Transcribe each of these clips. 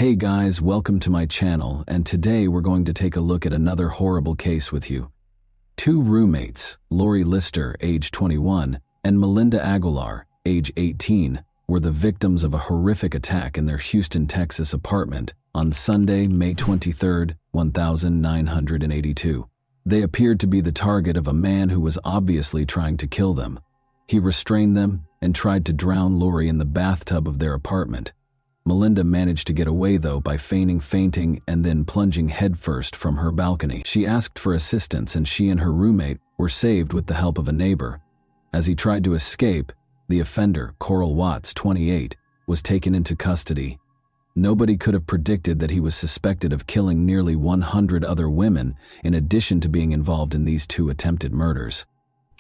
Hey guys, welcome to my channel, and today we're going to take a look at another horrible case with you. Two roommates, Lori Lister, age 21, and Melinda Aguilar, age 18, were the victims of a horrific attack in their Houston, Texas apartment on Sunday, May 23, 1982. They appeared to be the target of a man who was obviously trying to kill them. He restrained them and tried to drown Lori in the bathtub of their apartment. Melinda managed to get away, though, by feigning fainting and then plunging headfirst from her balcony. She asked for assistance, and she and her roommate were saved with the help of a neighbor. As he tried to escape, the offender, Coral Watts, 28, was taken into custody. Nobody could have predicted that he was suspected of killing nearly 100 other women, in addition to being involved in these two attempted murders.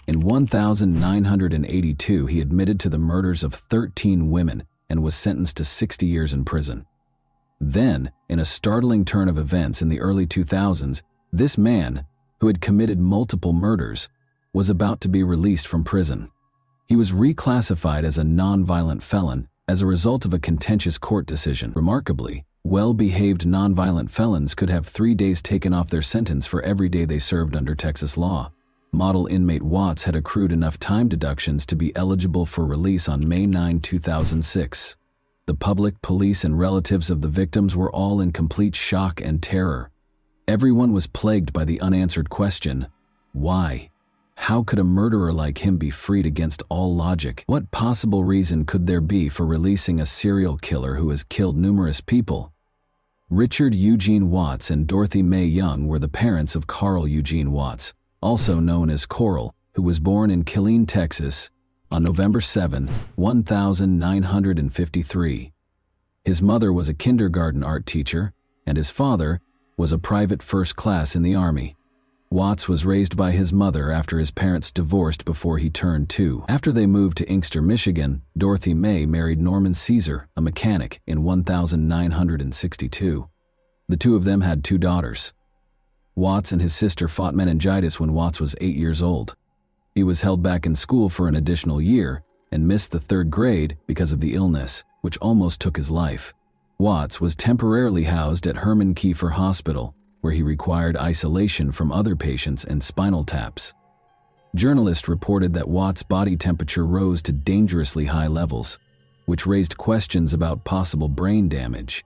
In 1982, he admitted to the murders of 13 women and was sentenced to 60 years in prison. Then, in a startling turn of events in the early 2000s, this man, who had committed multiple murders, was about to be released from prison. He was reclassified as a nonviolent felon as a result of a contentious court decision. Remarkably, well-behaved nonviolent felons could have 3 days taken off their sentence for every day they served under Texas law. Model inmate Watts had accrued enough time deductions to be eligible for release on May 9, 2006. The public, police, and relatives of the victims were all in complete shock and terror. Everyone was plagued by the unanswered question, why? How could a murderer like him be freed against all logic? What possible reason could there be for releasing a serial killer who has killed numerous people? Richard Eugene Watts and Dorothy Mae Young were the parents of Carl Eugene Watts, also known as Coral, who was born in Killeen, Texas, on November 7, 1953. His mother was a kindergarten art teacher, and his father was a private first class in the Army. Watts was raised by his mother after his parents divorced before he turned 2. After they moved to Inkster, Michigan, Dorothy Mae married Norman Caesar, a mechanic, in 1962. The two of them had 2 daughters. Watts and his sister fought meningitis when Watts was 8 years old. He was held back in school for an additional year and missed the 3rd grade because of the illness, which almost took his life. Watts was temporarily housed at Herman Kiefer Hospital, where he required isolation from other patients and spinal taps. Journalists reported that Watts' body temperature rose to dangerously high levels, which raised questions about possible brain damage.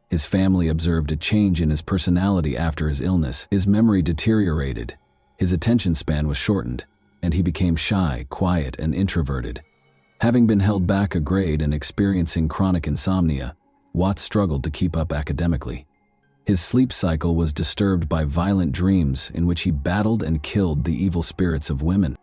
His family observed a change in his personality after his illness. His memory deteriorated, his attention span was shortened, and he became shy, quiet, and introverted. Having been held back a grade and experiencing chronic insomnia, Watts struggled to keep up academically. His sleep cycle was disturbed by violent dreams in which he battled and killed the evil spirits of women.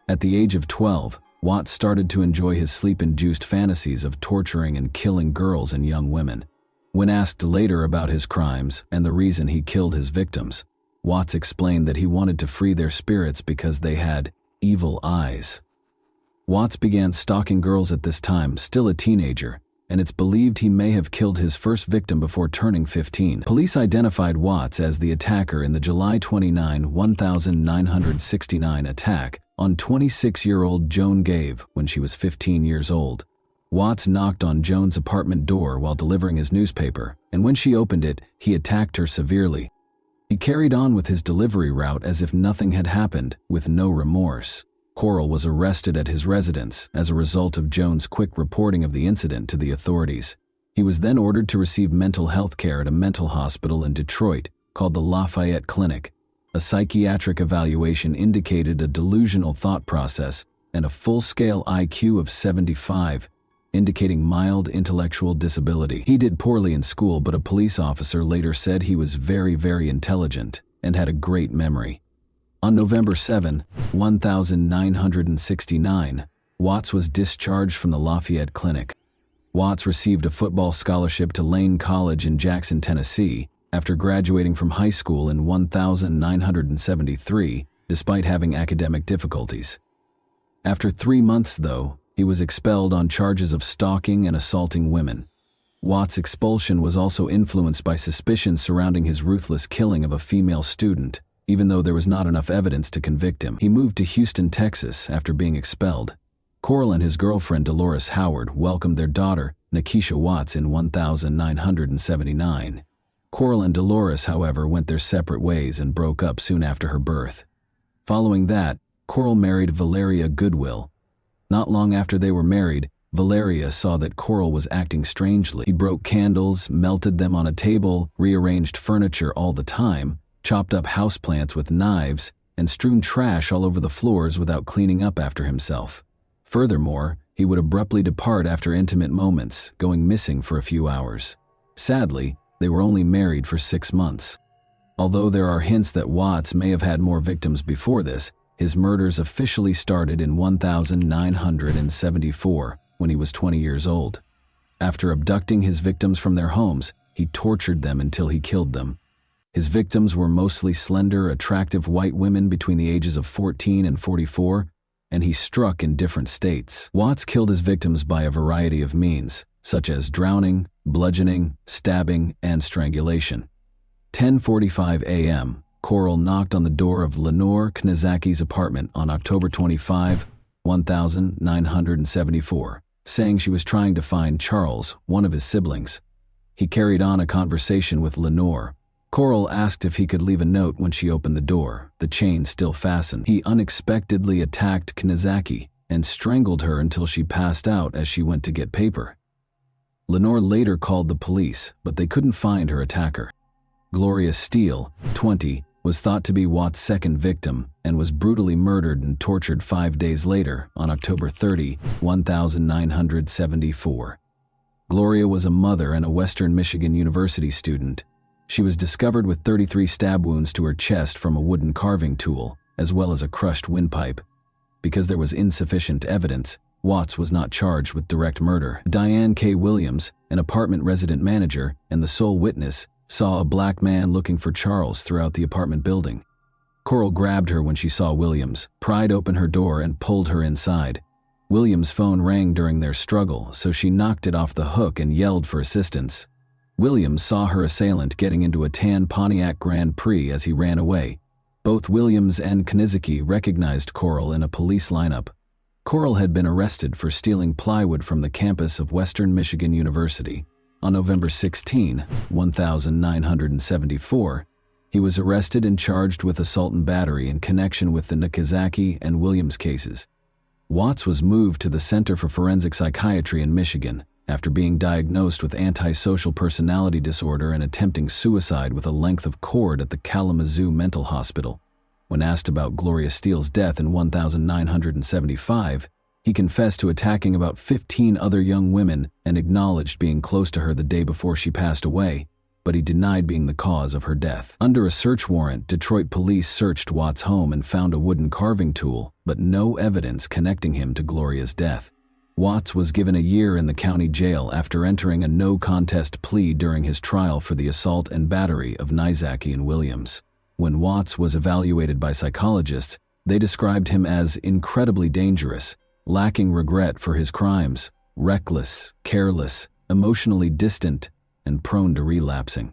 At the age of 12, Watts started to enjoy his sleep-induced fantasies of torturing and killing girls and young women. When asked later about his crimes and the reason he killed his victims, Watts explained that he wanted to free their spirits because they had evil eyes. Watts began stalking girls at this time, still a teenager, and it's believed he may have killed his first victim before turning 15. Police identified Watts as the attacker in the July 29, 1969 attack on 26-year-old Joan Gave when she was 15 years old. Watts knocked on Joan's apartment door while delivering his newspaper, and when she opened it, he attacked her severely. He carried on with his delivery route as if nothing had happened, with no remorse. Coral was arrested at his residence as a result of Joan's quick reporting of the incident to the authorities. He was then ordered to receive mental health care at a mental hospital in Detroit called the Lafayette Clinic. A psychiatric evaluation indicated a delusional thought process and a full-scale IQ of 75, indicating mild intellectual disability. He did poorly in school, but a police officer later said he was very, very intelligent and had a great memory. On November 7, 1969, Watts was discharged from the Lafayette Clinic. Watts received a football scholarship to Lane College in Jackson, Tennessee, after graduating from high school in 1973, despite having academic difficulties. After 3 months, though, he was expelled on charges of stalking and assaulting women. Watts' expulsion was also influenced by suspicions surrounding his ruthless killing of a female student, even though there was not enough evidence to convict him. He moved to Houston, Texas after being expelled. Coral and his girlfriend Dolores Howard welcomed their daughter, Nikisha Watts in 1979. Coral and Dolores, however, went their separate ways and broke up soon after her birth. Following that, Coral married Valeria Goodwill. Not long after they were married, Valeria saw that Coral was acting strangely. He broke candles, melted them on a table, rearranged furniture all the time, chopped up houseplants with knives, and strewn trash all over the floors without cleaning up after himself. Furthermore, he would abruptly depart after intimate moments, going missing for a few hours. Sadly, they were only married for 6 months. Although there are hints that Watts may have had more victims before this, his murders officially started in 1974 when he was 20 years old. After abducting his victims from their homes, he tortured them until he killed them. His victims were mostly slender, attractive white women between the ages of 14 and 44, and he struck in different states. Watts killed his victims by a variety of means, such as drowning, bludgeoning, stabbing, and strangulation. 10:45 a.m., Coral knocked on the door of Lenore Knizaki's apartment on October 25, 1974, saying she was trying to find Charles, one of his siblings. He carried on a conversation with Lenore. Coral asked if he could leave a note when she opened the door, the chain still fastened. He unexpectedly attacked Knizaki and strangled her until she passed out as she went to get paper. Lenore later called the police, but they couldn't find her attacker. Gloria Steele, 20, was thought to be Watts' second victim and was brutally murdered and tortured 5 days later on October 30, 1974. Gloria was a mother and a Western Michigan University student. She was discovered with 33 stab wounds to her chest from a wooden carving tool, as well as a crushed windpipe. Because there was insufficient evidence, Watts was not charged with direct murder. Diane K. Williams, an apartment resident manager and the sole witness, saw a black man looking for Charles throughout the apartment building. Coral grabbed her when she saw Williams, pried open her door, and pulled her inside. Williams' phone rang during their struggle, so she knocked it off the hook and yelled for assistance. Williams saw her assailant getting into a tan Pontiac Grand Prix as he ran away. Both Williams and Knizaki recognized Coral in a police lineup. Coral had been arrested for stealing plywood from the campus of Western Michigan University. On November 16, 1974, he was arrested and charged with assault and battery in connection with the Knizaki and Williams cases. Watts was moved to the Center for Forensic Psychiatry in Michigan after being diagnosed with antisocial personality disorder and attempting suicide with a length of cord at the Kalamazoo Mental Hospital. When asked about Gloria Steele's death in 1975, he confessed to attacking about 15 other young women and acknowledged being close to her the day before she passed away, but he denied being the cause of her death. Under a search warrant, Detroit police searched Watts' home and found a wooden carving tool, but no evidence connecting him to Gloria's death. Watts was given a year in the county jail after entering a no-contest plea during his trial for the assault and battery of Knizaki and Williams. When Watts was evaluated by psychologists, they described him as incredibly dangerous, lacking regret for his crimes, reckless, careless, emotionally distant, and prone to relapsing.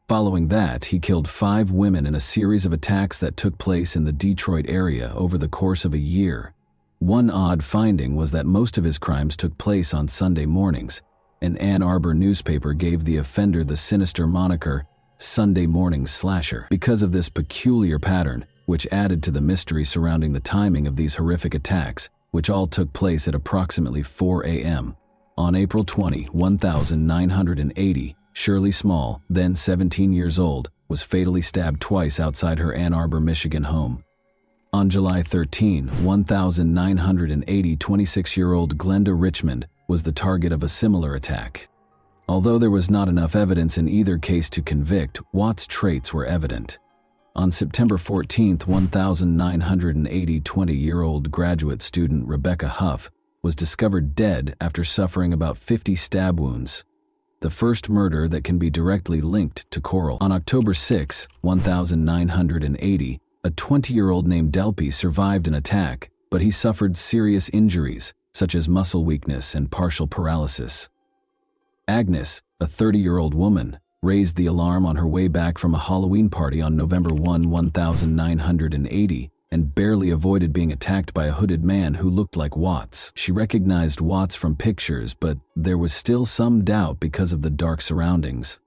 Following that, he killed 5 women in a series of attacks that took place in the Detroit area over the course of a year. One odd finding was that most of his crimes took place on Sunday mornings. An Ann Arbor newspaper gave the offender the sinister moniker, Sunday Morning Slasher, because of this peculiar pattern, which added to the mystery surrounding the timing of these horrific attacks, which all took place at approximately 4 a.m. On April 20, 1980, Shirley Small, then 17 years old, was fatally stabbed twice outside her Ann Arbor, Michigan home. On July 13, 1980, 26-year-old Glenda Richmond was the target of a similar attack. Although there was not enough evidence in either case to convict, Watts' traits were evident. On September 14, 1980, 20-year-old graduate student Rebecca Huff was discovered dead after suffering about 50 stab wounds, the first murder that can be directly linked to Coral. On October 6, 1980, a 20-year-old named Delpy survived an attack, but he suffered serious injuries, such as muscle weakness and partial paralysis. Agnes, a 30-year-old woman, raised the alarm on her way back from a Halloween party on November 1, 1980, and barely avoided being attacked by a hooded man who looked like Watts. She recognized Watts from pictures, but there was still some doubt because of the dark surroundings.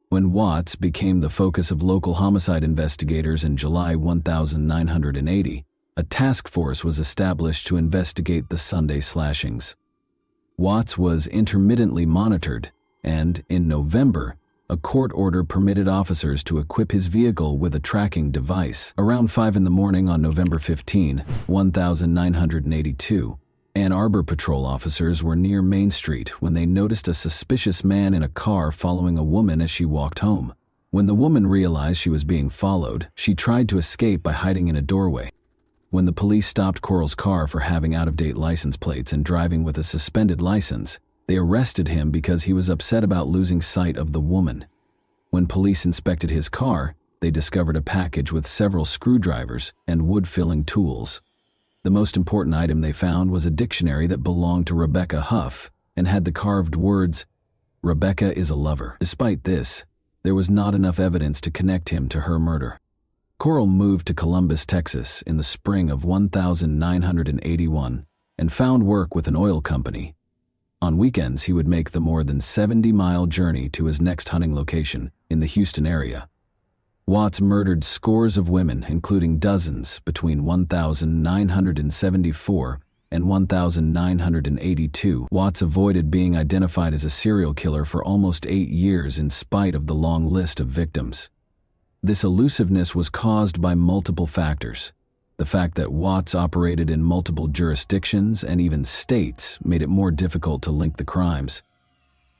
When Watts became the focus of local homicide investigators in July 1980, a task force was established to investigate the Sunday slashings. Watts was intermittently monitored, and in November, a court order permitted officers to equip his vehicle with a tracking device. Around 5 a.m. on November 15, 1982, Ann Arbor patrol officers were near Main Street when they noticed a suspicious man in a car following a woman as she walked home. When the woman realized she was being followed, she tried to escape by hiding in a doorway. When the police stopped Coral's car for having out-of-date license plates and driving with a suspended license, they arrested him because he was upset about losing sight of the woman. When police inspected his car, they discovered a package with several screwdrivers and wood-filling tools. The most important item they found was a dictionary that belonged to Rebecca Huff and had the carved words, "Rebecca is a lover." Despite this, there was not enough evidence to connect him to her murder. Coral moved to Columbus, Texas in the spring of 1981 and found work with an oil company. On weekends, he would make the more than 70-mile journey to his next hunting location in the Houston area. Watts murdered scores of women, including dozens, between 1974 and 1982. Watts avoided being identified as a serial killer for almost 8 years in spite of the long list of victims. This elusiveness was caused by multiple factors. The fact that Watts operated in multiple jurisdictions and even states made it more difficult to link the crimes.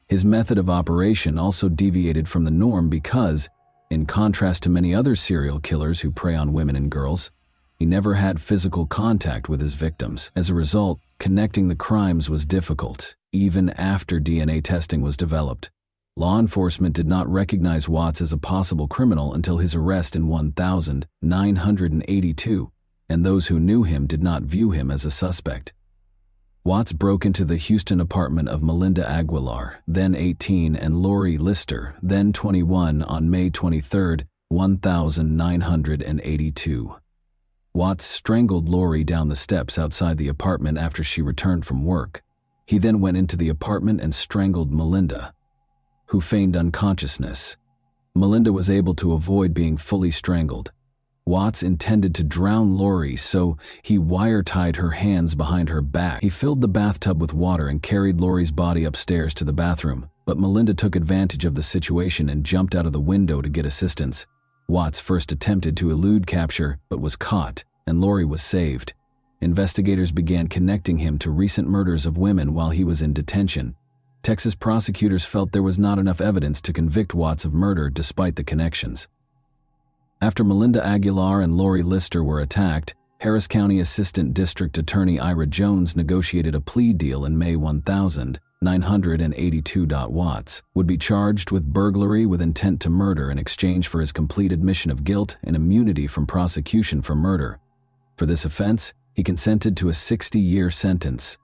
His method of operation also deviated from the norm because, in contrast to many other serial killers who prey on women and girls, he never had physical contact with his victims. As a result, connecting the crimes was difficult, even after DNA testing was developed. Law enforcement did not recognize Watts as a possible criminal until his arrest in 1982, and those who knew him did not view him as a suspect. Watts broke into the Houston apartment of Melinda Aguilar, then 18, and Lori Lister, then 21, on May 23, 1982. Watts strangled Lori down the steps outside the apartment after she returned from work. He then went into the apartment and strangled Melinda, who feigned unconsciousness. Melinda was able to avoid being fully strangled. Watts intended to drown Lori, so he wire-tied her hands behind her back. He filled the bathtub with water and carried Lori's body upstairs to the bathroom, but Melinda took advantage of the situation and jumped out of the window to get assistance. Watts first attempted to elude capture, but was caught, and Lori was saved. Investigators began connecting him to recent murders of women while he was in detention. Texas prosecutors felt there was not enough evidence to convict Watts of murder despite the connections. After Melinda Aguilar and Lori Lister were attacked, Harris County Assistant District Attorney Ira Jones negotiated a plea deal in May 1982. Watts would be charged with burglary with intent to murder in exchange for his complete admission of guilt and immunity from prosecution for murder. For this offense, he consented to a 60-year sentence.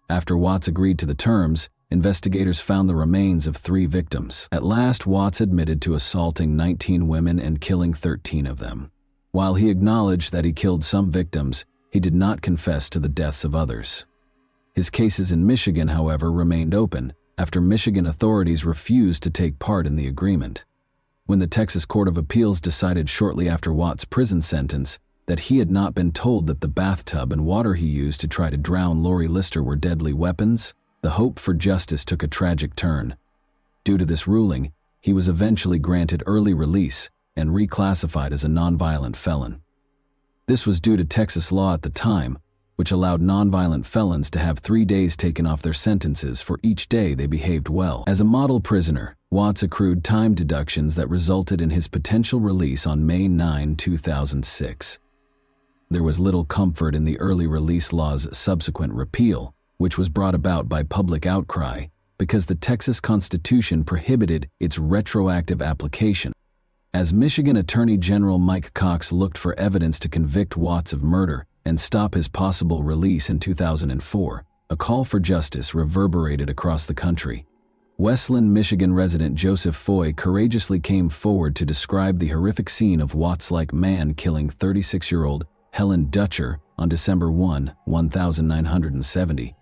After Watts agreed to the terms, investigators found the remains of 3 victims. At last, Watts admitted to assaulting 19 women and killing 13 of them. While he acknowledged that he killed some victims, he did not confess to the deaths of others. His cases in Michigan, however, remained open after Michigan authorities refused to take part in the agreement. When the Texas Court of Appeals decided shortly after Watts' prison sentence that he had not been told that the bathtub and water he used to try to drown Lori Lister were deadly weapons, the hope for justice took a tragic turn. Due to this ruling, he was eventually granted early release and reclassified as a nonviolent felon. This was due to Texas law at the time, which allowed nonviolent felons to have 3 days taken off their sentences for each day they behaved well. As a model prisoner, Watts accrued time deductions that resulted in his potential release on May 9, 2006. There was little comfort in the early release law's subsequent repeal, which was brought about by public outcry because the Texas Constitution prohibited its retroactive application. As Michigan Attorney General Mike Cox looked for evidence to convict Watts of murder and stop his possible release in 2004, a call for justice reverberated across the country. Westland, Michigan resident Joseph Foy courageously came forward to describe the horrific scene of Watts-like man killing 36-year-old Helen Dutcher, on December 1, 1970.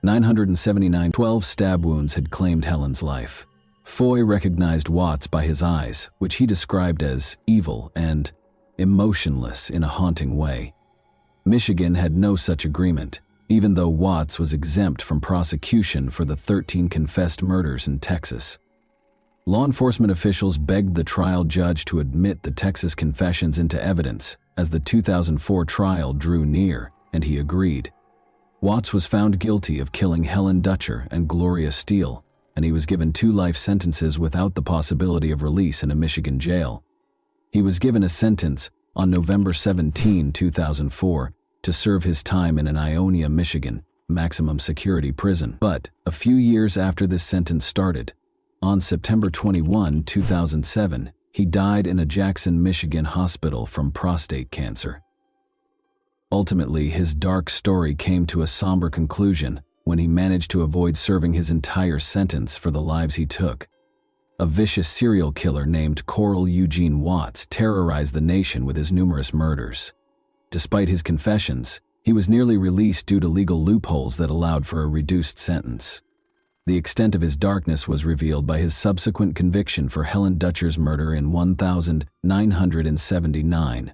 979 12 stab wounds had claimed Helen's life. Foy recognized Watts by his eyes, which he described as evil and emotionless in a haunting way. Michigan had no such agreement, even though Watts was exempt from prosecution for the 13 confessed murders in Texas. Law enforcement officials begged the trial judge to admit the Texas confessions into evidence as the 2004 trial drew near, and he agreed. Watts was found guilty of killing Helen Dutcher and Gloria Steele, and he was given 2 life sentences without the possibility of release in a Michigan jail. He was given a sentence on November 17, 2004, to serve his time in an Ionia, Michigan, maximum security prison. But a few years after this sentence started, on September 21, 2007, he died in a Jackson, Michigan hospital from prostate cancer. Ultimately, his dark story came to a somber conclusion when he managed to avoid serving his entire sentence for the lives he took. A vicious serial killer named Coral Eugene Watts terrorized the nation with his numerous murders. Despite his confessions, he was nearly released due to legal loopholes that allowed for a reduced sentence. The extent of his darkness was revealed by his subsequent conviction for Helen Dutcher's murder in 1979.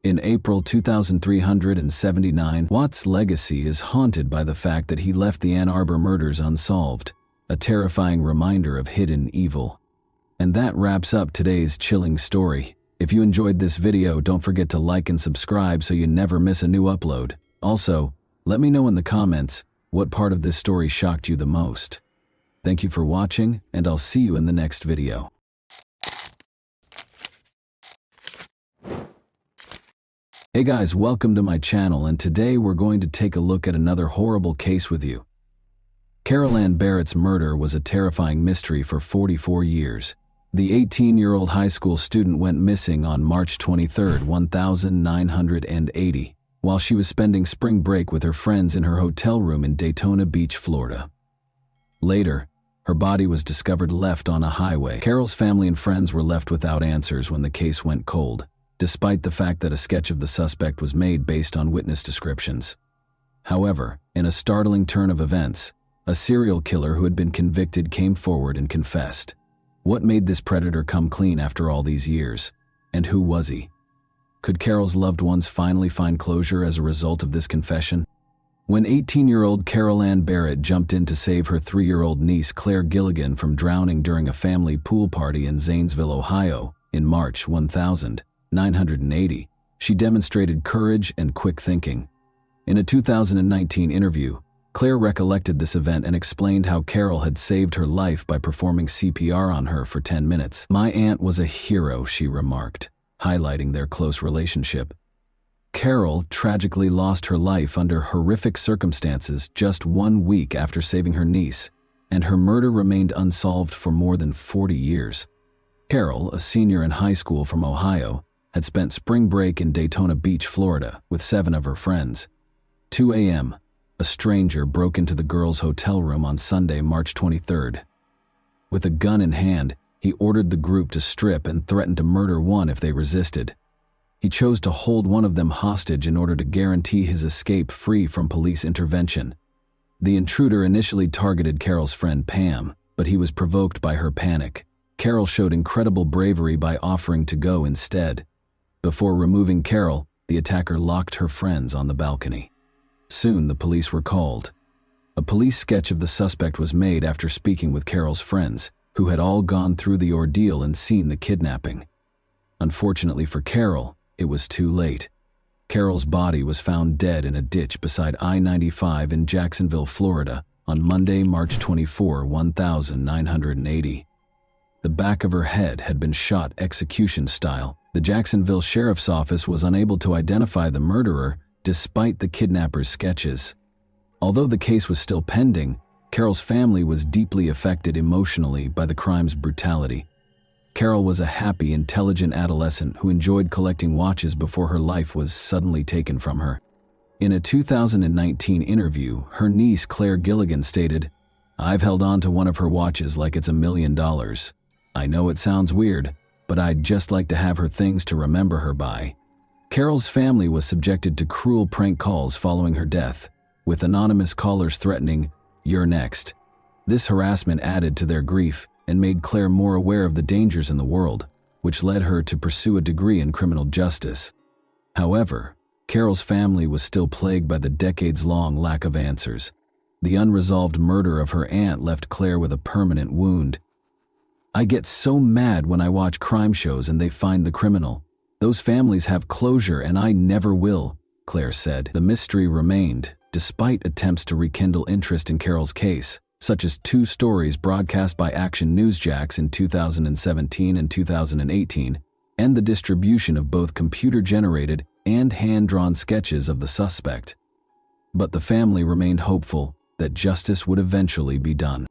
In April 2379, Watts' legacy is haunted by the fact that he left the Ann Arbor murders unsolved, a terrifying reminder of hidden evil. And that wraps up today's chilling story. If you enjoyed this video, don't forget to like and subscribe so you never miss a new upload. Also, let me know in the comments what part of this story shocked you the most. Thank you for watching, and I'll see you in the next video. Hey guys, welcome to my channel, and today we're going to take a look at another horrible case with you. Carol Ann Barrett's murder was a terrifying mystery for 44 years. The 18-year-old high school student went missing on March 23, 1980, while she was spending spring break with her friends in her hotel room in Daytona Beach, Florida. Later, her body was discovered left on a highway. Carol's family and friends were left without answers when the case went cold, despite the fact that a sketch of the suspect was made based on witness descriptions. However, in a startling turn of events, a serial killer who had been convicted came forward and confessed. What made this predator come clean after all these years? And who was he? Could Carol's loved ones finally find closure as a result of this confession? When 18-year-old Carol Ann Barrett jumped in to save her 3-year-old niece Claire Gilligan from drowning during a family pool party in Zanesville, Ohio, in March 1980, she demonstrated courage and quick thinking. In a 2019 interview, Claire recollected this event and explained how Carol had saved her life by performing CPR on her for 10 minutes. "My aunt was a hero," she remarked, highlighting their close relationship. Carol tragically lost her life under horrific circumstances just 1 week after saving her niece, and her murder remained unsolved for more than 40 years. Carol, a senior in high school from Ohio, had spent spring break in Daytona Beach, Florida, with 7 of her friends. 2 a.m., a stranger broke into the girls' hotel room on Sunday, March 23rd. With a gun in hand, he ordered the group to strip and threatened to murder one if they resisted. He chose to hold one of them hostage in order to guarantee his escape free from police intervention. The intruder initially targeted Carol's friend Pam, but he was provoked by her panic. Carol showed incredible bravery by offering to go instead. Before removing Carol, the attacker locked her friends on the balcony. Soon, the police were called. A police sketch of the suspect was made after speaking with Carol's friends, who had all gone through the ordeal and seen the kidnapping. Unfortunately for Carol, it was too late. Carol's body was found dead in a ditch beside I-95 in Jacksonville, Florida, on Monday, March 24, 1980. The back of her head had been shot execution style. The Jacksonville Sheriff's Office was unable to identify the murderer despite the kidnapper's sketches. Although the case was still pending, Carol's family was deeply affected emotionally by the crime's brutality. Carol was a happy, intelligent adolescent who enjoyed collecting watches before her life was suddenly taken from her. In a 2019 interview, her niece Claire Gilligan stated, "I've held on to one of her watches like it's $1 million. I know it sounds weird, but I'd just like to have her things to remember her by." Carol's family was subjected to cruel prank calls following her death, with anonymous callers threatening, "You're next." This harassment added to their grief and made Claire more aware of the dangers in the world, which led her to pursue a degree in criminal justice. However, Carol's family was still plagued by the decades-long lack of answers. The unresolved murder of her aunt left Claire with a permanent wound. "I get so mad when I watch crime shows and they find the criminal. Those families have closure and I never will," Claire said. The mystery remained, despite attempts to rekindle interest in Carol's case, such as 2 stories broadcast by Action Newsjacks in 2017 and 2018, and the distribution of both computer-generated and hand-drawn sketches of the suspect. But the family remained hopeful that justice would eventually be done.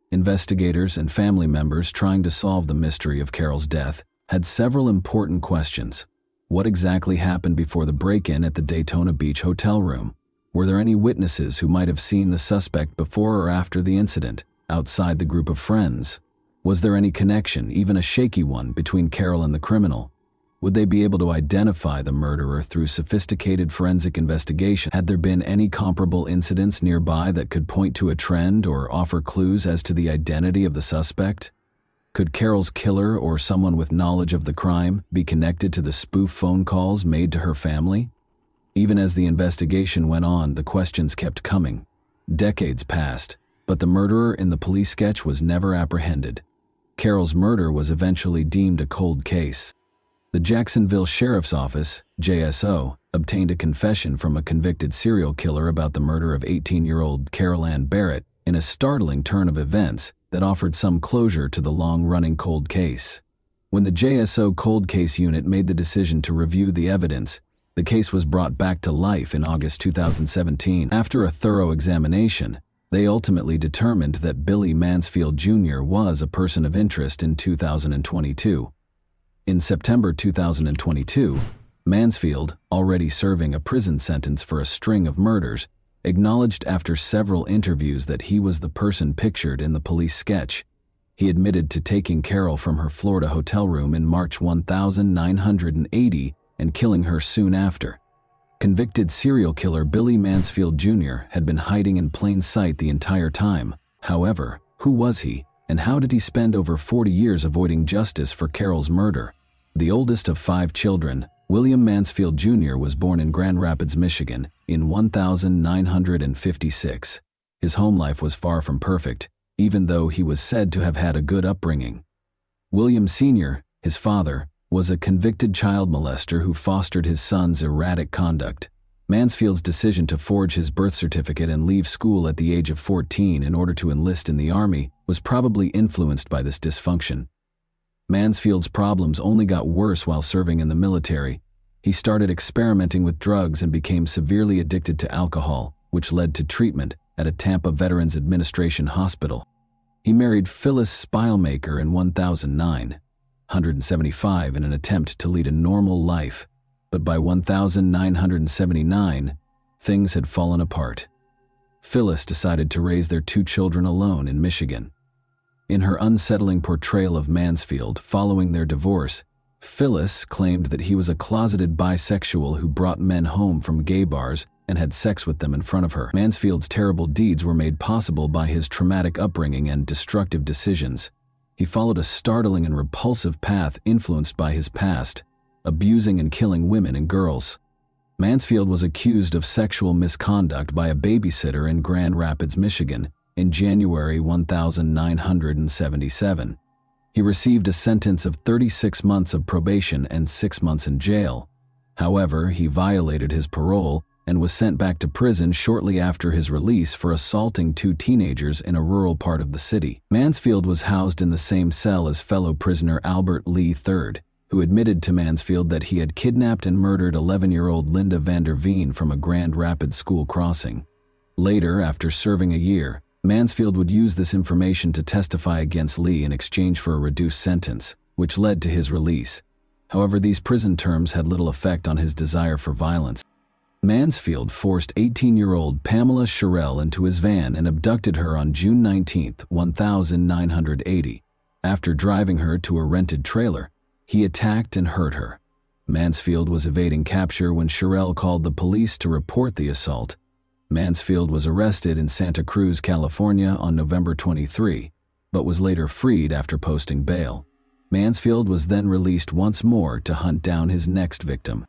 Investigators and family members trying to solve the mystery of Carol's death had several important questions. What exactly happened before the break-in at the Daytona Beach hotel room? Were there any witnesses who might have seen the suspect before or after the incident, outside the group of friends? Was there any connection, even a shaky one, between Carol and the criminal? Would they be able to identify the murderer through sophisticated forensic investigation? Had there been any comparable incidents nearby that could point to a trend or offer clues as to the identity of the suspect? Could Carol's killer or someone with knowledge of the crime be connected to the spoof phone calls made to her family? Even as the investigation went on, the questions kept coming. Decades passed, but the murderer in the police sketch was never apprehended. Carol's murder was eventually deemed a cold case. The Jacksonville Sheriff's Office, JSO, obtained a confession from a convicted serial killer about the murder of 18-year-old Carol Ann Barrett in a startling turn of events that offered some closure to the long-running cold case. When the JSO Cold Case Unit made the decision to review the evidence, the case was brought back to life in August 2017. After a thorough examination, they ultimately determined that Billy Mansfield Jr. was a person of interest in 2022. In September 2022, Mansfield, already serving a prison sentence for a string of murders, acknowledged after several interviews that he was the person pictured in the police sketch. He admitted to taking Carol from her Florida hotel room in March 1980 and killing her soon after. Convicted serial killer Billy Mansfield Jr. had been hiding in plain sight the entire time. However, who was he, and how did he spend over 40 years avoiding justice for Carol's murder? The oldest of 5 children, William Mansfield Jr. was born in Grand Rapids, Michigan, in 1956. His home life was far from perfect, even though he was said to have had a good upbringing. William Sr., his father, was a convicted child molester who fostered his son's erratic conduct. Mansfield's decision to forge his birth certificate and leave school at the age of 14 in order to enlist in the Army was probably influenced by this dysfunction. Mansfield's problems only got worse while serving in the military. He started experimenting with drugs and became severely addicted to alcohol, which led to treatment at a Tampa Veterans Administration hospital. He married Phyllis Spilemaker in 1975 in an attempt to lead a normal life, but by 1979, things had fallen apart. Phyllis decided to raise their 2 children alone in Michigan. In her unsettling portrayal of Mansfield following their divorce, Phyllis claimed that he was a closeted bisexual who brought men home from gay bars and had sex with them in front of her. Mansfield's terrible deeds were made possible by his traumatic upbringing and destructive decisions. He followed a startling and repulsive path influenced by his past, abusing and killing women and girls. Mansfield was accused of sexual misconduct by a babysitter in Grand Rapids, Michigan, in January 1977. He received a sentence of 36 months of probation and 6 months in jail. However, he violated his parole and was sent back to prison shortly after his release for assaulting 2 teenagers in a rural part of the city. Mansfield was housed in the same cell as fellow prisoner Albert Lee III, who admitted to Mansfield that he had kidnapped and murdered 11-year-old Linda Vander Veen from a Grand Rapids school crossing. Later, after serving a year, Mansfield would use this information to testify against Lee in exchange for a reduced sentence, which led to his release. However, these prison terms had little effect on his desire for violence. Mansfield forced 18-year-old Pamela Sherrill into his van and abducted her on June 19, 1980. After driving her to a rented trailer, he attacked and hurt her. Mansfield was evading capture when Sherrill called the police to report the assault. Mansfield was arrested in Santa Cruz, California on November 23, but was later freed after posting bail. Mansfield was then released once more to hunt down his next victim.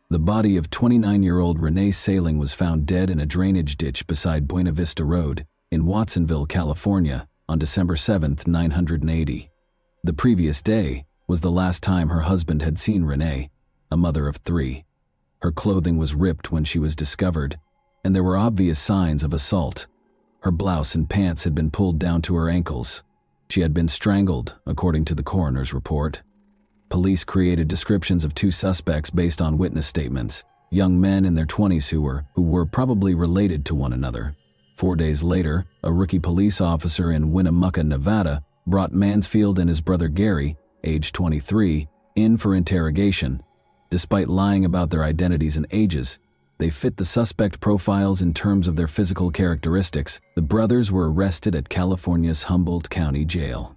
The body of 29-year-old Renee Saling was found dead in a drainage ditch beside Buena Vista Road in Watsonville, California, on December 7, 980. The previous day was the last time her husband had seen Renee, a mother of 3. Her clothing was ripped when she was discovered, and there were obvious signs of assault. Her blouse and pants had been pulled down to her ankles. She had been strangled, according to the coroner's report. Police created descriptions of 2 suspects based on witness statements, young men in their 20s who were probably related to one another. 4 days later, a rookie police officer in Winnemucca, Nevada, brought Mansfield and his brother Gary, age 23, in for interrogation. Despite lying about their identities and ages, they fit the suspect profiles in terms of their physical characteristics. The brothers were arrested at California's Humboldt County Jail.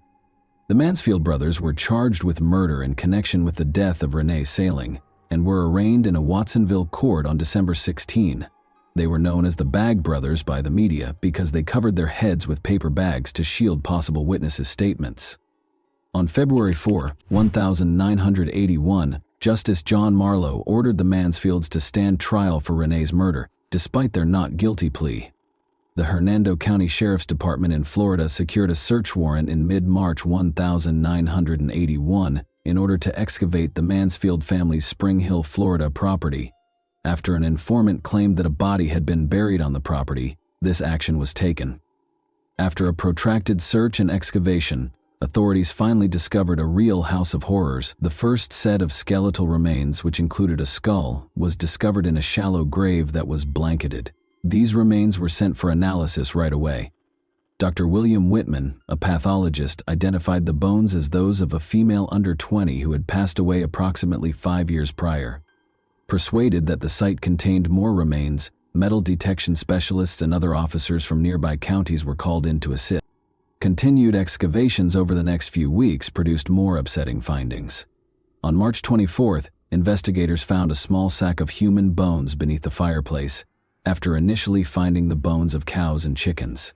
The Mansfield brothers were charged with murder in connection with the death of Renee Saling and were arraigned in a Watsonville court on December 16. They were known as the Bag Brothers by the media because they covered their heads with paper bags to shield possible witnesses' statements. On February 4, 1981, Justice John Marlowe ordered the Mansfields to stand trial for Renee's murder, despite their not guilty plea. The Hernando County Sheriff's Department in Florida secured a search warrant in mid-March 1981 in order to excavate the Mansfield family's Spring Hill, Florida property. After an informant claimed that a body had been buried on the property, this action was taken. After a protracted search and excavation, authorities finally discovered a real house of horrors. The first set of skeletal remains, which included a skull, was discovered in a shallow grave that was blanketed. These remains were sent for analysis right away. Dr. William Whitman, a pathologist, identified the bones as those of a female under 20 who had passed away approximately 5 years prior. Persuaded that the site contained more remains, metal detection specialists and other officers from nearby counties were called in to assist. Continued excavations over the next few weeks produced more upsetting findings. On March 24th, investigators found a small sack of human bones beneath the fireplace, after initially finding the bones of cows and chickens.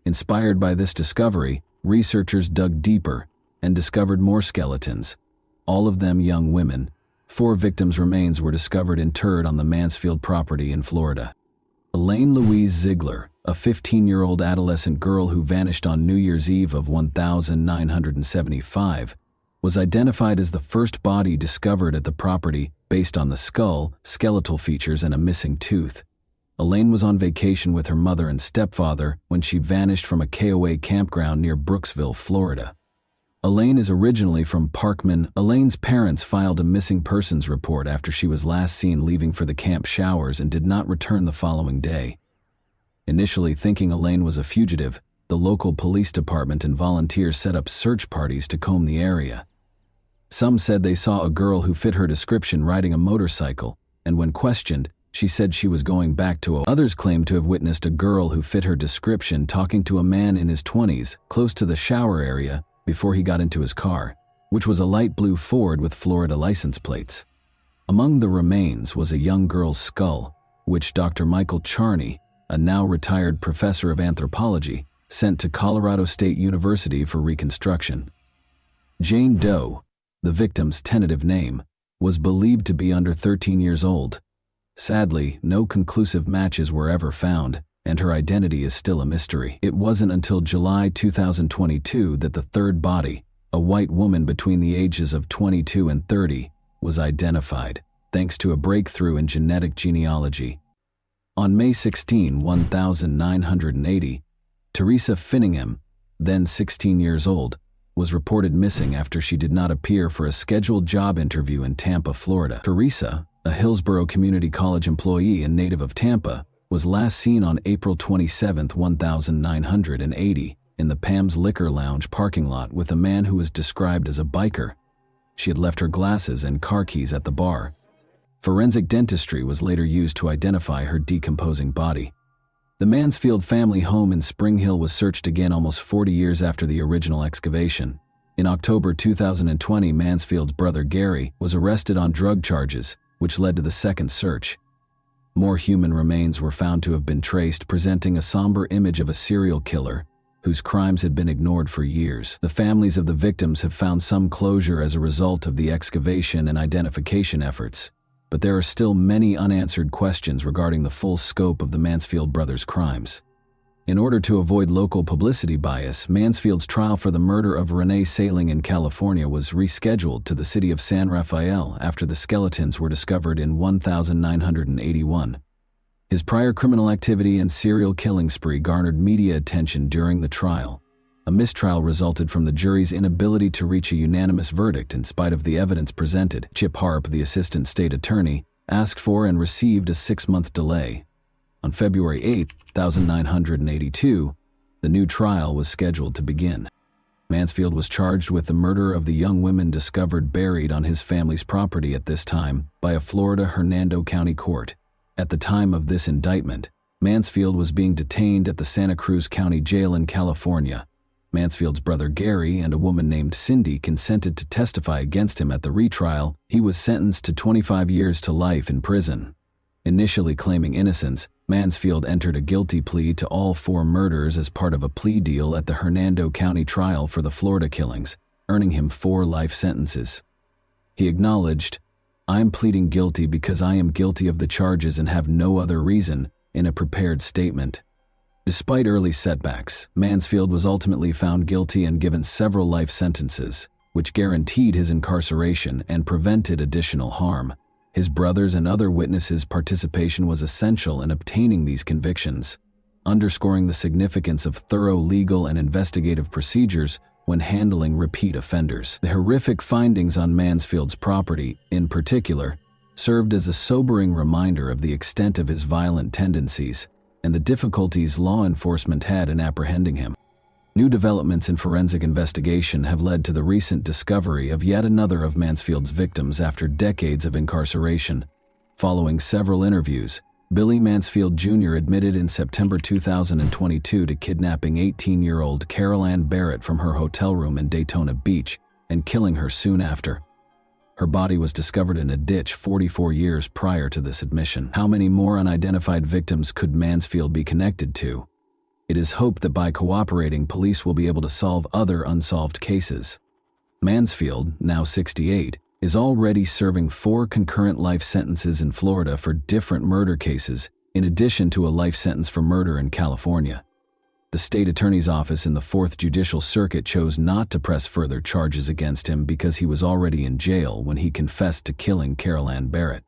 Inspired by this discovery, researchers dug deeper and discovered more skeletons, all of them young women. 4 victims' remains were discovered interred on the Mansfield property in Florida. Elaine Louise Ziegler, a 15-year-old adolescent girl who vanished on New Year's Eve of 1975, was identified as the first body discovered at the property based on the skull, skeletal features, and a missing tooth. Elaine was on vacation with her mother and stepfather when she vanished from a KOA campground near Brooksville, Florida. Elaine is originally from Parkman. Elaine's parents filed a missing persons report after she was last seen leaving for the camp showers and did not return the following day. Initially thinking Elaine was a fugitive, the local police department and volunteers set up search parties to comb the area. Some said they saw a girl who fit her description riding a motorcycle, and when questioned, she said she was going back to Others claimed to have witnessed a girl who fit her description talking to a man in his 20s close to the shower area before he got into his car, which was a light blue Ford with Florida license plates. Among the remains was a young girl's skull, which Dr. Michael Charney, a now retired professor of anthropology, sent to Colorado State University for reconstruction. Jane Doe, the victim's tentative name, was believed to be under 13 years old. Sadly, no conclusive matches were ever found, and her identity is still a mystery. It wasn't until July 2022 that the third body, a white woman between the ages of 22 and 30, was identified, thanks to a breakthrough in genetic genealogy. On May 16, 1980, Teresa Finningham, then 16 years old, was reported missing after she did not appear for a scheduled job interview in Tampa, Florida. Teresa, a Hillsborough Community College employee and native of Tampa, was last seen on April 27, 1980, in the Pam's Liquor Lounge parking lot with a man who was described as a biker. She had left her glasses and car keys at the bar. Forensic dentistry was later used to identify her decomposing body. The Mansfield family home in Spring Hill was searched again almost 40 years after the original excavation. In October 2020, Mansfield's brother Gary was arrested on drug charges, which led to the second search. More human remains were found to have been traced, presenting a somber image of a serial killer whose crimes had been ignored for years. The families of the victims have found some closure as a result of the excavation and identification efforts, but there are still many unanswered questions regarding the full scope of the Mansfield brothers' crimes. In order to avoid local publicity bias, Mansfield's trial for the murder of Renee Saling in California was rescheduled to the city of San Rafael after the skeletons were discovered in 1981. His prior criminal activity and serial killing spree garnered media attention during the trial. A mistrial resulted from the jury's inability to reach a unanimous verdict in spite of the evidence presented. Chip Harp, the assistant state attorney, asked for and received a 6-month delay. On February 8, 1982, the new trial was scheduled to begin. Mansfield was charged with the murder of the young women discovered buried on his family's property at this time by a Florida Hernando County court. At the time of this indictment, Mansfield was being detained at the Santa Cruz County Jail in California. Mansfield's brother Gary and a woman named Cindy consented to testify against him at the retrial. He was sentenced to 25 years to life in prison. Initially claiming innocence, Mansfield entered a guilty plea to all 4 murders as part of a plea deal at the Hernando County trial for the Florida killings, earning him 4 life sentences. He acknowledged, "I am pleading guilty because I am guilty of the charges and have no other reason," in a prepared statement. Despite early setbacks, Mansfield was ultimately found guilty and given several life sentences, which guaranteed his incarceration and prevented additional harm. His brothers and other witnesses' participation was essential in obtaining these convictions, underscoring the significance of thorough legal and investigative procedures when handling repeat offenders. The horrific findings on Mansfield's property, in particular, served as a sobering reminder of the extent of his violent tendencies and the difficulties law enforcement had in apprehending him. New developments in forensic investigation have led to the recent discovery of yet another of Mansfield's victims after decades of incarceration. Following several interviews, Billy Mansfield Jr. admitted in September 2022 to kidnapping 18-year-old Carol Ann Barrett from her hotel room in Daytona Beach and killing her soon after. Her body was discovered in a ditch 44 years prior to this admission. How many more unidentified victims could Mansfield be connected to? It is hoped that by cooperating, police will be able to solve other unsolved cases. Mansfield, now 68, is already serving 4 concurrent life sentences in Florida for different murder cases, in addition to a life sentence for murder in California. The state attorney's office in the 4th Judicial Circuit chose not to press further charges against him because he was already in jail when he confessed to killing Carol Ann Barrett.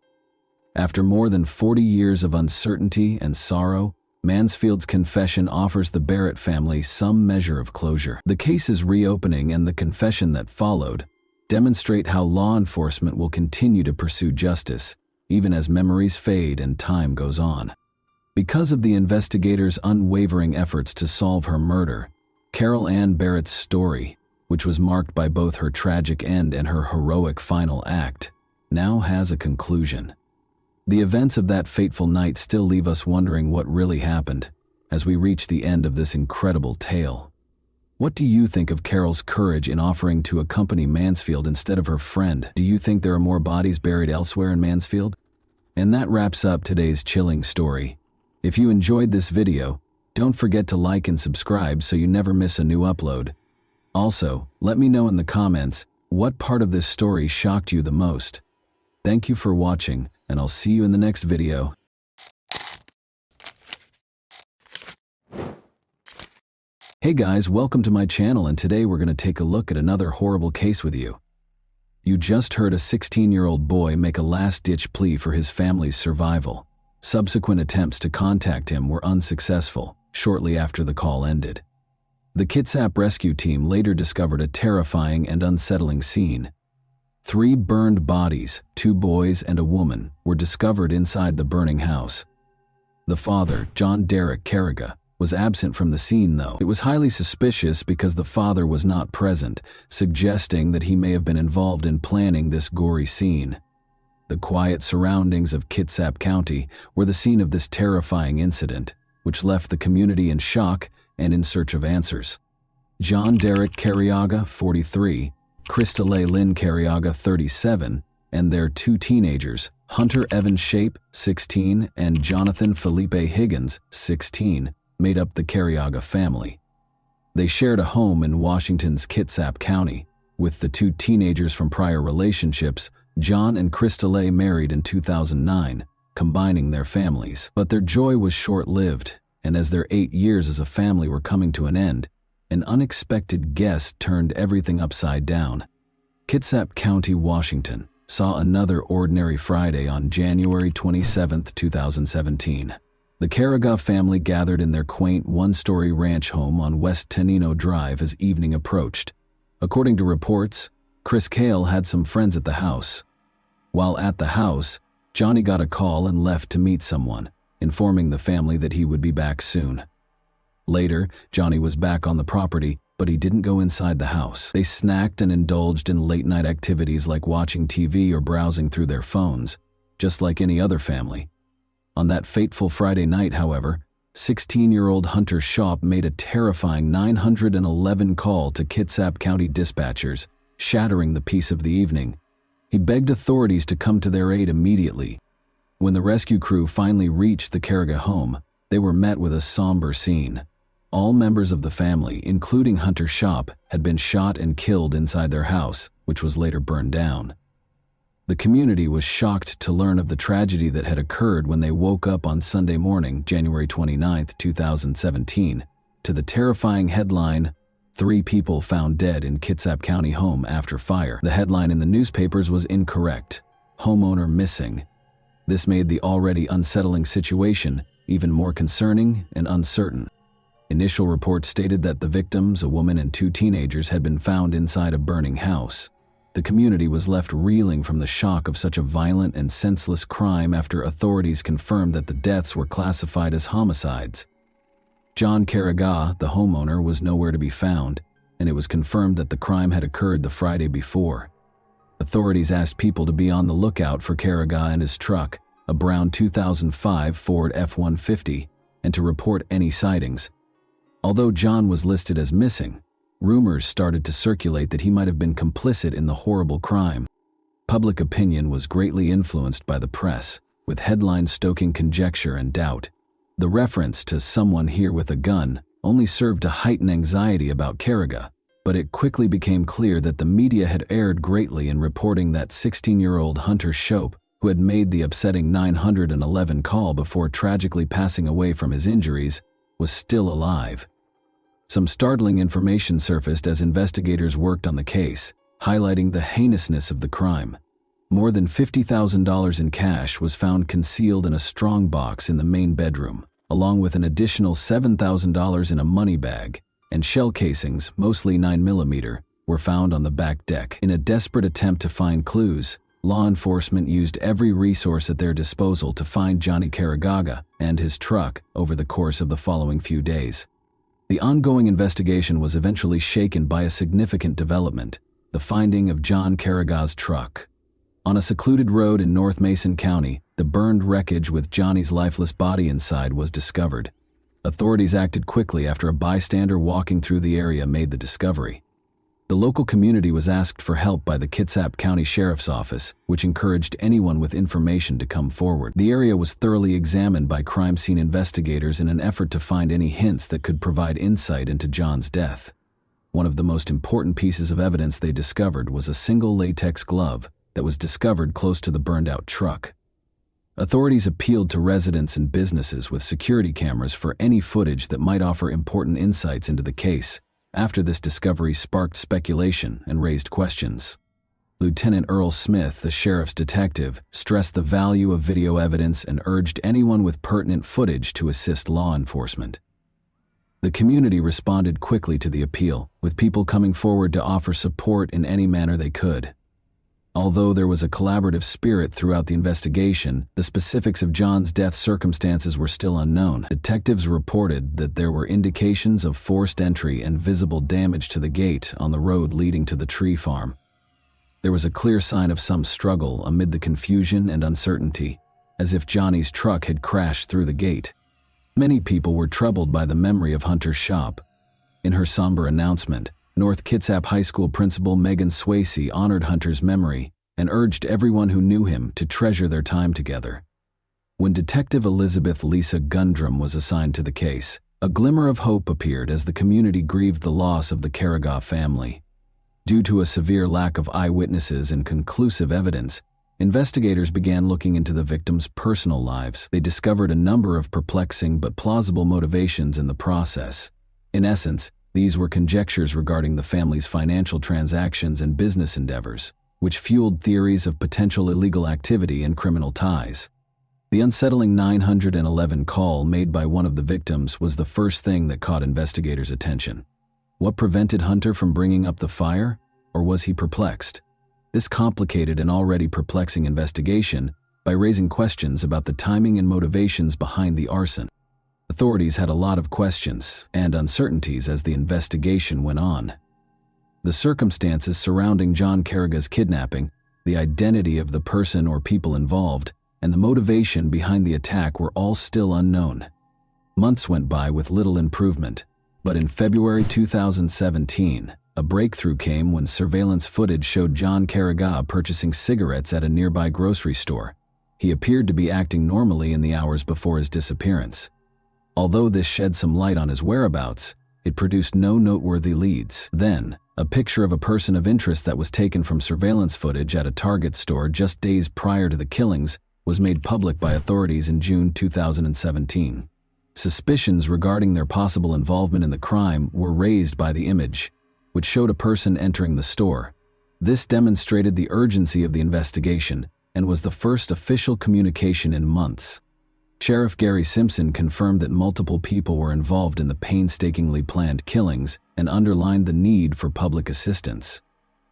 After more than 40 years of uncertainty and sorrow, Mansfield's confession offers the Barrett family some measure of closure. The case's reopening and the confession that followed demonstrate how law enforcement will continue to pursue justice, even as memories fade and time goes on. Because of the investigators' unwavering efforts to solve her murder, Carol Ann Barrett's story, which was marked by both her tragic end and her heroic final act, now has a conclusion. The events of that fateful night still leave us wondering what really happened as we reach the end of this incredible tale. What do you think of Carol's courage in offering to accompany Mansfield instead of her friend? Do you think there are more bodies buried elsewhere in Mansfield? And that wraps up today's chilling story. If you enjoyed this video, don't forget to like and subscribe so you never miss a new upload. Also, let me know in the comments what part of this story shocked you the most. Thank you for watching, and I'll see you in the next video. Hey guys, welcome to my channel, and today we're going to take a look at another horrible case with you. You just heard a 16-year-old boy make a last-ditch plea for his family's survival. Subsequent attempts to contact him were unsuccessful shortly after the call ended. The Kitsap rescue team later discovered a terrifying and unsettling scene. 3 burned bodies, 2 boys and a woman, were discovered inside the burning house. The father, John Derek Carriga, was absent from the scene though. It was highly suspicious because the father was not present, suggesting that he may have been involved in planning this gory scene. The quiet surroundings of Kitsap County were the scene of this terrifying incident, which left the community in shock and in search of answers. John Derek Carriaga, 43, Christale Lynn Carriaga, 37, and their two teenagers, Hunter Evan Shape, 16, and Jonathan Felipe Higgins, 16, made up the Carriaga family. They shared a home in Washington's Kitsap County, with the two teenagers from prior relationships. John and Christale married in 2009, combining their families. But their joy was short-lived, and as their 8 years as a family were coming to an end, an unexpected guest turned everything upside down. Kitsap County, Washington, saw another ordinary Friday on January 27, 2017. The Carriaga family gathered in their quaint one-story ranch home on West Tenino Drive as evening approached. According to reports, Chris Cale had some friends at the house. While at the house, Johnny got a call and left to meet someone, informing the family that he would be back soon. Later, Johnny was back on the property, but he didn't go inside the house. They snacked and indulged in late-night activities like watching TV or browsing through their phones, just like any other family. On that fateful Friday night, however, 16-year-old Hunter Shaw made a terrifying 911 call to Kitsap County dispatchers, shattering the peace of the evening. He begged authorities to come to their aid immediately. When the rescue crew finally reached the Carriaga home, they were met with a somber scene. All members of the family, including Hunter Shaw, had been shot and killed inside their house, which was later burned down. The community was shocked to learn of the tragedy that had occurred when they woke up on Sunday morning, January 29, 2017, to the terrifying headline, "3 people found dead in Kitsap County home after fire." The headline in the newspapers was incorrect. "Homeowner missing." This made the already unsettling situation even more concerning and uncertain. Initial reports stated that the victims, a woman and 2 teenagers, had been found inside a burning house. The community was left reeling from the shock of such a violent and senseless crime after authorities confirmed that the deaths were classified as homicides. John Carriaga, the homeowner, was nowhere to be found, and it was confirmed that the crime had occurred the Friday before. Authorities asked people to be on the lookout for Carriaga and his truck, a brown 2005 Ford F-150, and to report any sightings. Although John was listed as missing, rumors started to circulate that he might have been complicit in the horrible crime. Public opinion was greatly influenced by the press, with headlines stoking conjecture and doubt. The reference to "someone here with a gun" only served to heighten anxiety about Carriaga, but it quickly became clear that the media had erred greatly in reporting that 16-year-old Hunter Shaw, who had made the upsetting 911 call before tragically passing away from his injuries, was still alive. Some startling information surfaced as investigators worked on the case, highlighting the heinousness of the crime. More than $50,000 in cash was found concealed in a strong box in the main bedroom, along with an additional $7,000 in a money bag, and shell casings, mostly 9mm, were found on the back deck. In a desperate attempt to find clues, law enforcement used every resource at their disposal to find Johnny Carriaga and his truck over the course of the following few days. The ongoing investigation was eventually shaken by a significant development: the finding of John Carriaga's truck. On a secluded road in North Mason County, the burned wreckage with Johnny's lifeless body inside was discovered. Authorities acted quickly after a bystander walking through the area made the discovery. The local community was asked for help by the Kitsap County Sheriff's Office, which encouraged anyone with information to come forward. The area was thoroughly examined by crime scene investigators in an effort to find any hints that could provide insight into John's death. One of the most important pieces of evidence they discovered was a single latex glove that was discovered close to the burned-out truck. Authorities appealed to residents and businesses with security cameras for any footage that might offer important insights into the case. After this discovery sparked speculation and raised questions. Lieutenant Earl Smith, the sheriff's detective, stressed the value of video evidence and urged anyone with pertinent footage to assist law enforcement. The community responded quickly to the appeal, with people coming forward to offer support in any manner they could. Although there was a collaborative spirit throughout the investigation, the specifics of John's death circumstances were still unknown. Detectives reported that there were indications of forced entry and visible damage to the gate on the road leading to the tree farm. There was a clear sign of some struggle amid the confusion and uncertainty, as if Johnny's truck had crashed through the gate. Many people were troubled by the memory of Hunter Shaw. In her somber announcement, North Kitsap High School principal Megan Swayze honored Hunter's memory and urged everyone who knew him to treasure their time together. When Detective Elizabeth Lisa Gundrum was assigned to the case, a glimmer of hope appeared as the community grieved the loss of the Carrigaw family. Due to a severe lack of eyewitnesses and conclusive evidence, investigators began looking into the victims' personal lives. They discovered a number of perplexing but plausible motivations in the process. In essence, these were conjectures regarding the family's financial transactions and business endeavors, which fueled theories of potential illegal activity and criminal ties. The unsettling 911 call made by one of the victims was the first thing that caught investigators' attention. What prevented Hunter from bringing up the fire, or was he perplexed? This complicated an already perplexing investigation by raising questions about the timing and motivations behind the arson. Authorities had a lot of questions and uncertainties as the investigation went on. The circumstances surrounding John Carrigaw's kidnapping, the identity of the person or people involved, and the motivation behind the attack were all still unknown. Months went by with little improvement, but in February 2017, a breakthrough came when surveillance footage showed John Carrigaw purchasing cigarettes at a nearby grocery store. He appeared to be acting normally in the hours before his disappearance. Although this shed some light on his whereabouts, it produced no noteworthy leads. Then, a picture of a person of interest that was taken from surveillance footage at a Target store just days prior to the killings was made public by authorities in June 2017. Suspicions regarding their possible involvement in the crime were raised by the image, which showed a person entering the store. This demonstrated the urgency of the investigation and was the first official communication in months. Sheriff Gary Simpson confirmed that multiple people were involved in the painstakingly planned killings and underlined the need for public assistance.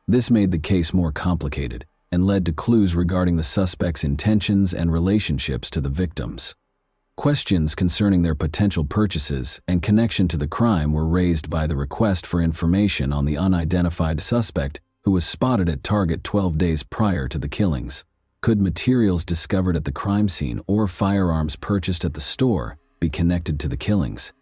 This made the case more complicated and led to clues regarding the suspects' intentions and relationships to the victims. Questions concerning their potential purchases and connection to the crime were raised by the request for information on the unidentified suspect who was spotted at Target 12 days prior to the killings. Could materials discovered at the crime scene or firearms purchased at the store be connected to the killings?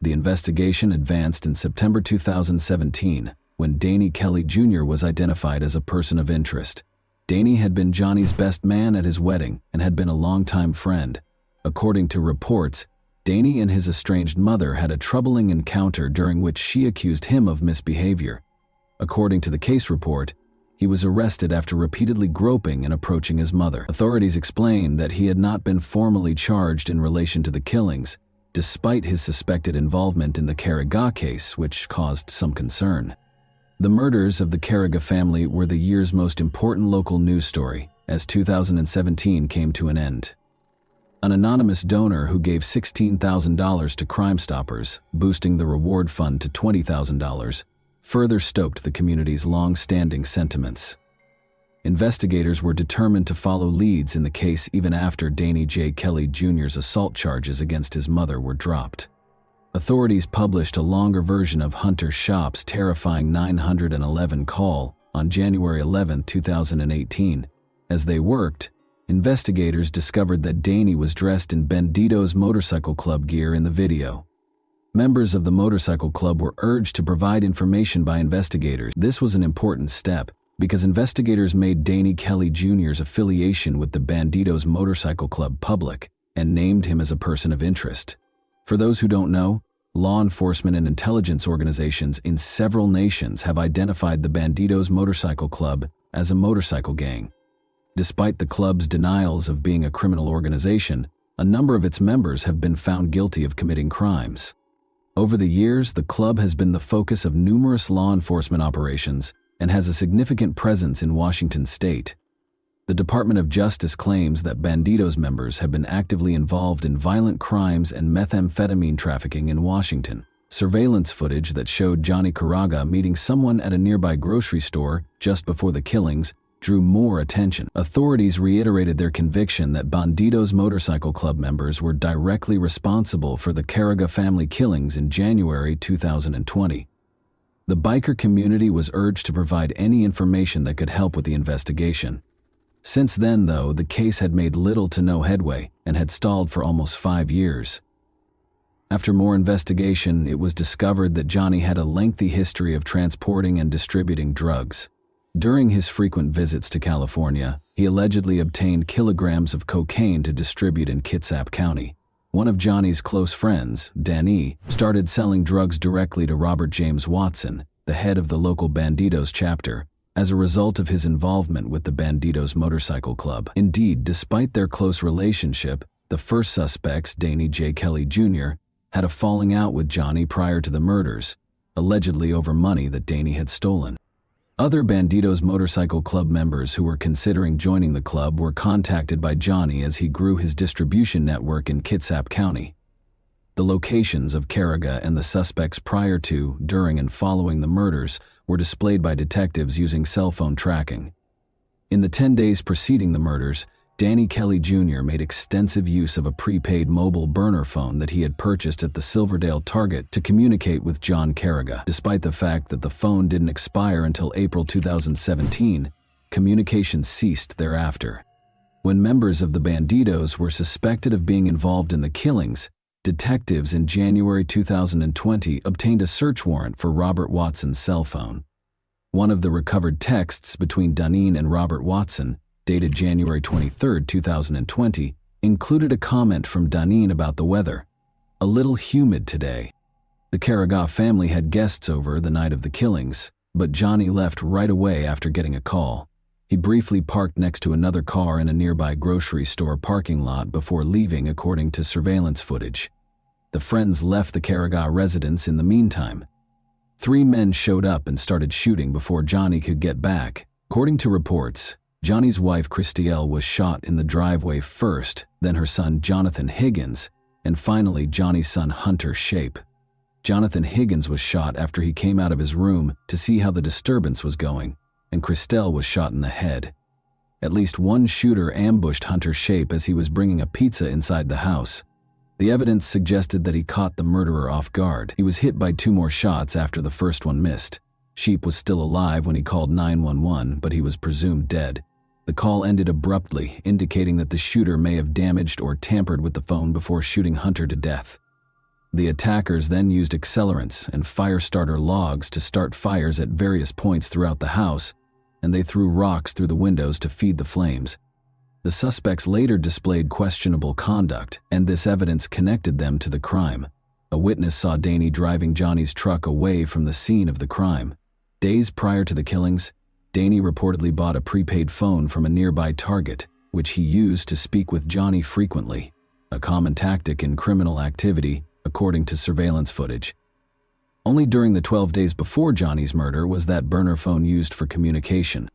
The investigation advanced in September 2017 when Danny Kelly Jr. was identified as a person of interest. Danny had been Johnny's best man at his wedding and had been a longtime friend. According to reports, Danny and his estranged mother had a troubling encounter during which she accused him of misbehavior. According to the case report, he was arrested after repeatedly groping and approaching his mother. Authorities explained that he had not been formally charged in relation to the killings, despite his suspected involvement in the Carrigaw case, which caused some concern. The murders of the Carrigaw family were the year's most important local news story, as 2017 came to an end. An anonymous donor who gave $16,000 to Crime Stoppers, boosting the reward fund to $20,000, further stoked the community's long-standing sentiments. Investigators were determined to follow leads in the case even after Danny J. Kelly Jr.'s assault charges against his mother were dropped. Authorities published a longer version of Hunter Shop's terrifying 911 call on January 11, 2018. As they worked, investigators discovered that Danny was dressed in Bandito's Motorcycle Club gear in the video. Members of the motorcycle club were urged to provide information by investigators. This was an important step because investigators made Danny Kelly Jr.'s affiliation with the Bandito's Motorcycle Club public and named him as a person of interest. For those who don't know, law enforcement and intelligence organizations in several nations have identified the Bandito's Motorcycle Club as a motorcycle gang. Despite the club's denials of being a criminal organization, a number of its members have been found guilty of committing crimes. Over the years, the club has been the focus of numerous law enforcement operations and has a significant presence in Washington state. The Department of Justice claims that Bandito's members have been actively involved in violent crimes and methamphetamine trafficking in Washington. Surveillance footage that showed Johnny Carrigaw meeting someone at a nearby grocery store just before the killings drew more attention. Authorities reiterated their conviction that Bandito's Motorcycle Club members were directly responsible for the Carrigaw family killings in January 2020. The biker community was urged to provide any information that could help with the investigation. Since then, though, the case had made little to no headway and had stalled for almost 5 years. After more investigation, it was discovered that Johnny had a lengthy history of transporting and distributing drugs. During his frequent visits to California, he allegedly obtained kilograms of cocaine to distribute in Kitsap County. One of Johnny's close friends, Danny, started selling drugs directly to Robert James Watson, the head of the local Bandidos chapter, as a result of his involvement with the Bandidos Motorcycle Club. Indeed, despite their close relationship, the first suspects, Danny J. Kelly Jr., had a falling out with Johnny prior to the murders, allegedly over money that Danny had stolen. Other Bandidos Motorcycle Club members who were considering joining the club were contacted by Johnny as he grew his distribution network in Kitsap County. The locations of Carriga and the suspects prior to, during, and following the murders were displayed by detectives using cell phone tracking. In the 10 days preceding the murders, Danny Kelly Jr. made extensive use of a prepaid mobile burner phone that he had purchased at the Silverdale Target to communicate with John Carriga. Despite the fact that the phone didn't expire until April 2017, communication ceased thereafter. When members of the Bandidos were suspected of being involved in the killings, detectives in January 2020 obtained a search warrant for Robert Watson's cell phone. One of the recovered texts between Duneen and Robert Watson, dated January 23, 2020, included a comment from Duneen about the weather. "A little humid today." The Carriga family had guests over the night of the killings, but Johnny left right away after getting a call. He briefly parked next to another car in a nearby grocery store parking lot before leaving, according to surveillance footage. The friends left the Carriga residence in the meantime. 3 men showed up and started shooting before Johnny could get back. According to reports, Johnny's wife Christielle was shot in the driveway first, then her son Jonathan Higgins, and finally Johnny's son Hunter Shape. Jonathan Higgins was shot after he came out of his room to see how the disturbance was going, and Christelle was shot in the head. At least one shooter ambushed Hunter Shape as he was bringing a pizza inside the house. The evidence suggested that he caught the murderer off guard. He was hit by 2 more shots after the first one missed. Sheep was still alive when he called 911, but he was presumed dead. The call ended abruptly, indicating that the shooter may have damaged or tampered with the phone before shooting Hunter to death. The attackers then used accelerants and fire starter logs to start fires at various points throughout the house, and they threw rocks through the windows to feed the flames. The suspects later displayed questionable conduct, and this evidence connected them to the crime. A witness saw Danny driving Johnny's truck away from the scene of the crime. Days prior to the killings, Danny reportedly bought a prepaid phone from a nearby Target, which he used to speak with Johnny frequently, a common tactic in criminal activity, according to surveillance footage. Only during the 12 days before Johnny's murder was that burner phone used for communication.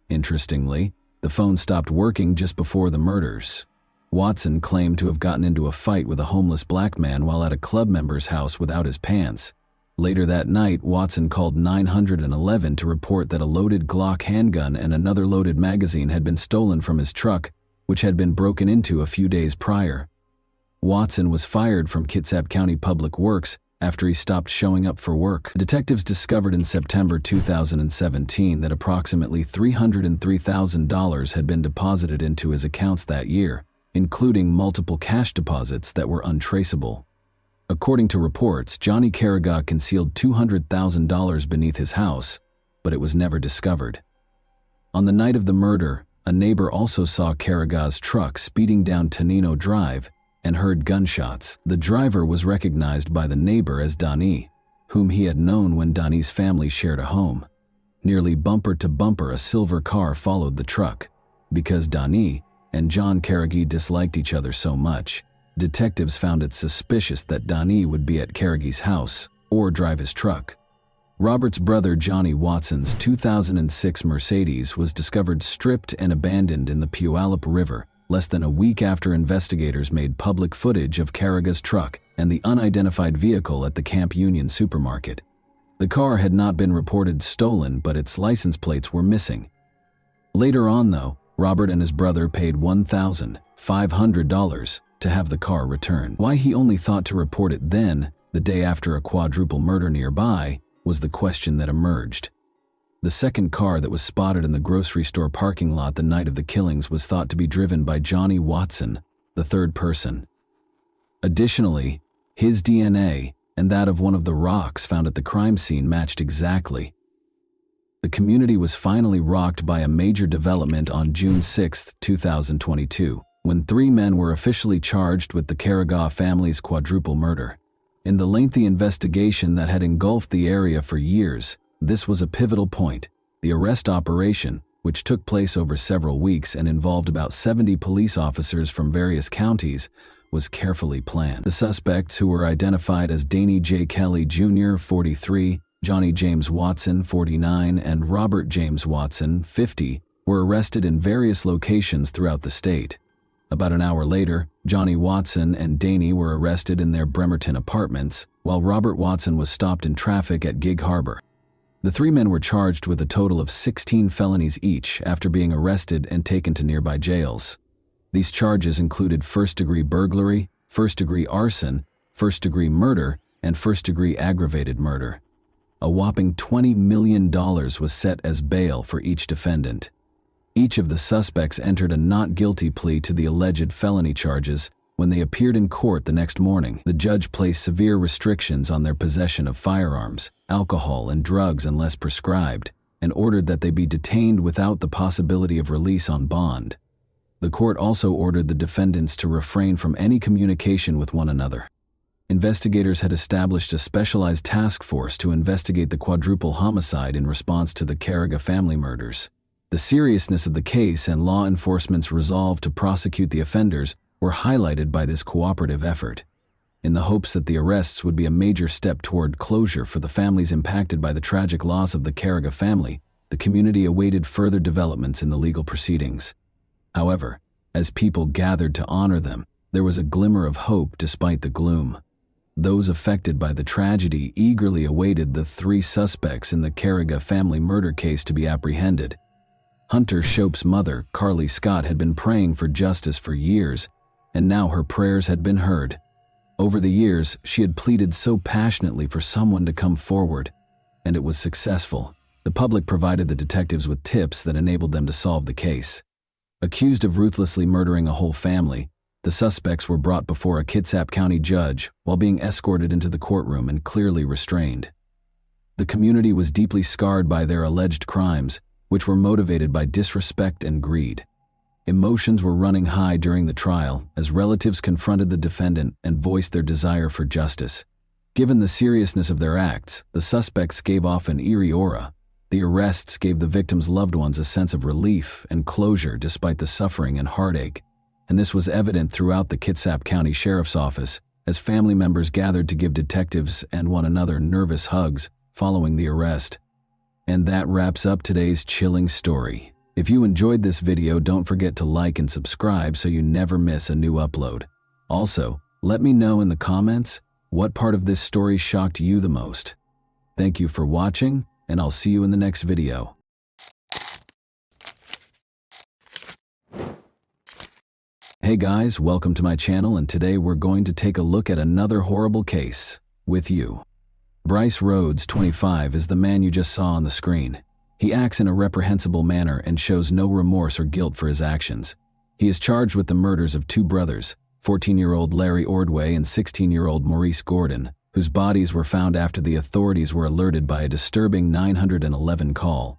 Interestingly, the phone stopped working just before the murders. Watson claimed to have gotten into a fight with a homeless black man while at a club member's house without his pants. Later that night, Watson called 911 to report that a loaded Glock handgun and another loaded magazine had been stolen from his truck, which had been broken into a few days prior. Watson was fired from Kitsap County Public Works after he stopped showing up for work. Detectives discovered in September 2017 that approximately $303,000 had been deposited into his accounts that year, including multiple cash deposits that were untraceable. According to reports, Johnny Carriga concealed $200,000 beneath his house, but it was never discovered. On the night of the murder, a neighbor also saw Carriga's truck speeding down Tonino Drive and heard gunshots. The driver was recognized by the neighbor as Donnie, whom he had known when Donnie's family shared a home. Nearly bumper to bumper, a silver car followed the truck. Because Donnie and John Carriga disliked each other so much, detectives found it suspicious that Donnie would be at Carriga's house or drive his truck. Robert's brother Johnny Watson's 2006 Mercedes was discovered stripped and abandoned in the Puyallup River less than a week after investigators made public footage of Carriga's truck and the unidentified vehicle at the Camp Union supermarket. The car had not been reported stolen, but its license plates were missing. Later on, though, Robert and his brother paid $1,500 to have the car returned. Why he only thought to report it then, the day after a quadruple murder nearby, was the question that emerged. The second car that was spotted in the grocery store parking lot the night of the killings was thought to be driven by Johnny Watson, the third person. Additionally, His DNA and that of one of the rocks found at the crime scene matched exactly. The community was finally rocked by a major development on June 6, 2022, when 3 men were officially charged with the Carrigaw family's quadruple murder. In the lengthy investigation that had engulfed the area for years, this was a pivotal point. The arrest operation, which took place over several weeks and involved about 70 police officers from various counties, was carefully planned. The suspects, who were identified as Danny J. Kelly Jr., 43, Johnny James Watson, 49, and Robert James Watson, 50, were arrested in various locations throughout the state. About an hour later, Johnny Watson and Danny were arrested in their Bremerton apartments, while Robert Watson was stopped in traffic at Gig Harbor. The 3 men were charged with a total of 16 felonies each after being arrested and taken to nearby jails. These charges included first-degree burglary, first-degree arson, first-degree murder, and first-degree aggravated murder. A whopping $20 million was set as bail for each defendant. Each of the suspects entered a not guilty plea to the alleged felony charges. When they appeared in court the next morning, the judge placed severe restrictions on their possession of firearms, alcohol, and drugs unless prescribed, and ordered that they be detained without the possibility of release on bond. The court also ordered the defendants to refrain from any communication with one another. Investigators had established a specialized task force to investigate the quadruple homicide in response to the Carrigaw family murders. The seriousness of the case and law enforcement's resolve to prosecute the offenders were highlighted by this cooperative effort. In the hopes that the arrests would be a major step toward closure for the families impacted by the tragic loss of the Carrigaw family, the community awaited further developments in the legal proceedings. However, as people gathered to honor them, there was a glimmer of hope despite the gloom. Those affected by the tragedy eagerly awaited the 3 suspects in the Carrigaw family murder case to be apprehended. Hunter Shope's mother, Carly Scott, had been praying for justice for years, and now her prayers had been heard. Over the years, she had pleaded so passionately for someone to come forward, and it was successful. The public provided the detectives with tips that enabled them to solve the case. Accused of ruthlessly murdering a whole family, the suspects were brought before a Kitsap County judge while being escorted into the courtroom and clearly restrained. The community was deeply scarred by their alleged crimes, which were motivated by disrespect and greed. Emotions were running high during the trial as relatives confronted the defendant and voiced their desire for justice. Given the seriousness of their acts, the suspects gave off an eerie aura. The arrests gave the victims' loved ones a sense of relief and closure despite the suffering and heartache, and this was evident throughout the Kitsap County Sheriff's Office as family members gathered to give detectives and one another nervous hugs following the arrest. And that wraps up today's chilling story. If you enjoyed this video, don't forget to like and subscribe so you never miss a new upload. Also, let me know in the comments what part of this story shocked you the most. Thank you for watching, and I'll see you in the next video. Hey guys, welcome to my channel, and today we're going to take a look at another horrible case with you. Bryce Rhodes, 25, is the man you just saw on the screen. He acts in a reprehensible manner and shows no remorse or guilt for his actions. He is charged with the murders of 2 brothers, 14-year-old Larry Ordway and 16-year-old Maurice Gordon, whose bodies were found after the authorities were alerted by a disturbing 911 call.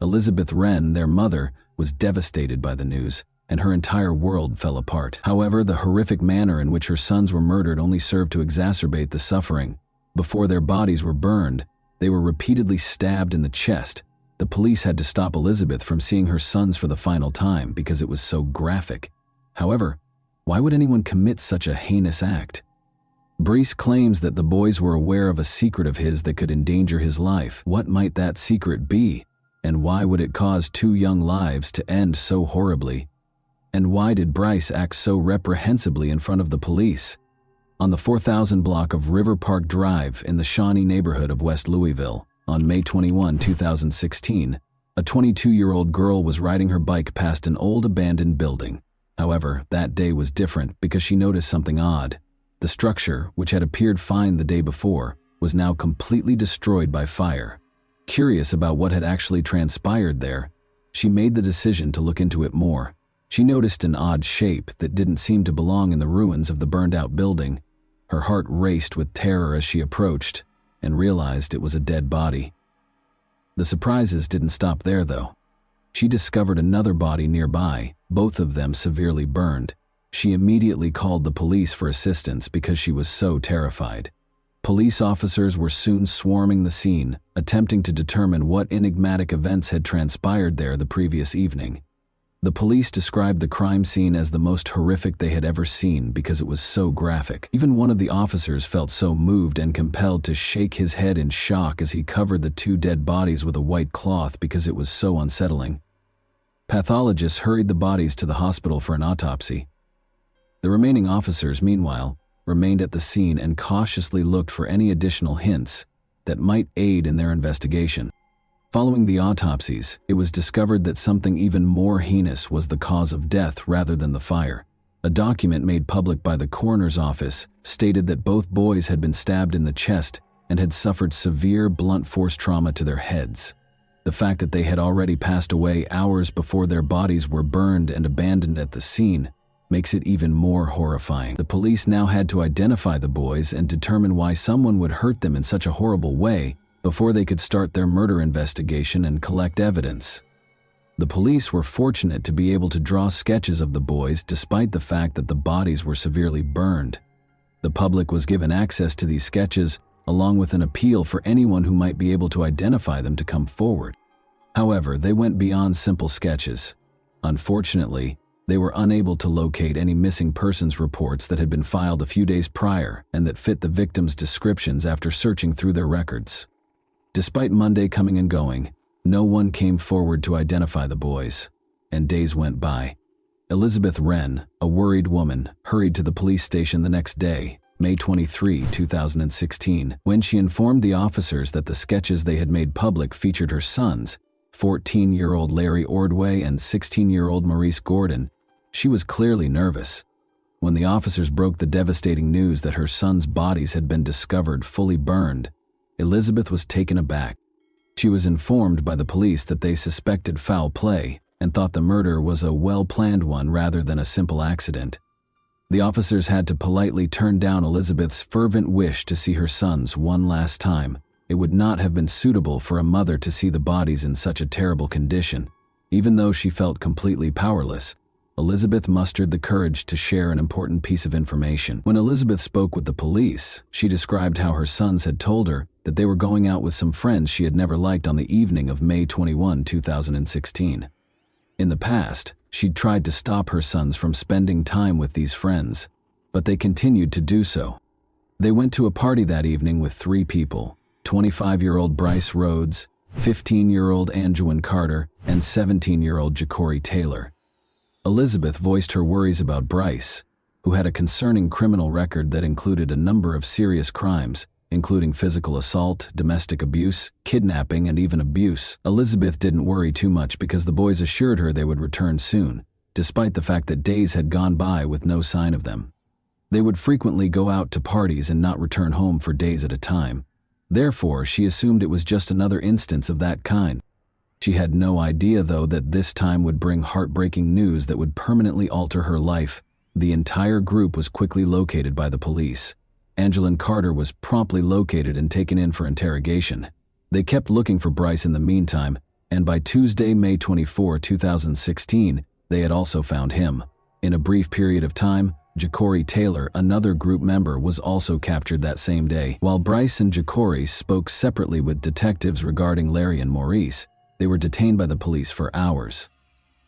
Elizabeth Wren, their mother, was devastated by the news, and her entire world fell apart. However, the horrific manner in which her sons were murdered only served to exacerbate the suffering. Before their bodies were burned, they were repeatedly stabbed in the chest. The police had to stop Elizabeth from seeing her sons for the final time because it was so graphic. However, why would anyone commit such a heinous act? Bryce claims that the boys were aware of a secret of his that could endanger his life. What might that secret be? And why would it cause 2 young lives to end so horribly? And why did Bryce act so reprehensibly in front of the police? On the 4000 block of River Park Drive in the Shawnee neighborhood of West Louisville, on May 21, 2016, a 22-year-old girl was riding her bike past an old abandoned building. However, that day was different because she noticed something odd. The structure, which had appeared fine the day before, was now completely destroyed by fire. Curious about what had actually transpired there, she made the decision to look into it more. She noticed an odd shape that didn't seem to belong in the ruins of the burned-out building. Her heart raced with terror as she approached and realized it was a dead body. The surprises didn't stop there, though. She discovered another body nearby, both of them severely burned. She immediately called the police for assistance because she was so terrified. Police officers were soon swarming the scene, attempting to determine what enigmatic events had transpired there the previous evening. The police described the crime scene as the most horrific they had ever seen because it was so graphic. Even one of the officers felt so moved and compelled to shake his head in shock as he covered the two dead bodies with a white cloth because it was so unsettling. Pathologists hurried the bodies to the hospital for an autopsy. The remaining officers, meanwhile, remained at the scene and cautiously looked for any additional hints that might aid in their investigation. Following the autopsies, it was discovered that something even more heinous was the cause of death rather than the fire. A document made public by the coroner's office stated that both boys had been stabbed in the chest and had suffered severe blunt force trauma to their heads. The fact that they had already passed away hours before their bodies were burned and abandoned at the scene makes it even more horrifying. The police now had to identify the boys and determine why someone would hurt them in such a horrible way before they could start their murder investigation and collect evidence. The police were fortunate to be able to draw sketches of the boys despite the fact that the bodies were severely burned. The public was given access to these sketches along with an appeal for anyone who might be able to identify them to come forward. However, they went beyond simple sketches. Unfortunately, they were unable to locate any missing persons reports that had been filed a few days prior and that fit the victims' descriptions after searching through their records. Despite Monday coming and going, no one came forward to identify the boys, and days went by. Elizabeth Wren, a worried woman, hurried to the police station the next day, May 23, 2016, when she informed the officers that the sketches they had made public featured her sons, 14-year-old Larry Ordway and 16-year-old Maurice Gordon. She was clearly nervous. When the officers broke the devastating news that her sons' bodies had been discovered fully burned, Elizabeth was taken aback. She was informed by the police that they suspected foul play and thought the murder was a well-planned one rather than a simple accident. The officers had to politely turn down Elizabeth's fervent wish to see her sons one last time. It would not have been suitable for a mother to see the bodies in such a terrible condition. Even though she felt completely powerless, Elizabeth mustered the courage to share an important piece of information. When Elizabeth spoke with the police, she described how her sons had told her that they were going out with some friends she had never liked on the evening of May 21, 2016. In the past, she'd tried to stop her sons from spending time with these friends, but they continued to do so. They went to a party that evening with 3 people, 25-year-old Bryce Rhodes, 15-year-old Anjuan Carter, and 17-year-old Ja'Cory Taylor. Elizabeth voiced her worries about Bryce, who had a concerning criminal record that included a number of serious crimes, including physical assault, domestic abuse, kidnapping, and even abuse. Elizabeth didn't worry too much because the boys assured her they would return soon, despite the fact that days had gone by with no sign of them. They would frequently go out to parties and not return home for days at a time. Therefore, she assumed it was just another instance of that kind. She had no idea, though, that this time would bring heartbreaking news that would permanently alter her life. The entire group was quickly located by the police. Anjuan Carter was promptly located and taken in for interrogation. They kept looking for Bryce in the meantime, and by Tuesday, May 24, 2016, they had also found him. In a brief period of time, Ja'Cory Taylor, another group member, was also captured that same day. While Bryce and Ja'Cory spoke separately with detectives regarding Larry and Maurice, they were detained by the police for hours.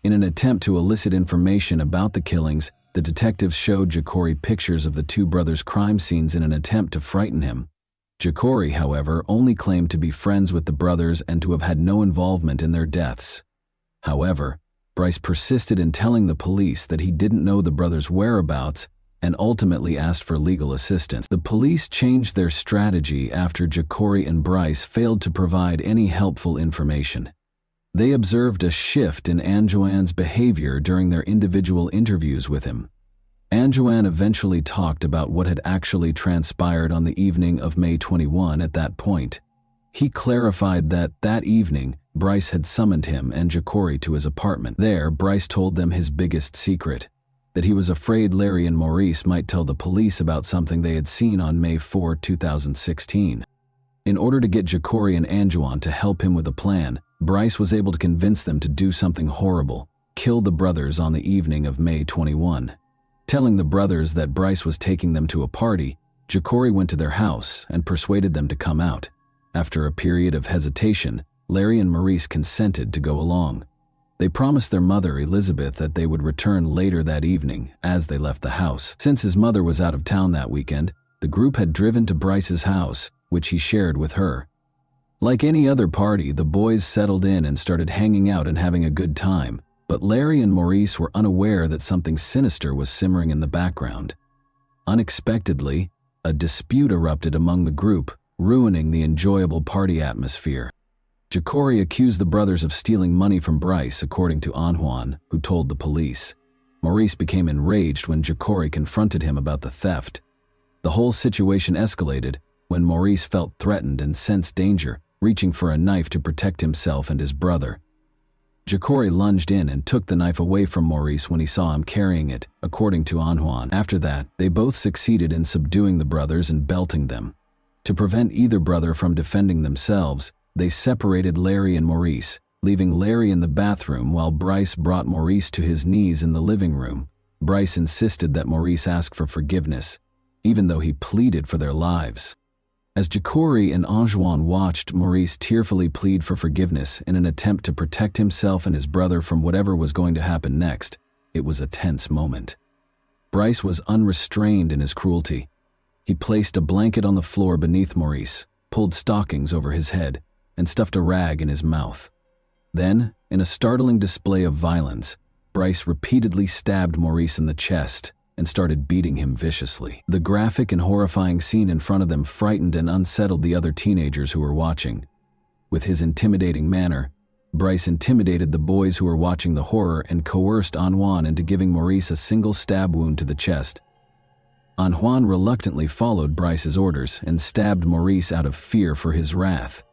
In an attempt to elicit information about the killings, the detectives showed Ja'Cory pictures of the 2 brothers' crime scenes in an attempt to frighten him. Ja'Cory, however, only claimed to be friends with the brothers and to have had no involvement in their deaths. However, Bryce persisted in telling the police that he didn't know the brothers' whereabouts and ultimately asked for legal assistance. The police changed their strategy after Ja'Cory and Bryce failed to provide any helpful information. They observed a shift in Anjuan's behavior during their individual interviews with him. Anjuan eventually talked about what had actually transpired on the evening of May 21 at that point. He clarified that evening, Bryce had summoned him and Ja'Cory to his apartment. There, Bryce told them his biggest secret. that he was afraid Larry and Maurice might tell the police about something they had seen on May 4, 2016. In order to get Ja'Cory and Anjuan to help him with a plan, Bryce was able to convince them to do something horrible, kill the brothers on the evening of May 21. Telling the brothers that Bryce was taking them to a party, Ja'Cory went to their house and persuaded them to come out. After a period of hesitation, Larry and Maurice consented to go along. They promised their mother, Elizabeth, that they would return later that evening as they left the house. Since his mother was out of town that weekend, the group had driven to Bryce's house, which he shared with her. Like any other party, the boys settled in and started hanging out and having a good time, but Larry and Maurice were unaware that something sinister was simmering in the background. Unexpectedly, a dispute erupted among the group, ruining the enjoyable party atmosphere. Ja'Cory accused the brothers of stealing money from Bryce, according to Anjuan, who told the police. Maurice became enraged when Ja'Cory confronted him about the theft. The whole situation escalated when Maurice felt threatened and sensed danger, reaching for a knife to protect himself and his brother. Ja'Cory lunged in and took the knife away from Maurice when he saw him carrying it, according to Anjuan. After that, they both succeeded in subduing the brothers and belting them. To prevent either brother from defending themselves, they separated Larry and Maurice, leaving Larry in the bathroom while Bryce brought Maurice to his knees in the living room. Bryce insisted that Maurice ask for forgiveness, even though he pleaded for their lives. As Ja'Cory and Anjuan watched Maurice tearfully plead for forgiveness in an attempt to protect himself and his brother from whatever was going to happen next, it was a tense moment. Bryce was unrestrained in his cruelty. He placed a blanket on the floor beneath Maurice, pulled stockings over his head, and stuffed a rag in his mouth. Then, in a startling display of violence, Bryce repeatedly stabbed Maurice in the chest and started beating him viciously. The graphic and horrifying scene in front of them frightened and unsettled the other teenagers who were watching. With his intimidating manner, Bryce intimidated the boys who were watching the horror and coerced Anjuan into giving Maurice a single stab wound to the chest. Anjuan reluctantly followed Bryce's orders and stabbed Maurice out of fear for his wrath.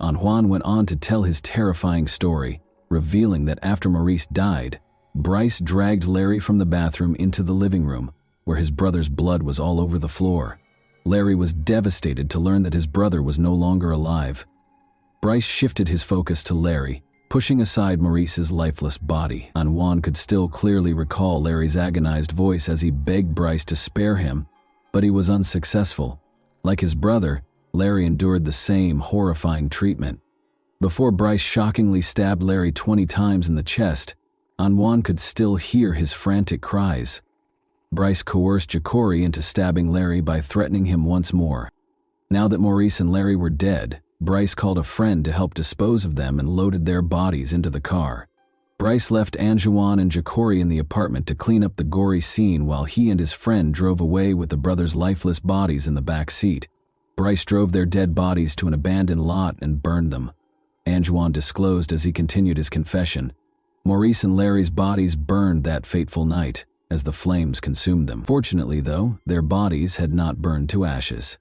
Anjuan went on to tell his terrifying story, revealing that after Maurice died, Bryce dragged Larry from the bathroom into the living room, where his brother's blood was all over the floor. Larry was devastated to learn that his brother was no longer alive. Bryce shifted his focus to Larry, pushing aside Maurice's lifeless body. Anjuan could still clearly recall Larry's agonized voice as he begged Bryce to spare him, but he was unsuccessful. Like his brother, Larry endured the same horrifying treatment. Before Bryce shockingly stabbed Larry 20 times in the chest, Anjuan could still hear his frantic cries. Bryce coerced Ja'Cory into stabbing Larry by threatening him once more. Now that Maurice and Larry were dead, Bryce called a friend to help dispose of them and loaded their bodies into the car. Bryce left Anjuan and Ja'Cory in the apartment to clean up the gory scene while he and his friend drove away with the brothers' lifeless bodies in the back seat. Bryce drove their dead bodies to an abandoned lot and burned them. Anjuan disclosed as he continued his confession. Maurice and Larry's bodies burned that fateful night as the flames consumed them. Fortunately, though, their bodies had not burned to ashes.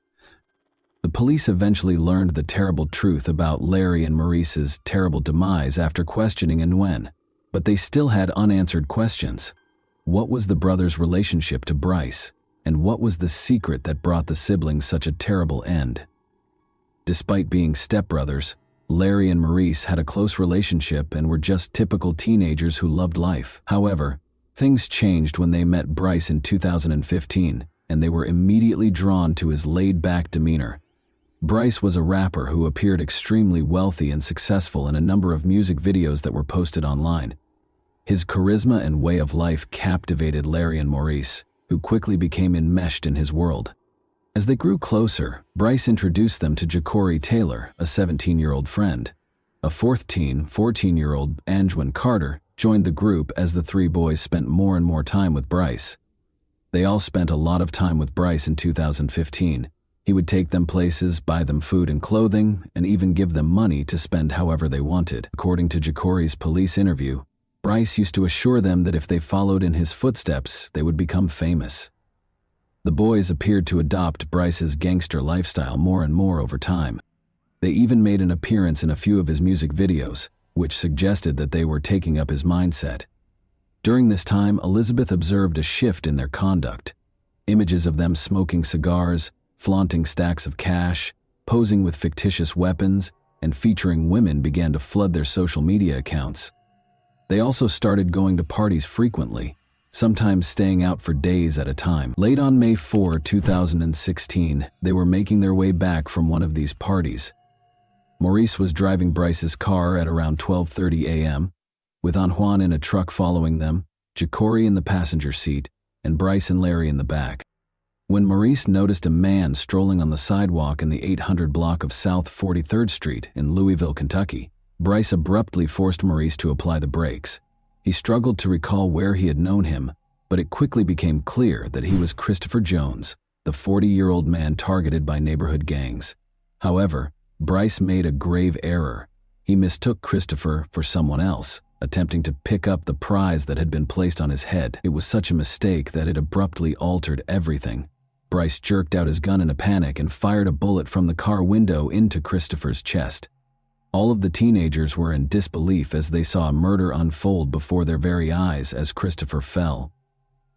The police eventually learned the terrible truth about Larry and Maurice's terrible demise after questioning Nguyen, but they still had unanswered questions. What was the brothers' relationship to Bryce? And what was the secret that brought the siblings such a terrible end? Despite being stepbrothers, Larry and Maurice had a close relationship and were just typical teenagers who loved life. However, things changed when they met Bryce in 2015, and they were immediately drawn to his laid-back demeanor. Bryce was a rapper who appeared extremely wealthy and successful in a number of music videos that were posted online. His charisma and way of life captivated Larry and Maurice, who quickly became enmeshed in his world. As they grew closer, Bryce introduced them to Ja'Cory Taylor, a 17-year-old friend. A fourth teen, 14-year-old Anjuan Carter, joined the group as the three boys spent more and more time with Bryce. They all spent a lot of time with Bryce in 2015. He would take them places, buy them food and clothing, and even give them money to spend however they wanted. According to Ja'Cory's police interview, Bryce used to assure them that if they followed in his footsteps, they would become famous. The boys appeared to adopt Bryce's gangster lifestyle more and more over time. They even made an appearance in a few of his music videos, which suggested that they were taking up his mindset. During this time, Elizabeth observed a shift in their conduct. Images of them smoking cigars, flaunting stacks of cash, posing with fictitious weapons, and featuring women began to flood their social media accounts. They also started going to parties frequently, sometimes staying out for days at a time. Late on May 4, 2016, they were making their way back from one of these parties. Maurice was driving Bryce's car at around 12:30 a.m., with Juan in a truck following them, Jacory in the passenger seat, and Bryce and Larry in the back. When Maurice noticed a man strolling on the sidewalk in the 800 block of South 43rd Street in Louisville, Kentucky, Bryce abruptly forced Maurice to apply the brakes. He struggled to recall where he had known him, but it quickly became clear that he was Christopher Jones, the 40-year-old man targeted by neighborhood gangs. However, Bryce made a grave error. He mistook Christopher for someone else, attempting to pick up the prize that had been placed on his head. It was such a mistake that it abruptly altered everything. Bryce jerked out his gun in a panic and fired a bullet from the car window into Christopher's chest. All of the teenagers were in disbelief as they saw a murder unfold before their very eyes as Christopher fell.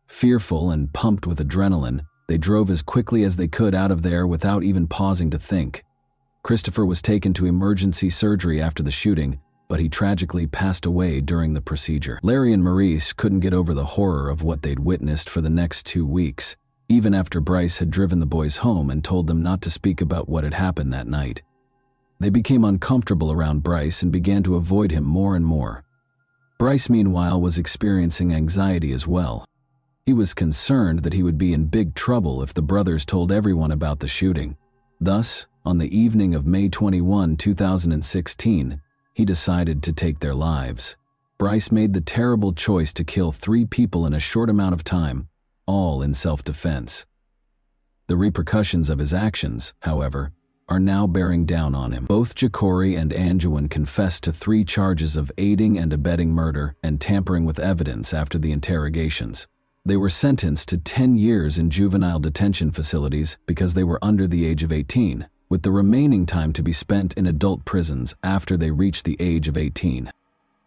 Fearful and pumped with adrenaline, they drove as quickly as they could out of there without even pausing to think. Christopher was taken to emergency surgery after the shooting, but he tragically passed away during the procedure. Larry and Maurice couldn't get over the horror of what they'd witnessed for the next 2 weeks, even after Bryce had driven the boys home and told them not to speak about what had happened that night. They became uncomfortable around Bryce and began to avoid him more and more. Bryce, meanwhile, was experiencing anxiety as well. He was concerned that he would be in big trouble if the brothers told everyone about the shooting. Thus, on the evening of May 21, 2016, he decided to take their lives. Bryce made the terrible choice to kill 3 people in a short amount of time, all in self-defense. The repercussions of his actions, however, are now bearing down on him. Both Jacory and Anjouan confessed to 3 charges of aiding and abetting murder and tampering with evidence after the interrogations. They were sentenced to 10 years in juvenile detention facilities because they were under the age of 18, with the remaining time to be spent in adult prisons after they reached the age of 18.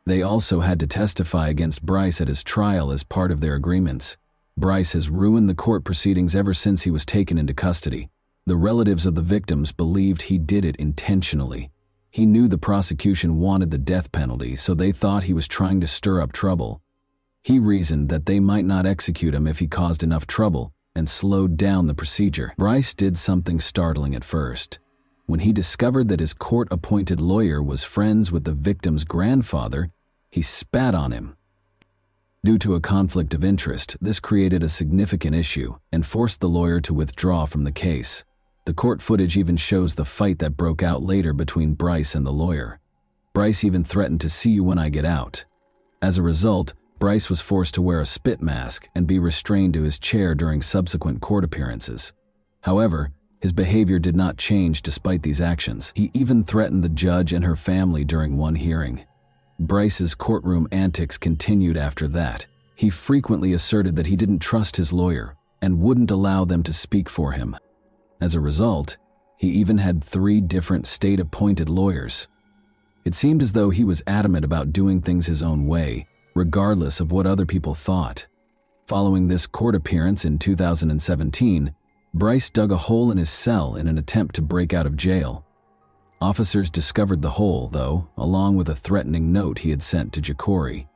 They also had to testify against Bryce at his trial as part of their agreements. Bryce has ruined the court proceedings ever since he was taken into custody. The relatives of the victims believed he did it intentionally. He knew the prosecution wanted the death penalty, so they thought he was trying to stir up trouble. He reasoned that they might not execute him if he caused enough trouble and slowed down the procedure. Bryce did something startling at first. When he discovered that his court-appointed lawyer was friends with the victim's grandfather, he spat on him. Due to a conflict of interest, this created a significant issue and forced the lawyer to withdraw from the case. The court footage even shows the fight that broke out later between Bryce and the lawyer. Bryce even threatened to "see you when I get out." As a result, Bryce was forced to wear a spit mask and be restrained to his chair during subsequent court appearances. However, his behavior did not change despite these actions. He even threatened the judge and her family during one hearing. Bryce's courtroom antics continued after that. He frequently asserted that he didn't trust his lawyer and wouldn't allow them to speak for him. As a result, he even had 3 different state-appointed lawyers. It seemed as though he was adamant about doing things his own way, regardless of what other people thought. Following this court appearance in 2017, Bryce dug a hole in his cell in an attempt to break out of jail. Officers discovered the hole, though, along with a threatening note he had sent to Jacory.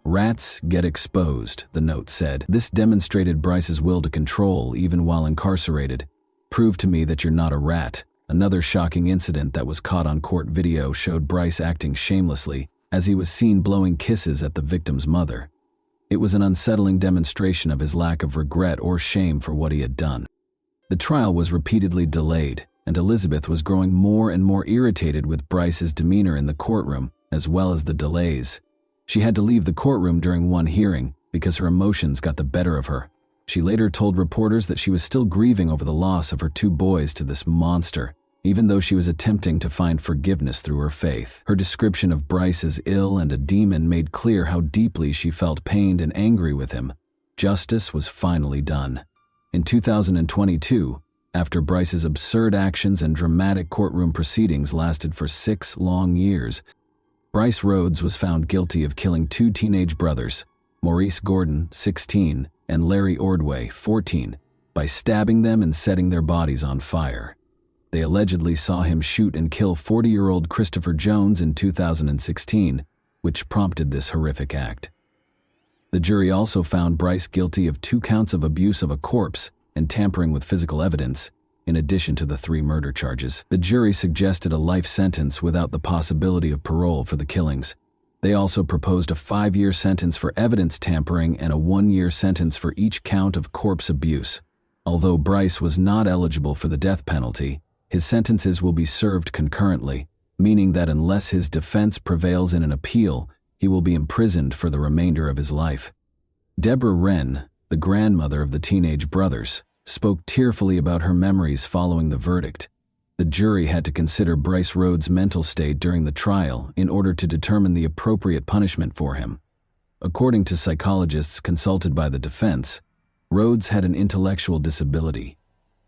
"Rats get exposed," the note said. "This demonstrated Bryce's will to control even while incarcerated. Prove to me that you're not a rat." Another shocking incident that was caught on court video showed Bryce acting shamelessly as he was seen blowing kisses at the victim's mother. It was an unsettling demonstration of his lack of regret or shame for what he had done. The trial was repeatedly delayed, and Elizabeth was growing more and more irritated with Bryce's demeanor in the courtroom, as well as the delays. She had to leave the courtroom during one hearing because her emotions got the better of her. She later told reporters that she was still grieving over the loss of her 2 boys to this monster, even though she was attempting to find forgiveness through her faith. Her description of Bryce as ill and a demon made clear how deeply she felt pained and angry with him. Justice was finally done. In 2022, after Bryce's absurd actions and dramatic courtroom proceedings lasted for 6 long years, Bryce Rhodes was found guilty of killing 2 teenage brothers. Maurice Gordon, 16, and Larry Ordway, 14, by stabbing them and setting their bodies on fire. They allegedly saw him shoot and kill 40-year-old Christopher Jones in 2016, which prompted this horrific act. The jury also found Bryce guilty of 2 counts of abuse of a corpse and tampering with physical evidence, in addition to the 3 murder charges. The jury suggested a life sentence without the possibility of parole for the killings. They also proposed a 5-year sentence for evidence tampering and a 1-year sentence for each count of corpse abuse. Although Bryce was not eligible for the death penalty, his sentences will be served concurrently, meaning that unless his defense prevails in an appeal, he will be imprisoned for the remainder of his life. Deborah Wren, the grandmother of the teenage brothers, spoke tearfully about her memories following the verdict. The jury had to consider Bryce Rhodes' mental state during the trial in order to determine the appropriate punishment for him. According to psychologists consulted by the defense, Rhodes had an intellectual disability.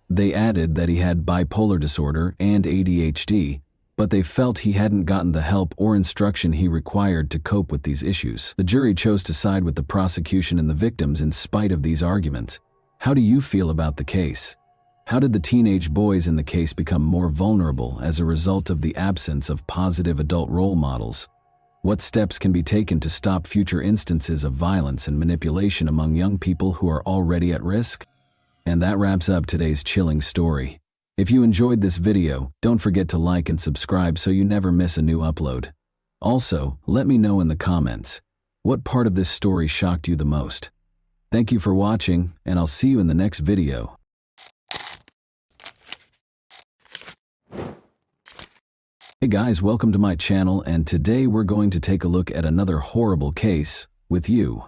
They added that he had bipolar disorder and ADHD, but they felt he hadn't gotten the help or instruction he required to cope with these issues. The jury chose to side with the prosecution and the victims in spite of these arguments. How do you feel about the case? How did the teenage boys in the case become more vulnerable as a result of the absence of positive adult role models? What steps can be taken to stop future instances of violence and manipulation among young people who are already at risk? And that wraps up today's chilling story. If you enjoyed this video, don't forget to like and subscribe so you never miss a new upload. Also, let me know in the comments, what part of this story shocked you the most? Thank you for watching, and I'll see you in the next video. Hey guys, welcome to my channel, and today we're going to take a look at another horrible case with you.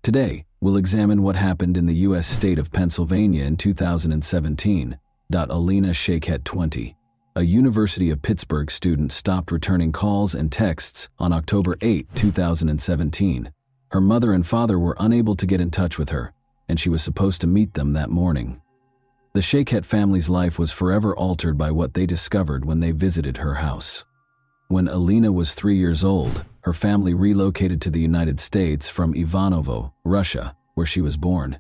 Today, we'll examine what happened in the U.S. state of Pennsylvania in 2017. Alina Shaikhet, 20, a University of Pittsburgh student, stopped returning calls and texts on October 8, 2017. Her mother and father were unable to get in touch with her, and she was supposed to meet them that morning. The Shaikhet family's life was forever altered by what they discovered when they visited her house. When Alina was 3 years old, her family relocated to the United States from Ivanovo, Russia, where she was born.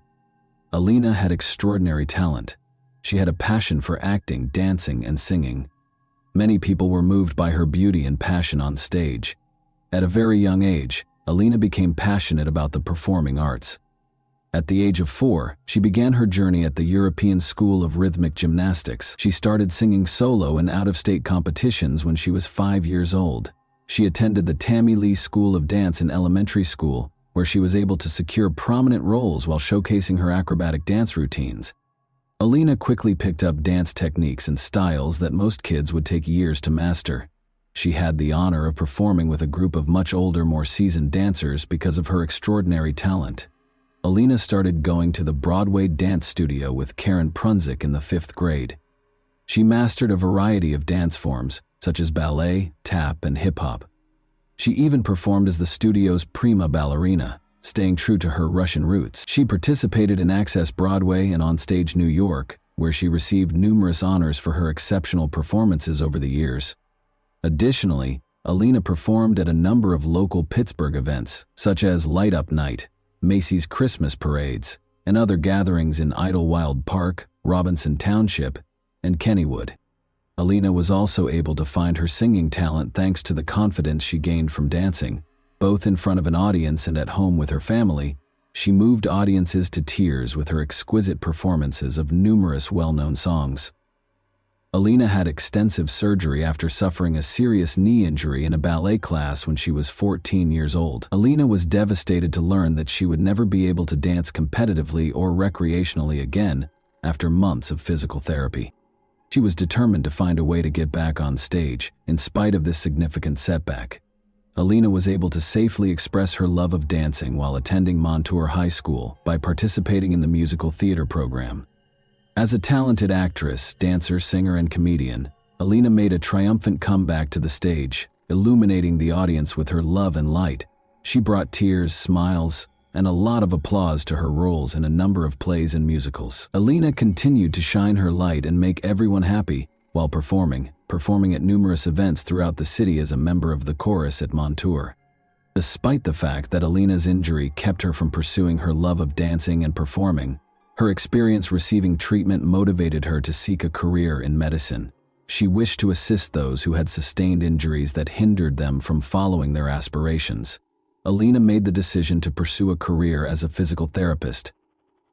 Alina had extraordinary talent. She had a passion for acting, dancing, and singing. Many people were moved by her beauty and passion on stage. At a very young age, Alina became passionate about the performing arts. At the age of 4, she began her journey at the European School of Rhythmic Gymnastics. She started singing solo in out-of-state competitions when she was 5 years old. She attended the Tammy Lee School of Dance in elementary school, where she was able to secure prominent roles while showcasing her acrobatic dance routines. Alina quickly picked up dance techniques and styles that most kids would take years to master. She had the honor of performing with a group of much older, more seasoned dancers because of her extraordinary talent. Alina started going to the Broadway dance studio with Karen Prunzik in the 5th grade. She mastered a variety of dance forms, such as ballet, tap, and hip-hop. She even performed as the studio's prima ballerina, staying true to her Russian roots. She participated in Access Broadway and Onstage New York, where she received numerous honors for her exceptional performances over the years. Additionally, Alina performed at a number of local Pittsburgh events, such as Light Up Night, Macy's Christmas parades, and other gatherings in Idlewild Park, Robinson Township, and Kennywood. Alina was also able to find her singing talent thanks to the confidence she gained from dancing. Both in front of an audience and at home with her family, she moved audiences to tears with her exquisite performances of numerous well-known songs. Alina had extensive surgery after suffering a serious knee injury in a ballet class when she was 14 years old. Alina was devastated to learn that she would never be able to dance competitively or recreationally again after months of physical therapy. She was determined to find a way to get back on stage, in spite of this significant setback. Alina was able to safely express her love of dancing while attending Montour High School by participating in the musical theater program. As a talented actress, dancer, singer, and comedian, Alina made a triumphant comeback to the stage, illuminating the audience with her love and light. She brought tears, smiles, and a lot of applause to her roles in a number of plays and musicals. Alina continued to shine her light and make everyone happy while performing at numerous events throughout the city as a member of the chorus at Montour. Despite the fact that Alina's injury kept her from pursuing her love of dancing and performing, her experience receiving treatment motivated her to seek a career in medicine. She wished to assist those who had sustained injuries that hindered them from following their aspirations. Alina made the decision to pursue a career as a physical therapist.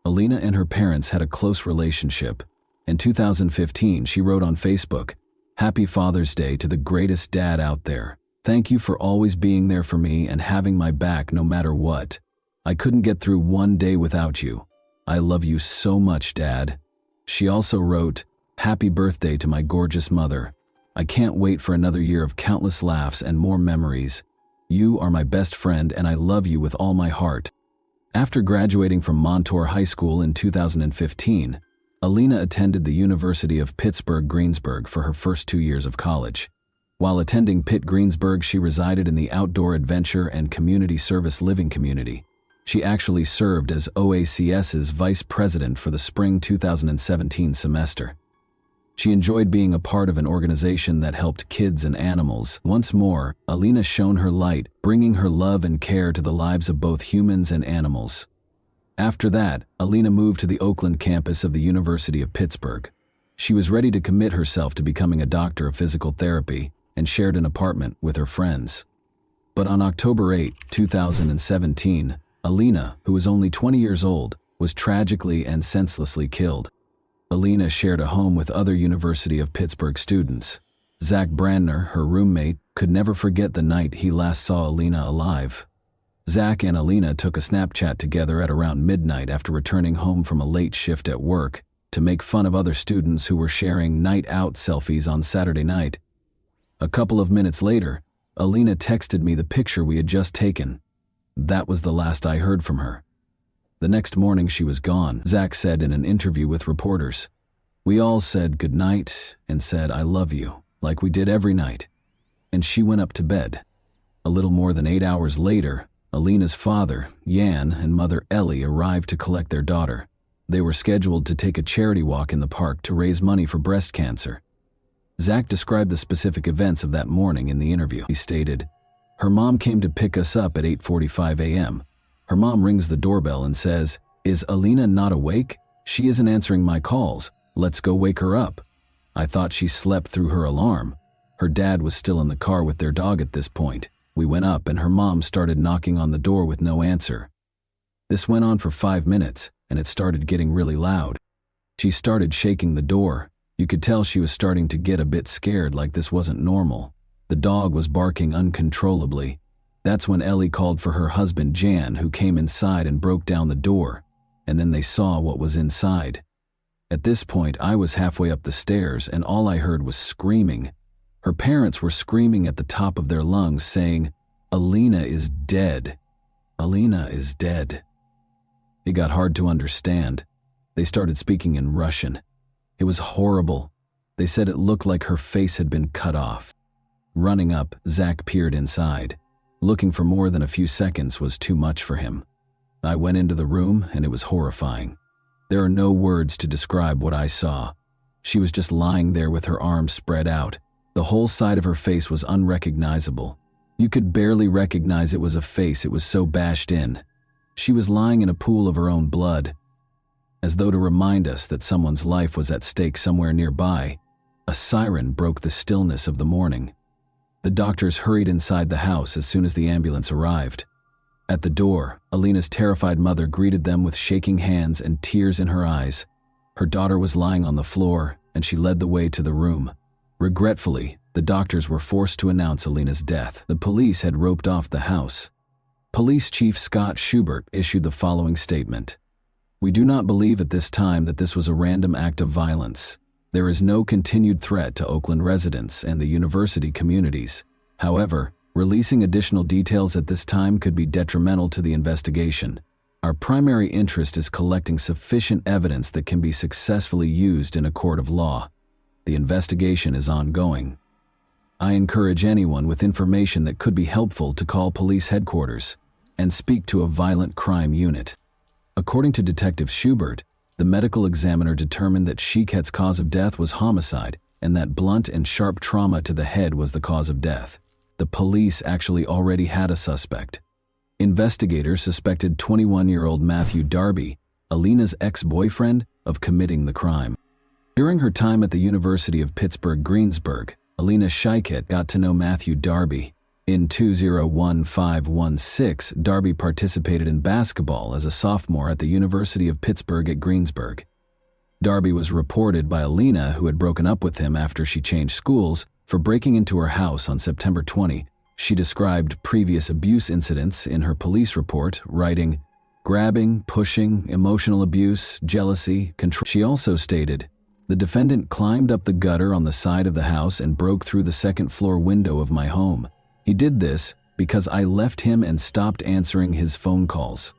Alina and her parents had a close relationship. In 2015, she wrote on Facebook, "Happy Father's Day to the greatest dad out there. Thank you for always being there for me and having my back no matter what. I couldn't get through one day without you. I love you so much, Dad." She also wrote, "Happy birthday to my gorgeous mother. I can't wait for another year of countless laughs and more memories. You are my best friend and I love you with all my heart." After graduating from Montour High School in 2015, Alina attended the University of Pittsburgh-Greensburg for her first 2 years of college. While attending Pitt-Greensburg, she resided in the Outdoor Adventure and Community Service Living Community. She actually served as OACS's vice president for the spring 2017 semester. She enjoyed being a part of an organization that helped kids and animals. Once more, Alina shone her light, bringing her love and care to the lives of both humans and animals. After that, Alina moved to the Oakland campus of the University of Pittsburgh. She was ready to commit herself to becoming a doctor of physical therapy and shared an apartment with her friends. But on October 8, 2017, Alina, who was only 20 years old, was tragically and senselessly killed. Alina shared a home with other University of Pittsburgh students. Zach Brandner, her roommate, could never forget the night he last saw Alina alive. Zach and Alina took a Snapchat together at around midnight after returning home from a late shift at work to make fun of other students who were sharing night out selfies on Saturday night. A couple of minutes later, Alina texted me the picture we had just taken. That was the last I heard from her. The next morning she was gone, Zach said in an interview with reporters. "We all said goodnight and said I love you, like we did every night. And she went up to bed." A little more than 8 hours later, Alina's father, Jan, and mother Ellie arrived to collect their daughter. They were scheduled to take a charity walk in the park to raise money for breast cancer. Zach described the specific events of that morning in the interview. He stated, "Her mom came to pick us up at 8:45 a.m. Her mom rings the doorbell and says, 'Is Alina not awake? She isn't answering my calls. Let's go wake her up.' I thought she slept through her alarm. Her dad was still in the car with their dog at this point. We went up and her mom started knocking on the door with no answer. This went on for 5 minutes and it started getting really loud. She started shaking the door. You could tell she was starting to get a bit scared, like this wasn't normal. The dog was barking uncontrollably. That's when Ellie called for her husband Jan, who came inside and broke down the door, and then they saw what was inside. At this point, I was halfway up the stairs and all I heard was screaming. Her parents were screaming at the top of their lungs, saying, 'Alina is dead. Alina is dead.' It got hard to understand. They started speaking in Russian. It was horrible. They said it looked like her face had been cut off. Running up, Zach peered inside. Looking for more than a few seconds was too much for him. I went into the room and it was horrifying. There are no words to describe what I saw. She was just lying there with her arms spread out. The whole side of her face was unrecognizable. You could barely recognize it was a face, it was so bashed in. She was lying in a pool of her own blood. As though to remind us that someone's life was at stake somewhere nearby, a siren broke the stillness of the morning. The doctors hurried inside the house as soon as the ambulance arrived. At the door, Alina's terrified mother greeted them with shaking hands and tears in her eyes. Her daughter was lying on the floor, and she led the way to the room. Regretfully, the doctors were forced to announce Alina's death. The police had roped off the house. Police Chief Scott Schubert issued the following statement. "We do not believe at this time that this was a random act of violence. There is no continued threat to Oakland residents and the university communities. However, releasing additional details at this time could be detrimental to the investigation. Our primary interest is collecting sufficient evidence that can be successfully used in a court of law. The investigation is ongoing. I encourage anyone with information that could be helpful to call police headquarters and speak to a violent crime unit." According to Detective Schubert, the medical examiner determined that Shiket's cause of death was homicide and that blunt and sharp trauma to the head was the cause of death. the police actually already had a suspect. Investigators suspected 21-year-old Matthew Darby, Alina's ex-boyfriend, of committing the crime. During her time at the University of Pittsburgh-Greensburg, Alina Scheiket got to know Matthew Darby. In 2015-16, Darby participated in basketball as a sophomore at the University of Pittsburgh at Greensburg. Darby was reported by Alina, who had broken up with him after she changed schools, for breaking into her house on September 20. She described previous abuse incidents in her police report, writing, "Grabbing, pushing, emotional abuse, jealousy, control." She also stated, "The defendant climbed up the gutter on the side of the house and broke through the second-floor window of my home. He did this because I left him and stopped answering his phone calls."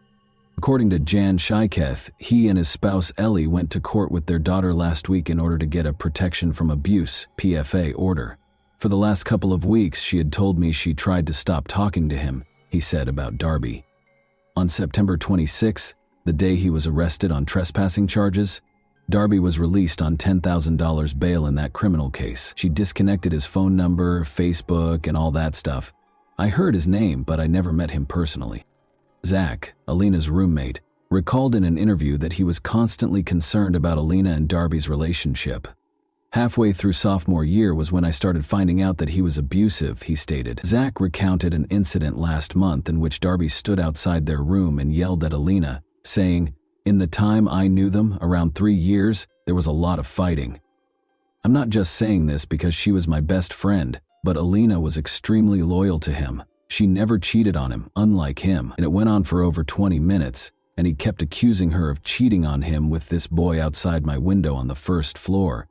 According to Jan Scheiketh, he and his spouse Ellie went to court with their daughter last week in order to get a protection from abuse (PFA) order. "For the last couple of weeks, she had told me she tried to stop talking to him," he said about Darby. On September 26, the day he was arrested on trespassing charges, Darby was released on $10,000 bail in that criminal case. She disconnected his phone number, Facebook, and all that stuff. "I heard his name, but I never met him personally." Zach, Alina's roommate, recalled in an interview that he was constantly concerned about Alina and Darby's relationship. "Halfway through sophomore year was when I started finding out that he was abusive," he stated. Zach recounted an incident last month in which Darby stood outside their room and yelled at Alina, saying, "In the time I knew them, around 3 years, there was a lot of fighting. I'm not just saying this because she was my best friend, but Alina was extremely loyal to him. She never cheated on him, unlike him, and it went on for over 20 minutes, and he kept accusing her of cheating on him with this boy outside my window on the first floor.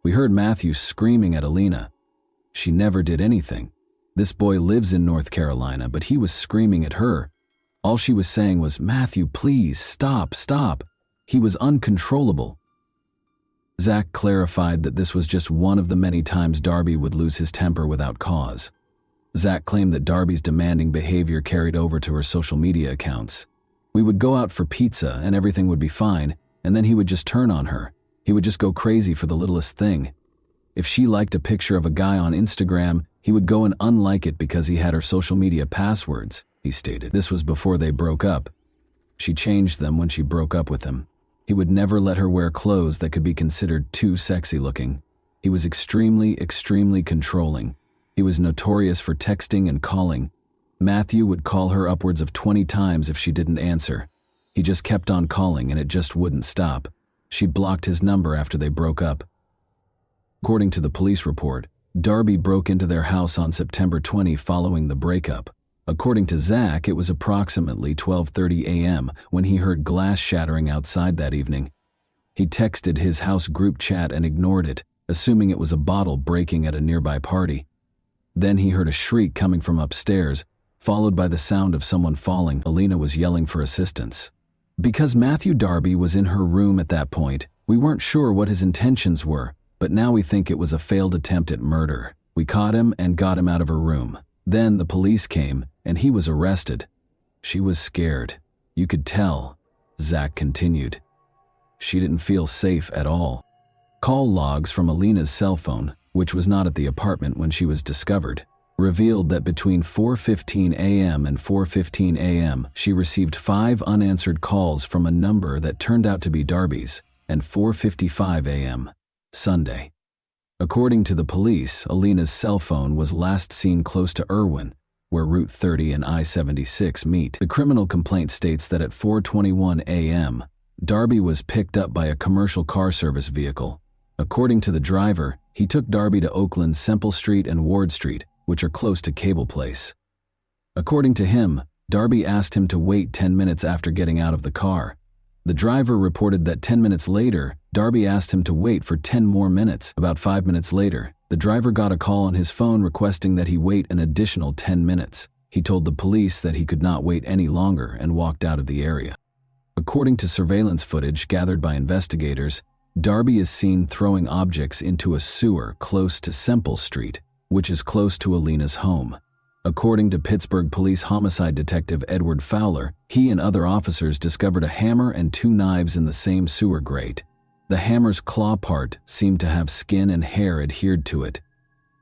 We heard Matthew screaming at Alina. She never did anything. This boy lives in North Carolina, but he was screaming at her. All she was saying was, 'Matthew, please, stop, stop.' He was uncontrollable." Zach clarified that this was just one of the many times Darby would lose his temper without cause. Zach claimed that Darby's demanding behavior carried over to her social media accounts. "We would go out for pizza and everything would be fine, and then he would just turn on her. He would just go crazy for the littlest thing. If she liked a picture of a guy on Instagram, he would go and unlike it because he had her social media passwords," he stated. This was before they broke up. She changed them when she broke up with him. He would never let her wear clothes that could be considered too sexy looking. He was extremely, extremely controlling. He was notorious for texting and calling. Matthew would call her upwards of 20 times if she didn't answer. He just kept on calling and it just wouldn't stop. She blocked his number after they broke up. According to the police report, Darby broke into their house on September 20 following the breakup. According to Zach, it was approximately 12:30 a.m. when he heard glass shattering outside that evening. He texted his house group chat and ignored it, assuming it was a bottle breaking at a nearby party. Then he heard a shriek coming from upstairs, followed by the sound of someone falling. Alina was yelling for assistance. Because Matthew Darby was in her room at that point, we weren't sure what his intentions were, but now we think it was a failed attempt at murder. We caught him and got him out of her room. Then the police came, and he was arrested. She was scared. You could tell, Zach continued. She didn't feel safe at all. Call logs from Alina's cell phone, which was not at the apartment when she was discovered, revealed that between 4:15 a.m. and 4:15 a.m., she received 5 unanswered calls from a number that turned out to be Darby's, and 4:55 a.m., Sunday. According to the police, Alina's cell phone was last seen close to Irwin, where Route 30 and I-76 meet. The criminal complaint states that at 4:21 a.m., Darby was picked up by a commercial car service vehicle. According to the driver, he took Darby to Oakland's Semple Street and Ward Street, which are close to Cable Place. According to him, Darby asked him to wait 10 minutes after getting out of the car. The driver reported that 10 minutes later, Darby asked him to wait for 10 more minutes. About 5 minutes later, the driver got a call on his phone requesting that he wait an additional 10 minutes. He told the police that he could not wait any longer and walked out of the area. According to surveillance footage gathered by investigators, Darby is seen throwing objects into a sewer close to Semple Street, which is close to Alina's home. According to Pittsburgh Police Homicide Detective Edward Fowler, he and other officers discovered a hammer and 2 knives in the same sewer grate. The hammer's claw part seemed to have skin and hair adhered to it.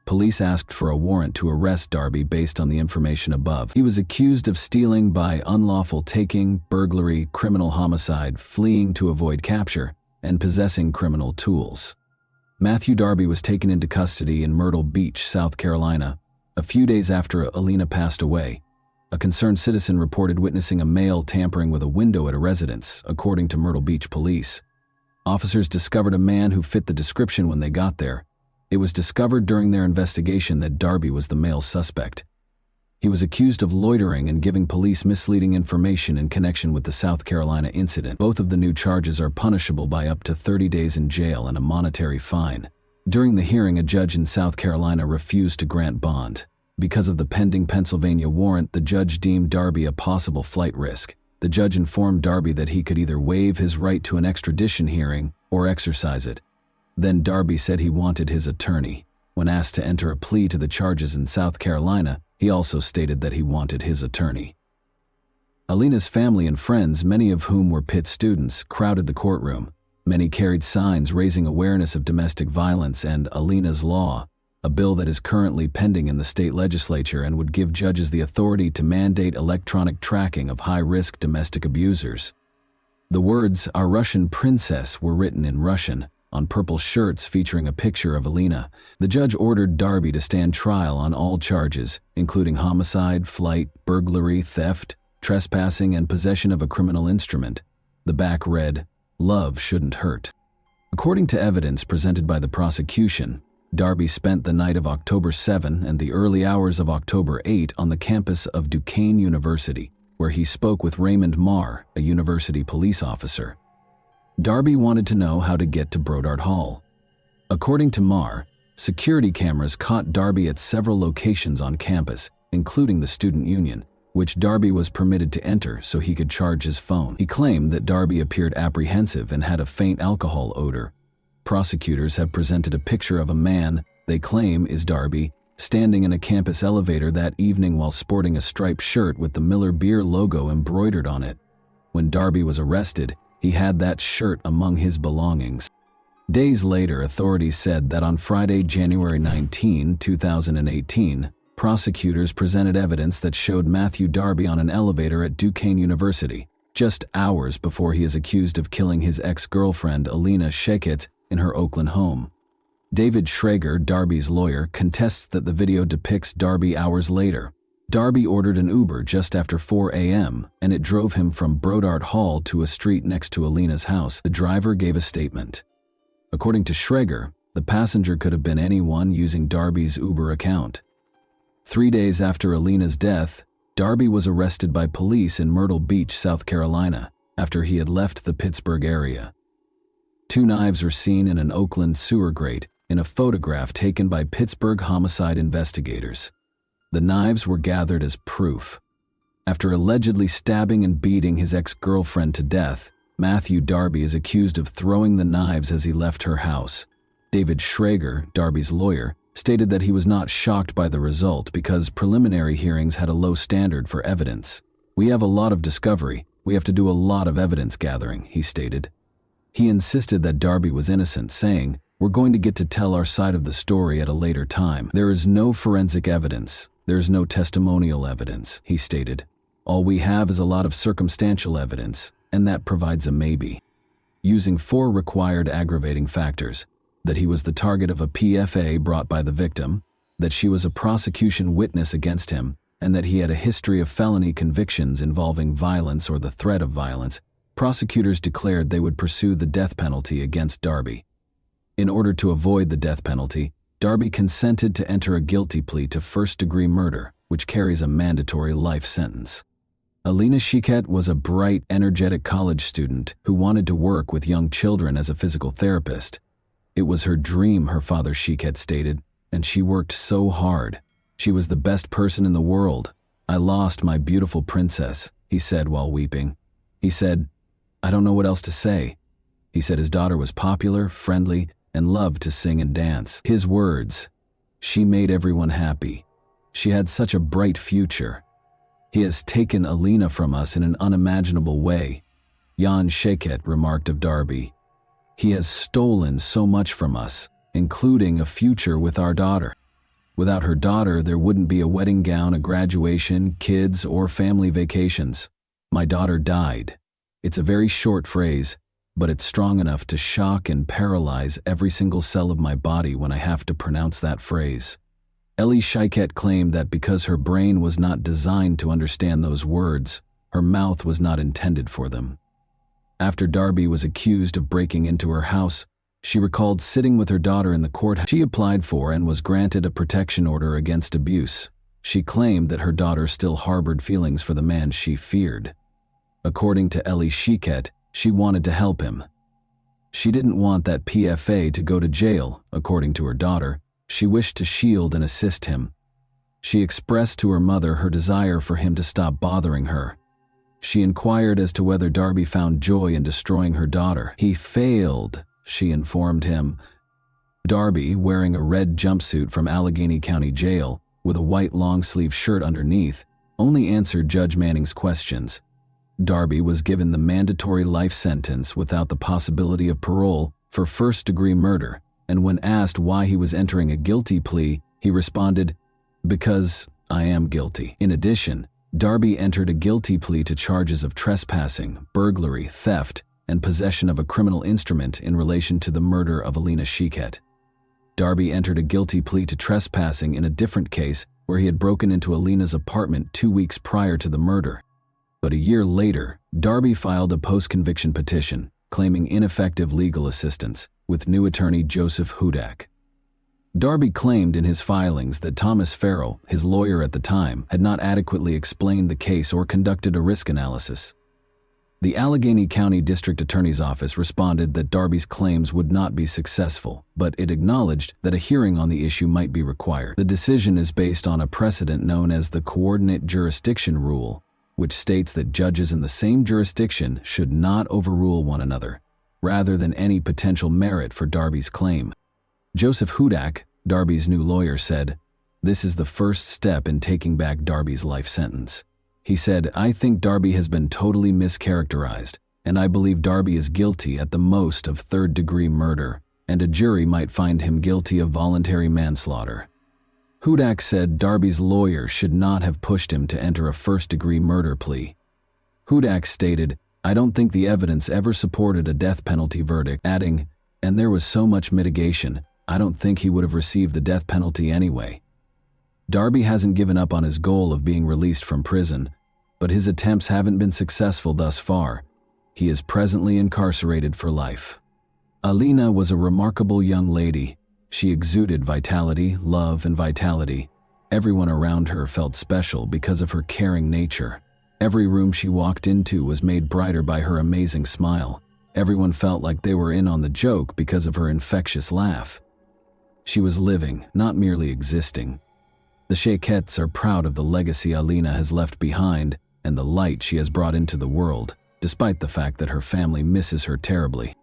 Police asked for a warrant to arrest Darby based on the information above. He was accused of stealing by unlawful taking, burglary, criminal homicide, fleeing to avoid capture, and possessing criminal tools. Matthew Darby was taken into custody in Myrtle Beach, South Carolina, a few days after Alina passed away. A concerned citizen reported witnessing a male tampering with a window at a residence, according to Myrtle Beach police. Officers discovered a man who fit the description when they got there. It was discovered during their investigation that Darby was the male suspect. He was accused of loitering and giving police misleading information in connection with the South Carolina incident. Both of the new charges are punishable by up to 30 days in jail and a monetary fine. During the hearing, a judge in South Carolina refused to grant bond. Because of the pending Pennsylvania warrant, the judge deemed Darby a possible flight risk. The judge informed Darby that he could either waive his right to an extradition hearing or exercise it. Then Darby said he wanted his attorney. When asked to enter a plea to the charges in South Carolina, he also stated that he wanted his attorney. Alina's family and friends, many of whom were Pitt students, crowded the courtroom. Many carried signs raising awareness of domestic violence and Alina's Law, a bill that is currently pending in the state legislature and would give judges the authority to mandate electronic tracking of high-risk domestic abusers. The words, "Our Russian Princess," were written in Russian on purple shirts featuring a picture of Alina. The judge ordered Darby to stand trial on all charges, including homicide, flight, burglary, theft, trespassing, and possession of a criminal instrument. The back read, "Love shouldn't hurt." According to evidence presented by the prosecution, Darby spent the night of October 7 and the early hours of October 8 on the campus of Duquesne University, where he spoke with Raymond Marr, a university police officer. Darby wanted to know how to get to Brodart Hall. According to Marr, security cameras caught Darby at several locations on campus, including the student union, which Darby was permitted to enter so he could charge his phone. He claimed that Darby appeared apprehensive and had a faint alcohol odor. Prosecutors have presented a picture of a man they claim is Darby standing in a campus elevator that evening while sporting a striped shirt with the Miller Beer logo embroidered on it. When Darby was arrested, he had that shirt among his belongings. Days later, authorities said that on Friday, January 19, 2018, prosecutors presented evidence that showed Matthew Darby on an elevator at Duquesne University, just hours before he is accused of killing his ex-girlfriend Alina Sheket in her Oakland home. David Schrager, Darby's lawyer, contests that the video depicts Darby hours later. Darby ordered an Uber just after 4 a.m., and it drove him from Brodart Hall to a street next to Alina's house. The driver gave a statement. According to Schrager, the passenger could have been anyone using Darby's Uber account. 3 days after Alina's death, Darby was arrested by police in Myrtle Beach, South Carolina, after he had left the Pittsburgh area. 2 knives were seen in an Oakland sewer grate in a photograph taken by Pittsburgh homicide investigators. The knives were gathered as proof. After allegedly stabbing and beating his ex-girlfriend to death, Matthew Darby is accused of throwing the knives as he left her house. David Schrager, Darby's lawyer, stated that he was not shocked by the result because preliminary hearings had a low standard for evidence. "We have a lot of discovery. We have to do a lot of evidence gathering," he stated. He insisted that Darby was innocent, saying, "We're going to get to tell our side of the story at a later time. There is no forensic evidence. There's no testimonial evidence," he stated. "All we have is a lot of circumstantial evidence, and that provides a maybe." Using 4 required aggravating factors: that he was the target of a PFA brought by the victim, that she was a prosecution witness against him, and that he had a history of felony convictions involving violence or the threat of violence, prosecutors declared they would pursue the death penalty against Darby. In order to avoid the death penalty, Darby consented to enter a guilty plea to first-degree murder, which carries a mandatory life sentence. Alina Sheket was a bright, energetic college student who wanted to work with young children as a physical therapist. It was her dream, her father Sheket stated, and she worked so hard. "She was the best person in the world. I lost my beautiful princess," he said while weeping. He said, "I don't know what else to say." He said his daughter was popular, friendly, and loved to sing and dance. His words, "She made everyone happy. She had such a bright future. He has taken Alina from us in an unimaginable way," Jan Sheket remarked of Darby. "He has stolen so much from us, including a future with our daughter." Without her daughter, there wouldn't be a wedding gown, a graduation, kids, or family vacations. My daughter died. It's a very short phrase, but it's strong enough to shock and paralyze every single cell of my body when I have to pronounce that phrase. Ellie Shiket claimed that because her brain was not designed to understand those words, her mouth was not intended for them. After Darby was accused of breaking into her house, she recalled sitting with her daughter in the courthouse. She applied for and was granted a protection order against abuse. She claimed that her daughter still harbored feelings for the man she feared. According to Ellie Shiket, she wanted to help him. She didn't want that PFA to go to jail, according to her daughter. She wished to shield and assist him. She expressed to her mother her desire for him to stop bothering her. She inquired as to whether Darby found joy in destroying her daughter. He failed, she informed him. Darby, wearing a red jumpsuit from Allegheny County Jail with a white long-sleeve shirt underneath, only answered Judge Manning's questions. Darby was given the mandatory life sentence without the possibility of parole for first-degree murder, and when asked why he was entering a guilty plea, he responded, "Because I am guilty." In addition, Darby entered a guilty plea to charges of trespassing, burglary, theft, and possession of a criminal instrument in relation to the murder of Alina Shiket. Darby entered a guilty plea to trespassing in a different case where he had broken into Alina's apartment 2 weeks prior to the murder. But a year later, Darby filed a post-conviction petition claiming ineffective legal assistance with new attorney Joseph Hudak. Darby claimed in his filings that Thomas Farrell, his lawyer at the time, had not adequately explained the case or conducted a risk analysis. The Allegheny County District Attorney's Office responded that Darby's claims would not be successful, but it acknowledged that a hearing on the issue might be required. The decision is based on a precedent known as the Coordinate Jurisdiction Rule, which states that judges in the same jurisdiction should not overrule one another, rather than any potential merit for Darby's claim. Joseph Hudak, Darby's new lawyer, said, "This is the first step in taking back Darby's life sentence." He said, "I think Darby has been totally mischaracterized, and I believe Darby is guilty at the most of third-degree murder, and a jury might find him guilty of voluntary manslaughter." Hudak said Darby's lawyer should not have pushed him to enter a first-degree murder plea. Hudak stated, "I don't think the evidence ever supported a death penalty verdict," adding, "And there was so much mitigation, I don't think he would have received the death penalty anyway." Darby hasn't given up on his goal of being released from prison, but his attempts haven't been successful thus far. He is presently incarcerated for life. Alina was a remarkable young lady. She exuded vitality, love, and vitality. Everyone around her felt special because of her caring nature. Every room she walked into was made brighter by her amazing smile. Everyone felt like they were in on the joke because of her infectious laugh. She was living, not merely existing. The Shakets are proud of the legacy Alina has left behind and the light she has brought into the world, despite the fact that her family misses her terribly.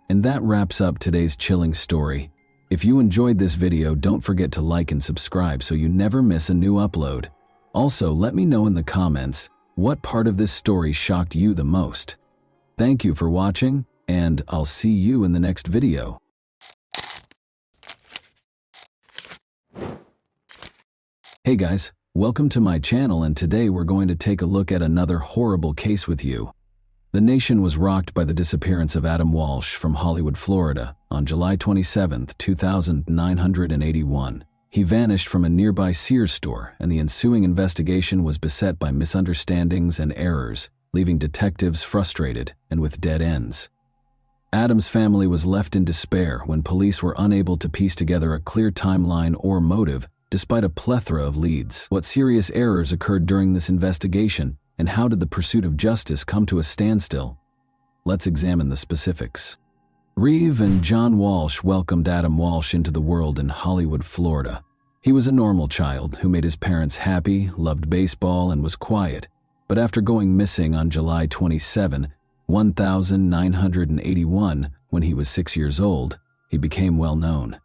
And that wraps up today's chilling story. If you enjoyed this video, don't forget to like and subscribe so you never miss a new upload. Also, let me know in the comments what part of this story shocked you the most. Thank you for watching, and I'll see you in the next video. Hey guys, welcome to my channel, and today we're going to take a look at another horrible case with you. The nation was rocked by the disappearance of Adam Walsh from Hollywood, Florida, on July 27, 2981. He vanished from a nearby Sears store, and the ensuing investigation was beset by misunderstandings and errors, leaving detectives frustrated and with dead ends. Adam's family was left in despair when police were unable to piece together a clear timeline or motive despite a plethora of leads. What serious errors occurred during this investigation, and how did the pursuit of justice come to a standstill? Let's examine the specifics. Reeve and John Walsh welcomed Adam Walsh into the world in Hollywood, Florida. He was a normal child who made his parents happy, loved baseball, and was quiet. But after going missing on July 27, 1981, when he was 6 years old, he became well known.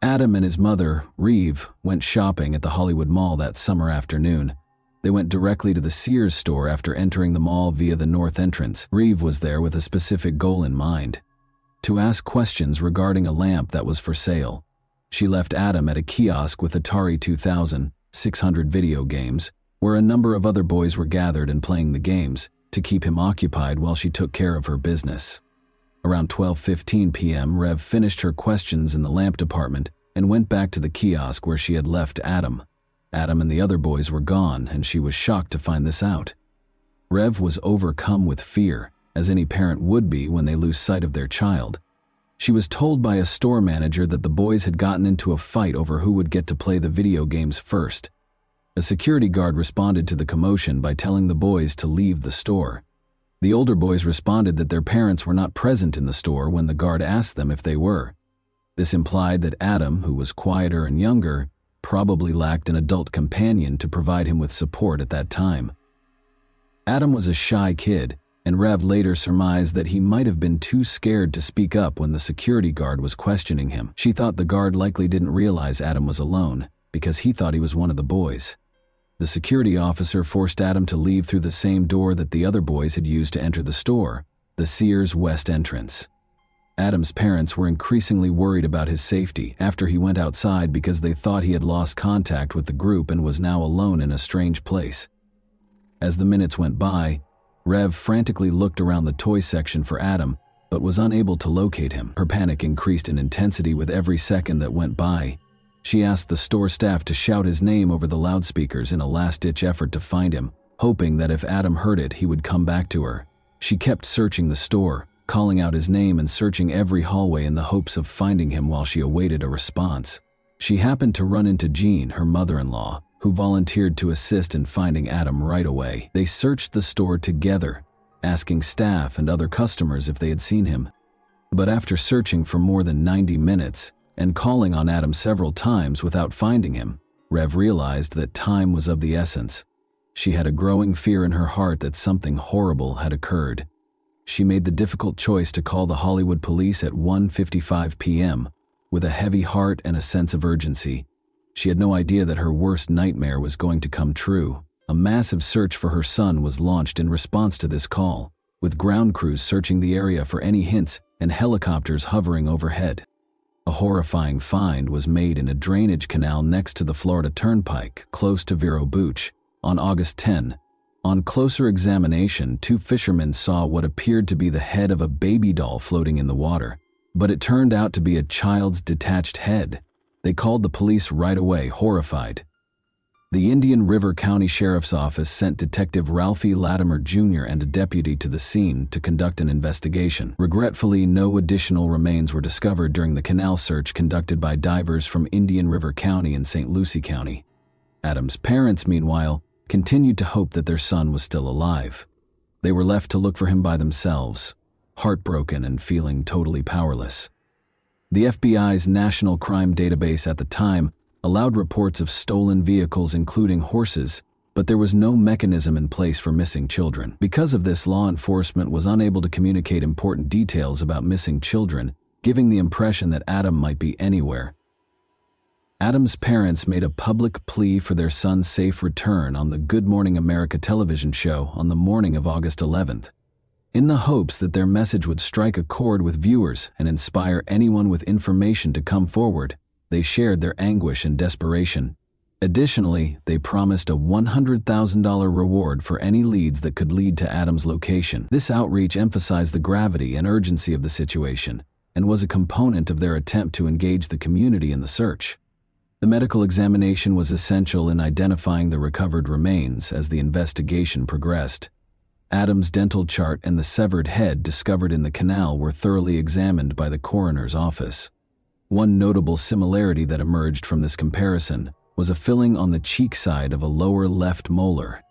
Adam and his mother, Reeve, went shopping at the Hollywood Mall that summer afternoon. They went directly to the Sears store after entering the mall via the north entrance. Reeve was there with a specific goal in mind: to ask questions regarding a lamp that was for sale. She left Adam at a kiosk with Atari 2600 video games, where a number of other boys were gathered and playing the games, to keep him occupied while she took care of her business. Around 12:15 p.m., Rev finished her questions in the lamp department and went back to the kiosk where she had left Adam. Adam and the other boys were gone, and she was shocked to find this out. Rev was overcome with fear, as any parent would be when they lose sight of their child. She was told by a store manager that the boys had gotten into a fight over who would get to play the video games first. A security guard responded to the commotion by telling the boys to leave the store. The older boys responded that their parents were not present in the store when the guard asked them if they were. This implied that Adam, who was quieter and younger, probably lacked an adult companion to provide him with support at that time. Adam was a shy kid, and Rev later surmised that he might have been too scared to speak up when the security guard was questioning him. She thought the guard likely didn't realize Adam was alone, because he thought he was one of the boys. The security officer forced Adam to leave through the same door that the other boys had used to enter the store, the Sears West entrance. Adam's parents were increasingly worried about his safety after he went outside because they thought he had lost contact with the group and was now alone in a strange place. As the minutes went by, Rev frantically looked around the toy section for Adam, but was unable to locate him. Her panic increased in intensity with every second that went by. She asked the store staff to shout his name over the loudspeakers in a last-ditch effort to find him, hoping that if Adam heard it, he would come back to her. She kept searching the store, calling out his name and searching every hallway in the hopes of finding him while she awaited a response. She happened to run into Jean, her mother-in-law, who volunteered to assist in finding Adam right away. They searched the store together, asking staff and other customers if they had seen him. But after searching for more than 90 minutes and calling on Adam several times without finding him, Rev realized that time was of the essence. She had a growing fear in her heart that something horrible had occurred. She made the difficult choice to call the Hollywood police at 1:55 p.m. with a heavy heart and a sense of urgency. She had no idea that her worst nightmare was going to come true. A massive search for her son was launched in response to this call, with ground crews searching the area for any hints and helicopters hovering overhead. A horrifying find was made in a drainage canal next to the Florida Turnpike, close to Vero Beach, on August 10. On closer examination, two fishermen saw what appeared to be the head of a baby doll floating in the water, but it turned out to be a child's detached head. They called the police right away, horrified. The Indian River County Sheriff's Office sent Detective Ralphie Latimer Jr. and a deputy to the scene to conduct an investigation. Regretfully, no additional remains were discovered during the canal search conducted by divers from Indian River County and St. Lucie County. Adam's parents, meanwhile, continued to hope that their son was still alive. They were left to look for him by themselves, heartbroken and feeling totally powerless. The FBI's National Crime Database at the time allowed reports of stolen vehicles including horses, but there was no mechanism in place for missing children. Because of this, law enforcement was unable to communicate important details about missing children, giving the impression that Adam might be anywhere. Adam's parents made a public plea for their son's safe return on the Good Morning America television show on the morning of August 11th. In the hopes that their message would strike a chord with viewers and inspire anyone with information to come forward, they shared their anguish and desperation. Additionally, they promised a $100,000 reward for any leads that could lead to Adam's location. This outreach emphasized the gravity and urgency of the situation and was a component of their attempt to engage the community in the search. The medical examination was essential in identifying the recovered remains as the investigation progressed. Adam's dental chart and the severed head discovered in the canal were thoroughly examined by the coroner's office. One notable similarity that emerged from this comparison was a filling on the cheek side of a lower left molar.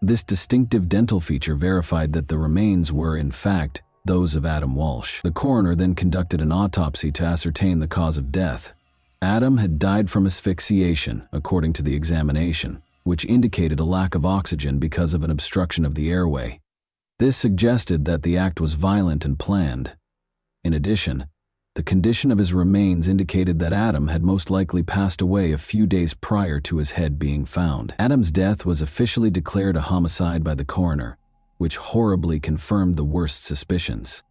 This distinctive dental feature verified that the remains were, in fact, those of Adam Walsh. The coroner then conducted an autopsy to ascertain the cause of death. Adam had died from asphyxiation, according to the examination, which indicated a lack of oxygen because of an obstruction of the airway. This suggested that the act was violent and planned. In addition, the condition of his remains indicated that Adam had most likely passed away a few days prior to his head being found. Adam's death was officially declared a homicide by the coroner, which horribly confirmed the worst suspicions.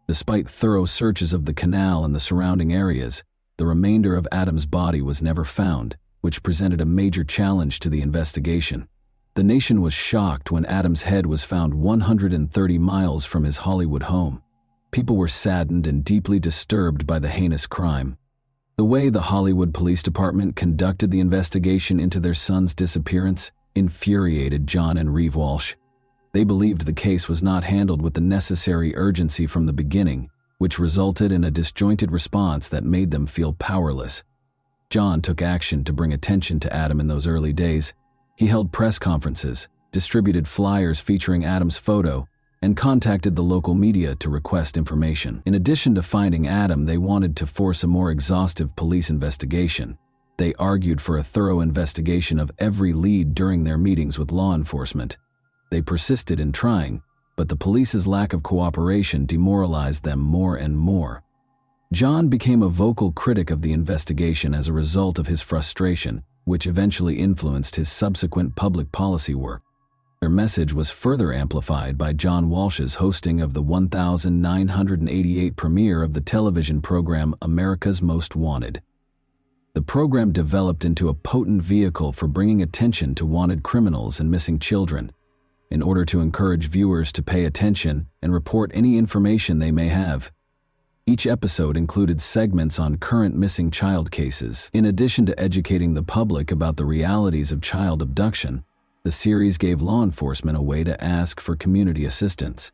Despite thorough searches of the canal and the surrounding areas, the remainder of Adam's body was never found, which presented a major challenge to the investigation. The nation was shocked when Adam's head was found 130 miles from his Hollywood home. People were saddened and deeply disturbed by the heinous crime. The way the Hollywood Police Department conducted the investigation into their son's disappearance infuriated John and Reeve Walsh. They believed the case was not handled with the necessary urgency from the beginning, which resulted in a disjointed response that made them feel powerless. John took action to bring attention to Adam in those early days. He held press conferences, distributed flyers featuring Adam's photo, and contacted the local media to request information. In addition to finding Adam, they wanted to force a more exhaustive police investigation. They argued for a thorough investigation of every lead during their meetings with law enforcement. They persisted in trying, but the police's lack of cooperation demoralized them more and more. John became a vocal critic of the investigation as a result of his frustration, which eventually influenced his subsequent public policy work. Their message was further amplified by John Walsh's hosting of the 1988 premiere of the television program America's Most Wanted. The program developed into a potent vehicle for bringing attention to wanted criminals and missing children, in order to encourage viewers to pay attention and report any information they may have. Each episode included segments on current missing child cases. In addition to educating the public about the realities of child abduction, the series gave law enforcement a way to ask for community assistance.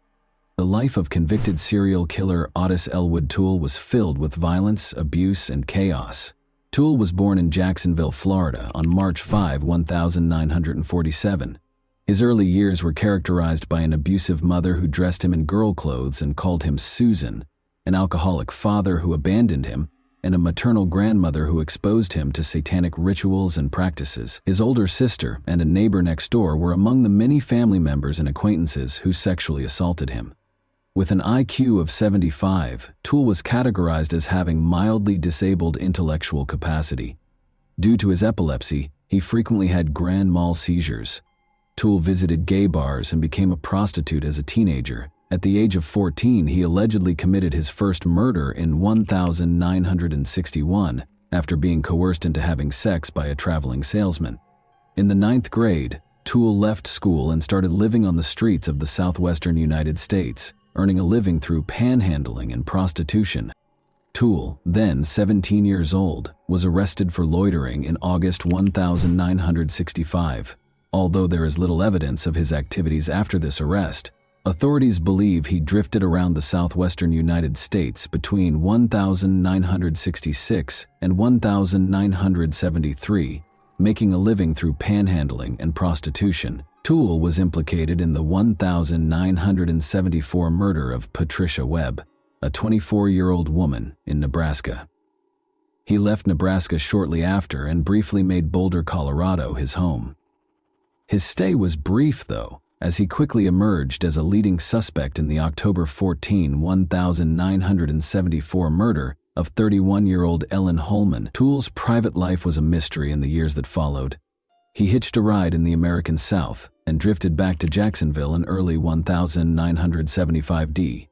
The life of convicted serial killer Otis Elwood Toole was filled with violence, abuse, and chaos. Toole was born in Jacksonville, Florida, on March 5, 1947. His early years were characterized by an abusive mother who dressed him in girl clothes and called him Susan, an alcoholic father who abandoned him, and a maternal grandmother who exposed him to satanic rituals and practices. His older sister and a neighbor next door were among the many family members and acquaintances who sexually assaulted him. With an IQ of 75, Toole was categorized as having mildly disabled intellectual capacity. Due to his epilepsy, he frequently had grand mal seizures. Toole visited gay bars and became a prostitute as a teenager. At the age of 14, he allegedly committed his first murder in 1961 after being coerced into having sex by a traveling salesman. In the 9th grade, Toole left school and started living on the streets of the southwestern United States, earning a living through panhandling and prostitution. Toole, then 17 years old, was arrested for loitering in August 1965. Although there is little evidence of his activities after this arrest, authorities believe he drifted around the southwestern United States between 1966 and 1973, making a living through panhandling and prostitution. Toole was implicated in the 1974 murder of Patricia Webb, a 24-year-old woman in Nebraska. He left Nebraska shortly after and briefly made Boulder, Colorado, his home. His stay was brief, though, as he quickly emerged as a leading suspect in the October 14, 1974 murder of 31-year-old Ellen Holman. Toole's private life was a mystery in the years that followed. He hitched a ride in the American South and drifted back to Jacksonville in early 1975 D.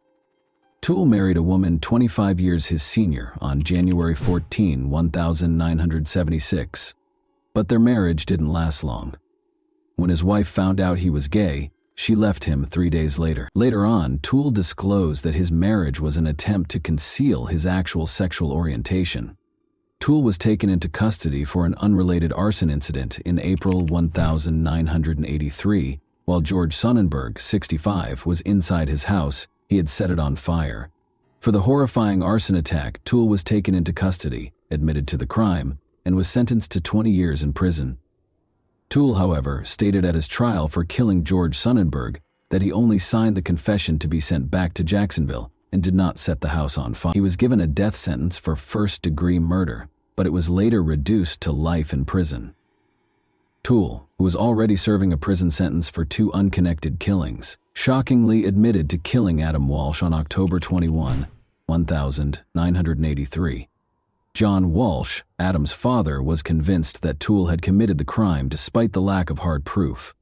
Toole married a woman 25 years his senior on January 14, 1976, but their marriage didn't last long. When his wife found out he was gay, she left him 3 days later. Later on, Toole disclosed that his marriage was an attempt to conceal his actual sexual orientation. Toole was taken into custody for an unrelated arson incident in April 1983, while George Sonnenberg, 65, was inside his house. He had set it on fire. For the horrifying arson attack, Toole was taken into custody, admitted to the crime, and was sentenced to 20 years in prison. Toole, however, stated at his trial for killing George Sonnenberg that he only signed the confession to be sent back to Jacksonville and did not set the house on fire. He was given a death sentence for first-degree murder, but it was later reduced to life in prison. Toole, who was already serving a prison sentence for 2 unconnected killings, shockingly admitted to killing Adam Walsh on October 21, 1983. John Walsh, Adam's father, was convinced that Toole had committed the crime despite the lack of hard proof.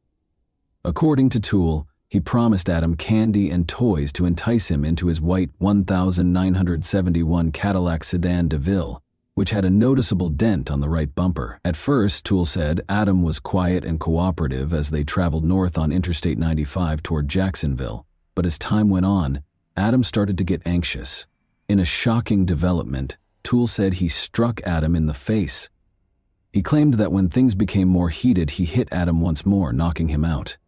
According to Toole, he promised Adam candy and toys to entice him into his white 1971 Cadillac sedan DeVille, which had a noticeable dent on the right bumper. At first, Toole said Adam was quiet and cooperative as they traveled north on Interstate 95 toward Jacksonville, but as time went on, Adam started to get anxious. In a shocking development, Toole said he struck Adam in the face. He claimed that when things became more heated, he hit Adam once more, knocking him out.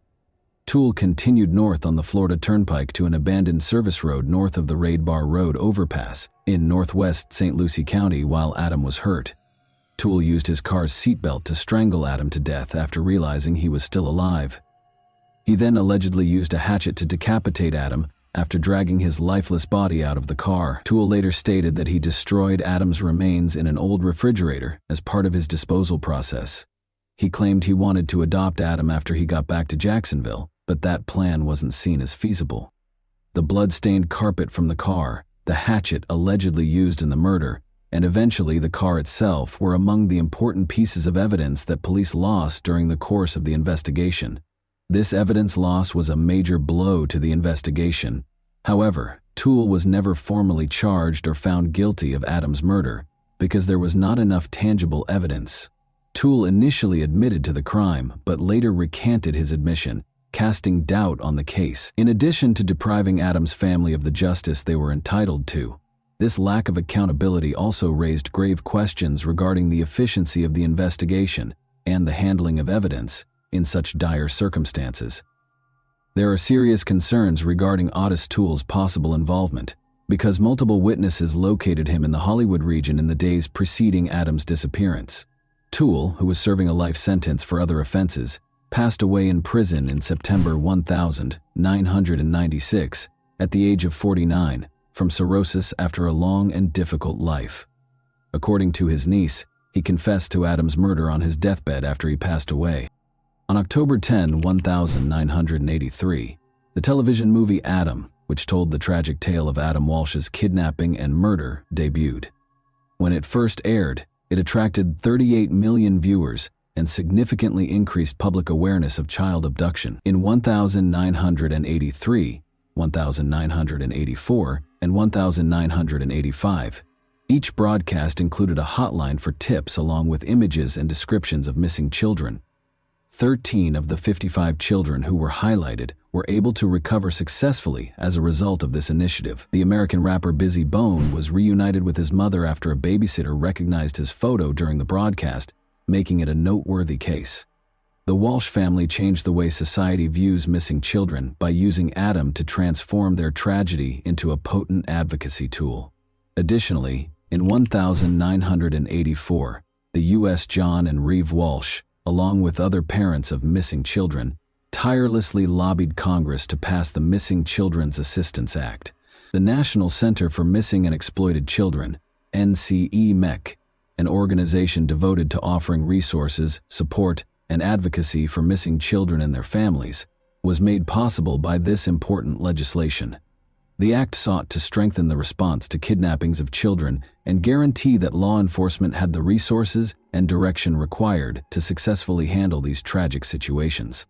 Toole continued north on the Florida Turnpike to an abandoned service road north of the Raid Bar Road overpass in northwest St. Lucie County while Adam was hurt. Toole used his car's seatbelt to strangle Adam to death after realizing he was still alive. He then allegedly used a hatchet to decapitate Adam after dragging his lifeless body out of the car. Toole later stated that he destroyed Adam's remains in an old refrigerator as part of his disposal process. He claimed he wanted to adopt Adam after he got back to Jacksonville, but that plan wasn't seen as feasible. The blood-stained carpet from the car, the hatchet allegedly used in the murder, and eventually the car itself were among the important pieces of evidence that police lost during the course of the investigation. This evidence loss was a major blow to the investigation. However, Toole was never formally charged or found guilty of Adam's murder because there was not enough tangible evidence. Toole initially admitted to the crime, but later recanted his admission, casting doubt on the case. In addition to depriving Adam's family of the justice they were entitled to, this lack of accountability also raised grave questions regarding the efficiency of the investigation and the handling of evidence in such dire circumstances. There are serious concerns regarding Otis Toole's possible involvement, because multiple witnesses located him in the Hollywood region in the days preceding Adam's disappearance. Toole, who was serving a life sentence for other offenses, passed away in prison in September 1996 at the age of 49 from cirrhosis after a long and difficult life. According to his niece, he confessed to Adam's murder on his deathbed after he passed away. On October 10, 1983, the television movie Adam, which told the tragic tale of Adam Walsh's kidnapping and murder, debuted. When it first aired, it attracted 38 million viewers and significantly increased public awareness of child abduction. In 1983, 1984, and 1985, each broadcast included a hotline for tips along with images and descriptions of missing children. 13 of the 55 children who were highlighted were able to recover successfully as a result of this initiative. The American rapper Busy Bone was reunited with his mother after a babysitter recognized his photo during the broadcast, making it a noteworthy case. The Walsh family changed the way society views missing children by using Adam to transform their tragedy into a potent advocacy tool. Additionally, in 1984, the U.S. John and Reeve Walsh, along with other parents of missing children, tirelessly lobbied Congress to pass the Missing Children's Assistance Act. The National Center for Missing and Exploited Children, NCEMEC, an organization devoted to offering resources, support, and advocacy for missing children and their families, was made possible by this important legislation. The act sought to strengthen the response to kidnappings of children and guarantee that law enforcement had the resources and direction required to successfully handle these tragic situations.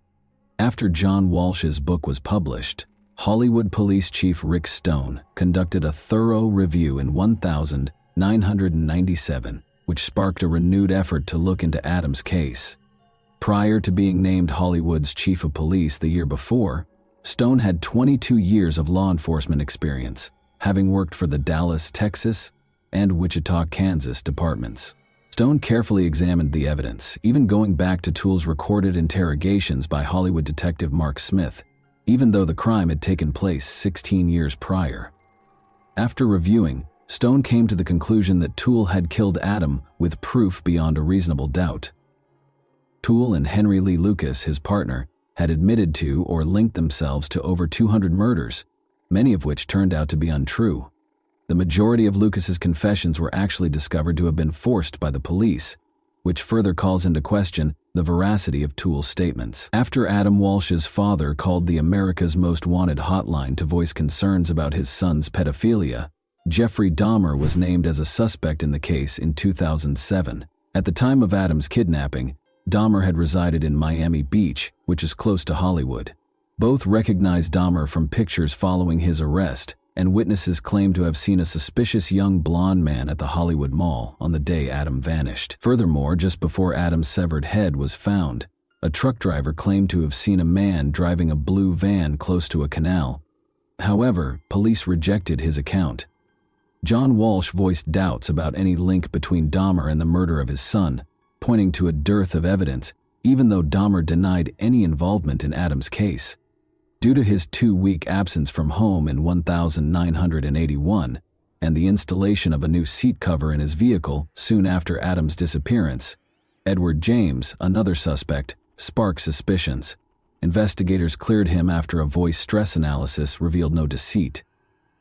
After John Walsh's book was published, Hollywood Police Chief Rick Stone conducted a thorough review in 1997, which sparked a renewed effort to look into Adam's case. Prior to being named Hollywood's chief of police the year before, Stone had 22 years of law enforcement experience, having worked for the Dallas, Texas, and Wichita, Kansas departments. Stone carefully examined the evidence, even going back to Toole's recorded interrogations by Hollywood detective Mark Smith, even though the crime had taken place 16 years prior. After reviewing, Stone came to the conclusion that Toole had killed Adam with proof beyond a reasonable doubt. Toole and Henry Lee Lucas, his partner, had admitted to or linked themselves to over 200 murders, many of which turned out to be untrue. The majority of Lucas's confessions were actually discovered to have been forced by the police, which further calls into question the veracity of Toole's statements. After Adam Walsh's father called the America's Most Wanted hotline to voice concerns about his son's pedophilia, Jeffrey Dahmer was named as a suspect in the case in 2007. At the time of Adam's kidnapping, Dahmer had resided in Miami Beach, which is close to Hollywood. Both recognized Dahmer from pictures following his arrest, and witnesses claim to have seen a suspicious young blonde man at the Hollywood Mall on the day Adam vanished. Furthermore, just before Adam's severed head was found, a truck driver claimed to have seen a man driving a blue van close to a canal. However, police rejected his account. John Walsh voiced doubts about any link between Dahmer and the murder of his son, pointing to a dearth of evidence, even though Dahmer denied any involvement in Adam's case. Due to his 2-week absence from home in 1981 and the installation of a new seat cover in his vehicle soon after Adam's disappearance, Edward James, another suspect, sparked suspicions. Investigators cleared him after a voice stress analysis revealed no deceit.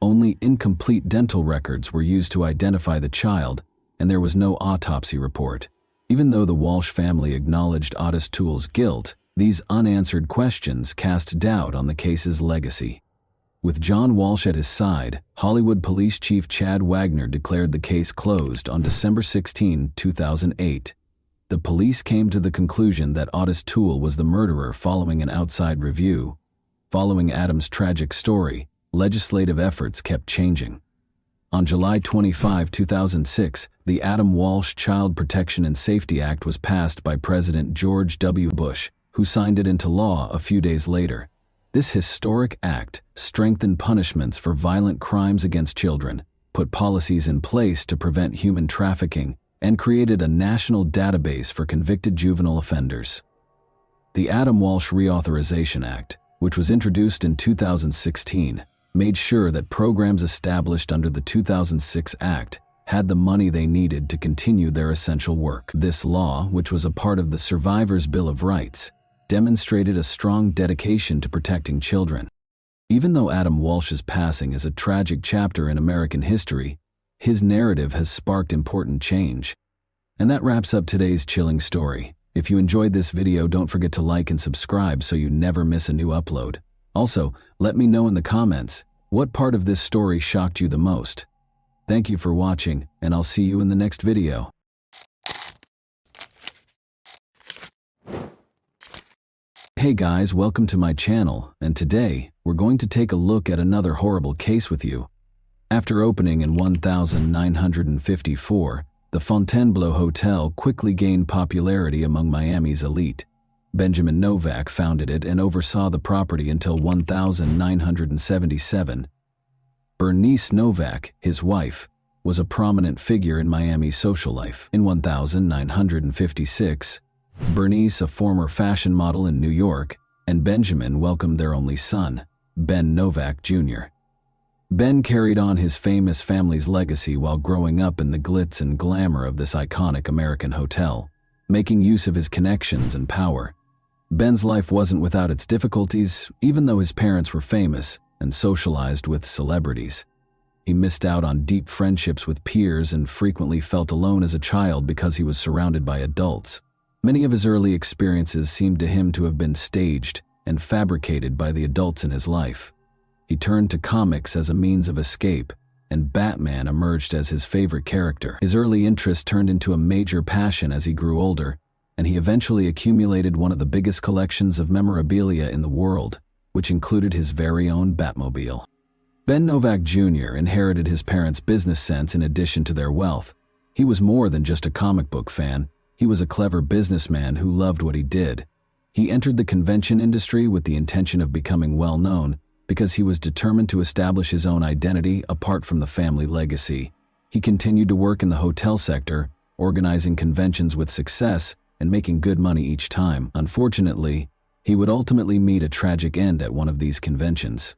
Only incomplete dental records were used to identify the child, and there was no autopsy report. Even though the Walsh family acknowledged Otis Toole's guilt, these unanswered questions cast doubt on the case's legacy. With John Walsh at his side, Hollywood Police Chief Chad Wagner declared the case closed on December 16, 2008. The police came to the conclusion that Otis Toole was the murderer following an outside review. Following Adam's tragic story, legislative efforts kept changing. On July 25, 2006, the Adam Walsh Child Protection and Safety Act was passed by President George W. Bush, who signed it into law a few days later. This historic act strengthened punishments for violent crimes against children, put policies in place to prevent human trafficking, and created a national database for convicted juvenile offenders. The Adam Walsh Reauthorization Act, which was introduced in 2016, made sure that programs established under the 2006 Act had the money they needed to continue their essential work. This law, which was a part of the Survivors' Bill of Rights, demonstrated a strong dedication to protecting children. Even though Adam Walsh's passing is a tragic chapter in American history, his narrative has sparked important change. And that wraps up today's chilling story. If you enjoyed this video, don't forget to like and subscribe so you never miss a new upload. Also, let me know in the comments, what part of this story shocked you the most? Thank you for watching, and I'll see you in the next video. Hey guys, welcome to my channel, and today, we're going to take a look at another horrible case with you. After opening in 1954, the Fontainebleau Hotel quickly gained popularity among Miami's elite. Benjamin Novak founded it and oversaw the property until 1977. Bernice Novak, his wife, was a prominent figure in Miami's social life. In 1956, Bernice, a former fashion model in New York, and Benjamin welcomed their only son, Ben Novak Jr. Ben carried on his famous family's legacy while growing up in the glitz and glamour of this iconic American hotel, making use of his connections and power. Ben's life wasn't without its difficulties, even though his parents were famous and socialized with celebrities. He missed out on deep friendships with peers and frequently felt alone as a child because he was surrounded by adults. Many of his early experiences seemed to him to have been staged and fabricated by the adults in his life. He turned to comics as a means of escape, and Batman emerged as his favorite character. His early interest turned into a major passion as he grew older, and he eventually accumulated one of the biggest collections of memorabilia in the world, which included his very own Batmobile. Ben Novak Jr. inherited his parents' business sense in addition to their wealth. He was more than just a comic book fan. He was a clever businessman who loved what he did. He entered the convention industry with the intention of becoming well-known, because he was determined to establish his own identity apart from the family legacy. He continued to work in the hotel sector, organizing conventions with success and making good money each time. Unfortunately, he would ultimately meet a tragic end at one of these conventions.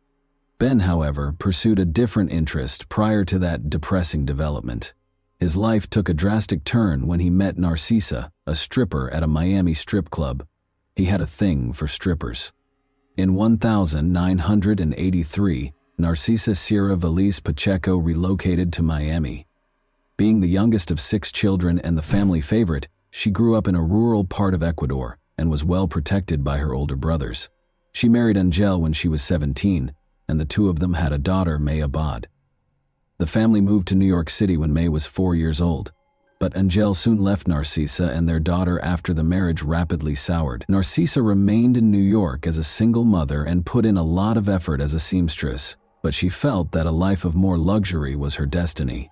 Ben, however, pursued a different interest prior to that depressing development. His life took a drastic turn when he met Narcissa, a stripper at a Miami strip club. He had a thing for strippers. In 1983, Narcissa Sierra Valise Pacheco relocated to Miami. Being the youngest of 6 children and the family favorite, she grew up in a rural part of Ecuador and was well protected by her older brothers. She married Angel when she was 17, and the two of them had a daughter, May Abad. The family moved to New York City when May was 4 years old, but Angel soon left Narcissa and their daughter after the marriage rapidly soured. Narcissa remained in New York as a single mother and put in a lot of effort as a seamstress, but she felt that a life of more luxury was her destiny.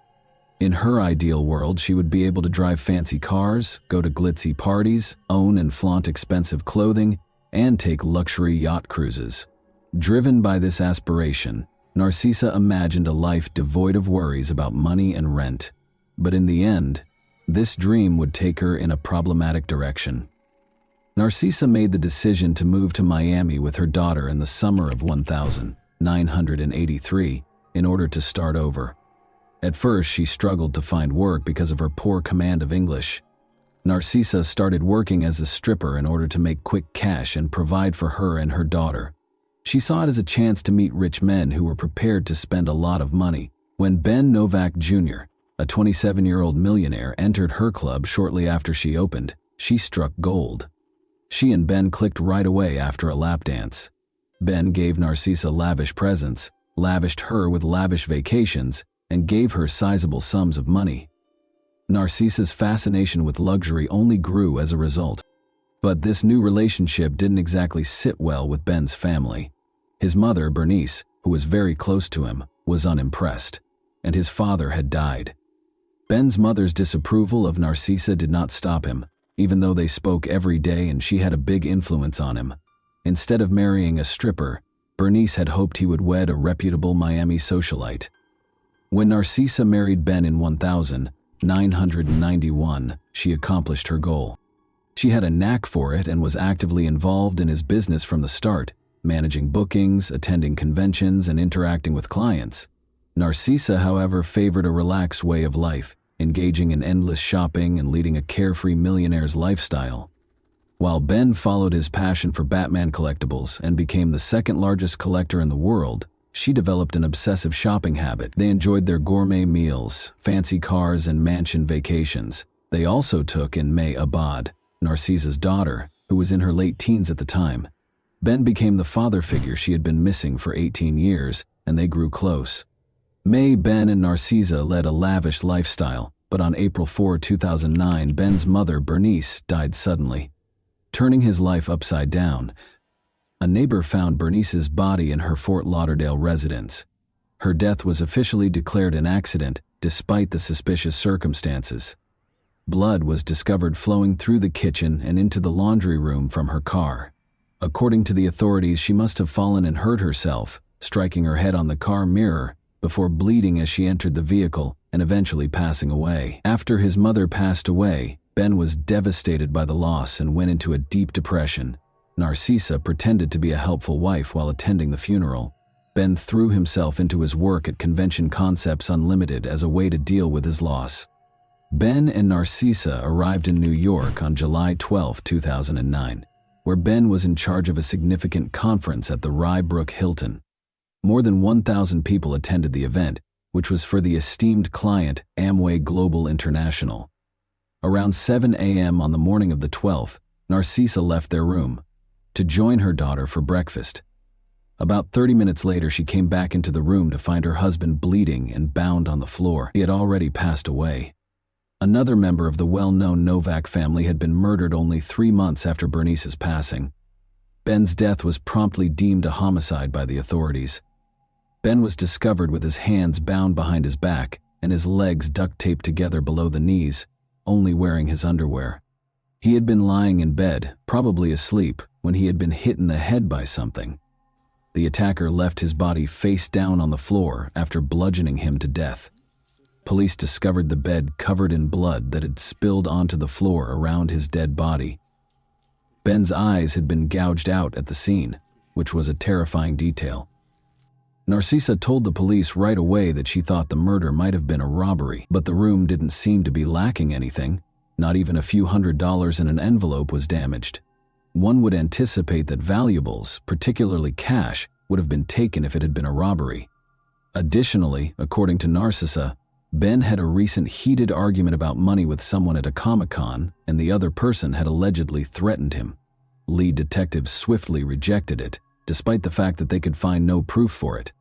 In her ideal world, she would be able to drive fancy cars, go to glitzy parties, own and flaunt expensive clothing, and take luxury yacht cruises. Driven by this aspiration, Narcissa imagined a life devoid of worries about money and rent. But in the end, this dream would take her in a problematic direction. Narcissa made the decision to move to Miami with her daughter in the summer of 1983 in order to start over. At first, she struggled to find work because of her poor command of English. Narcissa started working as a stripper in order to make quick cash and provide for her and her daughter. She saw it as a chance to meet rich men who were prepared to spend a lot of money. When Ben Novak Jr., a 27-year-old millionaire, entered her club shortly after she opened, she struck gold. She and Ben clicked right away after a lap dance. Ben gave Narcissa lavish presents, lavished her with lavish vacations, and gave her sizable sums of money. Narcissa's fascination with luxury only grew as a result. But this new relationship didn't exactly sit well with Ben's family. His mother, Bernice, who was very close to him, was unimpressed, and his father had died. Ben's mother's disapproval of Narcissa did not stop him, even though they spoke every day and she had a big influence on him. Instead of marrying a stripper, Bernice had hoped he would wed a reputable Miami socialite. When Narcissa married Ben in 1991, she accomplished her goal. She had a knack for it and was actively involved in his business from the start, managing bookings, attending conventions, and interacting with clients. Narcissa, however, favored a relaxed way of life, engaging in endless shopping and leading a carefree millionaire's lifestyle. While Ben followed his passion for Batman collectibles and became the second-largest collector in the world, she developed an obsessive shopping habit. They enjoyed their gourmet meals, fancy cars, and mansion vacations. They also took in May Abad, Narcissa's daughter, who was in her late teens at the time. Ben became the father figure she had been missing for 18 years, and they grew close. May, Ben, and Narcissa led a lavish lifestyle, but on April 4, 2009, Ben's mother, Bernice, died suddenly, turning his life upside down. A neighbor found Bernice's body in her Fort Lauderdale residence. Her death was officially declared an accident, despite the suspicious circumstances. Blood was discovered flowing through the kitchen and into the laundry room from her car. According to the authorities, she must have fallen and hurt herself, striking her head on the car mirror, before bleeding as she entered the vehicle and eventually passing away. After his mother passed away, Ben was devastated by the loss and went into a deep depression. Narcissa pretended to be a helpful wife while attending the funeral. Ben threw himself into his work at Convention Concepts Unlimited as a way to deal with his loss. Ben and Narcissa arrived in New York on July 12, 2009, where Ben was in charge of a significant conference at the Rye Brook Hilton. More than 1,000 people attended the event, which was for the esteemed client Amway Global International. Around 7 a.m. on the morning of the 12th, Narcissa left their room to join her daughter for breakfast. About 30 minutes later, she came back into the room to find her husband bleeding and bound on the floor. He had already passed away. Another member of the well-known Novak family had been murdered only 3 months after Bernice's passing. Ben's death was promptly deemed a homicide by the authorities. Ben was discovered with his hands bound behind his back and his legs duct-taped together below the knees, only wearing his underwear. He had been lying in bed, probably asleep, when he had been hit in the head by something. The attacker left his body face down on the floor after bludgeoning him to death. Police discovered the bed covered in blood that had spilled onto the floor around his dead body. Ben's eyes had been gouged out at the scene, which was a terrifying detail. Narcissa told the police right away that she thought the murder might have been a robbery, but the room didn't seem to be lacking anything. Not even a few $100s in an envelope was damaged. One would anticipate that valuables, particularly cash, would have been taken if it had been a robbery. Additionally, according to Narcissa, Ben had a recent heated argument about money with someone at a Comic-Con, and the other person had allegedly threatened him. Lead detectives swiftly rejected it, despite the fact that they could find no proof for it.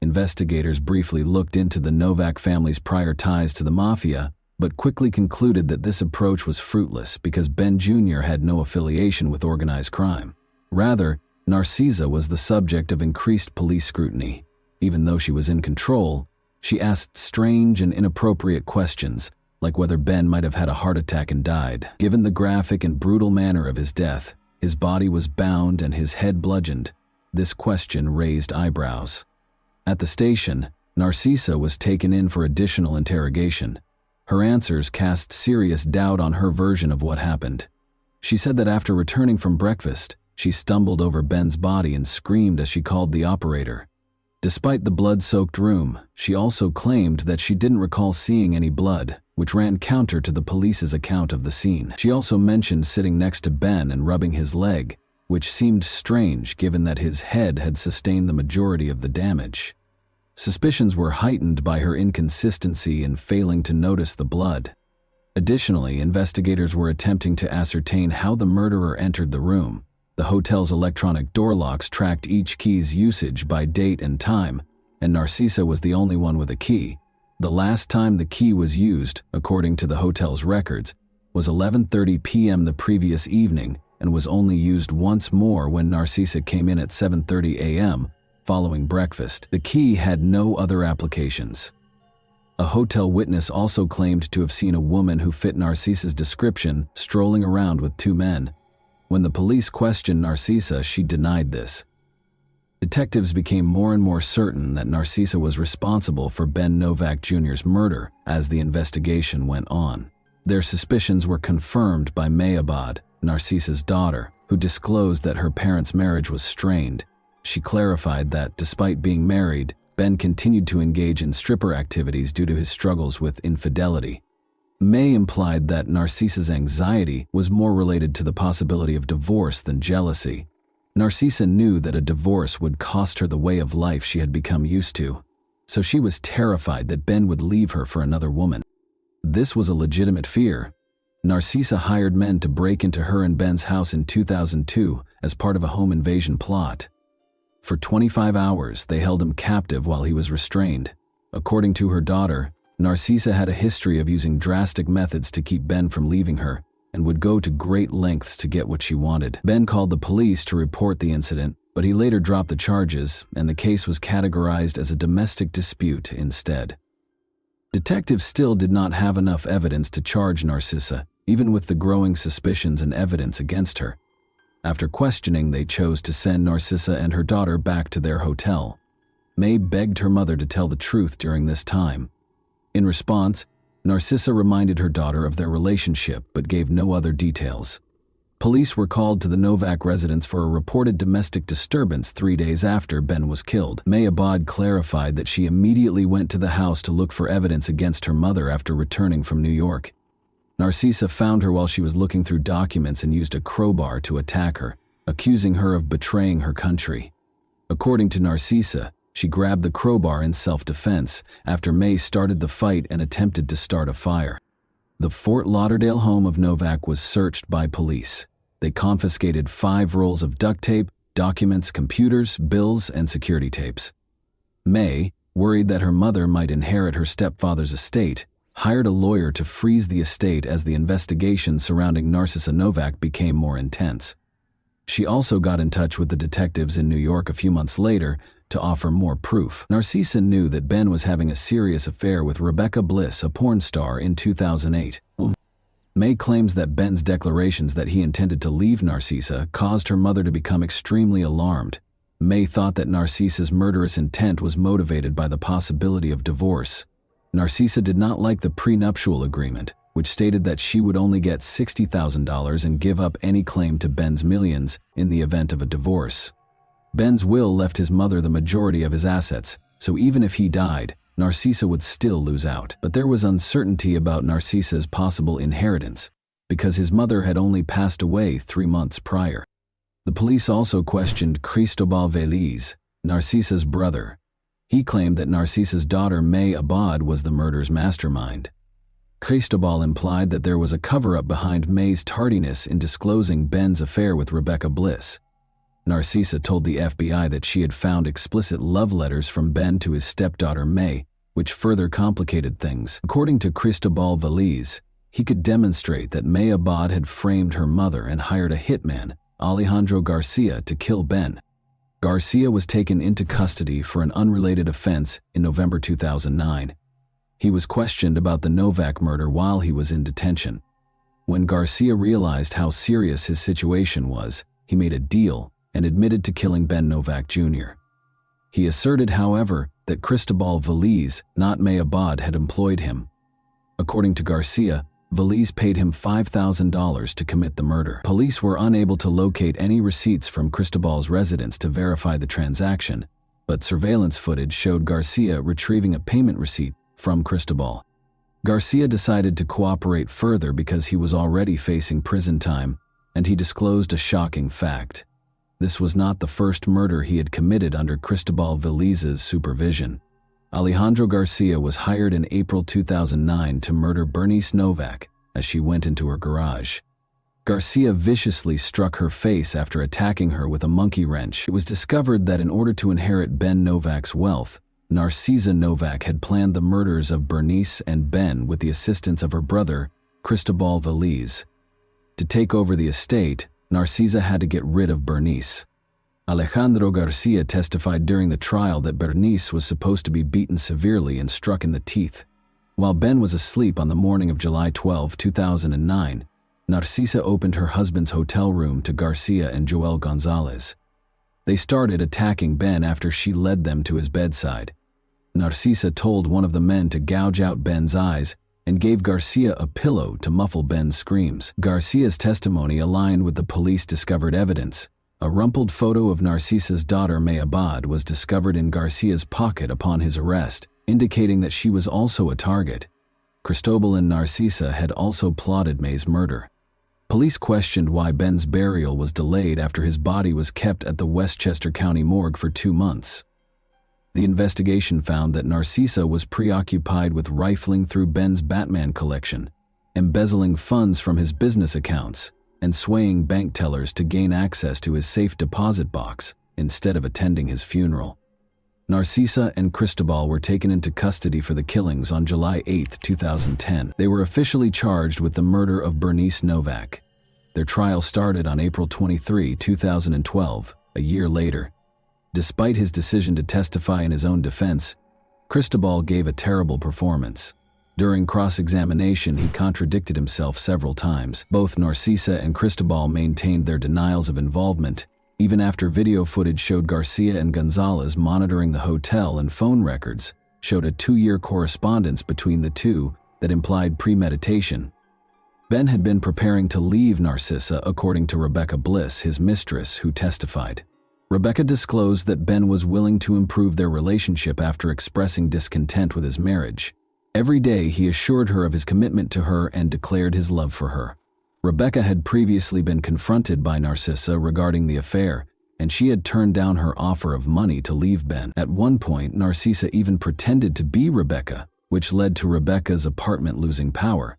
Investigators briefly looked into the Novak family's prior ties to the mafia, but quickly concluded that this approach was fruitless because Ben Jr. had no affiliation with organized crime. Rather, Narcissa was the subject of increased police scrutiny. Even though she was in control, she asked strange and inappropriate questions, like whether Ben might have had a heart attack and died. Given the graphic and brutal manner of his death, his body was bound and his head bludgeoned. This question raised eyebrows. At the station, Narcisa was taken in for additional interrogation. Her answers cast serious doubt on her version of what happened. She said that after returning from breakfast, she stumbled over Ben's body and screamed as she called the operator. Despite the blood-soaked room, she also claimed that she didn't recall seeing any blood, which ran counter to the police's account of the scene. She also mentioned sitting next to Ben and rubbing his leg, which seemed strange given that his head had sustained the majority of the damage. Suspicions were heightened by her inconsistency in failing to notice the blood. Additionally, investigators were attempting to ascertain how the murderer entered the room. The hotel's electronic door locks tracked each key's usage by date and time, and Narcisa was the only one with a key. The last time the key was used, according to the hotel's records, was 11:30 p.m. the previous evening and was only used once more when Narcisa came in at 7:30 a.m. following breakfast. The key had no other applications. A hotel witness also claimed to have seen a woman who fit Narcisa's description strolling around with two men. When the police questioned Narcisa, she denied this. Detectives became more and more certain that Narcisa was responsible for Ben Novak Jr.'s murder as the investigation went on. Their suspicions were confirmed by May Abad, Narcisa's daughter, who disclosed that her parents' marriage was strained. She clarified that, despite being married, Ben continued to engage in stripper activities due to his struggles with infidelity. May implied that Narcisa's anxiety was more related to the possibility of divorce than jealousy. Narcisa knew that a divorce would cost her the way of life she had become used to, so she was terrified that Ben would leave her for another woman. This was a legitimate fear. Narcisa hired men to break into her and Ben's house in 2002 as part of a home invasion plot. For 25 hours, they held him captive while he was restrained. According to her daughter, Narcisa had a history of using drastic methods to keep Ben from leaving her and would go to great lengths to get what she wanted. Ben called the police to report the incident, but he later dropped the charges and the case was categorized as a domestic dispute instead. Detectives still did not have enough evidence to charge Narcisa, even with the growing suspicions and evidence against her. After questioning, they chose to send Narcisa and her daughter back to their hotel. May begged her mother to tell the truth during this time. In response, Narcisa reminded her daughter of their relationship but gave no other details. Police were called to the Novak residence for a reported domestic disturbance 3 days after Ben was killed. May Abad clarified that she immediately went to the house to look for evidence against her mother after returning from New York. Narcisa found her while she was looking through documents and used a crowbar to attack her, accusing her of betraying her country. According to Narcisa, she grabbed the crowbar in self-defense after May started the fight and attempted to start a fire. The Fort Lauderdale home of Novak was searched by police. They confiscated 5 rolls of duct tape, documents, computers, bills, and security tapes. May, worried that her mother might inherit her stepfather's estate, hired a lawyer to freeze the estate as the investigation surrounding Narcisa Novak became more intense. She also got in touch with the detectives in New York a few months later to offer more proof. Narcisa knew that Ben was having a serious affair with Rebecca Bliss, a porn star, in 2008. May claims that Ben's declarations that he intended to leave Narcisa caused her mother to become extremely alarmed. May thought that Narcisa's murderous intent was motivated by the possibility of divorce. Narcisa did not like the prenuptial agreement, which stated that she would only get $60,000 and give up any claim to Ben's millions in the event of a divorce. Ben's will left his mother the majority of his assets, so even if he died, Narcisa would still lose out. But there was uncertainty about Narcisa's possible inheritance, because his mother had only passed away 3 months prior. The police also questioned Cristobal Veliz, Narcisa's brother. He claimed that Narcisa's daughter May Abad was the murder's mastermind. Cristobal implied that there was a cover-up behind May's tardiness in disclosing Ben's affair with Rebecca Bliss. Narcisa told the FBI that she had found explicit love letters from Ben to his stepdaughter May, which further complicated things. According to Cristobal Veliz, he could demonstrate that May Abad had framed her mother and hired a hitman, Alejandro Garcia, to kill Ben. Garcia was taken into custody for an unrelated offense in November 2009. He was questioned about the Novak murder while he was in detention. When Garcia realized how serious his situation was, he made a deal and admitted to killing Ben Novak Jr. He asserted, however, that Cristobal Veliz, not May Abad, had employed him. According to Garcia, Veliz paid him $5,000 to commit the murder. Police were unable to locate any receipts from Cristobal's residence to verify the transaction, but surveillance footage showed Garcia retrieving a payment receipt from Cristobal. Garcia decided to cooperate further because he was already facing prison time, and he disclosed a shocking fact. This was not the first murder he had committed under Cristobal Veliz's supervision. Alejandro Garcia was hired in April 2009 to murder Bernice Novak as she went into her garage. Garcia viciously struck her face after attacking her with a monkey wrench. It was discovered that in order to inherit Ben Novak's wealth, Narcisa Novak had planned the murders of Bernice and Ben with the assistance of her brother, Cristobal Veliz. To take over the estate, Narcisa had to get rid of Bernice. Alejandro Garcia testified during the trial that Bernice was supposed to be beaten severely and struck in the teeth. While Ben was asleep on the morning of July 12, 2009, Narcisa opened her husband's hotel room to Garcia and Joel Gonzalez. They started attacking Ben after she led them to his bedside. Narcisa told one of the men to gouge out Ben's eyes and gave Garcia a pillow to muffle Ben's screams. Garcia's testimony aligned with the police-discovered evidence. A rumpled photo of Narcisa's daughter May Abad was discovered in Garcia's pocket upon his arrest, indicating that she was also a target. Cristobal and Narcisa had also plotted May's murder. Police questioned why Ben's burial was delayed after his body was kept at the Westchester County morgue for 2 months. The investigation found that Narcisa was preoccupied with rifling through Ben's Batman collection, embezzling funds from his business accounts, and swaying bank tellers to gain access to his safe deposit box instead of attending his funeral. Narcisa and Cristobal were taken into custody for the killings on July 8, 2010. They were officially charged with the murder of Bernice Novak. Their trial started on April 23, 2012, a year later. Despite his decision to testify in his own defense, Cristobal gave a terrible performance. During cross-examination, he contradicted himself several times. Both Narcisa and Cristobal maintained their denials of involvement, even after video footage showed Garcia and Gonzalez monitoring the hotel, and phone records showed a 2-year correspondence between the two that implied premeditation. Ben had been preparing to leave Narcisa, according to Rebecca Bliss, his mistress, who testified. Rebecca disclosed that Ben was willing to improve their relationship after expressing discontent with his marriage. Every day he assured her of his commitment to her and declared his love for her. Rebecca had previously been confronted by Narcisa regarding the affair, and she had turned down her offer of money to leave Ben. At one point, Narcisa even pretended to be Rebecca, which led to Rebecca's apartment losing power.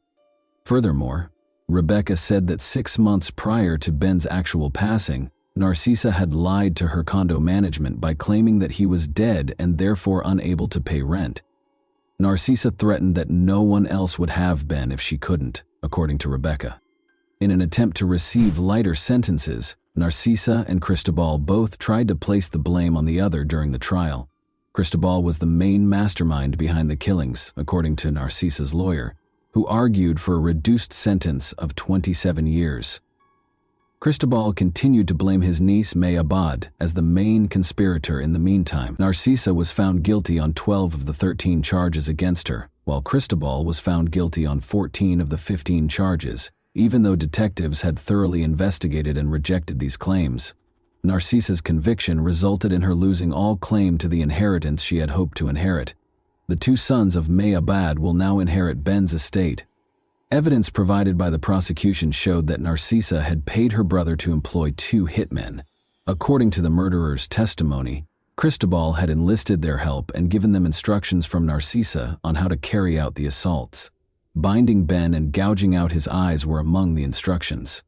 Furthermore, Rebecca said that 6 months prior to Ben's actual passing, Narcisa had lied to her condo management by claiming that he was dead and therefore unable to pay rent. Narcisa threatened that no one else would have Ben if she couldn't, according to Rebecca. In an attempt to receive lighter sentences, Narcisa and Cristobal both tried to place the blame on the other during the trial. Cristobal was the main mastermind behind the killings, according to Narcisa's lawyer, who argued for a reduced sentence of 27 years. Cristobal continued to blame his niece May Abad as the main conspirator in the meantime. Narcisa was found guilty on 12 of the 13 charges against her, while Cristobal was found guilty on 14 of the 15 charges, even though detectives had thoroughly investigated and rejected these claims. Narcisa's conviction resulted in her losing all claim to the inheritance she had hoped to inherit. The 2 sons of May Abad will now inherit Ben's estate. Evidence provided by the prosecution showed that Narcisa had paid her brother to employ 2 hitmen. According to the murderer's testimony, Cristobal had enlisted their help and given them instructions from Narcisa on how to carry out the assaults. Binding Ben and gouging out his eyes were among the instructions.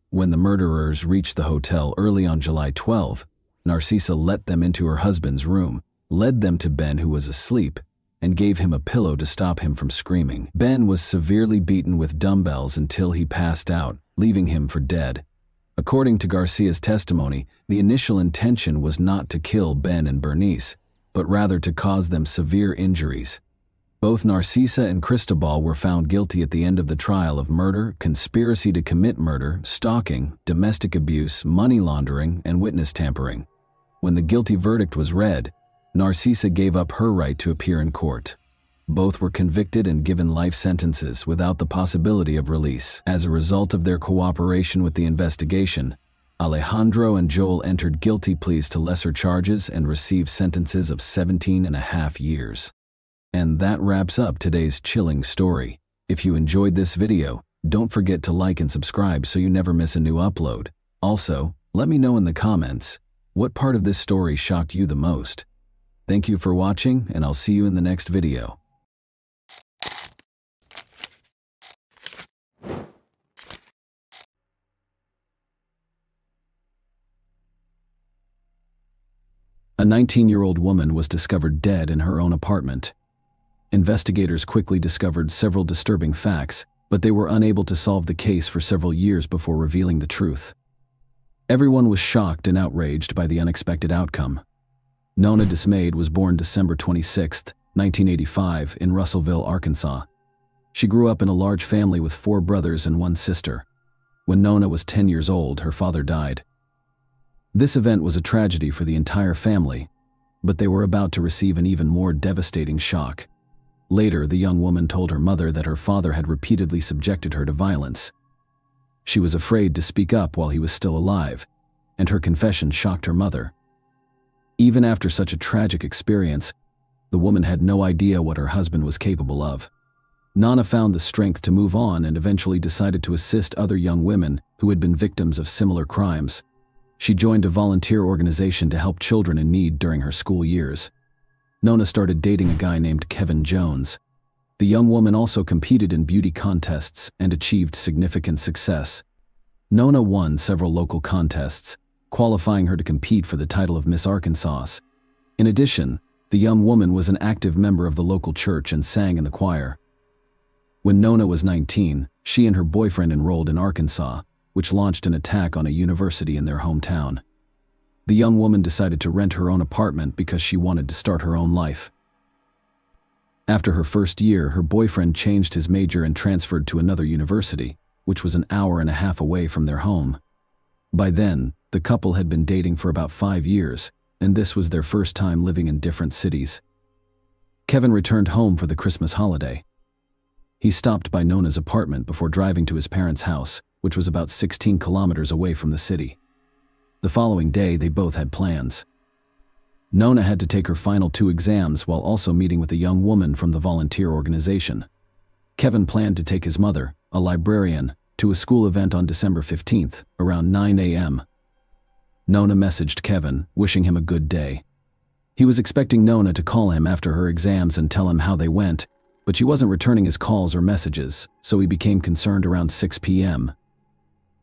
When the murderers reached the hotel early on July 12, Narcisa let them into her husband's room, led them to Ben, who was asleep, and gave him a pillow to stop him from screaming. Ben was severely beaten with dumbbells until he passed out, leaving him for dead. According to Garcia's testimony, the initial intention was not to kill Ben and Bernice, but rather to cause them severe injuries. Both Narcisa and Cristobal were found guilty at the end of the trial of murder, conspiracy to commit murder, stalking, domestic abuse, money laundering, and witness tampering. When the guilty verdict was read, Narcisa gave up her right to appear in court. Both were convicted and given life sentences without the possibility of release. As a result of their cooperation with the investigation, Alejandro and Joel entered guilty pleas to lesser charges and received sentences of 17.5 years. And that wraps up today's chilling story. If you enjoyed this video, don't forget to like and subscribe so you never miss a new upload. Also, let me know in the comments, what part of this story shocked you the most? Thank you for watching, and I'll see you in the next video. A 19-year-old woman was discovered dead in her own apartment. Investigators quickly discovered several disturbing facts, but they were unable to solve the case for several years before revealing the truth. Everyone was shocked and outraged by the unexpected outcome. Nona Dismayed was born December 26, 1985, in Russellville, Arkansas. She grew up in a large family with 4 brothers and 1 sister. When Nona was 10 years old, her father died. This event was a tragedy for the entire family, but they were about to receive an even more devastating shock. Later, the young woman told her mother that her father had repeatedly subjected her to violence. She was afraid to speak up while he was still alive, and her confession shocked her mother. Even after such a tragic experience, the woman had no idea what her husband was capable of. Nona found the strength to move on and eventually decided to assist other young women who had been victims of similar crimes. She joined a volunteer organization to help children in need during her school years. Nona started dating a guy named Kevin Jones. The young woman also competed in beauty contests and achieved significant success. Nona won several local contests, qualifying her to compete for the title of Miss Arkansas. In addition, the young woman was an active member of the local church and sang in the choir. When Nona was 19, she and her boyfriend enrolled in Arkansas, which launched an attack on a university in their hometown. The young woman decided to rent her own apartment because she wanted to start her own life. After her first year, her boyfriend changed his major and transferred to another university, which was an hour and a half away from their home. By then, the couple had been dating for about 5 years, and this was their first time living in different cities. Kevin returned home for the Christmas holiday. He stopped by Nona's apartment before driving to his parents' house, which was about 16 kilometers away from the city. The following day, they both had plans. Nona had to take her final 2 exams while also meeting with a young woman from the volunteer organization. Kevin planned to take his mother, a librarian, to a school event on December 15th, around 9 a.m. Nona messaged Kevin, wishing him a good day. He was expecting Nona to call him after her exams and tell him how they went, but she wasn't returning his calls or messages, so he became concerned around 6 p.m.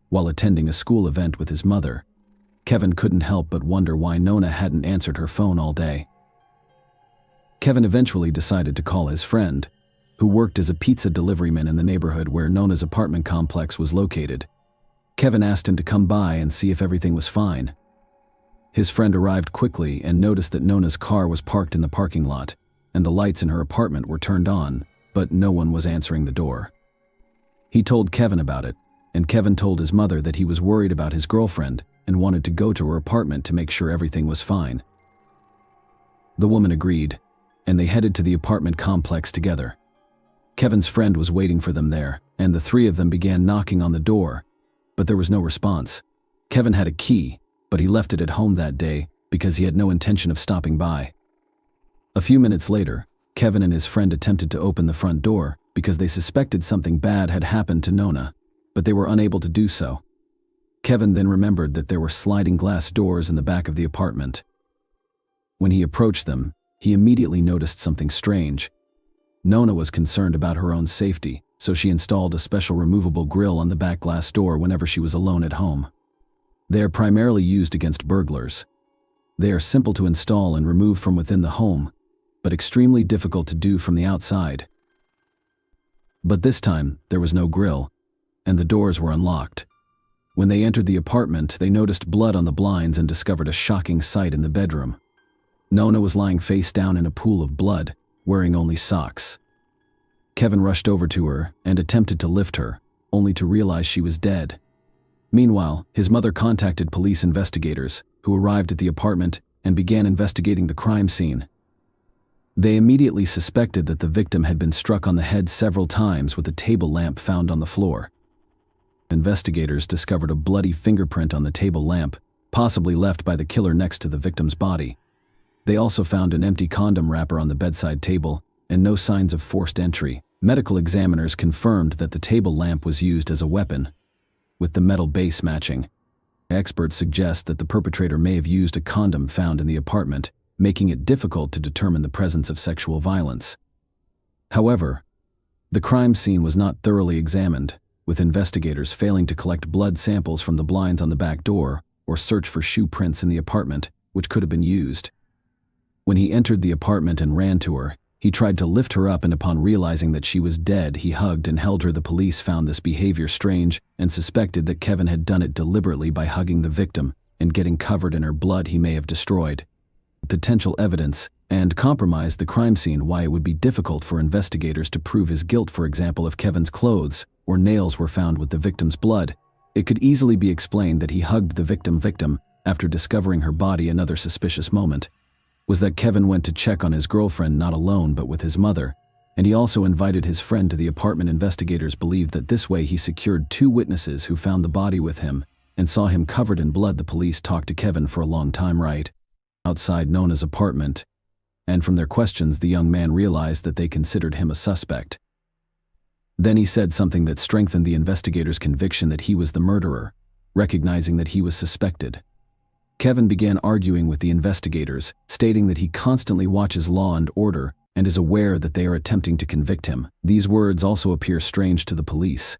While attending a school event with his mother, Kevin couldn't help but wonder why Nona hadn't answered her phone all day. Kevin eventually decided to call his friend, who worked as a pizza deliveryman in the neighborhood where Nona's apartment complex was located. Kevin asked him to come by and see if everything was fine. His friend arrived quickly and noticed that Nona's car was parked in the parking lot, and the lights in her apartment were turned on, but no one was answering the door. He told Kevin about it, and Kevin told his mother that he was worried about his girlfriend and wanted to go to her apartment to make sure everything was fine. The woman agreed, and they headed to the apartment complex together. Kevin's friend was waiting for them there, and the 3 of them began knocking on the door, but there was no response. Kevin had a key, but he left it at home that day because he had no intention of stopping by. A few minutes later, Kevin and his friend attempted to open the front door because they suspected something bad had happened to Nona, but they were unable to do so. Kevin then remembered that there were sliding glass doors in the back of the apartment. When he approached them, he immediately noticed something strange. Nona was concerned about her own safety, so she installed a special removable grill on the back glass door whenever she was alone at home. They are primarily used against burglars. They are simple to install and remove from within the home, but extremely difficult to do from the outside. But this time, there was no grill, and the doors were unlocked. When they entered the apartment, they noticed blood on the blinds and discovered a shocking sight in the bedroom. Nona was lying face down in a pool of blood, wearing only socks. Kevin rushed over to her and attempted to lift her, only to realize she was dead. Meanwhile, his mother contacted police investigators, who arrived at the apartment and began investigating the crime scene. They immediately suspected that the victim had been struck on the head several times with a table lamp found on the floor. Investigators discovered a bloody fingerprint on the table lamp, possibly left by the killer next to the victim's body. They also found an empty condom wrapper on the bedside table and no signs of forced entry. Medical examiners confirmed that the table lamp was used as a weapon, with the metal base matching. Experts suggest that the perpetrator may have used a condom found in the apartment, making it difficult to determine the presence of sexual violence. However, the crime scene was not thoroughly examined, with investigators failing to collect blood samples from the blinds on the back door or search for shoe prints in the apartment, which could have been used. When he entered the apartment and ran to her, he tried to lift her up, and upon realizing that she was dead, he hugged and held her. The police found this behavior strange and suspected that Kevin had done it deliberately by hugging the victim and getting covered in her blood he may have destroyed. Potential evidence and compromised the crime scene. Why it would be difficult for investigators to prove his guilt. For example, if Kevin's clothes or nails were found with the victim's blood, it could easily be explained that he hugged the victim after discovering her body. Another suspicious moment was that Kevin went to check on his girlfriend not alone but with his mother, and he also invited his friend to the apartment. Investigators believed that this way he secured 2 witnesses who found the body with him and saw him covered in blood. The police talked to Kevin for a long time right outside Nona's apartment, and from their questions the young man realized that they considered him a suspect. Then he said something that strengthened the investigators' conviction that he was the murderer, recognizing that he was suspected. Kevin began arguing with the investigators, stating that he constantly watches Law and Order and is aware that they are attempting to convict him. These words also appear strange to the police.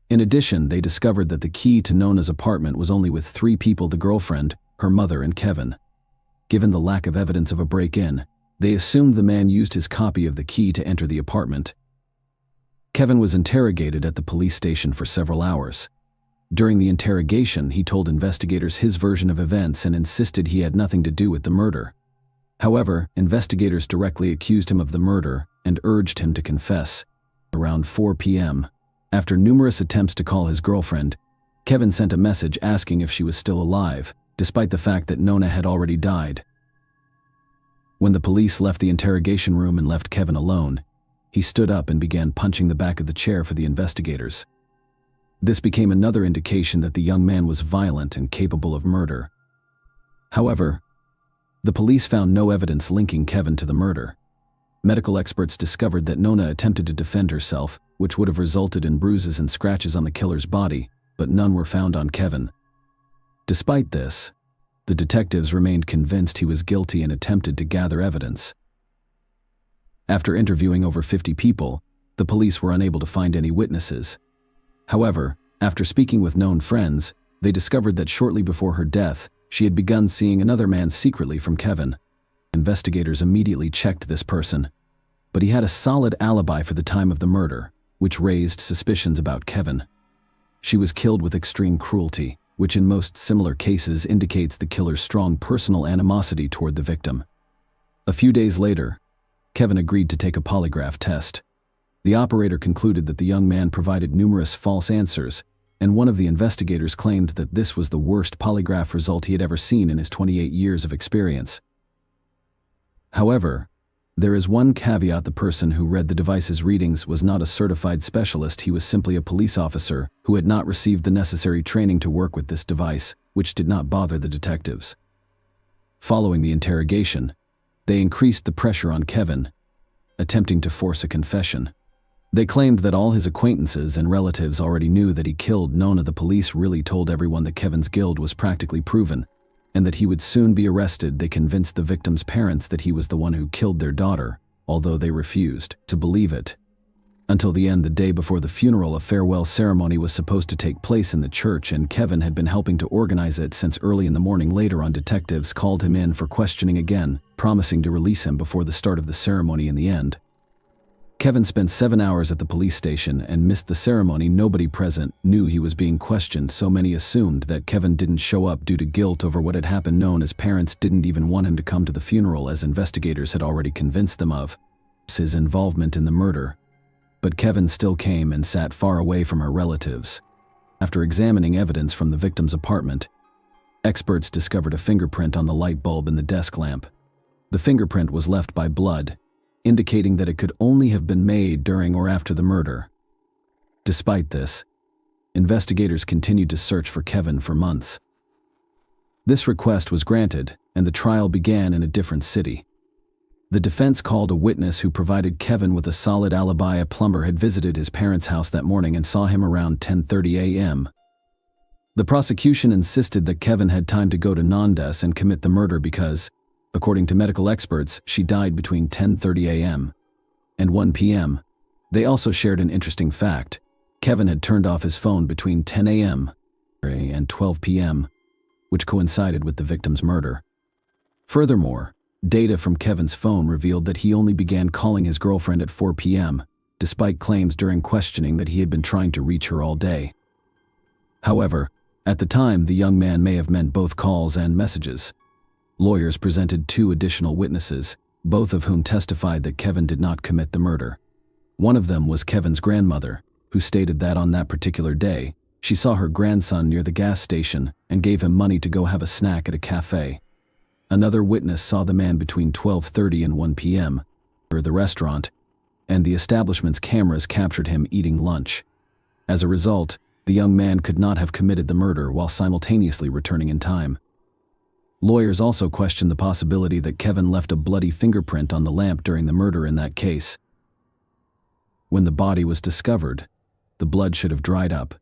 In addition, they discovered that the key to Nona's apartment was only with 3 people: the girlfriend, her mother, and Kevin. Given the lack of evidence of a break-in, they assumed the man used his copy of the key to enter the apartment. Kevin was interrogated at the police station for several hours. During the interrogation, he told investigators his version of events and insisted he had nothing to do with the murder. However, investigators directly accused him of the murder and urged him to confess. Around 4 p.m., after numerous attempts to call his girlfriend, Kevin sent a message asking if she was still alive, despite the fact that Nona had already died. When the police left the interrogation room and left Kevin alone, he stood up and began punching the back of the chair for the investigators. This became another indication that the young man was violent and capable of murder. However, the police found no evidence linking Kevin to the murder. Medical experts discovered that Nona attempted to defend herself, which would have resulted in bruises and scratches on the killer's body, but none were found on Kevin. Despite this, the detectives remained convinced he was guilty and attempted to gather evidence. After interviewing over 50 people, the police were unable to find any witnesses. However, after speaking with known friends, they discovered that shortly before her death, she had begun seeing another man secretly from Kevin. Investigators immediately checked this person, but he had a solid alibi for the time of the murder, which raised suspicions about Kevin. She was killed with extreme cruelty, which in most similar cases indicates the killer's strong personal animosity toward the victim. A few days later, Kevin agreed to take a polygraph test. The operator concluded that the young man provided numerous false answers, and one of the investigators claimed that this was the worst polygraph result he had ever seen in his 28 years of experience. However, there is one caveat: the person who read the device's readings was not a certified specialist. He was simply a police officer who had not received the necessary training to work with this device, which did not bother the detectives. Following the interrogation, they increased the pressure on Kevin, attempting to force a confession. They claimed that all his acquaintances and relatives already knew that he killed Nona. The police really told everyone that Kevin's guilt was practically proven, and that he would soon be arrested. They convinced the victim's parents that he was the one who killed their daughter, although they refused to believe it. Until the end, the day before the funeral, a farewell ceremony was supposed to take place in the church, and Kevin had been helping to organize it since early in the morning. Later on, detectives called him in for questioning again, promising to release him before the start of the ceremony. In the end, Kevin spent 7 hours at the police station and missed the ceremony. Nobody present knew he was being questioned, so many assumed that Kevin didn't show up due to guilt over what had happened. Known as parents didn't even want him to come to the funeral, as investigators had already convinced them of his involvement in the murder. But Kevin still came and sat far away from her relatives. After examining evidence from the victim's apartment, experts discovered a fingerprint on the light bulb in the desk lamp. The fingerprint was left by blood, indicating that it could only have been made during or after the murder. Despite this, investigators continued to search for Kevin for months. This request was granted, and the trial began in a different city. The defense called a witness who provided Kevin with a solid alibi. A plumber had visited his parents' house that morning and saw him around 10:30 a.m. The prosecution insisted that Kevin had time to go to Nandas and commit the murder because, according to medical experts, she died between 10:30 a.m. and 1 p.m. They also shared an interesting fact. Kevin had turned off his phone between 10 a.m. and 12 p.m., which coincided with the victim's murder. Furthermore, data from Kevin's phone revealed that he only began calling his girlfriend at 4 p.m., despite claims during questioning that he had been trying to reach her all day. However, at the time, the young man may have meant both calls and messages. Lawyers presented 2 additional witnesses, both of whom testified that Kevin did not commit the murder. One of them was Kevin's grandmother, who stated that on that particular day, she saw her grandson near the gas station and gave him money to go have a snack at a cafe. Another witness saw the man between 12:30 and 1 p.m. at the restaurant, and the establishment's cameras captured him eating lunch. As a result, the young man could not have committed the murder while simultaneously returning in time. Lawyers also questioned the possibility that Kevin left a bloody fingerprint on the lamp during the murder in that case. When the body was discovered, the blood should have dried up.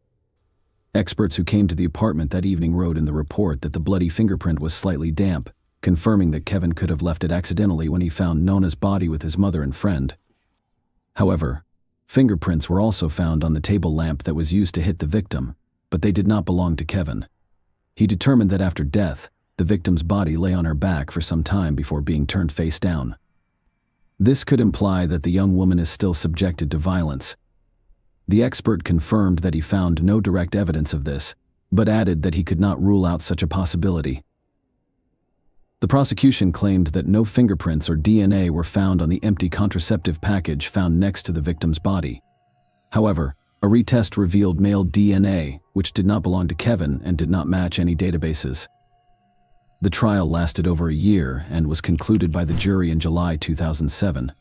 Experts who came to the apartment that evening wrote in the report that the bloody fingerprint was slightly damp, confirming that Kevin could have left it accidentally when he found Nona's body with his mother and friend. However, fingerprints were also found on the table lamp that was used to hit the victim, but they did not belong to Kevin. He determined that after death, the victim's body lay on her back for some time before being turned face down. This could imply that the young woman is still subjected to violence. The expert confirmed that he found no direct evidence of this, but added that he could not rule out such a possibility. The prosecution claimed that no fingerprints or DNA were found on the empty contraceptive package found next to the victim's body. However, a retest revealed male DNA, which did not belong to Kevin and did not match any databases. The trial lasted over a year and was concluded by the jury in July 2007.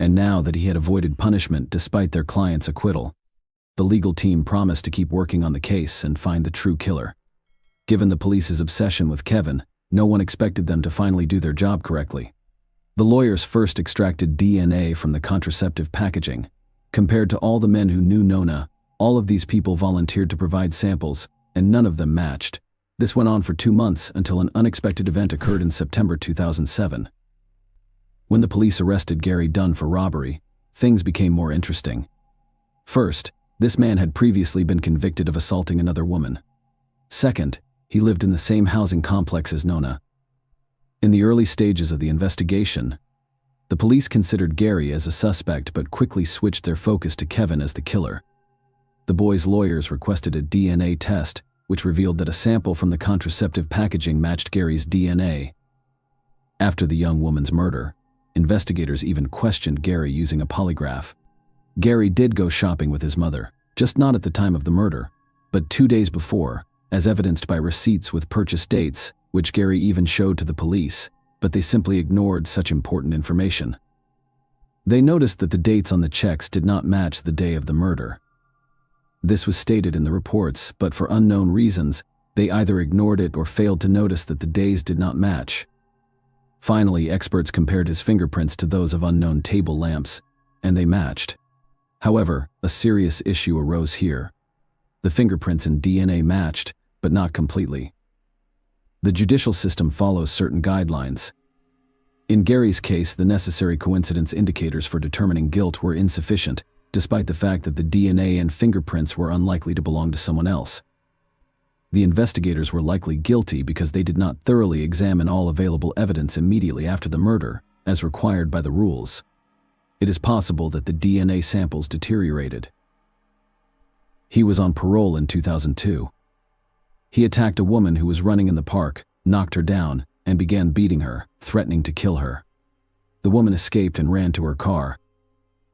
And now that he had avoided punishment despite their client's acquittal, the legal team promised to keep working on the case and find the true killer. Given the police's obsession with Kevin, no one expected them to finally do their job correctly. The lawyers first extracted DNA from the contraceptive packaging. Compared to all the men who knew Nona, all of these people volunteered to provide samples, and none of them matched. This went on for 2 months until an unexpected event occurred in September 2007. When the police arrested Gary Dunn for robbery, things became more interesting. First, this man had previously been convicted of assaulting another woman. Second, he lived in the same housing complex as Nona. In the early stages of the investigation, the police considered Gary as a suspect but quickly switched their focus to Kevin as the killer. The boy's lawyers requested a DNA test, which revealed that a sample from the contraceptive packaging matched Gary's DNA. After the young woman's murder, investigators even questioned Gary using a polygraph. Gary did go shopping with his mother, just not at the time of the murder, but 2 days before, as evidenced by receipts with purchase dates, which Gary even showed to the police, but they simply ignored such important information. They noticed that the dates on the checks did not match the day of the murder. This was stated in the reports, but for unknown reasons, they either ignored it or failed to notice that the days did not match. Finally, experts compared his fingerprints to those of unknown table lamps, and they matched. However, a serious issue arose here. The fingerprints and DNA matched, but not completely. The judicial system follows certain guidelines. In Gary's case, the necessary coincidence indicators for determining guilt were insufficient, despite the fact that the DNA and fingerprints were unlikely to belong to someone else. The investigators were likely guilty because they did not thoroughly examine all available evidence immediately after the murder, as required by the rules. it is possible that the DNA samples deteriorated. He was on parole in 2002. He attacked a woman who was running in the park, knocked her down, and began beating her, threatening to kill her. The woman escaped and ran to her car.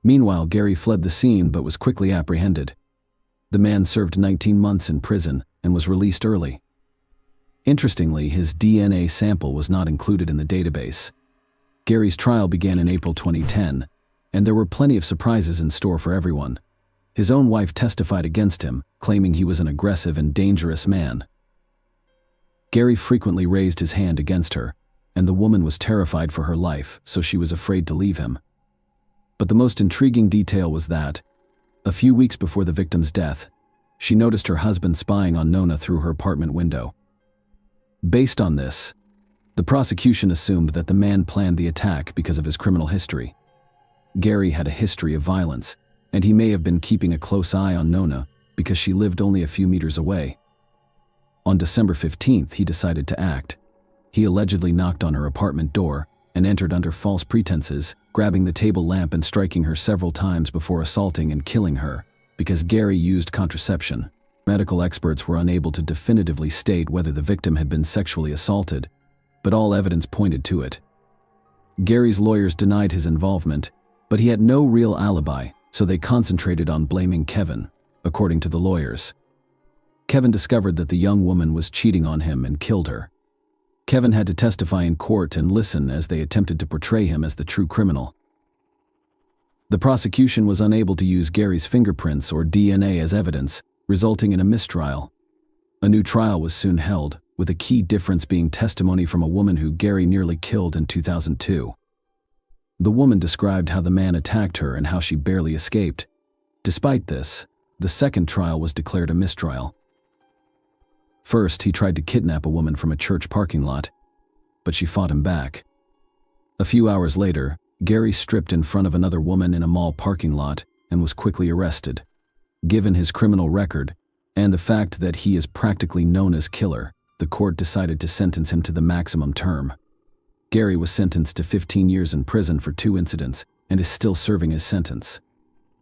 Meanwhile, Gary fled the scene but was quickly apprehended. The man served 19 months in prison and was released early. Interestingly, his DNA sample was not included in the database. Gary's trial began in April 2010, and there were plenty of surprises in store for everyone. His own wife testified against him, claiming he was an aggressive and dangerous man. Gary frequently raised his hand against her, and the woman was terrified for her life, so she was afraid to leave him. But the most intriguing detail was that, a few weeks before the victim's death, she noticed her husband spying on Nona through her apartment window. Based on this, the prosecution assumed that the man planned the attack because of his criminal history. Gary had a history of violence, and he may have been keeping a close eye on Nona because she lived only a few meters away. On December 15th, he decided to act. He allegedly knocked on her apartment door and entered under false pretenses, grabbing the table lamp and striking her several times before assaulting and killing her. Because Gary used contraception, medical experts were unable to definitively state whether the victim had been sexually assaulted, but all evidence pointed to it. Gary's lawyers denied his involvement, but he had no real alibi, so they concentrated on blaming Kevin, according to the lawyers. Kevin discovered that the young woman was cheating on him and killed her. Kevin had to testify in court and listen as they attempted to portray him as the true criminal. The prosecution was unable to use Gary's fingerprints or DNA as evidence, resulting in a mistrial. A new trial was soon held, with a key difference being testimony from a woman who Gary nearly killed in 2002. The woman described how the man attacked her and how she barely escaped. Despite this, the second trial was declared a mistrial. First, he tried to kidnap a woman from a church parking lot, but she fought him back. A few hours later, Gary stripped in front of another woman in a mall parking lot and was quickly arrested. Given his criminal record, and the fact that he is practically known as killer, the court decided to sentence him to the maximum term. Gary was sentenced to 15 years in prison for 2 incidents and is still serving his sentence.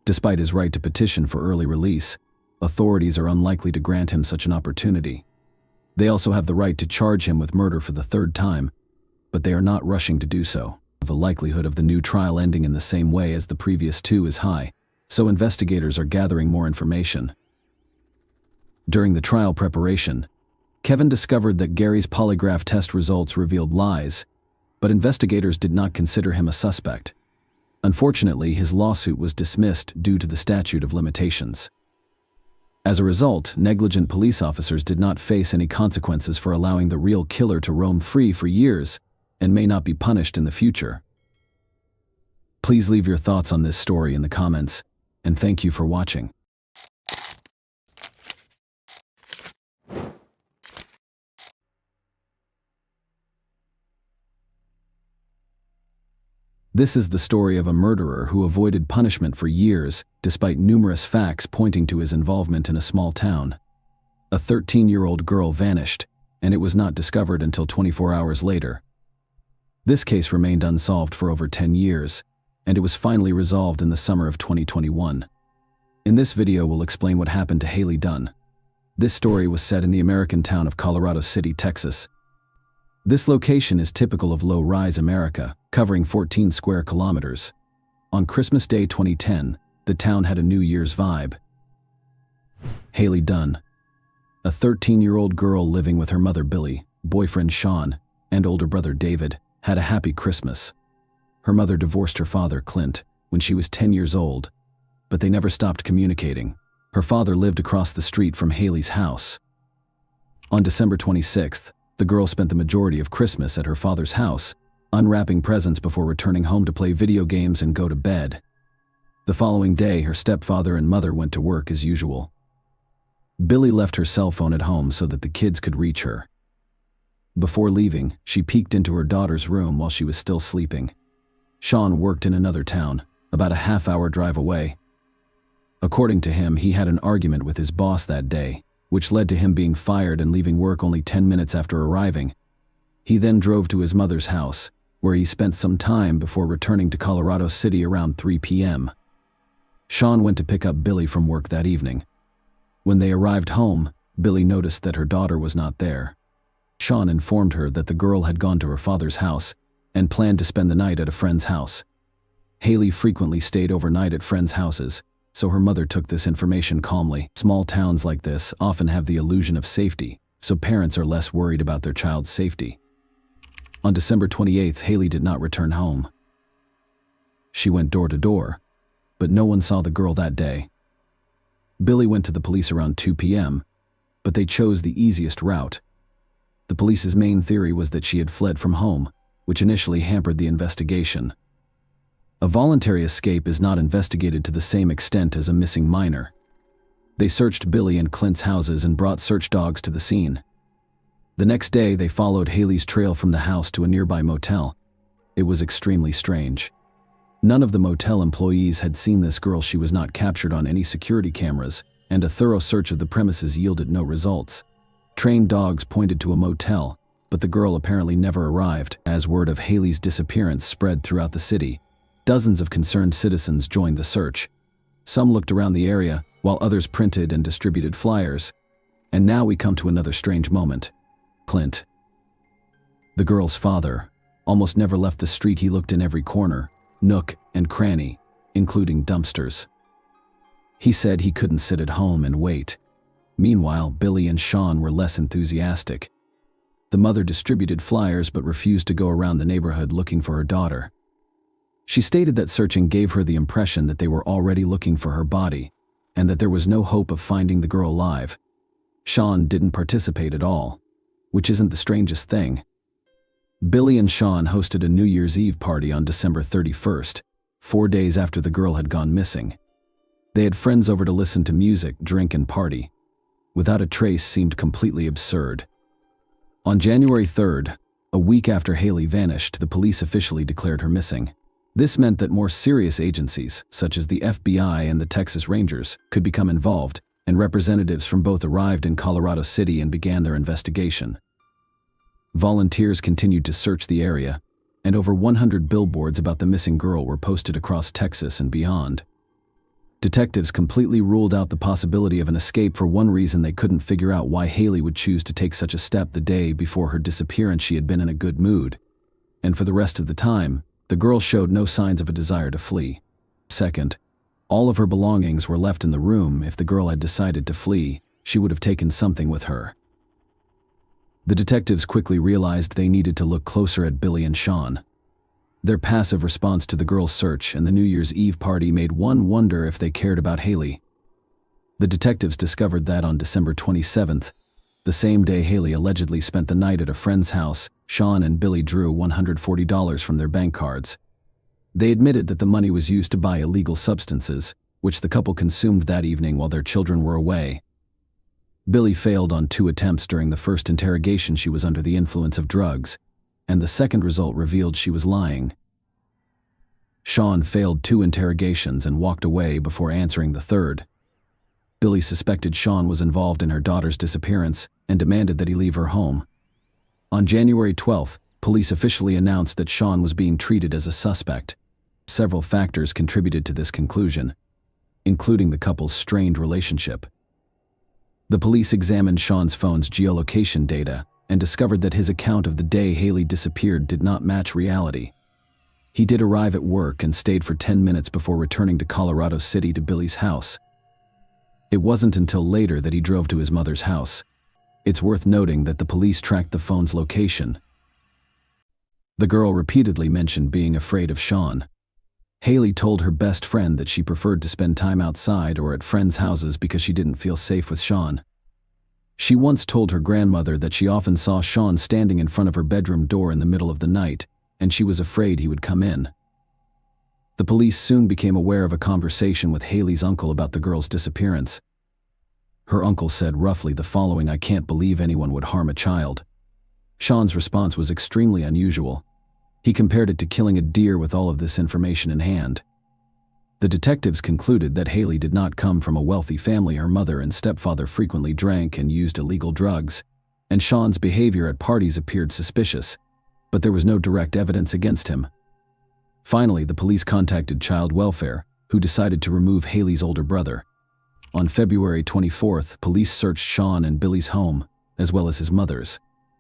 Despite his right to petition for early release, authorities are unlikely to grant him such an opportunity. They also have the right to charge him with murder for the 3rd time, but they are not rushing to do so. The likelihood of the new trial ending in the same way as the previous 2 is high, so investigators are gathering more information. During the trial preparation, Kevin discovered that Gary's polygraph test results revealed lies, but investigators did not consider him a suspect. Unfortunately, his lawsuit was dismissed due to the statute of limitations. As a result, negligent police officers did not face any consequences for allowing the real killer to roam free for years and may not be punished in the future. Please leave your thoughts on this story in the comments, and thank you for watching. This is the story of a murderer who avoided punishment for years, despite numerous facts pointing to his involvement in a small town. A 13-year-old girl vanished, and it was not discovered until 24 hours later. This case remained unsolved for over 10 years, and it was finally resolved in the summer of 2021. In this video, we'll explain what happened to Haley Dunn. This story was set in the American town of Colorado City, Texas. This location is typical of low-rise America, covering 14 square kilometers. On Christmas Day 2010, the town had a New Year's vibe. Haley Dunn, a 13-year-old girl living with her mother Billy, boyfriend Sean, and older brother David, had a happy Christmas. Her mother divorced her father, Clint, when she was 10 years old, but they never stopped communicating. Her father lived across the street from Haley's house. On December 26th, the girl spent the majority of Christmas at her father's house, unwrapping presents before returning home to play video games and go to bed. The following day, her stepfather and mother went to work as usual. Billy left her cell phone at home so that the kids could reach her. Before leaving, she peeked into her daughter's room while she was still sleeping. Sean worked in another town, about a half-hour drive away. According to him, he had an argument with his boss that day, which led to him being fired and leaving work only 10 minutes after arriving. He then drove to his mother's house, where he spent some time before returning to Colorado City around 3 p.m. Sean went to pick up Billy from work that evening. When they arrived home, Billy noticed that her daughter was not there. Sean informed her that the girl had gone to her father's house and planned to spend the night at a friend's house. Haley frequently stayed overnight at friends' houses, so her mother took this information calmly. Small towns like this often have the illusion of safety, so parents are less worried about their child's safety. On December 28th, Haley did not return home. She went door to door, but no one saw the girl that day. Billy went to the police around 2 p.m., but they chose the easiest route. The police's main theory was that she had fled from home, which initially hampered the investigation. A voluntary escape is not investigated to the same extent as a missing minor. They searched Billy and Clint's houses and brought search dogs to the scene. The next day, they followed Haley's trail from the house to a nearby motel. It was extremely strange. None of the motel employees had seen this girl. She was not captured on any security cameras, and a thorough search of the premises yielded no results. Trained dogs pointed to a motel, but the girl apparently never arrived. As word of Haley's disappearance spread throughout the city, dozens of concerned citizens joined the search. Some looked around the area, while others printed and distributed flyers. And now we come to another strange moment. Clint, the girl's father, almost never left the street. He looked in every corner, nook and cranny, including dumpsters. He said he couldn't sit at home and wait. Meanwhile, Billy and Sean were less enthusiastic. The mother distributed flyers but refused to go around the neighborhood looking for her daughter. She stated that searching gave her the impression that they were already looking for her body, and that there was no hope of finding the girl alive. Sean didn't participate at all, which isn't the strangest thing. Billy and Sean hosted a New Year's Eve party on December 31st, 4 days after the girl had gone missing. They had friends over to listen to music, drink, and party. Without a trace seemed completely absurd. On January 3rd, a week after Haley vanished, the police officially declared her missing. This meant that more serious agencies, such as the FBI and the Texas Rangers, could become involved, and representatives from both arrived in Colorado City and began their investigation. Volunteers continued to search the area, and over 100 billboards about the missing girl were posted across Texas and beyond. Detectives completely ruled out the possibility of an escape. For one reason, they couldn't figure out why Haley would choose to take such a step the day before her disappearance. She had been in a good mood, and for the rest of the time, the girl showed no signs of a desire to flee. Second, all of her belongings were left in the room. If the girl had decided to flee, she would have taken something with her. The detectives quickly realized they needed to look closer at Billy and Sean. Their passive response to the girl's search and the New Year's Eve party made one wonder if they cared about Haley. The detectives discovered that on December 27th, the same day Haley allegedly spent the night at a friend's house, Sean and Billy drew $140 from their bank cards. They admitted that the money was used to buy illegal substances, which the couple consumed that evening while their children were away. Billy failed on 2 attempts. During the first interrogation, she was under the influence of drugs, and the second result revealed she was lying. Sean failed 2 interrogations and walked away before answering the third. Billy suspected Sean was involved in her daughter's disappearance and demanded that he leave her home. On January 12th, police officially announced that Sean was being treated as a suspect. Several factors contributed to this conclusion, including the couple's strained relationship. The police examined Sean's phone's geolocation data and discovered that his account of the day Haley disappeared did not match reality. He did arrive at work and stayed for 10 minutes before returning to Colorado City to Billy's house. It wasn't until later that he drove to his mother's house. It's worth noting that the police tracked the phone's location. The girl repeatedly mentioned being afraid of Sean. Haley told her best friend that she preferred to spend time outside or at friends' houses because she didn't feel safe with Sean. She once told her grandmother that she often saw Sean standing in front of her bedroom door in the middle of the night, and she was afraid he would come in. The police soon became aware of a conversation with Haley's uncle about the girl's disappearance. Her uncle said roughly the following: "I can't believe anyone would harm a child." Sean's response was extremely unusual. He compared it to killing a deer with all of this information in hand. The detectives concluded that Haley did not come from a wealthy family. Her mother and stepfather frequently drank and used illegal drugs, and Sean's behavior at parties appeared suspicious. but there was no direct evidence against him. Finally, the police contacted Child Welfare, who decided to remove Haley's older brother. On February 24th, police searched Sean and Billy's home, as well as his mother's.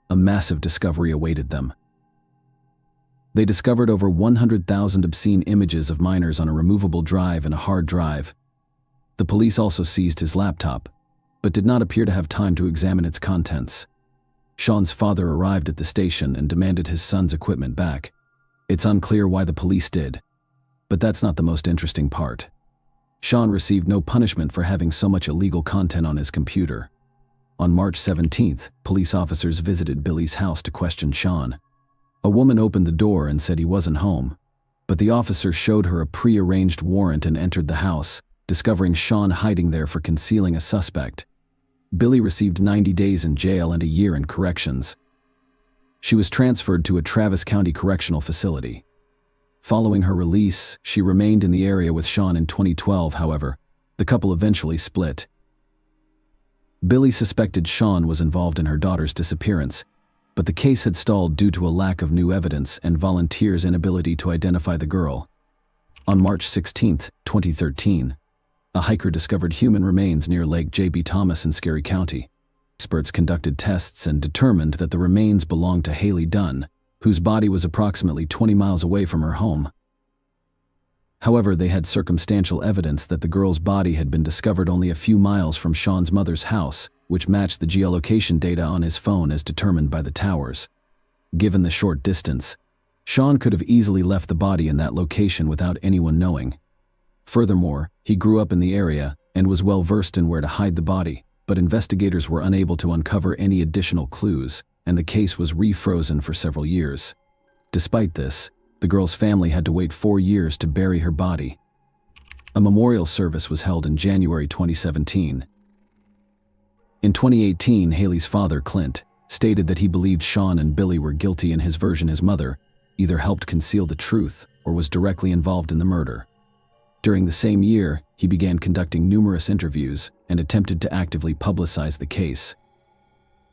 A massive discovery awaited them. They discovered over 100,000 obscene images of minors on a removable drive and a hard drive. The police also seized his laptop, but did not appear to have time to examine its contents. Sean's father arrived at the station and demanded his son's equipment back. It's unclear why the police did, but that's not the most interesting part. Sean received no punishment for having so much illegal content on his computer. On March 17th, police officers visited Billy's house to question Sean. A woman opened the door and said he wasn't home, but the officer showed her a pre-arranged warrant and entered the house, discovering Sean hiding there for concealing a suspect. Billy received 90 days in jail and a year in corrections. She was transferred to a Travis County correctional facility. Following her release, she remained in the area with Sean in 2012, however. The couple eventually split. Billy suspected Sean was involved in her daughter's disappearance, but the case had stalled due to a lack of new evidence and volunteers' inability to identify the girl. On March 16, 2013, a hiker discovered human remains near Lake J.B. Thomas in Scary County. Experts conducted tests and determined that the remains belonged to Haley Dunn, whose body was approximately 20 miles away from her home. However, they had circumstantial evidence that the girl's body had been discovered only a few miles from Sean's mother's house, which matched the geolocation data on his phone as determined by the towers. Given the short distance, Sean could have easily left the body in that location without anyone knowing. Furthermore, he grew up in the area and was well versed in where to hide the body, but investigators were unable to uncover any additional clues, and the case was refrozen for several years. Despite this, the girl's family had to wait 4 years to bury her body. A memorial service was held in January 2017. In 2018, Haley's father, Clint, stated that he believed Sean and Billy were guilty and his version, his mother, either helped conceal the truth or was directly involved in the murder. During the same year, he began conducting numerous interviews and attempted to actively publicize the case.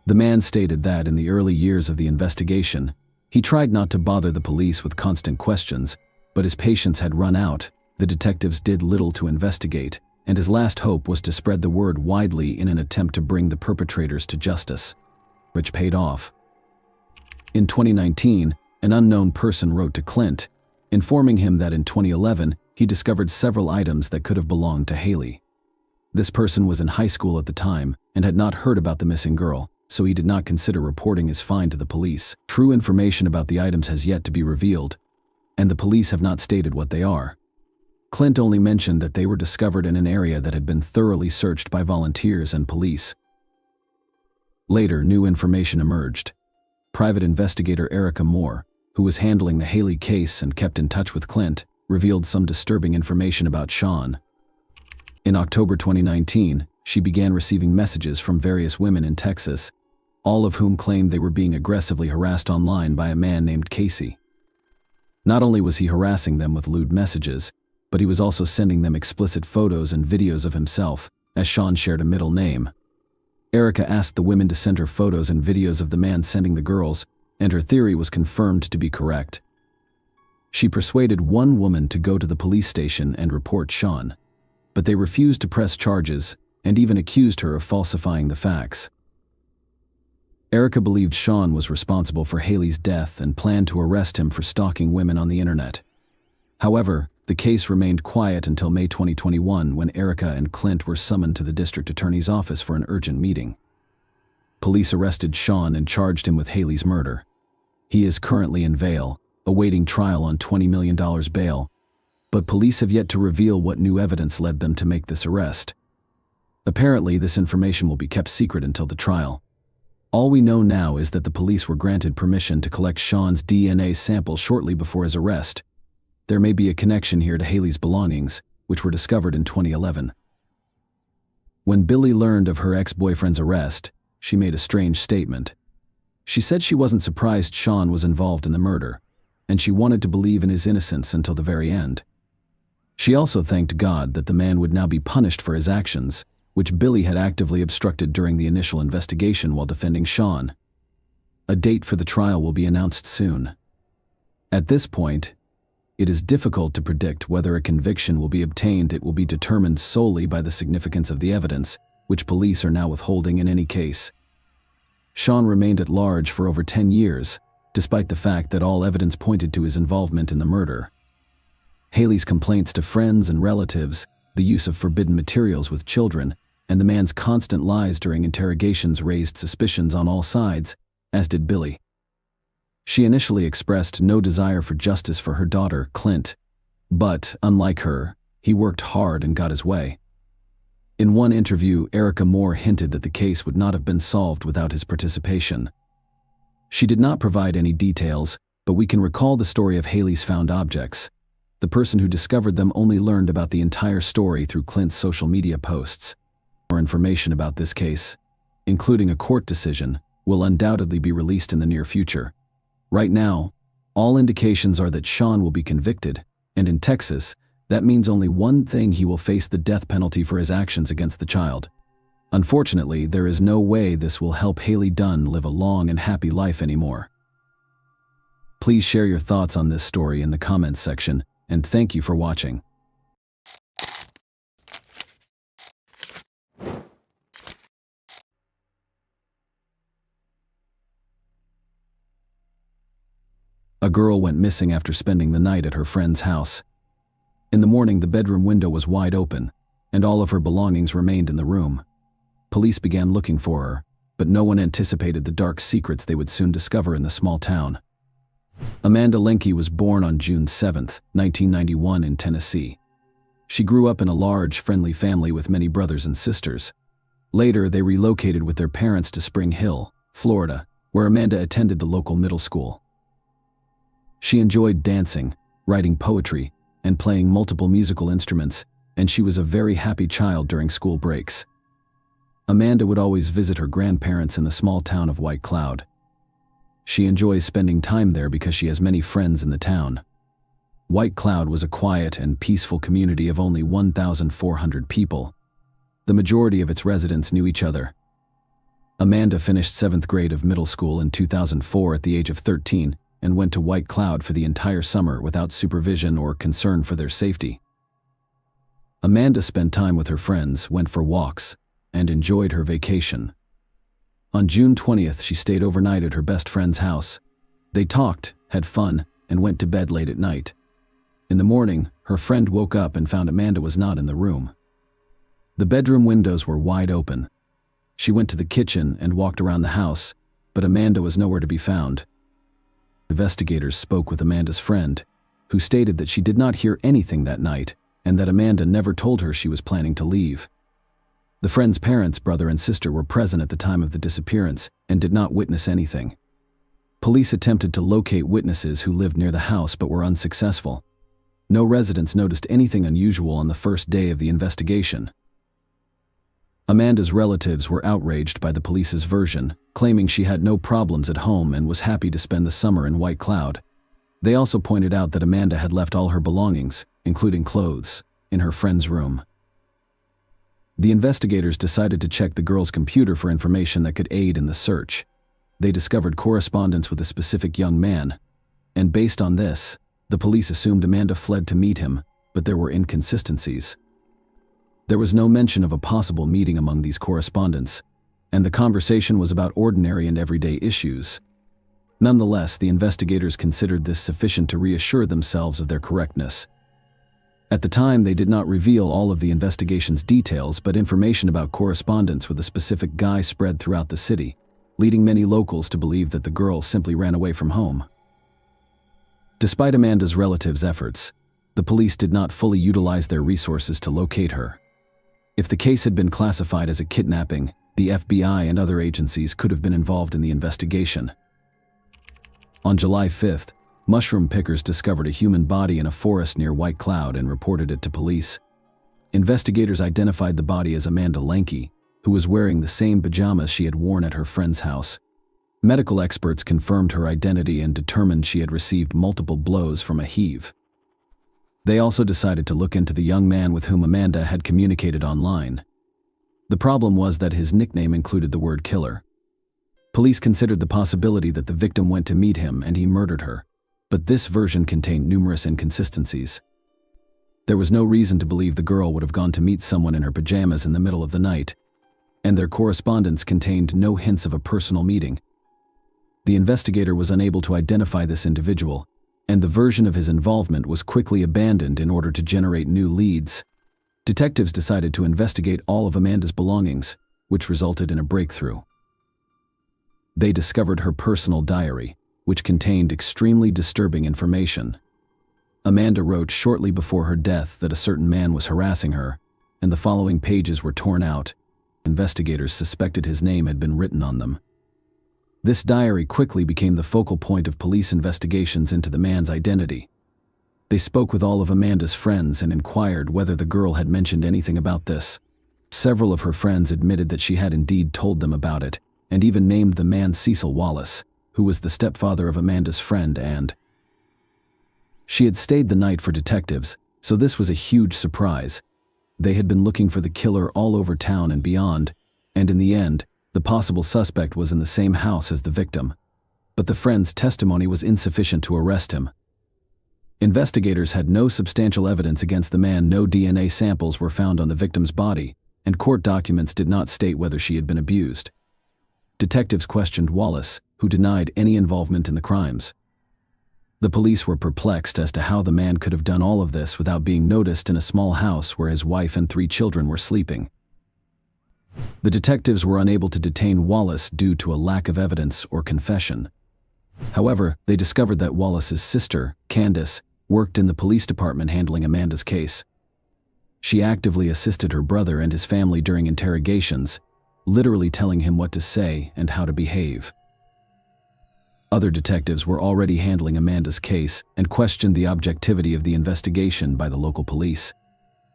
The man stated that in the early years of the investigation, he tried not to bother the police with constant questions, but his patience had run out, the detectives did little to investigate, and his last hope was to spread the word widely in an attempt to bring the perpetrators to justice, which paid off. In 2019, an unknown person wrote to Clint, informing him that in 2011, he discovered several items that could have belonged to Haley. This person was in high school at the time and had not heard about the missing girl, so he did not consider reporting his find to the police. True information about the items has yet to be revealed, and the police have not stated what they are. Clint only mentioned that they were discovered in an area that had been thoroughly searched by volunteers and police. Later, new information emerged. Private investigator Erica Moore, who was handling the Haley case and kept in touch with Clint, revealed some disturbing information about Sean. In October 2019, she began receiving messages from various women in Texas, all of whom claimed they were being aggressively harassed online by a man named Casey. Not only was he harassing them with lewd messages, but he was also sending them explicit photos and videos of himself, as Sean shared a middle name. Erica asked the women to send her photos and videos of the man sending the girls, and her theory was confirmed to be correct. She persuaded one woman to go to the police station and report Sean, but they refused to press charges and even accused her of falsifying the facts. Erica believed Sean was responsible for Haley's death and planned to arrest him for stalking women on the internet. However, the case remained quiet until May 2021 when Erica and Clint were summoned to the district attorney's office for an urgent meeting. Police arrested Sean and charged him with Haley's murder. He is currently in Vail, awaiting trial on $20 million bail, but police have yet to reveal what new evidence led them to make this arrest. Apparently, this information will be kept secret until the trial. All we know now is that the police were granted permission to collect Sean's DNA sample shortly before his arrest. There may be a connection here to Haley's belongings, which were discovered in 2011. When Billy learned of her ex-boyfriend's arrest, she made a strange statement. She said she wasn't surprised Sean was involved in the murder, and she wanted to believe in his innocence until the very end. She also thanked God that the man would now be punished for his actions, which Billy had actively obstructed during the initial investigation while defending Sean. A date for the trial will be announced soon. At this point, it is difficult to predict whether a conviction will be obtained. It will be determined solely by the significance of the evidence, which police are now withholding in any case. Sean remained at large for over 10 years, despite the fact that all evidence pointed to his involvement in the murder. Haley's complaints to friends and relatives, the use of forbidden materials with children, and the man's constant lies during interrogations raised suspicions on all sides, as did Billy. She initially expressed no desire for justice for her daughter, Clint, but, unlike her, he worked hard and got his way. In one interview, Erica Moore hinted that the case would not have been solved without his participation. She did not provide any details, but we can recall the story of Haley's found objects. The person who discovered them only learned about the entire story through Clint's social media posts. More information about this case, including a court decision, will undoubtedly be released in the near future. Right now, all indications are that Sean will be convicted, and in Texas, that means only one thing: he will face the death penalty for his actions against the child. Unfortunately, there is no way this will help Haley Dunn live a long and happy life anymore. Please share your thoughts on this story in the comments section, and thank you for watching. A girl went missing after spending the night at her friend's house. In the morning, the bedroom window was wide open, and all of her belongings remained in the room. Police began looking for her, but no one anticipated the dark secrets they would soon discover in the small town. Amanda Lenke was born on June 7, 1991 in Tennessee. She grew up in a large, friendly family with many brothers and sisters. Later, they relocated with their parents to Spring Hill, Florida, where Amanda attended the local middle school. She enjoyed dancing, writing poetry, and playing multiple musical instruments, and she was a very happy child during school breaks. Amanda would always visit her grandparents in the small town of White Cloud. She enjoys spending time there because she has many friends in the town. White Cloud was a quiet and peaceful community of only 1,400 people. The majority of its residents knew each other. Amanda finished 7th grade of middle school in 2004 at the age of 13 and went to White Cloud for the entire summer without supervision or concern for their safety. Amanda spent time with her friends, went for walks, and enjoyed her vacation. On June 20th, she stayed overnight at her best friend's house. They talked, had fun, and went to bed late at night. In the morning, her friend woke up and found Amanda was not in the room. The bedroom windows were wide open. She went to the kitchen and walked around the house, but Amanda was nowhere to be found. Investigators spoke with Amanda's friend, who stated that she did not hear anything that night and that Amanda never told her she was planning to leave. The friend's parents, brother and sister, were present at the time of the disappearance and did not witness anything. Police attempted to locate witnesses who lived near the house but were unsuccessful. No residents noticed anything unusual on the first day of the investigation. Amanda's relatives were outraged by the police's version, claiming she had no problems at home and was happy to spend the summer in White Cloud. They also pointed out that Amanda had left all her belongings, including clothes, in her friend's room. The investigators decided to check the girl's computer for information that could aid in the search. They discovered correspondence with a specific young man, and based on this, the police assumed Amanda fled to meet him, but there were inconsistencies. There was no mention of a possible meeting among these correspondents, and the conversation was about ordinary and everyday issues. Nonetheless, the investigators considered this sufficient to reassure themselves of their correctness. At the time, they did not reveal all of the investigation's details, but information about correspondence with a specific guy spread throughout the city, leading many locals to believe that the girl simply ran away from home. Despite Amanda's relatives' efforts, the police did not fully utilize their resources to locate her. If the case had been classified as a kidnapping, the FBI and other agencies could have been involved in the investigation. On July 5th, mushroom pickers discovered a human body in a forest near White Cloud and reported it to police. Investigators identified the body as Amanda Lenke, who was wearing the same pajamas she had worn at her friend's house. Medical experts confirmed her identity and determined she had received multiple blows from a heave. They also decided to look into the young man with whom Amanda had communicated online. The problem was that his nickname included the word killer. Police considered the possibility that the victim went to meet him and he murdered her, but this version contained numerous inconsistencies. There was no reason to believe the girl would have gone to meet someone in her pajamas in the middle of the night, and their correspondence contained no hints of a personal meeting. The investigator was unable to identify this individual, and the version of his involvement was quickly abandoned in order to generate new leads. Detectives decided to investigate all of Amanda's belongings, which resulted in a breakthrough. They discovered her personal diary, which contained extremely disturbing information. Amanda wrote shortly before her death that a certain man was harassing her, and the following pages were torn out. Investigators suspected his name had been written on them. This diary quickly became the focal point of police investigations into the man's identity. They spoke with all of Amanda's friends and inquired whether the girl had mentioned anything about this. Several of her friends admitted that she had indeed told them about it, and even named the man Cecil Wallace, who was the stepfather of Amanda's friend, and she had stayed the night for detectives, so this was a huge surprise. They had been looking for the killer all over town and beyond, and in the end, the possible suspect was in the same house as the victim. But the friend's testimony was insufficient to arrest him. Investigators had no substantial evidence against the man. No DNA samples were found on the victim's body, and court documents did not state whether she had been abused. Detectives questioned Wallace, who denied any involvement in the crimes. The police were perplexed as to how the man could have done all of this without being noticed in a small house where his wife and 3 children were sleeping. The detectives were unable to detain Wallace due to a lack of evidence or confession. However, they discovered that Wallace's sister, Candace, worked in the police department handling Amanda's case. She actively assisted her brother and his family during interrogations, literally telling him what to say and how to behave. Other detectives were already handling Amanda's case and questioned the objectivity of the investigation by the local police.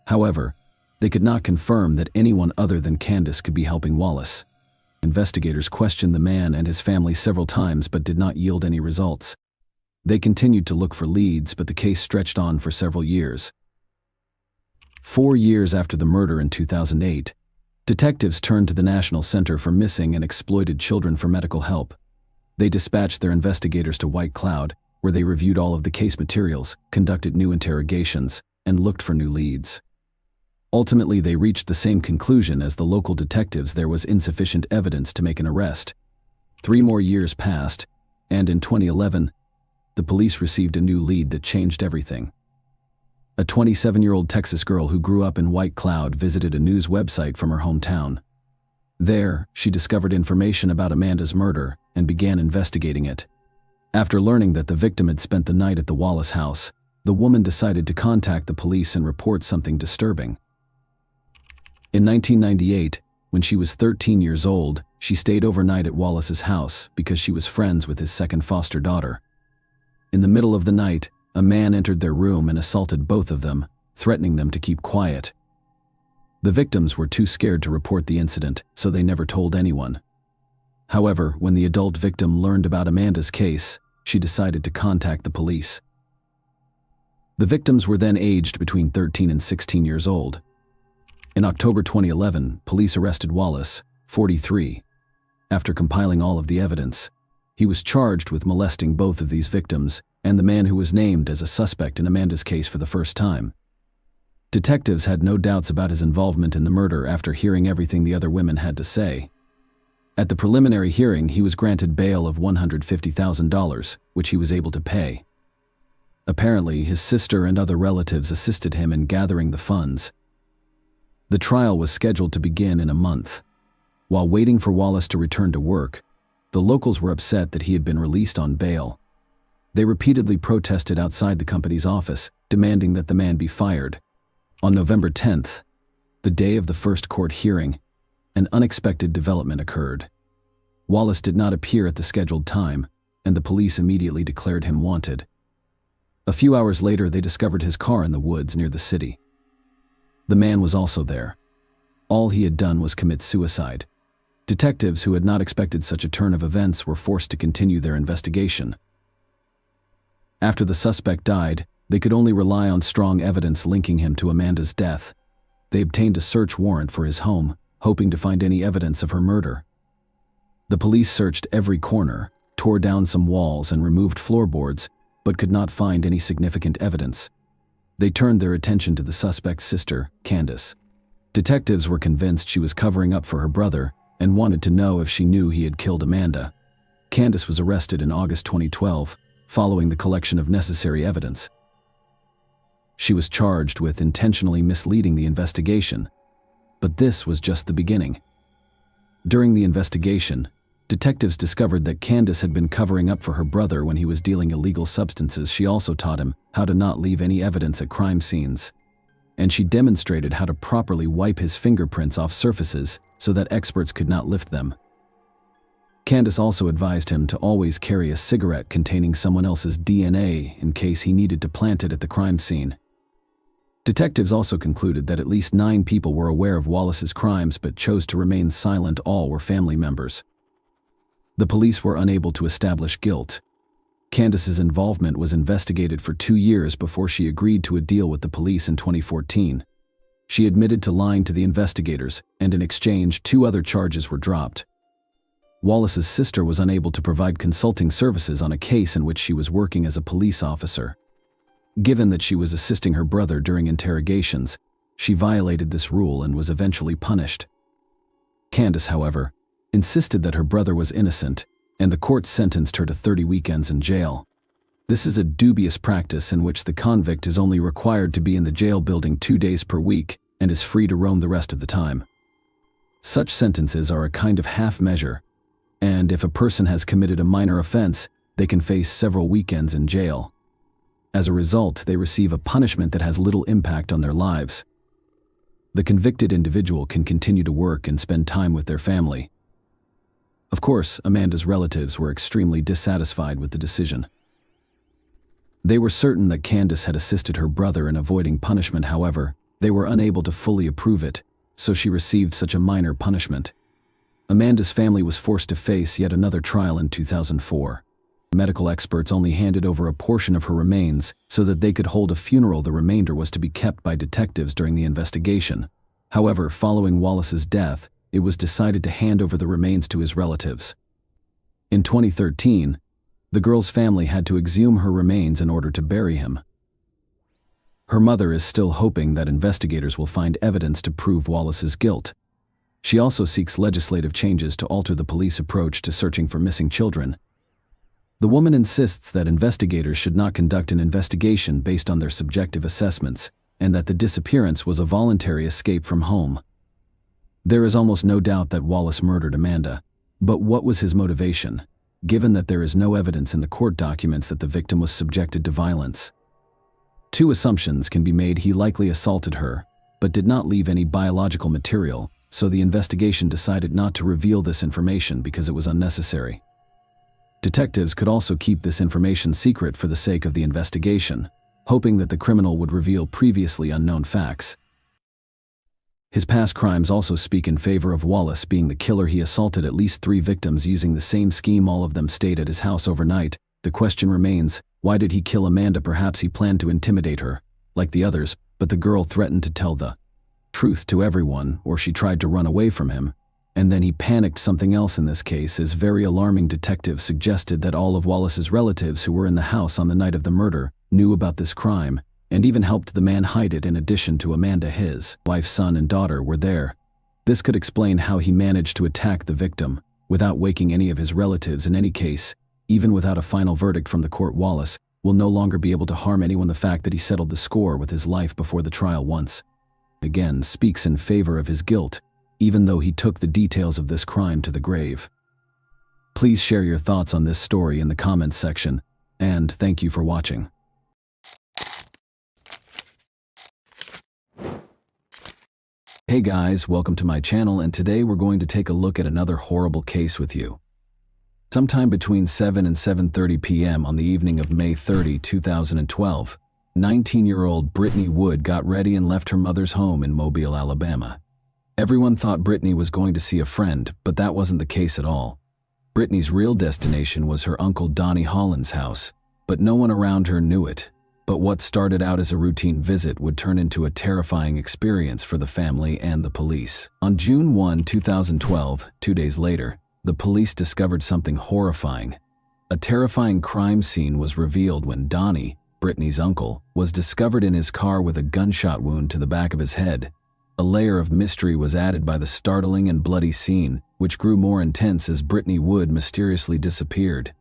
However, they could not confirm that anyone other than Candace could be helping Wallace. Investigators questioned the man and his family several times but did not yield any results. They continued to look for leads, but the case stretched on for several years. 4 years after the murder in 2008, detectives turned to the National Center for Missing and Exploited Children for medical help. They dispatched their investigators to White Cloud, where they reviewed all of the case materials, conducted new interrogations, and looked for new leads. Ultimately, they reached the same conclusion as the local detectives: there was insufficient evidence to make an arrest. 3 more years passed, and in 2011, the police received a new lead that changed everything. A 27-year-old Texas girl who grew up in White Cloud visited a news website from her hometown. There, she discovered information about Amanda's murder and began investigating it. After learning that the victim had spent the night at the Wallace house, the woman decided to contact the police and report something disturbing. In 1998, when she was 13 years old, she stayed overnight at Wallace's house because she was friends with his second foster daughter. In the middle of the night, a man entered their room and assaulted both of them, threatening them to keep quiet. The victims were too scared to report the incident, so they never told anyone. However, when the adult victim learned about Amanda's case, she decided to contact the police. The victims were then aged between 13 and 16 years old. In October 2011, police arrested Wallace, 43. After compiling all of the evidence, he was charged with molesting both of these victims and the man who was named as a suspect in Amanda's case for the first time. Detectives had no doubts about his involvement in the murder after hearing everything the other women had to say. At the preliminary hearing, he was granted bail of $150,000, which he was able to pay. Apparently, his sister and other relatives assisted him in gathering the funds. The trial was scheduled to begin in a month. While waiting for Wallace to return to work, the locals were upset that he had been released on bail. They repeatedly protested outside the company's office, demanding that the man be fired. On November 10th, the day of the first court hearing, an unexpected development occurred. Wallace did not appear at the scheduled time, and the police immediately declared him wanted. A few hours later, they discovered his car in the woods near the city. The man was also there. All he had done was commit suicide. Detectives who had not expected such a turn of events were forced to continue their investigation. After the suspect died, they could only rely on strong evidence linking him to Amanda's death. They obtained a search warrant for his home, hoping to find any evidence of her murder. The police searched every corner, tore down some walls and removed floorboards, but could not find any significant evidence. They turned their attention to the suspect's sister, Candace. Detectives were convinced she was covering up for her brother and wanted to know if she knew he had killed Amanda. Candace was arrested in August 2012, following the collection of necessary evidence. She was charged with intentionally misleading the investigation, but this was just the beginning. During the investigation, detectives discovered that Candace had been covering up for her brother when he was dealing illegal substances. She also taught him how to not leave any evidence at crime scenes. And she demonstrated how to properly wipe his fingerprints off surfaces so that experts could not lift them. Candace also advised him to always carry a cigarette containing someone else's DNA in case he needed to plant it at the crime scene. Detectives also concluded that at least 9 people were aware of Wallace's crimes but chose to remain silent. All were family members. The police were unable to establish guilt. Candace's involvement was investigated for 2 years before she agreed to a deal with the police in 2014. She admitted to lying to the investigators, and in exchange, 2 other charges were dropped. Wallace's sister was unable to provide consulting services on a case in which she was working as a police officer. Given that she was assisting her brother during interrogations, she violated this rule and was eventually punished. Candace, however, insisted that her brother was innocent, and the court sentenced her to 30 weekends in jail. This is a dubious practice in which the convict is only required to be in the jail building 2 days per week and is free to roam the rest of the time. Such sentences are a kind of half measure, and if a person has committed a minor offense, they can face several weekends in jail. As a result, they receive a punishment that has little impact on their lives. The convicted individual can continue to work and spend time with their family. Of course, Amanda's relatives were extremely dissatisfied with the decision. They were certain that Candace had assisted her brother in avoiding punishment. However, they were unable to fully approve it, so she received such a minor punishment. Amanda's family was forced to face yet another trial in 2004. Medical experts only handed over a portion of her remains so that they could hold a funeral. The remainder was to be kept by detectives during the investigation. However, following Wallace's death, it was decided to hand over the remains to his relatives. In 2013, the girl's family had to exhume her remains in order to bury him. Her mother is still hoping that investigators will find evidence to prove Wallace's guilt. She also seeks legislative changes to alter the police approach to searching for missing children. The woman insists that investigators should not conduct an investigation based on their subjective assessments, and that the disappearance was a voluntary escape from home. There is almost no doubt that Wallace murdered Amanda, but what was his motivation, given that there is no evidence in the court documents that the victim was subjected to violence? 2 assumptions can be made. He likely assaulted her, but did not leave any biological material, so the investigation decided not to reveal this information because it was unnecessary. Detectives could also keep this information secret for the sake of the investigation, hoping that the criminal would reveal previously unknown facts. His past crimes also speak in favor of Wallace being the killer. He assaulted at least 3 victims using the same scheme. All of them stayed at his house overnight. The question remains, why did he kill Amanda? Perhaps he planned to intimidate her, like the others, but the girl threatened to tell the truth to everyone, or she tried to run away from him. And then he panicked. Something else in this case is very alarming. Detectives suggested that all of Wallace's relatives who were in the house on the night of the murder knew about this crime, and even helped the man hide it. In addition to Amanda, his wife, son, and daughter were there. This could explain how he managed to attack the victim without waking any of his relatives. In any case, even without a final verdict from the court, Wallace will no longer be able to harm anyone. The fact that he settled the score with his life before the trial once again speaks in favor of his guilt, even though he took the details of this crime to the grave. Please share your thoughts on this story in the comments section, and thank you for watching. Hey guys, welcome to my channel, and today we're going to take a look at another horrible case with you. Sometime between 7 and 7:30 p.m. on the evening of May 30, 2012, 19-year-old Brittany Wood got ready and left her mother's home in Mobile, Alabama. Everyone thought Brittany was going to see a friend, but that wasn't the case at all. Brittany's real destination was her uncle Donnie Holland's house, but no one around her knew it. But what started out as a routine visit would turn into a terrifying experience for the family and the police. On June 1, 2012, 2 days later, the police discovered something horrifying. A terrifying crime scene was revealed when Donnie, Brittany's uncle, was discovered in his car with a gunshot wound to the back of his head. A layer of mystery was added by the startling and bloody scene, which grew more intense as Brittany Wood mysteriously disappeared.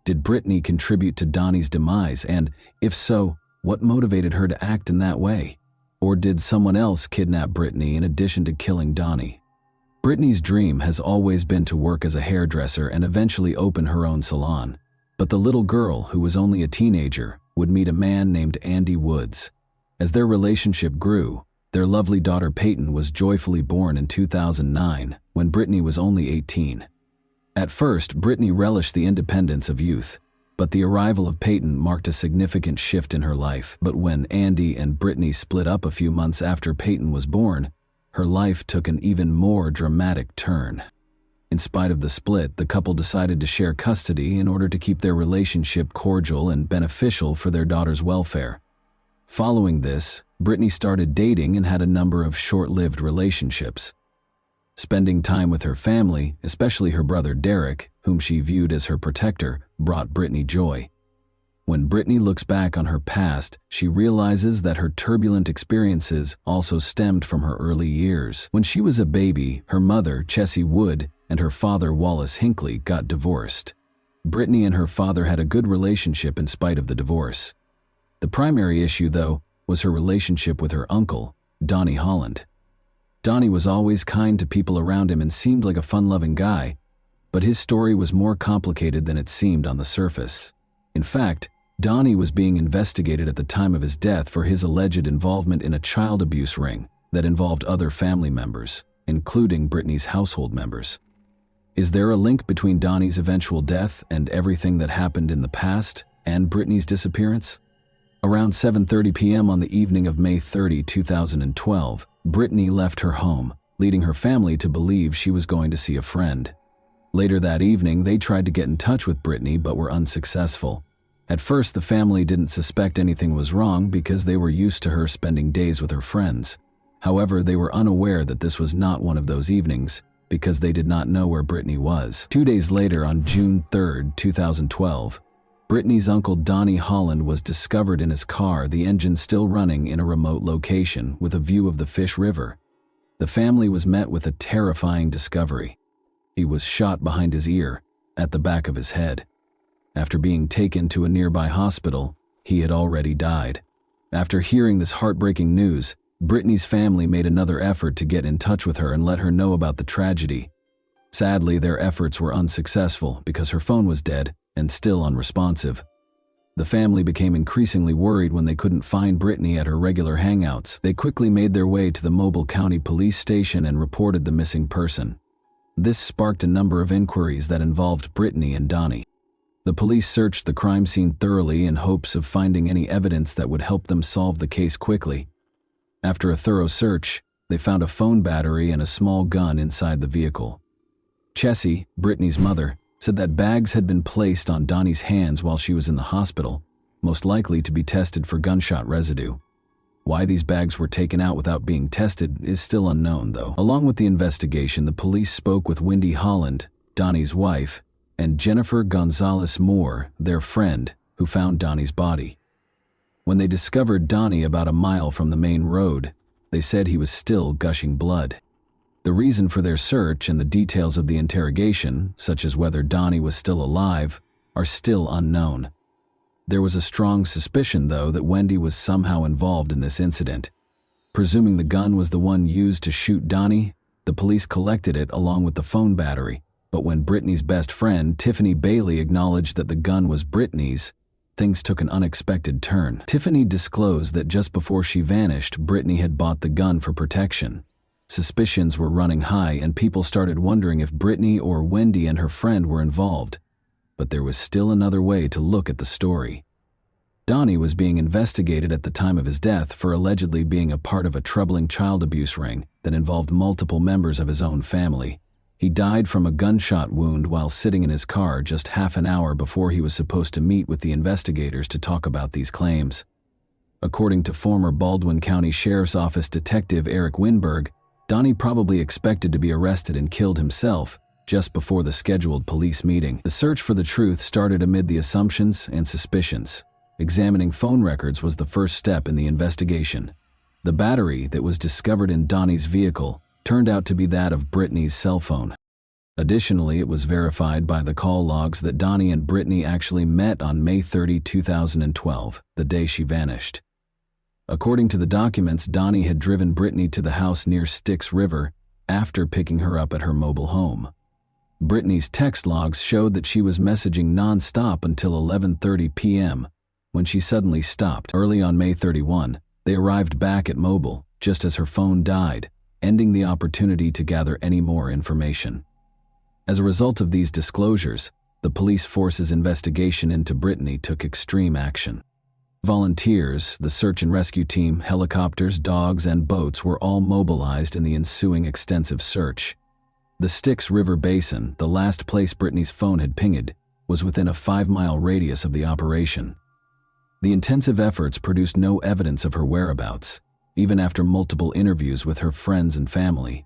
Did Brittany contribute to Donnie's demise, and, if so, what motivated her to act in that way? Or did someone else kidnap Brittany in addition to killing Donnie? Brittany's dream has always been to work as a hairdresser and eventually open her own salon. But the little girl, who was only a teenager, would meet a man named Andy Woods. As their relationship grew, their lovely daughter Peyton was joyfully born in 2009, when Brittany was only 18. At first, Brittany relished the independence of youth, but the arrival of Peyton marked a significant shift in her life. But when Andy and Brittany split up a few months after Peyton was born, her life took an even more dramatic turn. In spite of the split, the couple decided to share custody in order to keep their relationship cordial and beneficial for their daughter's welfare. Following this, Brittany started dating and had a number of short-lived relationships. Spending time with her family, especially her brother Derek, whom she viewed as her protector, brought Brittany joy. When Brittany looks back on her past, she realizes that her turbulent experiences also stemmed from her early years. When she was a baby, her mother, Chessie Wood, and her father, Wallace Hinckley, got divorced. Brittany and her father had a good relationship in spite of the divorce. The primary issue, though, was her relationship with her uncle, Donnie Holland. Donnie was always kind to people around him and seemed like a fun-loving guy, but his story was more complicated than it seemed on the surface. In fact, Donnie was being investigated at the time of his death for his alleged involvement in a child abuse ring that involved other family members, including Brittany's household members. Is there a link between Donnie's eventual death and everything that happened in the past and Brittany's disappearance? Around 7:30 p.m. on the evening of May 30, 2012, Brittany left her home, leading her family to believe she was going to see a friend. Later that evening, they tried to get in touch with Brittany but were unsuccessful. At first, the family didn't suspect anything was wrong because they were used to her spending days with her friends. However, they were unaware that this was not one of those evenings because they did not know where Brittany was. 2 days later, on June 3, 2012, Brittany's uncle Donnie Holland was discovered in his car, the engine still running, in a remote location with a view of the Fish River. The family was met with a terrifying discovery. He was shot behind his ear, at the back of his head. After being taken to a nearby hospital, he had already died. After hearing this heartbreaking news, Brittany's family made another effort to get in touch with her and let her know about the tragedy. Sadly, their efforts were unsuccessful because her phone was dead and still unresponsive. The family became increasingly worried when they couldn't find Brittany at her regular hangouts. They quickly made their way to the Mobile County Police Station and reported the missing person. This sparked a number of inquiries that involved Brittany and Donnie. The police searched the crime scene thoroughly in hopes of finding any evidence that would help them solve the case quickly. After a thorough search, they found a phone battery and a small gun inside the vehicle. Chessie, Brittany's mother, said that bags had been placed on Donnie's hands while she was in the hospital, most likely to be tested for gunshot residue. Why these bags were taken out without being tested is still unknown, though. Along with the investigation, the police spoke with Wendy Holland, Donnie's wife, and Jennifer Gonzalez Moore, their friend, who found Donnie's body. When they discovered Donnie about a mile from the main road, they said he was still gushing blood. The reason for their search and the details of the interrogation, such as whether Donnie was still alive, are still unknown. There was a strong suspicion, though, that Wendy was somehow involved in this incident. Presuming the gun was the one used to shoot Donnie, the police collected it along with the phone battery, but when Brittany's best friend, Tiffany Bailey, acknowledged that the gun was Brittany's, things took an unexpected turn. Tiffany disclosed that just before she vanished, Brittany had bought the gun for protection. Suspicions were running high, and people started wondering if Brittany or Wendy and her friend were involved. But there was still another way to look at the story. Donnie was being investigated at the time of his death for allegedly being a part of a troubling child abuse ring that involved multiple members of his own family. He died from a gunshot wound while sitting in his car just half an hour before he was supposed to meet with the investigators to talk about these claims. According to former Baldwin County Sheriff's Office Detective Eric Winberg, Donnie probably expected to be arrested and killed himself, just before the scheduled police meeting. The search for the truth started amid the assumptions and suspicions. Examining phone records was the first step in the investigation. The battery that was discovered in Donnie's vehicle turned out to be that of Brittany's cell phone. Additionally, it was verified by the call logs that Donnie and Brittany actually met on May 30, 2012, the day she vanished. According to the documents, Donnie had driven Brittany to the house near Styx River after picking her up at her mobile home. Brittany's text logs showed that she was messaging non-stop until 11:30 p.m., when she suddenly stopped. Early on May 31, they arrived back at mobile, just as her phone died, ending the opportunity to gather any more information. As a result of these disclosures, the police force's investigation into Brittany took extreme action. Volunteers, the search and rescue team, helicopters, dogs, and boats were all mobilized in the ensuing extensive search. The Styx River Basin, the last place Brittany's phone had pinged, was within a 5-mile radius of the operation. The intensive efforts produced no evidence of her whereabouts, even after multiple interviews with her friends and family.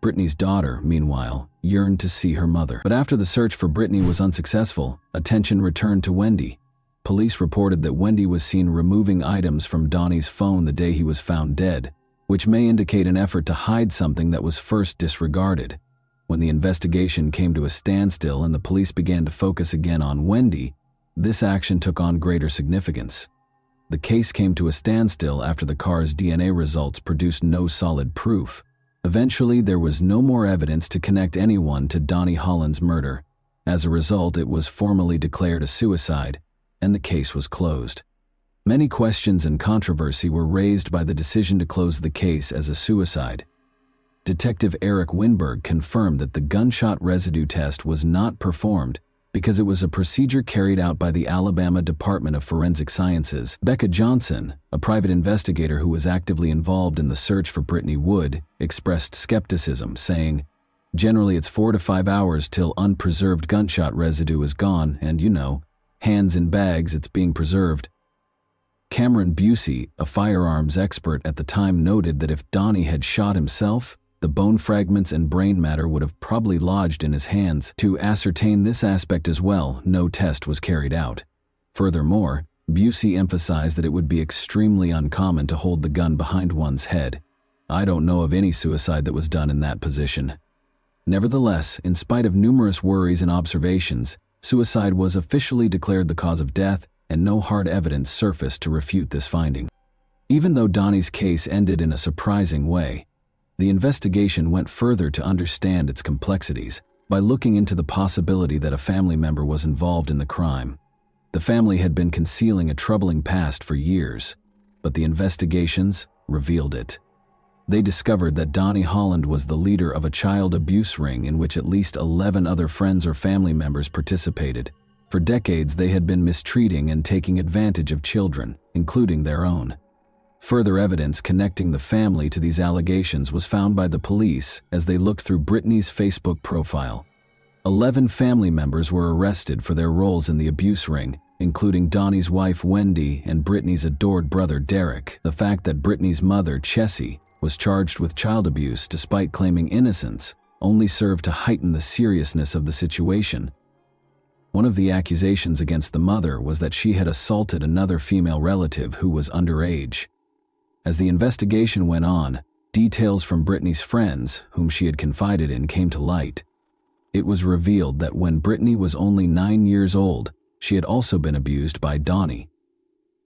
Brittany's daughter, meanwhile, yearned to see her mother. But after the search for Brittany was unsuccessful, attention returned to Wendy. Police reported that Wendy was seen removing items from Donnie's phone the day he was found dead, which may indicate an effort to hide something that was first disregarded. When the investigation came to a standstill and the police began to focus again on Wendy, this action took on greater significance. The case came to a standstill after the car's DNA results produced no solid proof. Eventually, there was no more evidence to connect anyone to Donnie Holland's murder. As a result, it was formally declared a suicide, and the case was closed. Many questions and controversy were raised by the decision to close the case as a suicide. Detective Eric Winberg confirmed that the gunshot residue test was not performed because it was a procedure carried out by the Alabama Department of Forensic Sciences. Becca Johnson, a private investigator who was actively involved in the search for Brittany Wood, expressed skepticism, saying, "Generally, it's 4 to 5 hours till unpreserved gunshot residue is gone, and hands in bags, it's being preserved." Cameron Busey, a firearms expert at the time, noted that if Donnie had shot himself, the bone fragments and brain matter would have probably lodged in his hands. To ascertain this aspect as well, no test was carried out. Furthermore, Busey emphasized that it would be extremely uncommon to hold the gun behind one's head. "I don't know of any suicide that was done in that position." Nevertheless, in spite of numerous worries and observations, suicide was officially declared the cause of death, and no hard evidence surfaced to refute this finding. Even though Donnie's case ended in a surprising way, the investigation went further to understand its complexities by looking into the possibility that a family member was involved in the crime. The family had been concealing a troubling past for years, but the investigations revealed it. They discovered that Donnie Holland was the leader of a child abuse ring in which at least 11 other friends or family members participated. For decades, they had been mistreating and taking advantage of children, including their own. Further evidence connecting the family to these allegations was found by the police as they looked through Brittany's Facebook profile. 11 family members were arrested for their roles in the abuse ring, including Donnie's wife Wendy and Brittany's adored brother Derek. The fact that Brittany's mother, Chessie, was charged with child abuse despite claiming innocence only served to heighten the seriousness of the situation. One of the accusations against the mother was that she had assaulted another female relative who was underage. As the investigation went on, details from Brittany's friends, whom she had confided in, came to light. It was revealed that when Brittany was only 9 years old, she had also been abused by Donnie.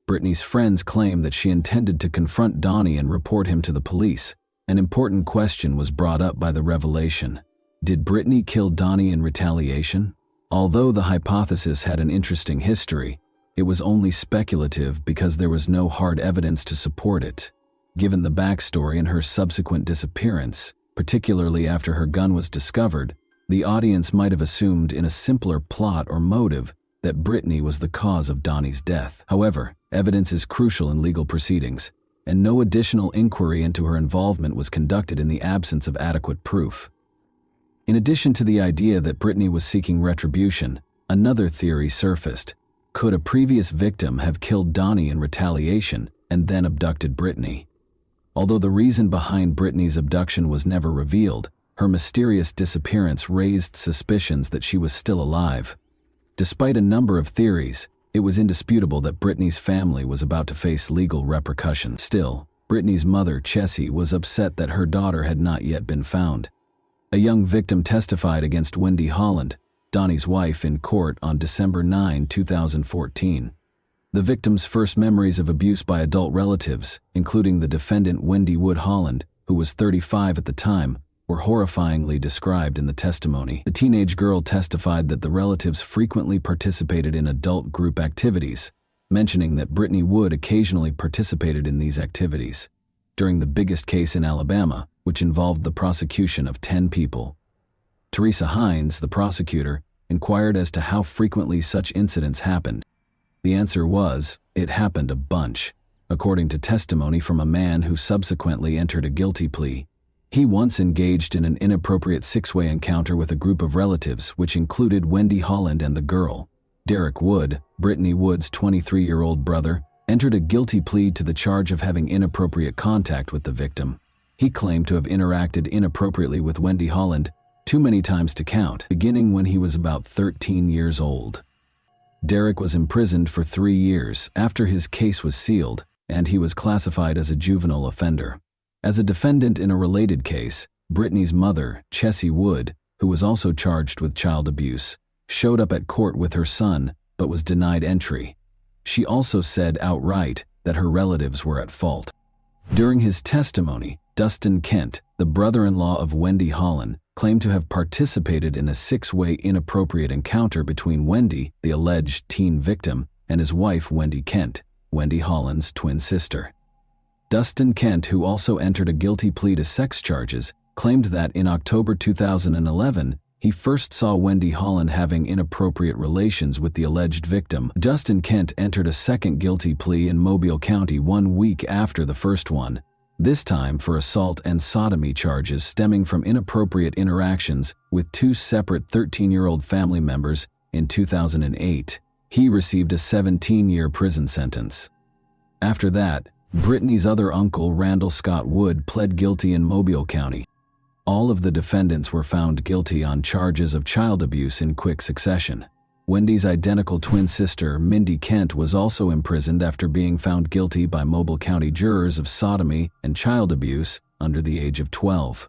Brittany's friends claimed that she intended to confront Donnie and report him to the police. An important question was brought up by the revelation. Did Brittany kill Donnie in retaliation? Although the hypothesis had an interesting history, it was only speculative because there was no hard evidence to support it. Given the backstory and her subsequent disappearance, particularly after her gun was discovered, the audience might have assumed in a simpler plot or motive that Brittany was the cause of Donnie's death. However, evidence is crucial in legal proceedings, and no additional inquiry into her involvement was conducted in the absence of adequate proof. In addition to the idea that Brittany was seeking retribution, another theory surfaced. Could a previous victim have killed Donnie in retaliation and then abducted Brittany? Although the reason behind Brittany's abduction was never revealed, Her mysterious disappearance raised suspicions that she was still alive. Despite a number of theories, it was indisputable that Brittany's family was about to face legal repercussions. Still, Brittany's mother, Chessie, was upset that her daughter had not yet been found. A young victim testified against Wendy Holland, Donnie's wife, in court on December 9, 2014. The victim's first memories of abuse by adult relatives, including the defendant Wendy Wood Holland, who was 35 at the time, were horrifyingly described in the testimony. The teenage girl testified that the relatives frequently participated in adult group activities, mentioning that Brittany Wood occasionally participated in these activities. During the biggest case in Alabama, which involved the prosecution of 10 people. Teresa Hines, the prosecutor, inquired as to how frequently such incidents happened. The answer was, it happened a bunch, according to testimony from a man who subsequently entered a guilty plea. He once engaged in an inappropriate six-way encounter with a group of relatives, which included Wendy Holland and the girl. Derek Wood, Brittany Wood's 23-year-old brother, entered a guilty plea to the charge of having inappropriate contact with the victim. He claimed to have interacted inappropriately with Wendy Holland too many times to count, beginning when he was about 13 years old. Derek was imprisoned for 3 years after his case was sealed, and he was classified as a juvenile offender. As a defendant in a related case, Brittany's mother, Chessie Wood, who was also charged with child abuse, showed up at court with her son but was denied entry. She also said outright that her relatives were at fault. During his testimony, Dustin Kent, the brother-in-law of Wendy Holland, claimed to have participated in a six-way inappropriate encounter between Wendy, the alleged teen victim, and his wife Wendy Kent, Wendy Holland's twin sister. Dustin Kent, who also entered a guilty plea to sex charges, claimed that in October 2011, he first saw Wendy Holland having inappropriate relations with the alleged victim. Dustin Kent entered a second guilty plea in Mobile County 1 week after the first one, this time for assault and sodomy charges stemming from inappropriate interactions with 2 separate 13-year-old family members in 2008. He received a 17-year prison sentence. After that, Brittany's other uncle, Randall Scott Wood, pled guilty in Mobile County. All of the defendants were found guilty on charges of child abuse in quick succession. Wendy's identical twin sister, Mindy Kent, was also imprisoned after being found guilty by Mobile County jurors of sodomy and child abuse under the age of 12.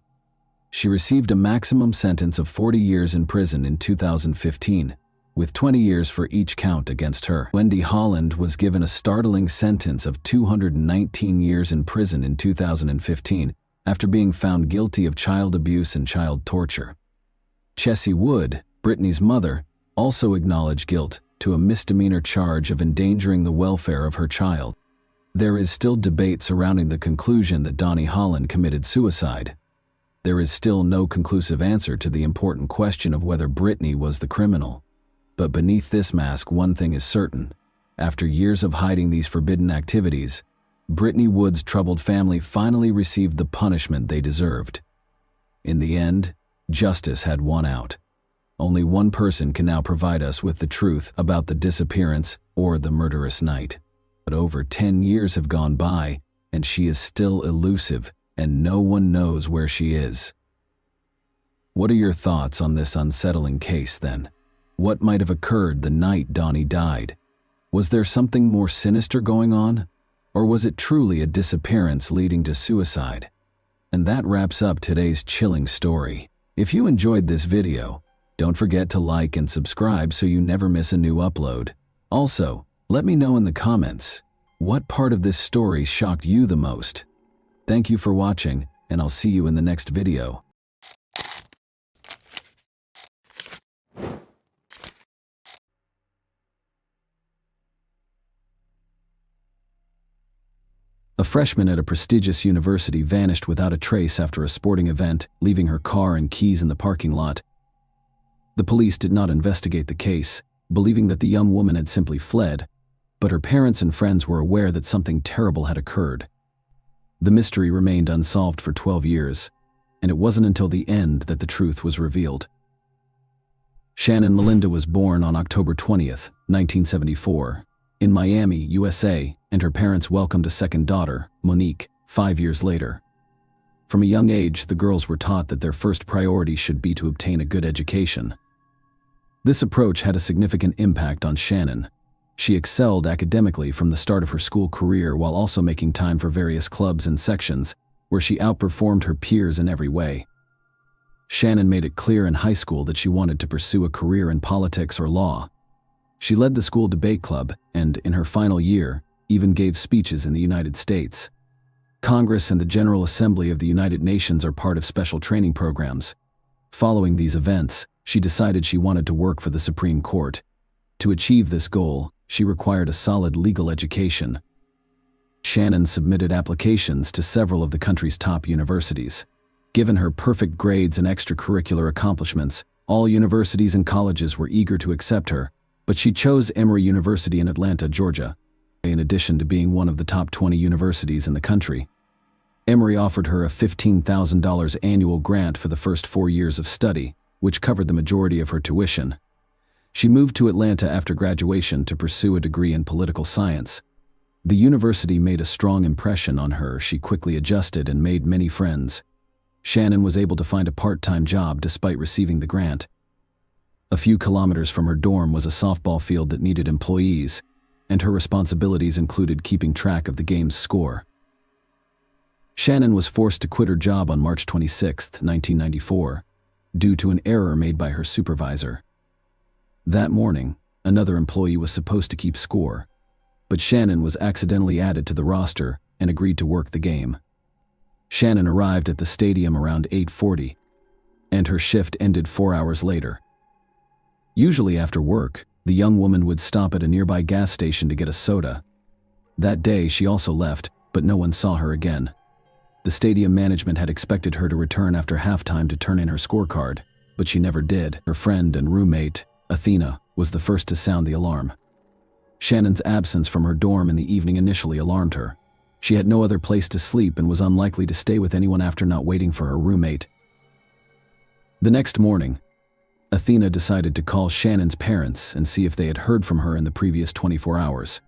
She received a maximum sentence of 40 years in prison in 2015, with 20 years for each count against her. Wendy Holland was given a startling sentence of 219 years in prison in 2015 after being found guilty of child abuse and child torture. Chessie Wood, Brittany's mother, also acknowledged guilt to a misdemeanor charge of endangering the welfare of her child. There is still debate surrounding the conclusion that Donnie Holland committed suicide. There is still no conclusive answer to the important question of whether Brittany was the criminal. But beneath this mask, one thing is certain. After years of hiding these forbidden activities, Brittany Wood's troubled family finally received the punishment they deserved. In the end, justice had won out. Only one person can now provide us with the truth about the disappearance or the murderous night. But over 10 years have gone by, and she is still elusive, and no one knows where she is. What are your thoughts on this unsettling case, then? What might have occurred the night Donnie died? Was there something more sinister going on? Or was it truly a disappearance leading to suicide? And that wraps up today's chilling story. If you enjoyed this video, don't forget to like and subscribe so you never miss a new upload. Also, let me know in the comments, what part of this story shocked you the most? Thank you for watching, and I'll see you in the next video. A freshman at a prestigious university vanished without a trace after a sporting event, leaving her car and keys in the parking lot. The police did not investigate the case, believing that the young woman had simply fled, but her parents and friends were aware that something terrible had occurred. The mystery remained unsolved for 12 years, and it wasn't until the end that the truth was revealed. Shannon Melinda was born on October 20th, 1974, in Miami, USA, and her parents welcomed a second daughter, Monique, 5 years later. From a young age, the girls were taught that their first priority should be to obtain a good education. This approach had a significant impact on Shannon. She excelled academically from the start of her school career while also making time for various clubs and sections, where she outperformed her peers in every way. Shannon made it clear in high school that she wanted to pursue a career in politics or law. She led the school debate club and, in her final year, even gave speeches in the United States. Congress and the General Assembly of the United Nations are part of special training programs. Following these events, she decided she wanted to work for the Supreme Court. To achieve this goal, she required a solid legal education. Shannon submitted applications to several of the country's top universities. Given her perfect grades and extracurricular accomplishments, all universities and colleges were eager to accept her, but she chose Emory University in Atlanta, Georgia. In addition to being one of the top 20 universities in the country, Emory offered her a $15,000 annual grant for the first 4 years of study, which covered the majority of her tuition. She moved to Atlanta after graduation to pursue a degree in political science. The university made a strong impression on her. She quickly adjusted and made many friends. Shannon was able to find a part-time job despite receiving the grant. A few kilometers from her dorm was a softball field that needed employees, and her responsibilities included keeping track of the game's score. Shannon was forced to quit her job on March 26, 1994, due to an error made by her supervisor. That morning, another employee was supposed to keep score, but Shannon was accidentally added to the roster and agreed to work the game. Shannon arrived at the stadium around 8:40, and her shift ended 4 hours later. Usually after work, the young woman would stop at a nearby gas station to get a soda. That day, she also left, but no one saw her again. The stadium management had expected her to return after halftime to turn in her scorecard, but she never did. Her friend and roommate, Athena, was the first to sound the alarm. Shannon's absence from her dorm in the evening initially alarmed her. She had no other place to sleep and was unlikely to stay with anyone after not waiting for her roommate. The next morning, Athena decided to call Shannon's parents and see if they had heard from her in the previous 24 hours.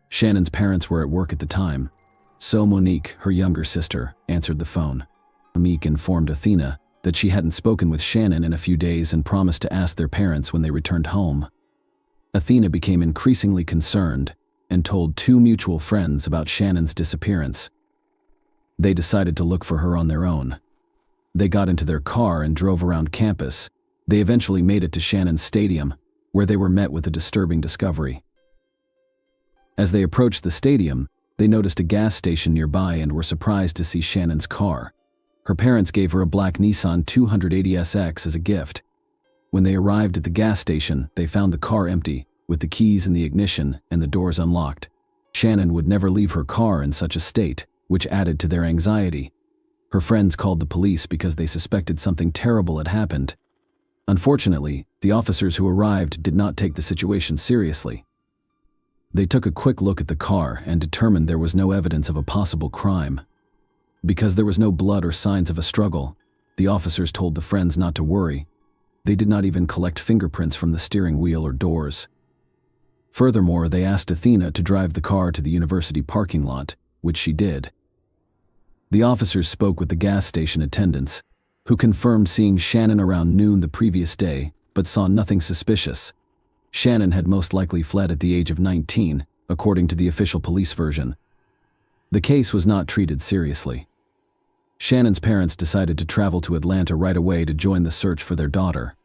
Shannon's parents were at work at the time, so Monique, her younger sister, answered the phone. Monique informed Athena that she hadn't spoken with Shannon in a few days and promised to ask their parents when they returned home. Athena became increasingly concerned and told 2 mutual friends about Shannon's disappearance. They decided to look for her on their own. They got into their car and drove around campus. They eventually made it to Shannon's stadium, where they were met with a disturbing discovery. As they approached the stadium, they noticed a gas station nearby and were surprised to see Shannon's car. Her parents gave her a black Nissan 280SX as a gift. When they arrived at the gas station, they found the car empty, with the keys in the ignition and the doors unlocked. Shannon would never leave her car in such a state, which added to their anxiety. Her friends called the police because they suspected something terrible had happened. Unfortunately, the officers who arrived did not take the situation seriously. They took a quick look at the car and determined there was no evidence of a possible crime. Because there was no blood or signs of a struggle, the officers told the friends not to worry. They did not even collect fingerprints from the steering wheel or doors. Furthermore, they asked Athena to drive the car to the university parking lot, which she did. The officers spoke with the gas station attendants, who confirmed seeing Shannon around noon the previous day, but saw nothing suspicious. Shannon had most likely fled at the age of 19, according to the official police version. The case was not treated seriously. Shannon's parents decided to travel to Atlanta right away to join the search for their daughter.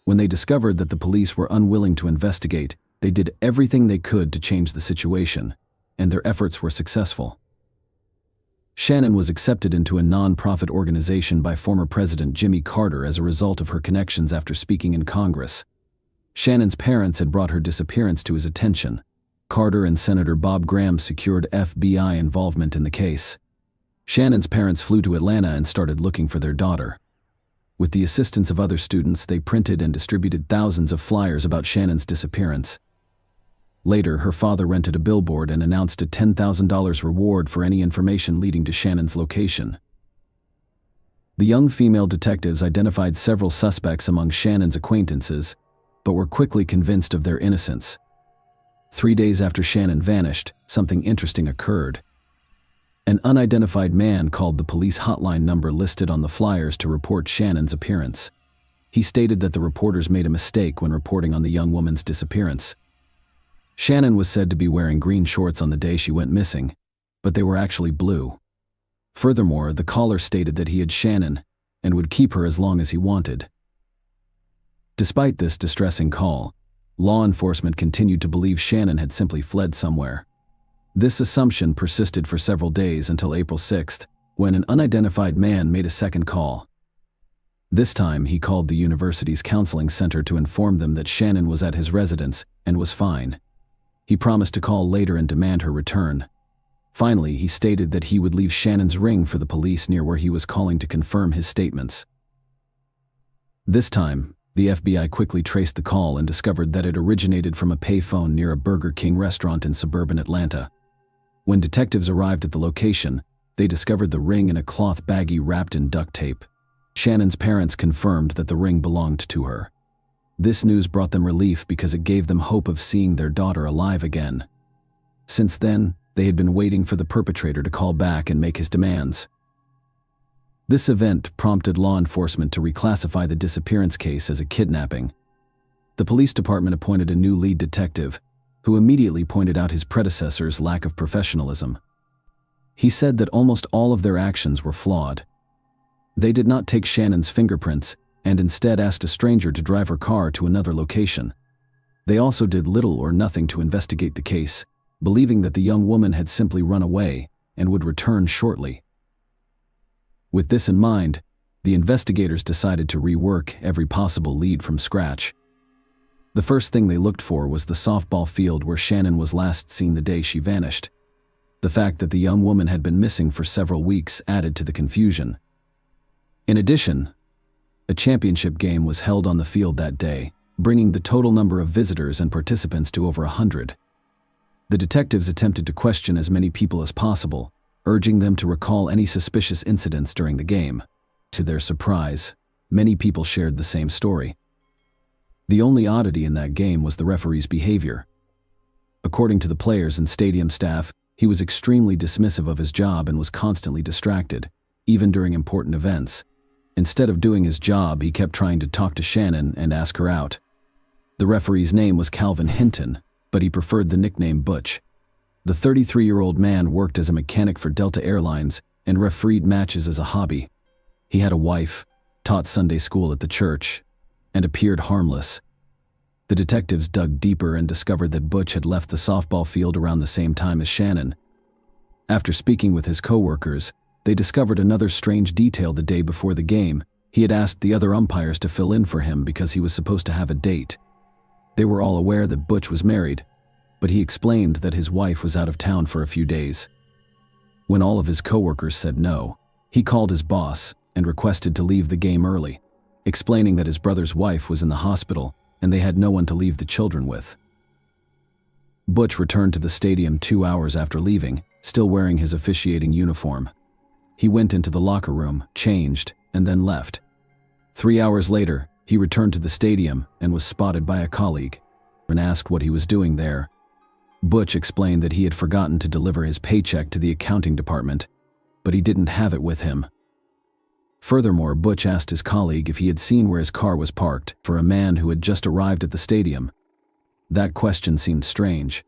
When they discovered that the police were unwilling to investigate, they did everything they could to change the situation, and their efforts were successful. Shannon was accepted into a non-profit organization by former President Jimmy Carter as a result of her connections after speaking in Congress. Shannon's parents had brought her disappearance to his attention. Carter and Senator Bob Graham secured FBI involvement in the case. Shannon's parents flew to Atlanta and started looking for their daughter. With the assistance of other students, they printed and distributed thousands of flyers about Shannon's disappearance. Later, her father rented a billboard and announced a $10,000 reward for any information leading to Shannon's location. The young female detectives identified several suspects among Shannon's acquaintances, but were quickly convinced of their innocence. 3 days after Shannon vanished, something interesting occurred. An unidentified man called the police hotline number listed on the flyers to report Shannon's appearance. He stated that the reporters made a mistake when reporting on the young woman's disappearance. Shannon was said to be wearing green shorts on the day she went missing, but they were actually blue. Furthermore, the caller stated that he had Shannon and would keep her as long as he wanted. Despite this distressing call, law enforcement continued to believe Shannon had simply fled somewhere. This assumption persisted for several days until April 6th, when an unidentified man made a second call. This time, he called the university's counseling center to inform them that Shannon was at his residence and was fine. He promised to call later and demand her return. Finally, he stated that he would leave Shannon's ring for the police near where he was calling to confirm his statements. This time, the FBI quickly traced the call and discovered that it originated from a payphone near a Burger King restaurant in suburban Atlanta. When detectives arrived at the location, they discovered the ring in a cloth baggie wrapped in duct tape. Shannon's parents confirmed that the ring belonged to her. This news brought them relief because it gave them hope of seeing their daughter alive again. Since then, they had been waiting for the perpetrator to call back and make his demands. This event prompted law enforcement to reclassify the disappearance case as a kidnapping. The police department appointed a new lead detective, who immediately pointed out his predecessor's lack of professionalism. He said that almost all of their actions were flawed. They did not take Shannon's fingerprints and instead asked a stranger to drive her car to another location. They also did little or nothing to investigate the case, believing that the young woman had simply run away and would return shortly. With this in mind, the investigators decided to rework every possible lead from scratch. The first thing they looked for was the softball field where Shannon was last seen the day she vanished. The fact that the young woman had been missing for several weeks added to the confusion. In addition, a championship game was held on the field that day, bringing the total number of visitors and participants to over 100. The detectives attempted to question as many people as possible, urging them to recall any suspicious incidents during the game. To their surprise, many people shared the same story. The only oddity in that game was the referee's behavior. According to the players and stadium staff, he was extremely dismissive of his job and was constantly distracted, even during important events. Instead of doing his job, he kept trying to talk to Shannon and ask her out. The referee's name was Calvin Hinton, but he preferred the nickname Butch. The 33-year-old man worked as a mechanic for Delta Airlines and refereed matches as a hobby. He had a wife, taught Sunday school at the church, and appeared harmless. The detectives dug deeper and discovered that Butch had left the softball field around the same time as Shannon. After speaking with his co-workers, they discovered another strange detail the day before the game. He had asked the other umpires to fill in for him because he was supposed to have a date. They were all aware that Butch was married, but he explained that his wife was out of town for a few days. When all of his co-workers said no, he called his boss and requested to leave the game early, explaining that his brother's wife was in the hospital and they had no one to leave the children with. Butch returned to the stadium 2 hours after leaving, still wearing his officiating uniform. He went into the locker room, changed, and then left. 3 hours later, he returned to the stadium and was spotted by a colleague. When asked what he was doing there, Butch explained that he had forgotten to deliver his paycheck to the accounting department, but he didn't have it with him. Furthermore, Butch asked his colleague if he had seen where his car was parked for a man who had just arrived at the stadium. That question seemed strange.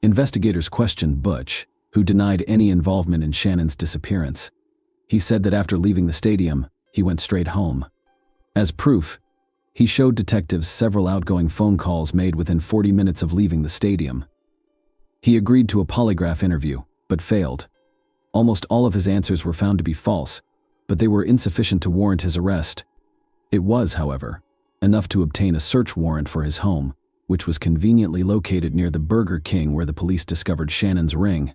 Investigators questioned Butch, who denied any involvement in Shannon's disappearance. He said that after leaving the stadium, he went straight home. As proof, he showed detectives several outgoing phone calls made within 40 minutes of leaving the stadium. He agreed to a polygraph interview, but failed. Almost all of his answers were found to be false, but they were insufficient to warrant his arrest. It was, however, enough to obtain a search warrant for his home, which was conveniently located near the Burger King where the police discovered Shannon's ring.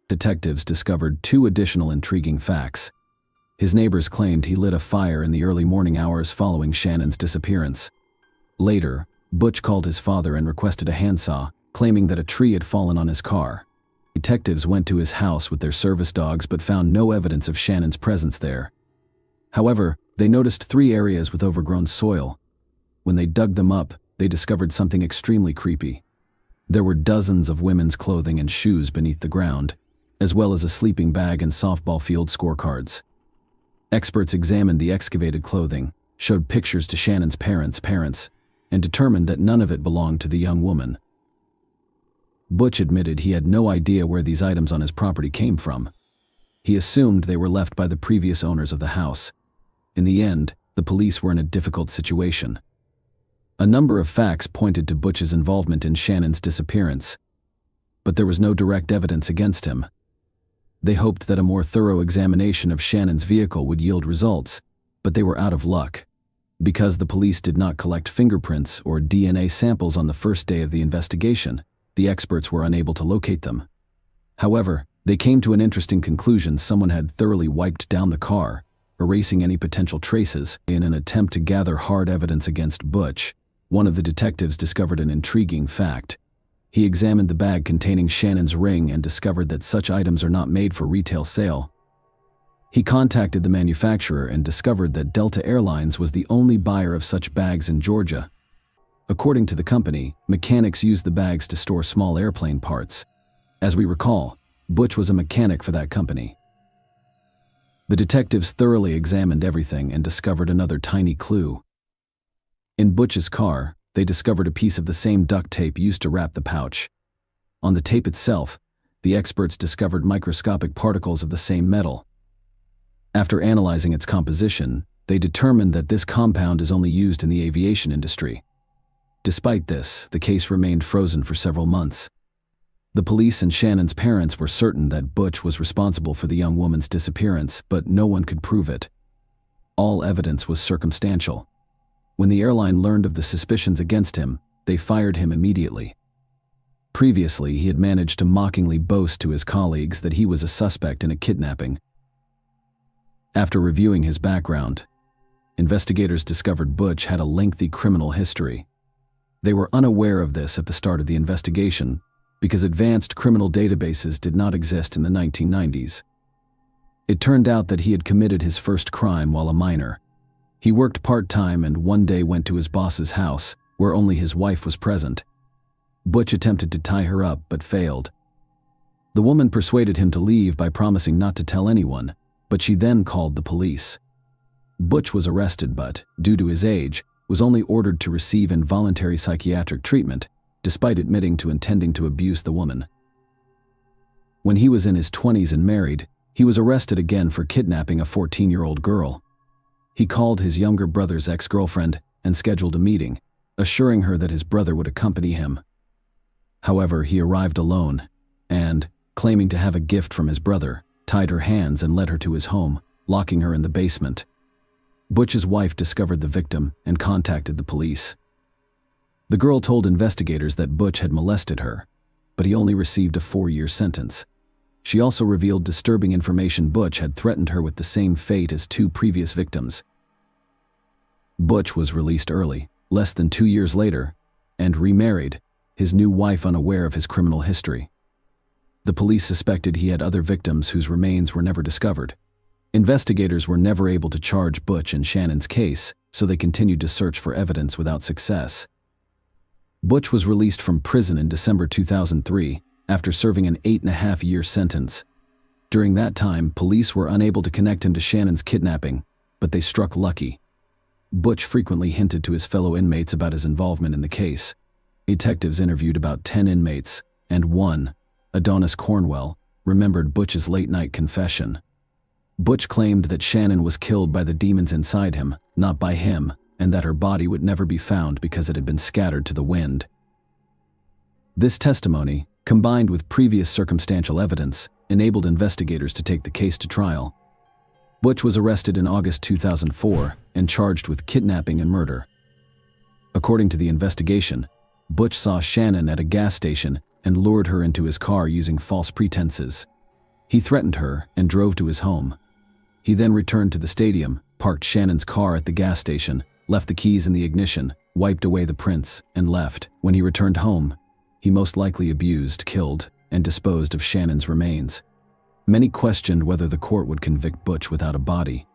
Detectives discovered 2 additional intriguing facts. His neighbors claimed he lit a fire in the early morning hours following Shannon's disappearance. Later, Butch called his father and requested a handsaw, claiming that a tree had fallen on his car. Detectives went to his house with their service dogs but found no evidence of Shannon's presence there. However, they noticed 3 areas with overgrown soil. When they dug them up, they discovered something extremely creepy. There were dozens of women's clothing and shoes beneath the ground. as well as a sleeping bag and softball field scorecards. Experts examined the excavated clothing, showed pictures to Shannon's parents, and determined that none of it belonged to the young woman. Butch admitted he had no idea where these items on his property came from. He assumed they were left by the previous owners of the house. In the end, the police were in a difficult situation. A number of facts pointed to Butch's involvement in Shannon's disappearance, but there was no direct evidence against him. They hoped that a more thorough examination of Shannon's vehicle would yield results, but they were out of luck. Because the police did not collect fingerprints or DNA samples on the first day of the investigation, the experts were unable to locate them. However, they came to an interesting conclusion: someone had thoroughly wiped down the car, erasing any potential traces. In an attempt to gather hard evidence against Butch, one of the detectives discovered an intriguing fact. He examined the bag containing Shannon's ring and discovered that such items are not made for retail sale. He contacted the manufacturer and discovered that Delta Airlines was the only buyer of such bags in Georgia. According to the company, mechanics use the bags to store small airplane parts. As we recall, Butch was a mechanic for that company. The detectives thoroughly examined everything and discovered another tiny clue. In Butch's car, they discovered a piece of the same duct tape used to wrap the pouch. On the tape itself, the experts discovered microscopic particles of the same metal. After analyzing its composition, they determined that this compound is only used in the aviation industry. Despite this, the case remained frozen for several months. The police and Shannon's parents were certain that Butch was responsible for the young woman's disappearance, but no one could prove it. All evidence was circumstantial. When the airline learned of the suspicions against him, they fired him immediately. Previously, he had managed to mockingly boast to his colleagues that he was a suspect in a kidnapping. After reviewing his background, investigators discovered Butch had a lengthy criminal history. They were unaware of this at the start of the investigation because advanced criminal databases did not exist in the 1990s. It turned out that he had committed his first crime while a minor. He worked part-time and one day went to his boss's house, where only his wife was present. Butch attempted to tie her up but failed. The woman persuaded him to leave by promising not to tell anyone, but she then called the police. Butch was arrested but, due to his age, was only ordered to receive involuntary psychiatric treatment, despite admitting to intending to abuse the woman. When he was in his 20s and married, he was arrested again for kidnapping a 14-year-old girl. He called his younger brother's ex-girlfriend and scheduled a meeting, assuring her that his brother would accompany him. However, he arrived alone and, claiming to have a gift from his brother, tied her hands and led her to his home, locking her in the basement. Butch's wife discovered the victim and contacted the police. The girl told investigators that Butch had molested her, but he only received a 4-year sentence. She also revealed disturbing information: Butch had threatened her with the same fate as 2 previous victims. Butch was released early, less than 2 years later, and remarried, his new wife unaware of his criminal history. The police suspected he had other victims whose remains were never discovered. Investigators were never able to charge Butch in Shannon's case, so they continued to search for evidence without success. Butch was released from prison in December 2003 after serving an 8.5-year sentence. During that time, police were unable to connect him to Shannon's kidnapping, but they struck lucky. Butch frequently hinted to his fellow inmates about his involvement in the case. Detectives interviewed about 10 inmates, and one, Adonis Cornwell, remembered Butch's late-night confession. Butch claimed that Shannon was killed by the demons inside him, not by him, and that her body would never be found because it had been scattered to the wind. This testimony, combined with previous circumstantial evidence, enabled investigators to take the case to trial. Butch was arrested in August 2004 and charged with kidnapping and murder. According to the investigation, Butch saw Shannon at a gas station and lured her into his car using false pretenses. He threatened her and drove to his home. He then returned to the stadium, parked Shannon's car at the gas station, left the keys in the ignition, wiped away the prints, and left. When he returned home, he most likely abused, killed, and disposed of Shannon's remains. Many questioned whether the court would convict Butch without a body.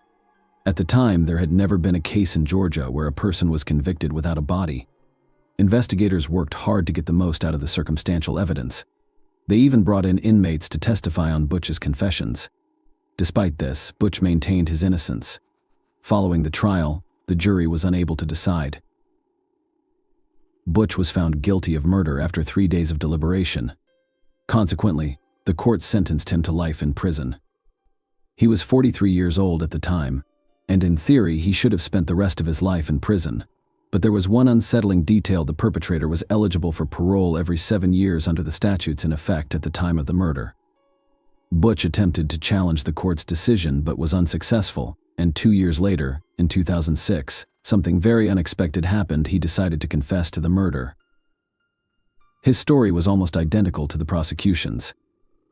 At the time, there had never been a case in Georgia where a person was convicted without a body. Investigators worked hard to get the most out of the circumstantial evidence. They even brought in inmates to testify on Butch's confessions. Despite this, Butch maintained his innocence. Following the trial, the jury was unable to decide. Butch was found guilty of murder after 3 days of deliberation. Consequently, the court sentenced him to life in prison. He was 43 years old at the time, and in theory he should have spent the rest of his life in prison. But there was one unsettling detail: the perpetrator was eligible for parole every 7 years under the statutes in effect at the time of the murder. Butch attempted to challenge the court's decision but was unsuccessful, and 2 years later, in 2006, something very unexpected happened. He decided to confess to the murder. His story was almost identical to the prosecution's.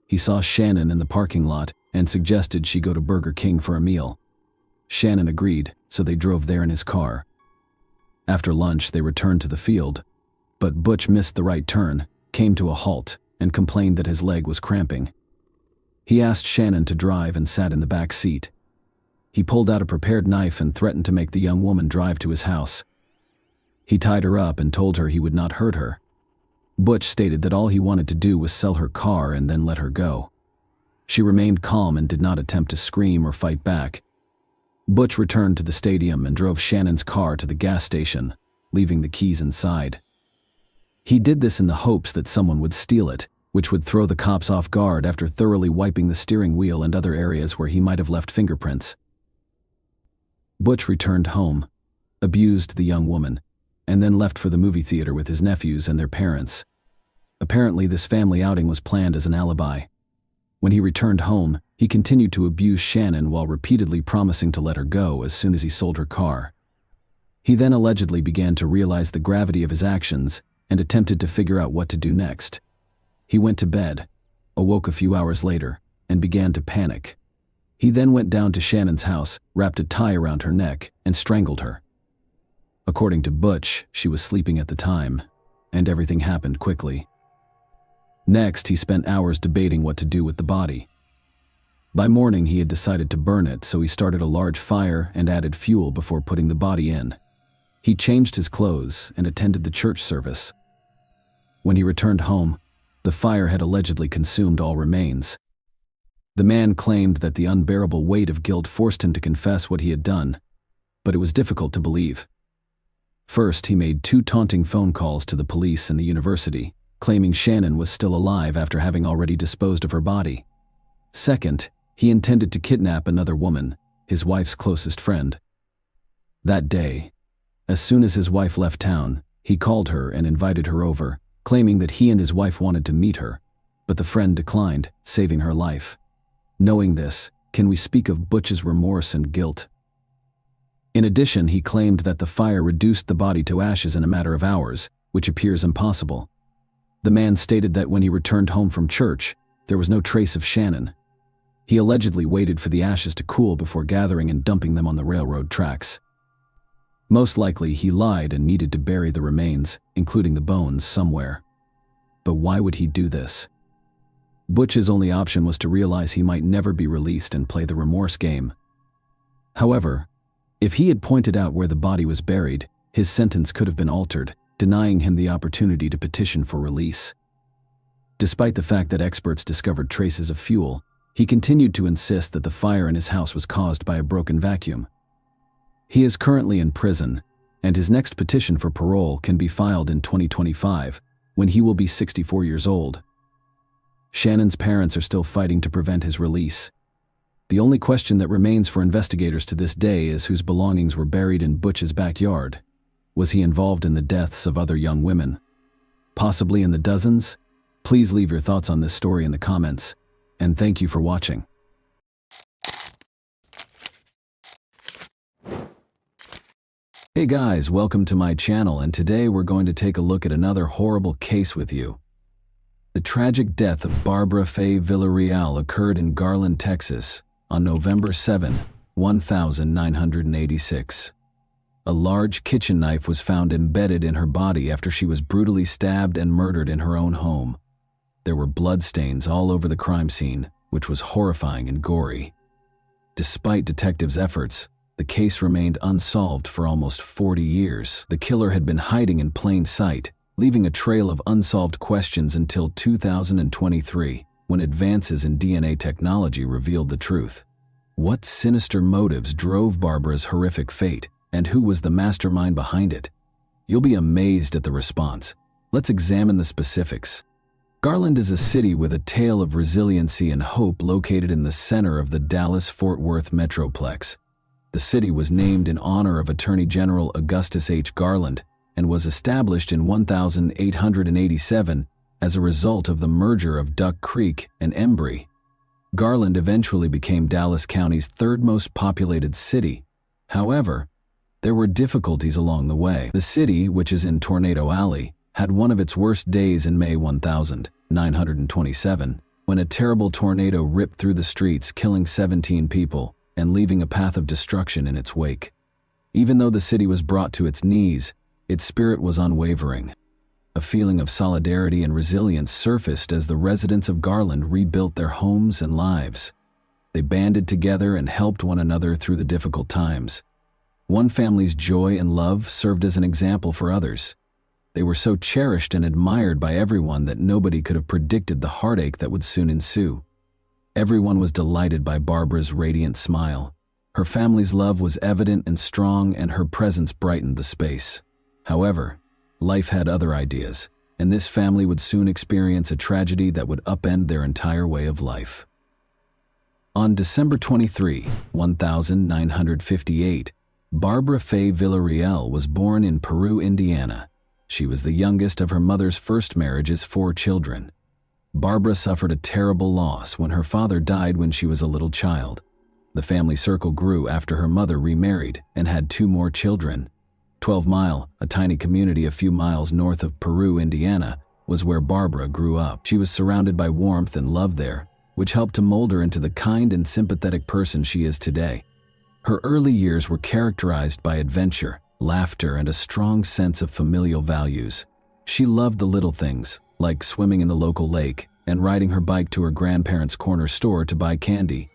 He saw Shannon in the parking lot and suggested she go to Burger King for a meal. Shannon agreed, so they drove there in his car. After lunch, they returned to the field, but Butch missed the right turn, came to a halt, and complained that his leg was cramping. He asked Shannon to drive and sat in the back seat. He pulled out a prepared knife and threatened to make the young woman drive to his house. He tied her up and told her he would not hurt her. Butch stated that all he wanted to do was sell her car and then let her go. She remained calm and did not attempt to scream or fight back. Butch returned to the stadium and drove Shannon's car to the gas station, leaving the keys inside. He did this in the hopes that someone would steal it, which would throw the cops off guard after thoroughly wiping the steering wheel and other areas where he might have left fingerprints. Butch returned home, abused the young woman, and then left for the movie theater with his nephews and their parents. Apparently, this family outing was planned as an alibi. When he returned home, he continued to abuse Shannon while repeatedly promising to let her go as soon as he sold her car. He then allegedly began to realize the gravity of his actions and attempted to figure out what to do next. He went to bed, awoke a few hours later, and began to panic. He then went down to Shannon's house, wrapped a tie around her neck, and strangled her. According to Butch, she was sleeping at the time, and everything happened quickly. Next, he spent hours debating what to do with the body. By morning, he had decided to burn it, so he started a large fire and added fuel before putting the body in. He changed his clothes and attended the church service. When he returned home, the fire had allegedly consumed all remains. The man claimed that the unbearable weight of guilt forced him to confess what he had done, but it was difficult to believe. First, he made 2 taunting phone calls to the police and the university, claiming Shannon was still alive after having already disposed of her body. Second, he intended to kidnap another woman, his wife's closest friend. That day, as soon as his wife left town, he called her and invited her over, claiming that he and his wife wanted to meet her, but the friend declined, saving her life. Knowing this, can we speak of Butch's remorse and guilt? In addition, he claimed that the fire reduced the body to ashes in a matter of hours, which appears impossible. The man stated that when he returned home from church, there was no trace of Shannon. He allegedly waited for the ashes to cool before gathering and dumping them on the railroad tracks. Most likely, he lied and needed to bury the remains, including the bones, somewhere. But why would he do this? Butch's only option was to realize he might never be released and play the remorse game. However, if he had pointed out where the body was buried, his sentence could have been altered, denying him the opportunity to petition for release. Despite the fact that experts discovered traces of fuel, he continued to insist that the fire in his house was caused by a broken vacuum. He is currently in prison, and his next petition for parole can be filed in 2025, when he will be 64 years old. Shannon's parents are still fighting to prevent his release. The only question that remains for investigators to this day is whose belongings were buried in Butch's backyard. Was he involved in the deaths of other young women? Possibly in the dozens? Please leave your thoughts on this story in the comments, and thank you for watching. Hey guys, welcome to my channel, and today we're going to take a look at another horrible case with you. The tragic death of Barbara Faye Villarreal occurred in Garland, Texas, on November 7, 1986. A large kitchen knife was found embedded in her body after she was brutally stabbed and murdered in her own home. There were bloodstains all over the crime scene, which was horrifying and gory. Despite detectives' efforts, the case remained unsolved for almost 40 years. The killer had been hiding in plain sight, leaving a trail of unsolved questions until 2023, when advances in DNA technology revealed the truth. What sinister motives drove Barbara's horrific fate, and who was the mastermind behind it? You'll be amazed at the response. Let's examine the specifics. Garland is a city with a tale of resiliency and hope located in the center of the Dallas-Fort Worth metroplex. The city was named in honor of Attorney General Augustus H. Garland and was established in 1887 as a result of the merger of Duck Creek and Embry. Garland eventually became Dallas County's third most populated city. However, there were difficulties along the way. The city, which is in Tornado Alley, had one of its worst days in May 1927, when a terrible tornado ripped through the streets, killing 17 people and leaving a path of destruction in its wake. Even though the city was brought to its knees, its spirit was unwavering. A feeling of solidarity and resilience surfaced as the residents of Garland rebuilt their homes and lives. They banded together and helped one another through the difficult times. One family's joy and love served as an example for others. They were so cherished and admired by everyone that nobody could have predicted the heartache that would soon ensue. Everyone was delighted by Barbara's radiant smile. Her family's love was evident and strong, and her presence brightened the space. However, life had other ideas, and this family would soon experience a tragedy that would upend their entire way of life. On December 23, 1958, Barbara Faye Villarreal was born in Peru, Indiana. She was the youngest of her mother's first marriage's 4 children. Barbara suffered a terrible loss when her father died when she was a little child. The family circle grew after her mother remarried and had 2 more children. 12 Mile, a tiny community a few miles north of Peru, Indiana, was where Barbara grew up. She was surrounded by warmth and love there, which helped to mold her into the kind and sympathetic person she is today. Her early years were characterized by adventure, laughter, and a strong sense of familial values. She loved the little things, like swimming in the local lake and riding her bike to her grandparents' corner store to buy candy.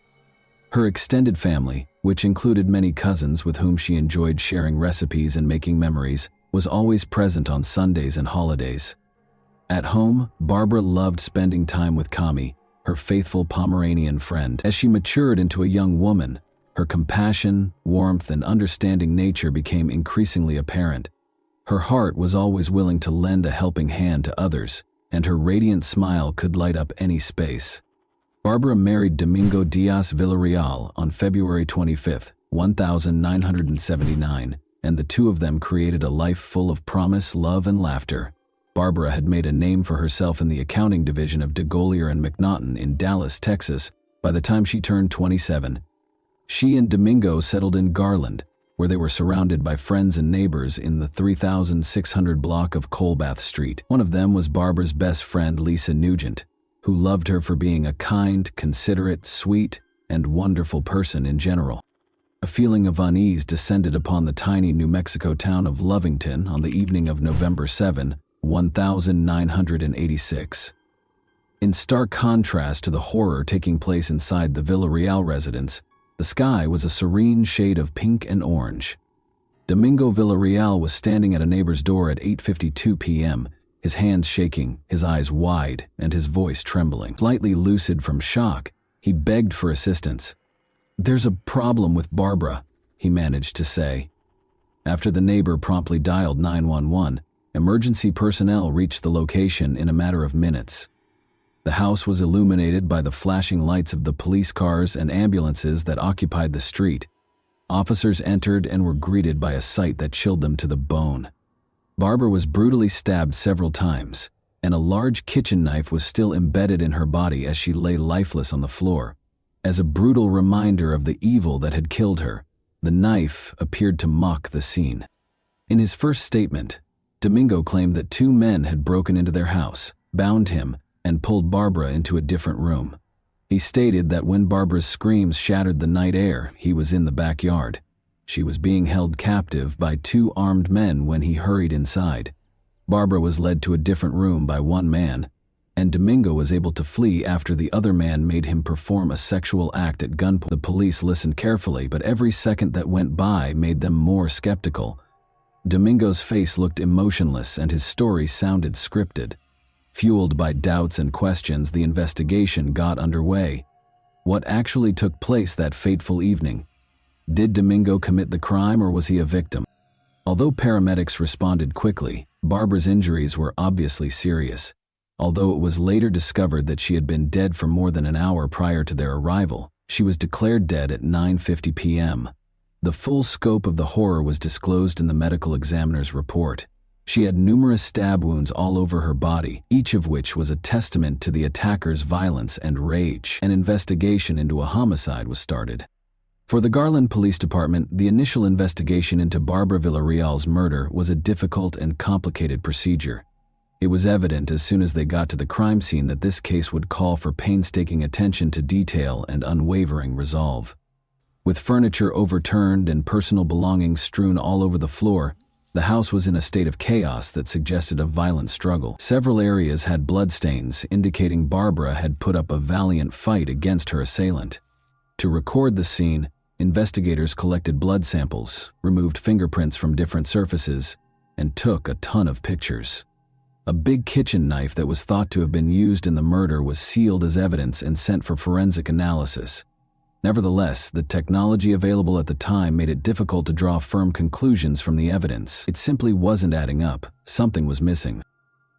Her extended family, which included many cousins with whom she enjoyed sharing recipes and making memories, was always present on Sundays and holidays. At home, Barbara loved spending time with Kami, her faithful Pomeranian friend. As she matured into a young woman, her compassion, warmth, and understanding nature became increasingly apparent. Her heart was always willing to lend a helping hand to others, and her radiant smile could light up any space. Barbara married Domingo Diaz Villarreal on February 25, 1979, and the two of them created a life full of promise, love, and laughter. Barbara had made a name for herself in the accounting division of DeGolyer and McNaughton in Dallas, Texas, by the time she turned 27. She and Domingo settled in Garland, where they were surrounded by friends and neighbors in the 3600 block of Colbath Street. One of them was Barbara's best friend, Lisa Nugent, who loved her for being a kind, considerate, sweet, and wonderful person in general. A feeling of unease descended upon the tiny New Mexico town of Lovington on the evening of November 7, 1986. In stark contrast to the horror taking place inside the Villarreal residence, the sky was a serene shade of pink and orange. Domingo Villarreal was standing at a neighbor's door at 8:52 p.m., his hands shaking, his eyes wide, and his voice trembling. Slightly lucid from shock, he begged for assistance. "There's a problem with Barbara," he managed to say. After the neighbor promptly dialed 911, emergency personnel reached the location in a matter of minutes. The house was illuminated by the flashing lights of the police cars and ambulances that occupied the street. Officers entered and were greeted by a sight that chilled them to the bone. Barbara was brutally stabbed several times, and a large kitchen knife was still embedded in her body as she lay lifeless on the floor. As a brutal reminder of the evil that had killed her, the knife appeared to mock the scene. In his first statement, Domingo claimed that 2 men had broken into their house, bound him, and pulled Barbara into a different room. He stated that when Barbara's screams shattered the night air, he was in the backyard. She was being held captive by 2 armed men when he hurried inside. Barbara was led to a different room by 1 man, and Domingo was able to flee after the other man made him perform a sexual act at gunpoint. The police listened carefully, but every second that went by made them more skeptical. Domingo's face looked emotionless and his story sounded scripted. Fueled by doubts and questions, the investigation got underway. What actually took place that fateful evening? Did Domingo commit the crime or was he a victim? Although paramedics responded quickly, Barbara's injuries were obviously serious. Although it was later discovered that she had been dead for more than an hour prior to their arrival, she was declared dead at 9:50 p.m. The full scope of the horror was disclosed in the medical examiner's report. She had numerous stab wounds all over her body, each of which was a testament to the attacker's violence and rage. An investigation into a homicide was started. For the Garland Police Department, the initial investigation into Barbara Villarreal's murder was a difficult and complicated procedure. It was evident as soon as they got to the crime scene that this case would call for painstaking attention to detail and unwavering resolve. With furniture overturned and personal belongings strewn all over the floor, the house was in a state of chaos that suggested a violent struggle. Several areas had bloodstains, indicating Barbara had put up a valiant fight against her assailant. To record the scene, investigators collected blood samples, removed fingerprints from different surfaces, and took a ton of pictures. A big kitchen knife that was thought to have been used in the murder was sealed as evidence and sent for forensic analysis. Nevertheless, the technology available at the time made it difficult to draw firm conclusions from the evidence. It simply wasn't adding up. Something was missing.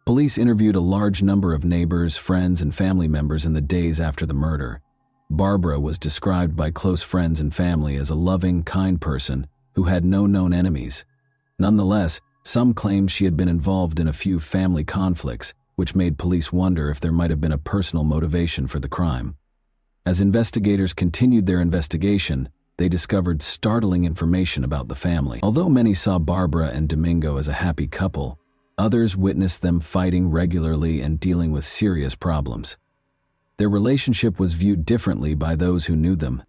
Police interviewed a large number of neighbors, friends, and family members in the days after the murder. Barbara was described by close friends and family as a loving, kind person who had no known enemies. Nonetheless, some claimed she had been involved in a few family conflicts, which made police wonder if there might have been a personal motivation for the crime. As investigators continued their investigation, they discovered startling information about the family. Although many saw Barbara and Domingo as a happy couple, others witnessed them fighting regularly and dealing with serious problems. Their relationship was viewed differently by those who knew them.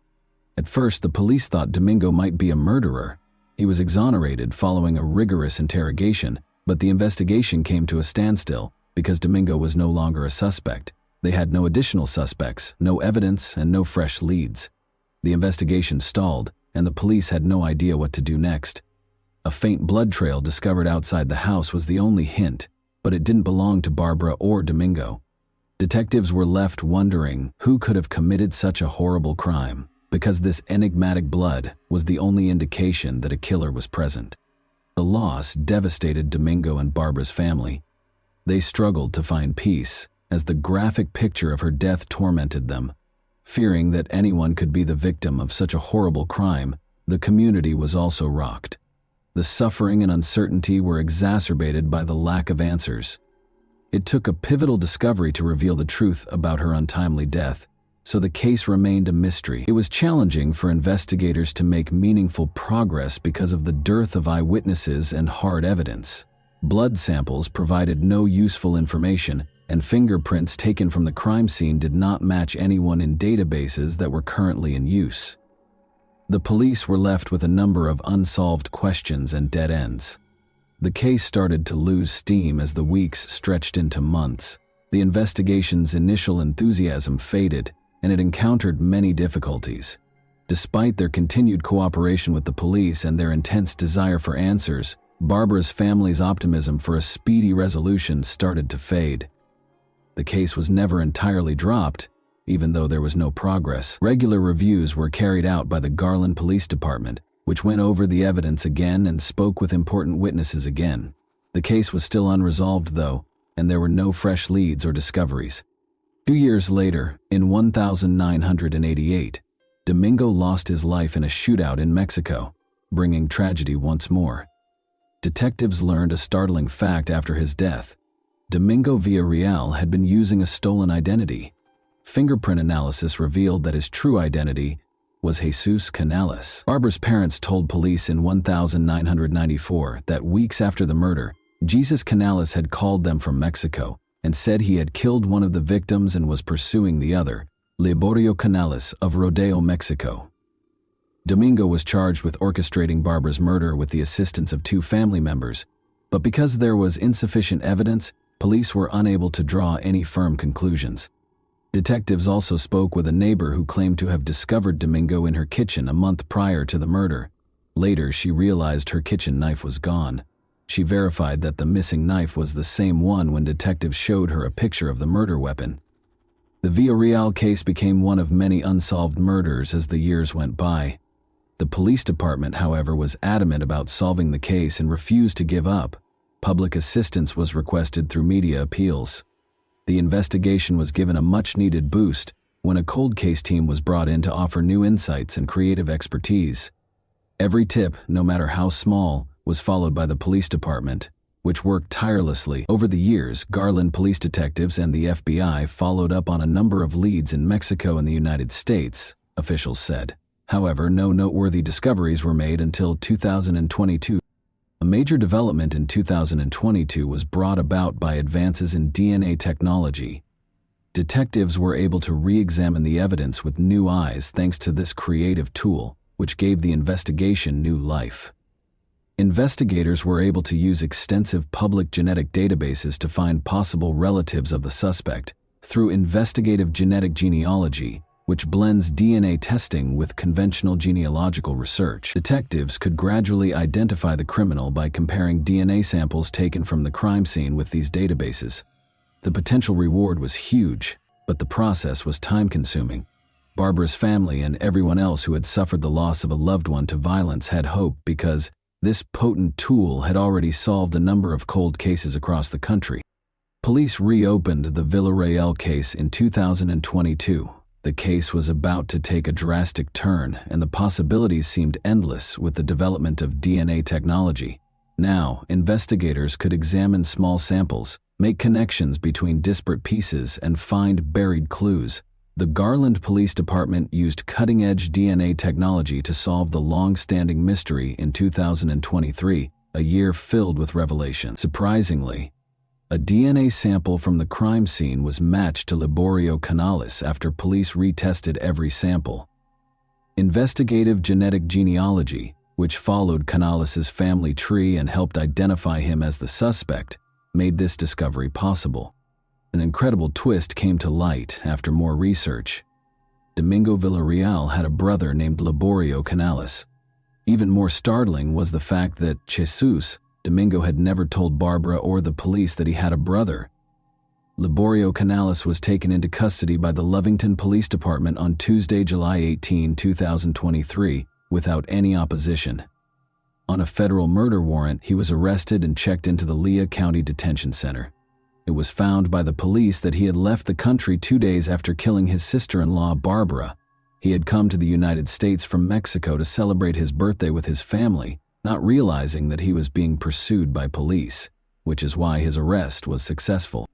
At first, the police thought Domingo might be a murderer. He was exonerated following a rigorous interrogation, but the investigation came to a standstill because Domingo was no longer a suspect. They had no additional suspects, no evidence, and no fresh leads. The investigation stalled, and the police had no idea what to do next. A faint blood trail discovered outside the house was the only hint, but it didn't belong to Barbara or Domingo. Detectives were left wondering who could have committed such a horrible crime, because this enigmatic blood was the only indication that a killer was present. The loss devastated Domingo and Barbara's family. They struggled to find peace, as the graphic picture of her death tormented them. Fearing that anyone could be the victim of such a horrible crime, the community was also rocked. The suffering and uncertainty were exacerbated by the lack of answers. It took a pivotal discovery to reveal the truth about her untimely death, so the case remained a mystery. It was challenging for investigators to make meaningful progress because of the dearth of eyewitnesses and hard evidence. Blood samples provided no useful information, and fingerprints taken from the crime scene did not match anyone in databases that were currently in use. The police were left with a number of unsolved questions and dead ends. The case started to lose steam as the weeks stretched into months. The investigation's initial enthusiasm faded, and it encountered many difficulties. Despite their continued cooperation with the police and their intense desire for answers, Barbara's family's optimism for a speedy resolution started to fade. The case was never entirely dropped, even though there was no progress. Regular reviews were carried out by the Garland Police Department, which went over the evidence again and spoke with important witnesses again. The case was still unresolved, though, and there were no fresh leads or discoveries. 2 years later, in 1988, Domingo lost his life in a shootout in Mexico, bringing tragedy once more. Detectives learned a startling fact after his death. Domingo Villarreal had been using a stolen identity. Fingerprint analysis revealed that his true identity was Jesus Canales. Barbara's parents told police in 1994 that weeks after the murder, Jesus Canales had called them from Mexico and said he had killed one of the victims and was pursuing the other, Liborio Canales of Rodeo, Mexico. Domingo was charged with orchestrating Barbara's murder with the assistance of 2 family members, but because there was insufficient evidence, police were unable to draw any firm conclusions. Detectives also spoke with a neighbor who claimed to have discovered Domingo in her kitchen a month prior to the murder. Later, she realized her kitchen knife was gone. She verified that the missing knife was the same one when detectives showed her a picture of the murder weapon. The Villarreal case became one of many unsolved murders as the years went by. The police department, however, was adamant about solving the case and refused to give up. Public assistance was requested through media appeals. The investigation was given a much-needed boost when a cold case team was brought in to offer new insights and creative expertise. Every tip, no matter how small, was followed by the police department, which worked tirelessly. Over the years, Garland police detectives and the FBI followed up on a number of leads in Mexico and the United States, officials said. However, no noteworthy discoveries were made until 2022. A major development in 2022 was brought about by advances in DNA technology. Detectives were able to re-examine the evidence with new eyes thanks to this creative tool, which gave the investigation new life. Investigators were able to use extensive public genetic databases to find possible relatives of the suspect through investigative genetic genealogy, which blends DNA testing with conventional genealogical research. Detectives could gradually identify the criminal by comparing DNA samples taken from the crime scene with these databases. The potential reward was huge, but the process was time-consuming. Barbara's family and everyone else who had suffered the loss of a loved one to violence had hope because this potent tool had already solved a number of cold cases across the country. Police reopened the Villarreal case in 2022. The case was about to take a drastic turn, and the possibilities seemed endless with the development of DNA technology. Now, investigators could examine small samples, make connections between disparate pieces, and find buried clues. The Garland Police Department used cutting-edge DNA technology to solve the long-standing mystery in 2023, a year filled with revelation. Surprisingly, a DNA sample from the crime scene was matched to Liborio Canales after police retested every sample. Investigative genetic genealogy, which followed Canales' family tree and helped identify him as the suspect, made this discovery possible. An incredible twist came to light after more research. Domingo Villarreal had a brother named Liborio Canales. Even more startling was the fact that Jesus, Domingo had never told Barbara or the police that he had a brother. Liborio Canales was taken into custody by the Lovington Police Department on Tuesday, July 18, 2023, without any opposition. On a federal murder warrant, he was arrested and checked into the Lea County Detention Center. It was found by the police that he had left the country 2 days after killing his sister-in-law, Barbara. He had come to the United States from Mexico to celebrate his birthday with his family, not realizing that he was being pursued by police, which is why his arrest was successful.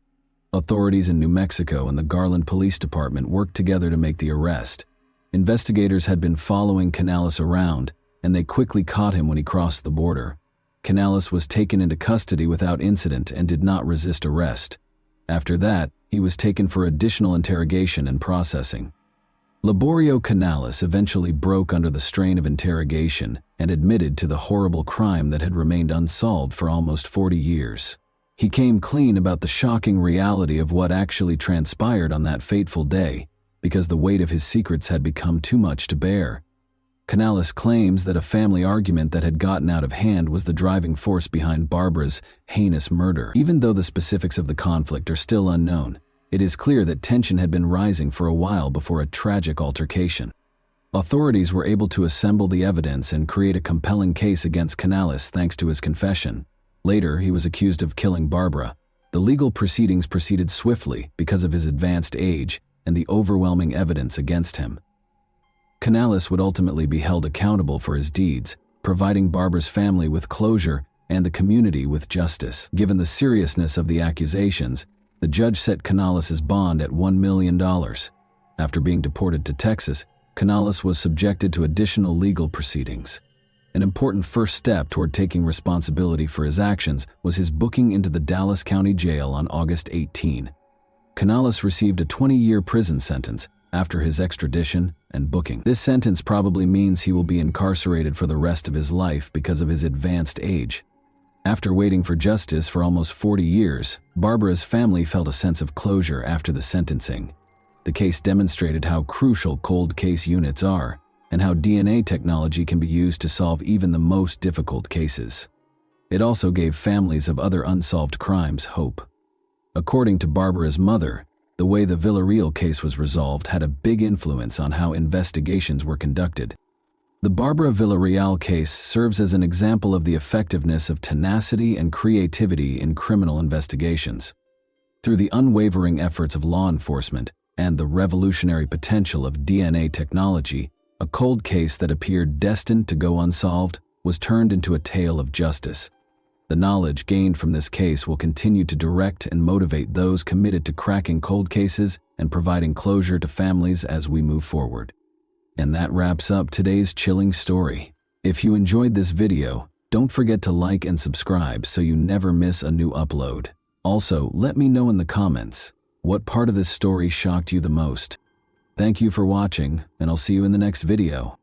Authorities in New Mexico and the Garland Police Department worked together to make the arrest. Investigators had been following Canales around, and they quickly caught him when he crossed the border. Canales was taken into custody without incident and did not resist arrest. After that, he was taken for additional interrogation and processing. Liborio Canales eventually broke under the strain of interrogation and admitted to the horrible crime that had remained unsolved for almost 40 years. He came clean about the shocking reality of what actually transpired on that fateful day, because the weight of his secrets had become too much to bear. Canales claims that a family argument that had gotten out of hand was the driving force behind Barbara's heinous murder. Even though the specifics of the conflict are still unknown, it is clear that tension had been rising for a while before a tragic altercation. Authorities were able to assemble the evidence and create a compelling case against Canales thanks to his confession. Later, he was accused of killing Barbara. The legal proceedings proceeded swiftly because of his advanced age and the overwhelming evidence against him. Canales would ultimately be held accountable for his deeds, providing Barbara's family with closure and the community with justice. Given the seriousness of the accusations, the judge set Canales' bond at $1 million. After being deported to Texas, Canales was subjected to additional legal proceedings. An important first step toward taking responsibility for his actions was his booking into the Dallas County Jail on August 18. Canales received a 20-year prison sentence after his extradition and booking. This sentence probably means he will be incarcerated for the rest of his life because of his advanced age. After waiting for justice for almost 40 years, Barbara's family felt a sense of closure after the sentencing. The case demonstrated how crucial cold case units are, and how DNA technology can be used to solve even the most difficult cases. It also gave families of other unsolved crimes hope. According to Barbara's mother, the way the Villarreal case was resolved had a big influence on how investigations were conducted. The Barbara Villarreal case serves as an example of the effectiveness of tenacity and creativity in criminal investigations. Through the unwavering efforts of law enforcement and the revolutionary potential of DNA technology, a cold case that appeared destined to go unsolved was turned into a tale of justice. The knowledge gained from this case will continue to direct and motivate those committed to cracking cold cases and providing closure to families as we move forward. And that wraps up today's chilling story. If you enjoyed this video, don't forget to like and subscribe so you never miss a new upload. Also, let me know in the comments, what part of this story shocked you the most? Thank you for watching, and I'll see you in the next video.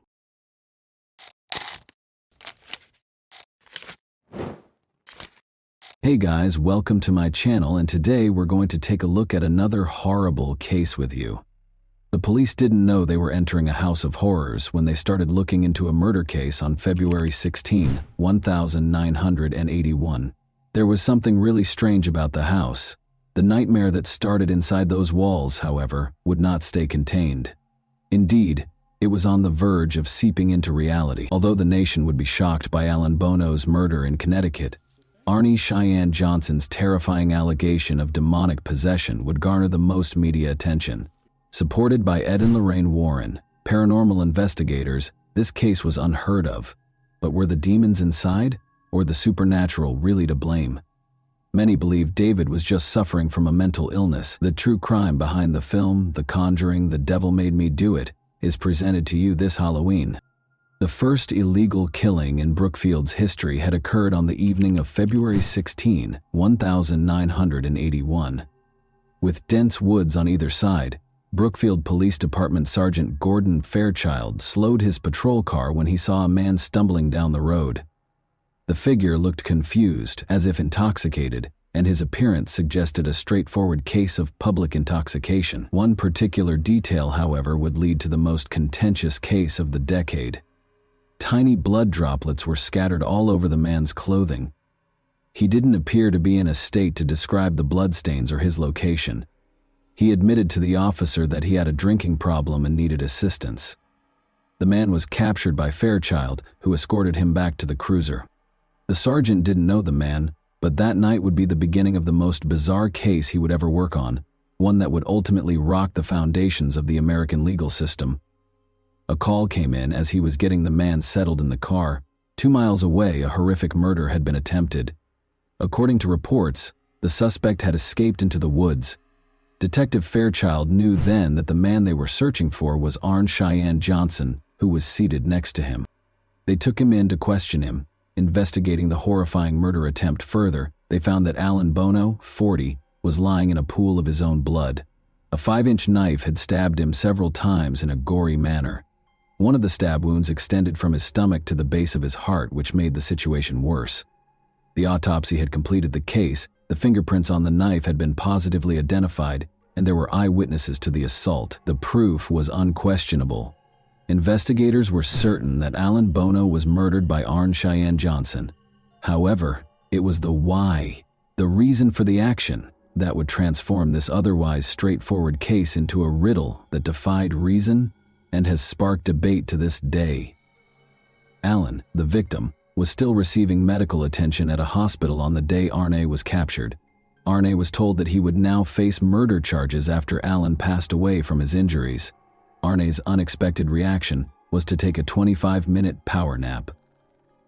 Hey guys, welcome to my channel, and today we're going to take a look at another horrible case with you. The police didn't know they were entering a house of horrors when they started looking into a murder case on February 16, 1981. There was something really strange about the house. The nightmare that started inside those walls, however, would not stay contained. Indeed, it was on the verge of seeping into reality. Although the nation would be shocked by Alan Bono's murder in Connecticut, Arnie Cheyenne Johnson's terrifying allegation of demonic possession would garner the most media attention. Supported by Ed and Lorraine Warren, paranormal investigators, this case was unheard of. But were the demons inside, or the supernatural really to blame? Many believe David was just suffering from a mental illness. The true crime behind the film, The Conjuring, The Devil Made Me Do It, is presented to you this Halloween. The first illegal killing in Brookfield's history had occurred on the evening of February 16, 1981. With dense woods on either side, Brookfield Police Department Sergeant Gordon Fairchild slowed his patrol car when he saw a man stumbling down the road. The figure looked confused, as if intoxicated, and his appearance suggested a straightforward case of public intoxication. One particular detail, however, would lead to the most contentious case of the decade. Tiny blood droplets were scattered all over the man's clothing. He didn't appear to be in a state to describe the bloodstains or his location. He admitted to the officer that he had a drinking problem and needed assistance. The man was captured by Fairchild, who escorted him back to the cruiser. The sergeant didn't know the man, but that night would be the beginning of the most bizarre case he would ever work on, one that would ultimately rock the foundations of the American legal system. A call came in as he was getting the man settled in the car. 2 miles away, a horrific murder had been attempted. According to reports, the suspect had escaped into the woods. Detective Fairchild knew then that the man they were searching for was Arnie Cheyenne Johnson, who was seated next to him. They took him in to question him. Investigating the horrifying murder attempt further, they found that Alan Bono, 40, was lying in a pool of his own blood. A 5-inch knife had stabbed him several times in a gory manner. One of the stab wounds extended from his stomach to the base of his heart, which made the situation worse. The autopsy had completed the case, the fingerprints on the knife had been positively identified, and there were eyewitnesses to the assault. The proof was unquestionable. Investigators were certain that Alan Bono was murdered by Arnie Cheyenne Johnson. However, it was the why, the reason for the action, that would transform this otherwise straightforward case into a riddle that defied reason and has sparked debate to this day. Alan, the victim, was still receiving medical attention at a hospital on the day Arnie was captured. Arnie was told that he would now face murder charges after Alan passed away from his injuries. Arnie's unexpected reaction was to take a 25-minute power nap.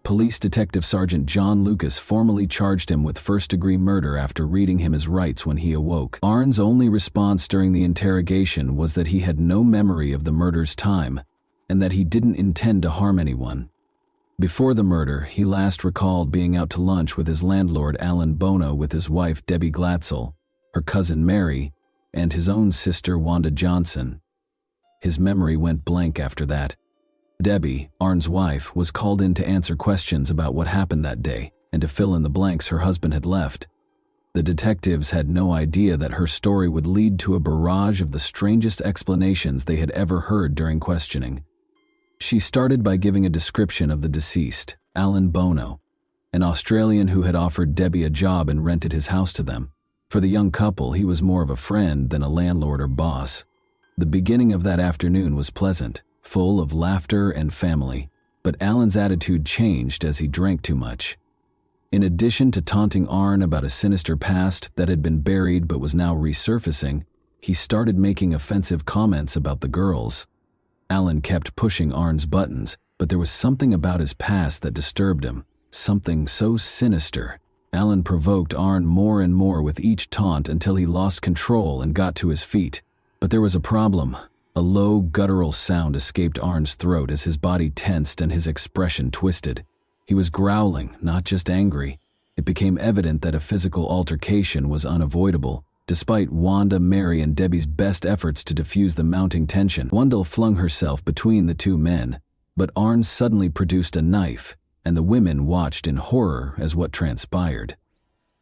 Police Detective Sergeant John Lucas formally charged him with first-degree murder after reading him his rights when he awoke. Arnie's only response during the interrogation was that he had no memory of the murder's time and that he didn't intend to harm anyone. Before the murder, he last recalled being out to lunch with his landlord Alan Bono with his wife Debbie Glatzel, her cousin Mary, and his own sister Wanda Johnson. His memory went blank after that. Debbie, Arnie's wife, was called in to answer questions about what happened that day and to fill in the blanks her husband had left. The detectives had no idea that her story would lead to a barrage of the strangest explanations they had ever heard during questioning. She started by giving a description of the deceased, Alan Bono, an Australian who had offered Debbie a job and rented his house to them. For the young couple, he was more of a friend than a landlord or boss. The beginning of that afternoon was pleasant, full of laughter and family, but Alan's attitude changed as he drank too much. In addition to taunting Arn about a sinister past that had been buried but was now resurfacing, he started making offensive comments about the girls. Alan kept pushing Arn's buttons, but there was something about his past that disturbed him, something so sinister. Alan provoked Arn more and more with each taunt until he lost control and got to his feet. But there was a problem. A low, guttural sound escaped Arn's throat as his body tensed and his expression twisted. He was growling, not just angry. It became evident that a physical altercation was unavoidable. Despite Wanda, Mary, and Debbie's best efforts to diffuse the mounting tension, Wendell flung herself between the two men. But Arn suddenly produced a knife, and the women watched in horror as what transpired.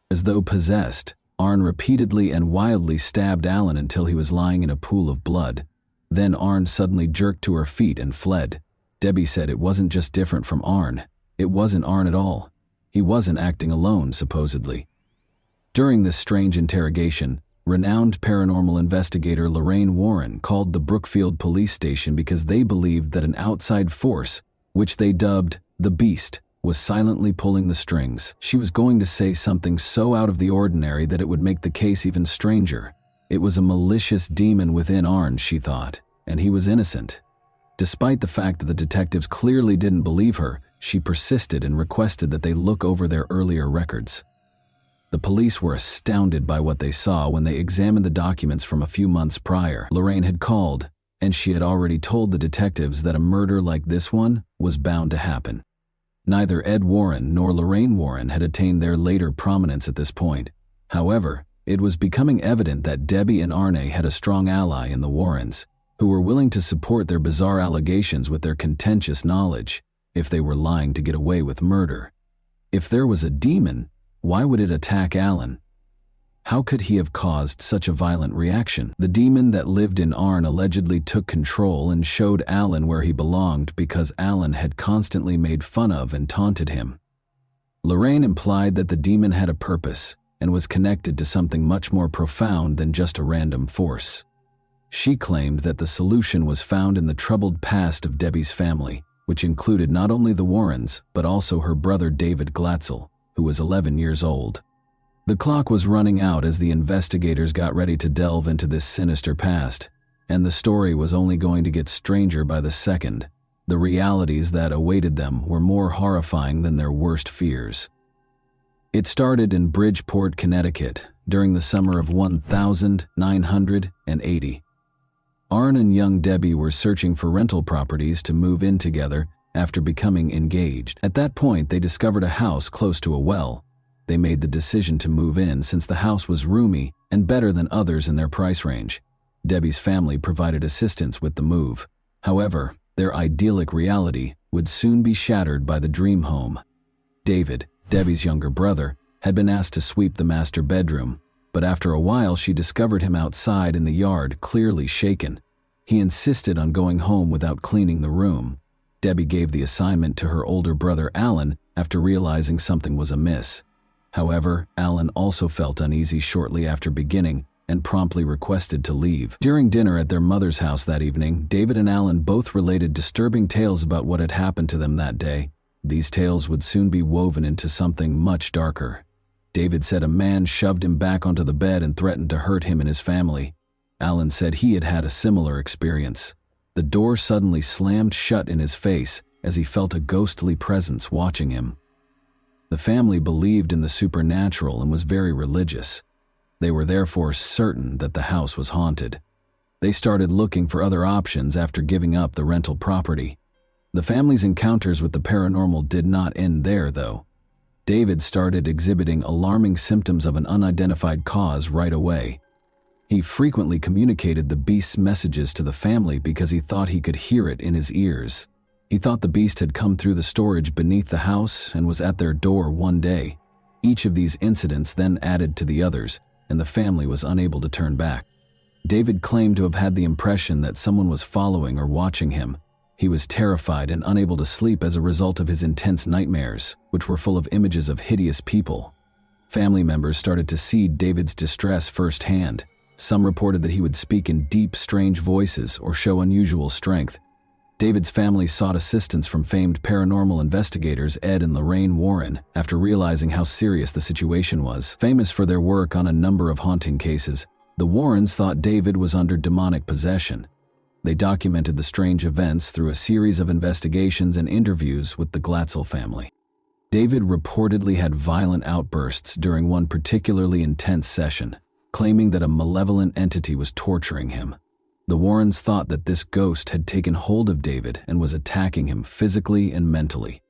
As though possessed, Arn repeatedly and wildly stabbed Alan until he was lying in a pool of blood. Then Arn suddenly jerked to her feet and fled. Debbie said it wasn't just different from Arn. It wasn't Arn at all. He wasn't acting alone, supposedly. During this strange interrogation, renowned paranormal investigator Lorraine Warren called the Brookfield police station because they believed that an outside force, which they dubbed the Beast, was silently pulling the strings. She was going to say something so out of the ordinary that it would make the case even stranger. It was a malicious demon within Arn, she thought, and he was innocent. Despite the fact that the detectives clearly didn't believe her, she persisted and requested that they look over their earlier records. The police were astounded by what they saw when they examined the documents from a few months prior. Lorraine had called, and she had already told the detectives that a murder like this one was bound to happen. Neither Ed Warren nor Lorraine Warren had attained their later prominence at this point. However, it was becoming evident that Debbie and Arne had a strong ally in the Warrens, who were willing to support their bizarre allegations with their contentious knowledge, if they were lying to get away with murder. If there was a demon, why would it attack Alan? How could he have caused such a violent reaction? The demon that lived in Arn allegedly took control and showed Alan where he belonged because Alan had constantly made fun of and taunted him. Lorraine implied that the demon had a purpose and was connected to something much more profound than just a random force. She claimed that the solution was found in the troubled past of Debbie's family, which included not only the Warrens, but also her brother David Glatzel, who was 11 years old. The clock was running out as the investigators got ready to delve into this sinister past, and the story was only going to get stranger by the second. The realities that awaited them were more horrifying than their worst fears. It started in Bridgeport, Connecticut, during the summer of 1980. Arn and young Debbie were searching for rental properties to move in together after becoming engaged. At that point, they discovered a house close to a well. They made the decision to move in since the house was roomy and better than others in their price range. Debbie's family provided assistance with the move. However, their idyllic reality would soon be shattered by the dream home. David, Debbie's younger brother, had been asked to sweep the master bedroom, but after a while she discovered him outside in the yard, clearly shaken. He insisted on going home without cleaning the room. Debbie gave the assignment to her older brother Alan after realizing something was amiss. However, Alan also felt uneasy shortly after beginning and promptly requested to leave. During dinner at their mother's house that evening, David and Alan both related disturbing tales about what had happened to them that day. These tales would soon be woven into something much darker. David said a man shoved him back onto the bed and threatened to hurt him and his family. Alan said he had had a similar experience. The door suddenly slammed shut in his face as he felt a ghostly presence watching him. The family believed in the supernatural and was very religious. They were therefore certain that the house was haunted. They started looking for other options after giving up the rental property. The family's encounters with the paranormal did not end there, though. David started exhibiting alarming symptoms of an unidentified cause right away. He frequently communicated the beast's messages to the family because he thought he could hear it in his ears. He thought the beast had come through the storage beneath the house and was at their door one day. Each of these incidents then added to the others, and the family was unable to turn back. David claimed to have had the impression that someone was following or watching him. He was terrified and unable to sleep as a result of his intense nightmares, which were full of images of hideous people. Family members started to see David's distress firsthand. Some reported that he would speak in deep, strange voices or show unusual strength. David's family sought assistance from famed paranormal investigators Ed and Lorraine Warren after realizing how serious the situation was. Famous for their work on a number of haunting cases, the Warrens thought David was under demonic possession. They documented the strange events through a series of investigations and interviews with the Glatzel family. David reportedly had violent outbursts during one particularly intense session, claiming that a malevolent entity was torturing him. The Warrens thought that this ghost had taken hold of David and was attacking him physically and mentally.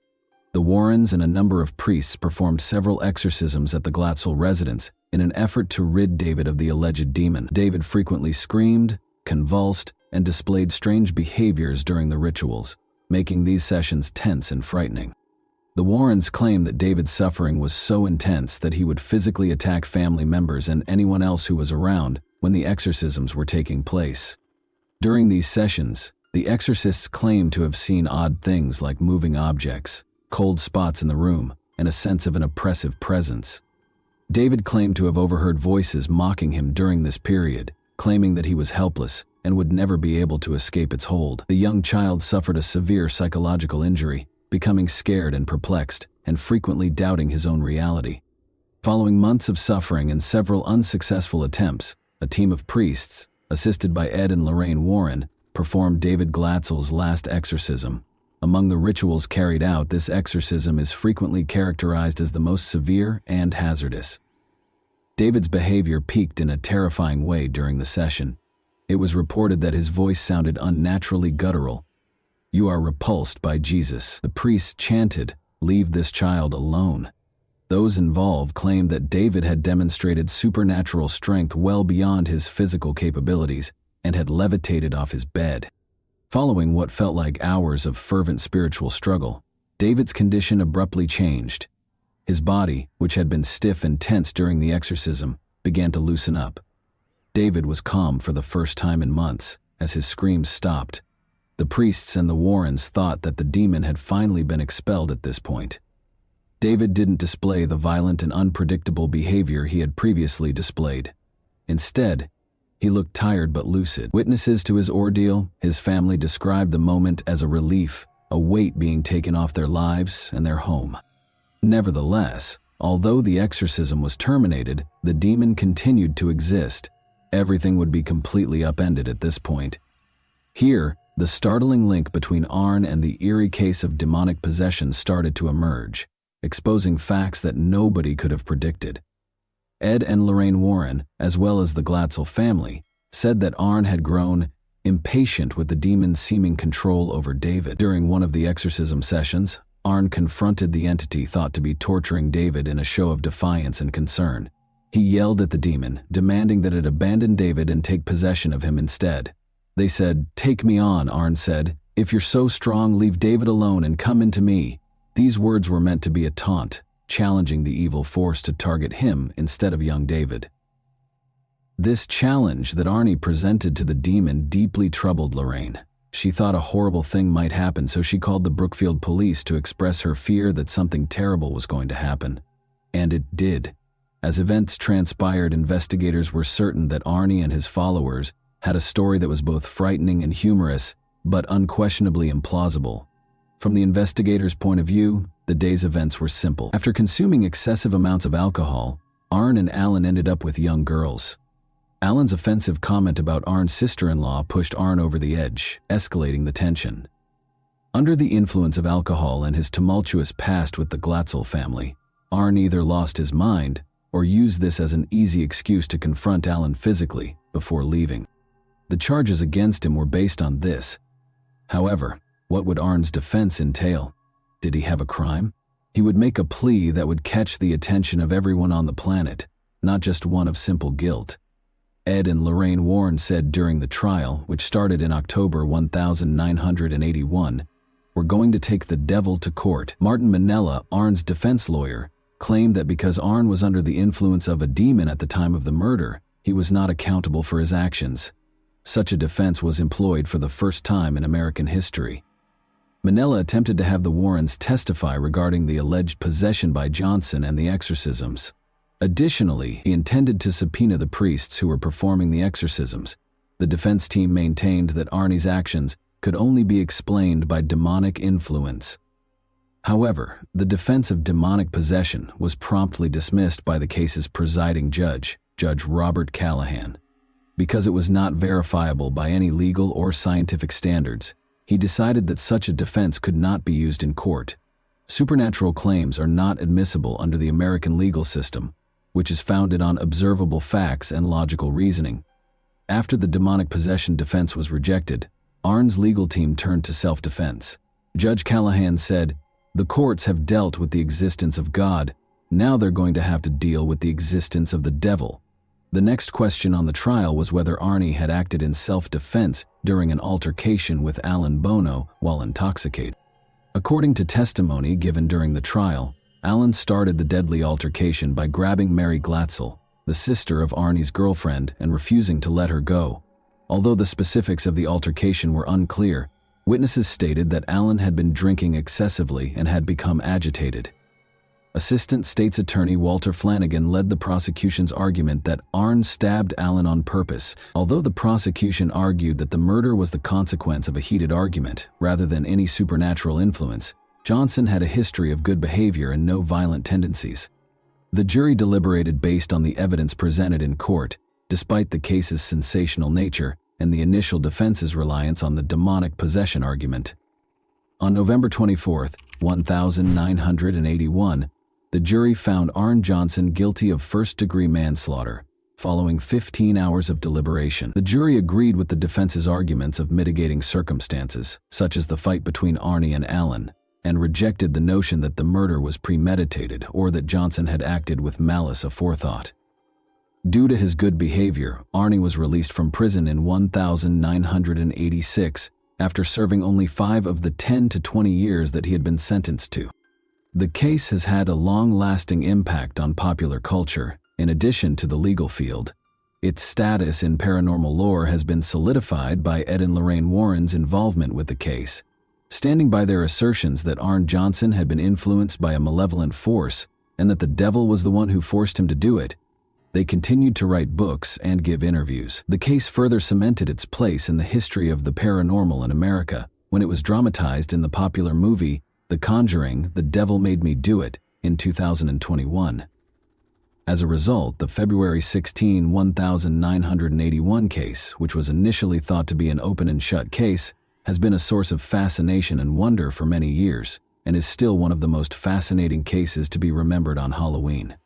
The Warrens and a number of priests performed several exorcisms at the Glatzel residence in an effort to rid David of the alleged demon. David frequently screamed, convulsed, and displayed strange behaviors during the rituals, making these sessions tense and frightening. The Warrens claimed that David's suffering was so intense that he would physically attack family members and anyone else who was around when the exorcisms were taking place. During these sessions, the exorcists claimed to have seen odd things like moving objects, cold spots in the room, and a sense of an oppressive presence. David claimed to have overheard voices mocking him during this period, claiming that he was helpless and would never be able to escape its hold. The young child suffered a severe psychological injury, becoming scared and perplexed, and frequently doubting his own reality. Following months of suffering and several unsuccessful attempts, a team of priests, assisted by Ed and Lorraine Warren, performed David Glatzel's last exorcism. Among the rituals carried out, this exorcism is frequently characterized as the most severe and hazardous. David's behavior peaked in a terrifying way during the session. It was reported that his voice sounded unnaturally guttural. "You are repulsed by Jesus." The priests chanted, "Leave this child alone." Those involved claimed that David had demonstrated supernatural strength well beyond his physical capabilities and had levitated off his bed. Following what felt like hours of fervent spiritual struggle, David's condition abruptly changed. His body, which had been stiff and tense during the exorcism, began to loosen up. David was calm for the first time in months, as his screams stopped. The priests and the Warrens thought that the demon had finally been expelled at this point. David didn't display the violent and unpredictable behavior he had previously displayed. Instead, he looked tired but lucid. Witnesses to his ordeal, his family described the moment as a relief, a weight being taken off their lives and their home. Nevertheless, although the exorcism was terminated, the demon continued to exist. Everything would be completely upended at this point. Here, the startling link between Arn and the eerie case of demonic possession started to emerge, exposing facts that nobody could have predicted. Ed and Lorraine Warren, as well as the Glatzel family, said that Arn had grown impatient with the demon's seeming control over David. During one of the exorcism sessions, Arn confronted the entity thought to be torturing David in a show of defiance and concern. He yelled at the demon, demanding that it abandon David and take possession of him instead. They said, "Take me on," Arn said. "If you're so strong, leave David alone and come into me." These words were meant to be a taunt, challenging the evil force to target him instead of young David. This challenge that Arnie presented to the demon deeply troubled Lorraine. She thought a horrible thing might happen, so she called the Brookfield police to express her fear that something terrible was going to happen. And it did. As events transpired, investigators were certain that Arnie and his followers had a story that was both frightening and humorous, but unquestionably implausible. From the investigators' point of view, the day's events were simple. After consuming excessive amounts of alcohol, Arn and Alan ended up with young girls. Alan's offensive comment about Arn's sister-in-law pushed Arn over the edge, escalating the tension. Under the influence of alcohol and his tumultuous past with the Glatzel family, Arn either lost his mind or used this as an easy excuse to confront Alan physically before leaving. The charges against him were based on this. However, what would Arn's defense entail? Did he have a crime? He would make a plea that would catch the attention of everyone on the planet, not just one of simple guilt. Ed and Lorraine Warren said during the trial, which started in October 1981, "We're going to take the devil to court." Martin Minella, Arn's defense lawyer, claimed that because Arn was under the influence of a demon at the time of the murder, he was not accountable for his actions. Such a defense was employed for the first time in American history. Manella attempted to have the Warrens testify regarding the alleged possession by Johnson and the exorcisms. Additionally, he intended to subpoena the priests who were performing the exorcisms. The defense team maintained that Arnie's actions could only be explained by demonic influence. However, the defense of demonic possession was promptly dismissed by the case's presiding judge, Judge Robert Callahan. Because it was not verifiable by any legal or scientific standards, he decided that such a defense could not be used in court. Supernatural claims are not admissible under the American legal system, which is founded on observable facts and logical reasoning. After the demonic possession defense was rejected, Arne's legal team turned to self-defense. Judge Callahan said, "The courts have dealt with the existence of God. Now they're going to have to deal with the existence of the devil." The next question on the trial was whether Arnie had acted in self-defense during an altercation with Alan Bono while intoxicated. According to testimony given during the trial, Alan started the deadly altercation by grabbing Mary Glatzel, the sister of Arnie's girlfriend, and refusing to let her go. Although the specifics of the altercation were unclear, witnesses stated that Alan had been drinking excessively and had become agitated. Assistant State's Attorney Walter Flanagan led the prosecution's argument that Arne stabbed Alan on purpose, although the prosecution argued that the murder was the consequence of a heated argument rather than any supernatural influence. Johnson had a history of good behavior and no violent tendencies. The jury deliberated based on the evidence presented in court, despite the case's sensational nature and the initial defense's reliance on the demonic possession argument. On November 24, 1981, the jury found Arne Johnson guilty of first-degree manslaughter. Following 15 hours of deliberation, the jury agreed with the defense's arguments of mitigating circumstances, such as the fight between Arnie and Alan, and rejected the notion that the murder was premeditated or that Johnson had acted with malice aforethought. Due to his good behavior, Arnie was released from prison in 1986 after serving only 5 of the 10 to 20 years that he had been sentenced to. The case has had a long-lasting impact on popular culture, in addition to the legal field. Its status in paranormal lore has been solidified by Ed and Lorraine Warren's involvement with the case. Standing by their assertions that Arne Johnson had been influenced by a malevolent force and that the devil was the one who forced him to do it, they continued to write books and give interviews. The case further cemented its place in the history of the paranormal in America when it was dramatized in the popular movie The Conjuring, The Devil Made Me Do It, in 2021. As a result, the February 16, 1981 case, which was initially thought to be an open and shut case, has been a source of fascination and wonder for many years, and is still one of the most fascinating cases to be remembered on Halloween.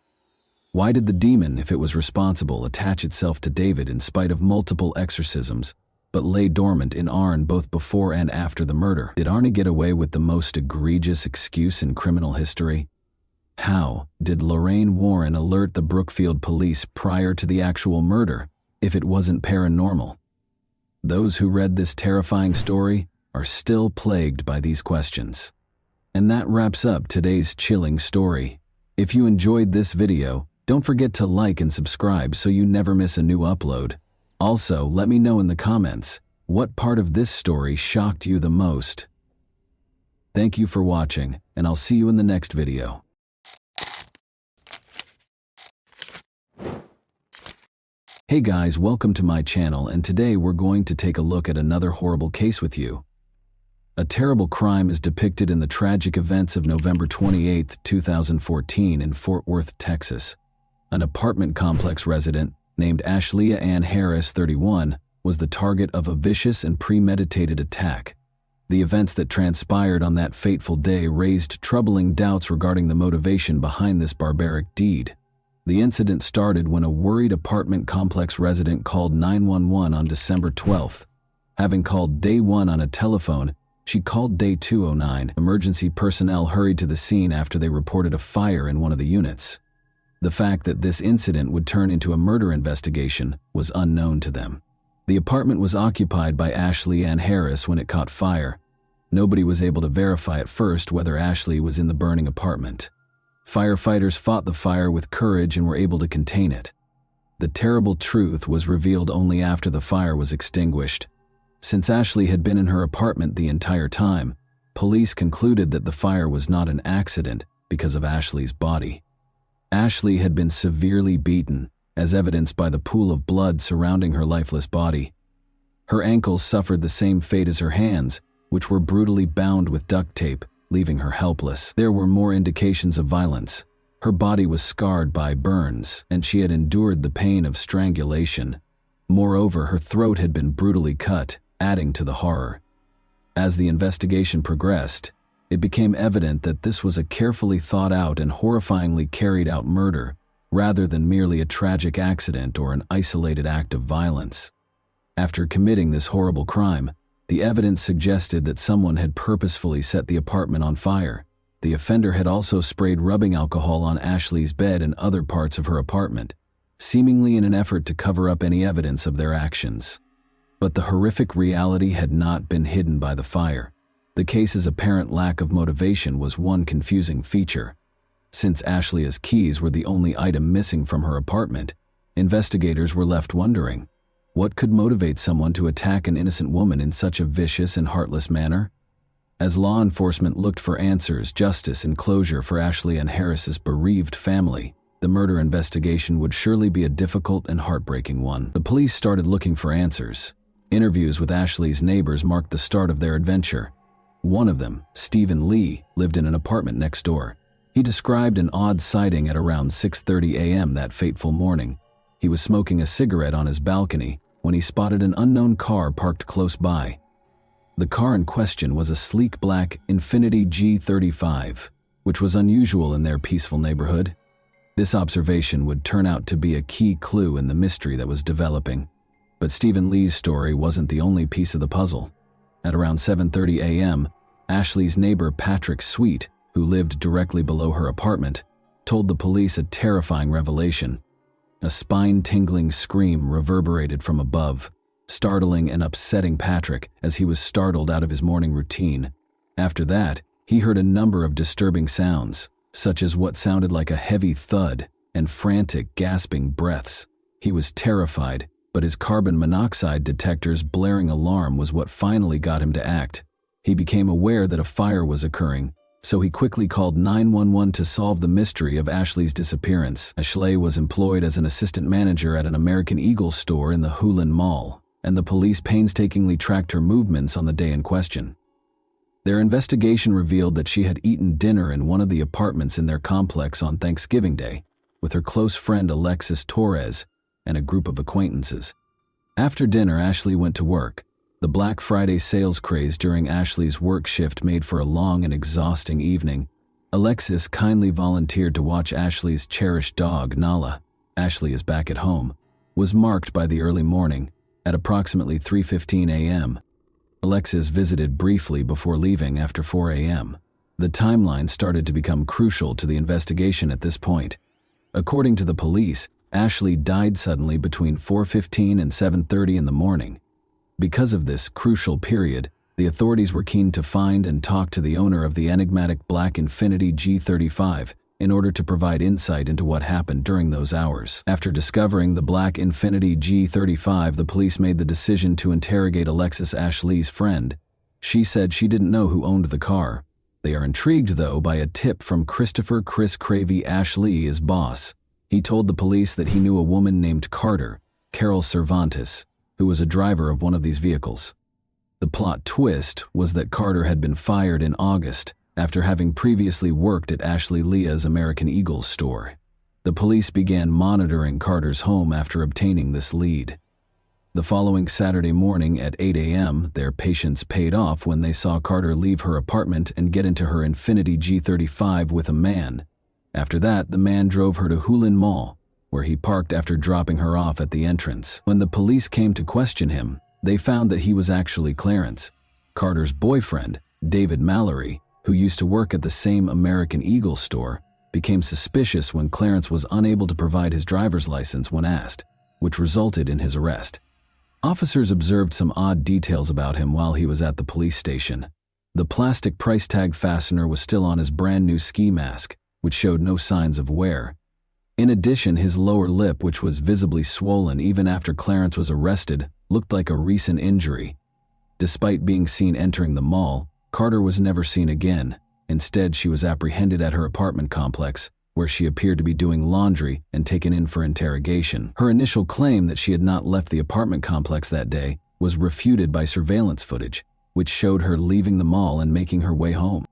Why did the demon, if it was responsible, attach itself to David in spite of multiple exorcisms, but lay dormant in Arne both before and after the murder? Did Arne get away with the most egregious excuse in criminal history? How did Lorraine Warren alert the Brookfield police prior to the actual murder, if it wasn't paranormal? Those who read this terrifying story are still plagued by these questions. And that wraps up today's chilling story. If you enjoyed this video, don't forget to like and subscribe so you never miss a new upload. Also, let me know in the comments, what part of this story shocked you the most? Thank you for watching, and I'll see you in the next video. Hey guys, welcome to my channel, and today we're going to take a look at another horrible case with you. A terrible crime is depicted in the tragic events of November 28, 2014 in Fort Worth, Texas. An apartment complex resident named Ashlea Ann Harris, 31, was the target of a vicious and premeditated attack. The events that transpired on that fateful day raised troubling doubts regarding the motivation behind this barbaric deed. The incident started when a worried apartment complex resident called 911 on December 12th. Having called Day 1 on a telephone, she called Day 209. Emergency personnel hurried to the scene after they reported a fire in one of the units. The fact that this incident would turn into a murder investigation was unknown to them. The apartment was occupied by Ashlea Ann Harris when it caught fire. Nobody was able to verify at first whether Ashley was in the burning apartment. Firefighters fought the fire with courage and were able to contain it. The terrible truth was revealed only after the fire was extinguished. Since Ashley had been in her apartment the entire time, Police concluded that the fire was not an accident because of Ashley's body. Ashley had been severely beaten, as evidenced by the pool of blood surrounding her lifeless body. Her ankles suffered the same fate as her hands, which were brutally bound with duct tape, leaving her helpless. There were more indications of violence. Her body was scarred by burns, and she had endured the pain of strangulation. Moreover, her throat had been brutally cut, adding to the horror. As the investigation progressed, it became evident that this was a carefully thought out and horrifyingly carried out murder, rather than merely a tragic accident or an isolated act of violence. After committing this horrible crime, the evidence suggested that someone had purposefully set the apartment on fire. The offender had also sprayed rubbing alcohol on Ashley's bed and other parts of her apartment, seemingly in an effort to cover up any evidence of their actions. But the horrific reality had not been hidden by the fire. The case's apparent lack of motivation was one confusing feature. Since Ashley's keys were the only item missing from her apartment, investigators were left wondering, what could motivate someone to attack an innocent woman in such a vicious and heartless manner? As law enforcement looked for answers, justice, and closure for Ashley and Harris's bereaved family, the murder investigation would surely be a difficult and heartbreaking one. The police started looking for answers. Interviews with Ashley's neighbors marked the start of their adventure. One of them, Stephen Lee, lived in an apartment next door. He described an odd sighting at around 6:30 a.m. that fateful morning. He was smoking a cigarette on his balcony when he spotted an unknown car parked close by. The car in question was a sleek black Infiniti G35, which was unusual in their peaceful neighborhood. This observation would turn out to be a key clue in the mystery that was developing. But Stephen Lee's story wasn't the only piece of the puzzle. At around 7:30 a.m., Ashley's neighbor Patrick Sweet, who lived directly below her apartment, told the police a terrifying revelation. A spine-tingling scream reverberated from above, startling and upsetting Patrick as he was startled out of his morning routine. After that, he heard a number of disturbing sounds, such as what sounded like a heavy thud and frantic, gasping breaths. He was terrified, but his carbon monoxide detector's blaring alarm was what finally got him to act. He became aware that a fire was occurring, so he quickly called 911 to solve the mystery of Ashley's disappearance. Ashley was employed as an assistant manager at an American Eagle store in the Hulen Mall, and the police painstakingly tracked her movements on the day in question. Their investigation revealed that she had eaten dinner in one of the apartments in their complex on Thanksgiving Day with her close friend Alexis Torres and a group of acquaintances. After dinner, Ashley went to work. The Black Friday sales craze during Ashley's work shift made for a long and exhausting evening. Alexis kindly volunteered to watch Ashley's cherished dog, Nala. Ashley is back at home. Was marked by the early morning. At approximately 3:15 a.m., Alexis visited briefly before leaving after 4 a.m. The timeline started to become crucial to the investigation at this point. According to the police, Ashley died suddenly between 4:15 and 7:30 in the morning. Because of this crucial period, the authorities were keen to find and talk to the owner of the enigmatic black Infiniti G35 in order to provide insight into what happened during those hours. After discovering the black Infiniti G35, the police made the decision to interrogate Alexis, Ashley's friend. She said she didn't know who owned the car. They are intrigued, though, by a tip from Christopher "Chris" Cravey, Ashley's boss. He told the police that he knew a woman named Carol Cervantes, who was a driver of one of these vehicles. The plot twist was that Carter had been fired in August after having previously worked at Ashley Leah's American Eagle store. The police began monitoring Carter's home after obtaining this lead. The following Saturday morning at 8 a.m., their patience paid off when they saw Carter leave her apartment and get into her Infiniti G35 with a man. After that, the man drove her to Hulen Mall, where he parked after dropping her off at the entrance. When the police came to question him, they found that he was actually Clarence, Carter's boyfriend. David Mallory, who used to work at the same American Eagle store, became suspicious when Clarence was unable to provide his driver's license when asked, which resulted in his arrest. Officers observed some odd details about him while he was at the police station. The plastic price tag fastener was still on his brand new ski mask, which showed no signs of wear. In addition, his lower lip, which was visibly swollen even after Clarence was arrested, looked like a recent injury. Despite being seen entering the mall, Carter was never seen again. Instead, she was apprehended at her apartment complex, where she appeared to be doing laundry and taken in for interrogation. Her initial claim that she had not left the apartment complex that day was refuted by surveillance footage, which showed her leaving the mall and making her way home.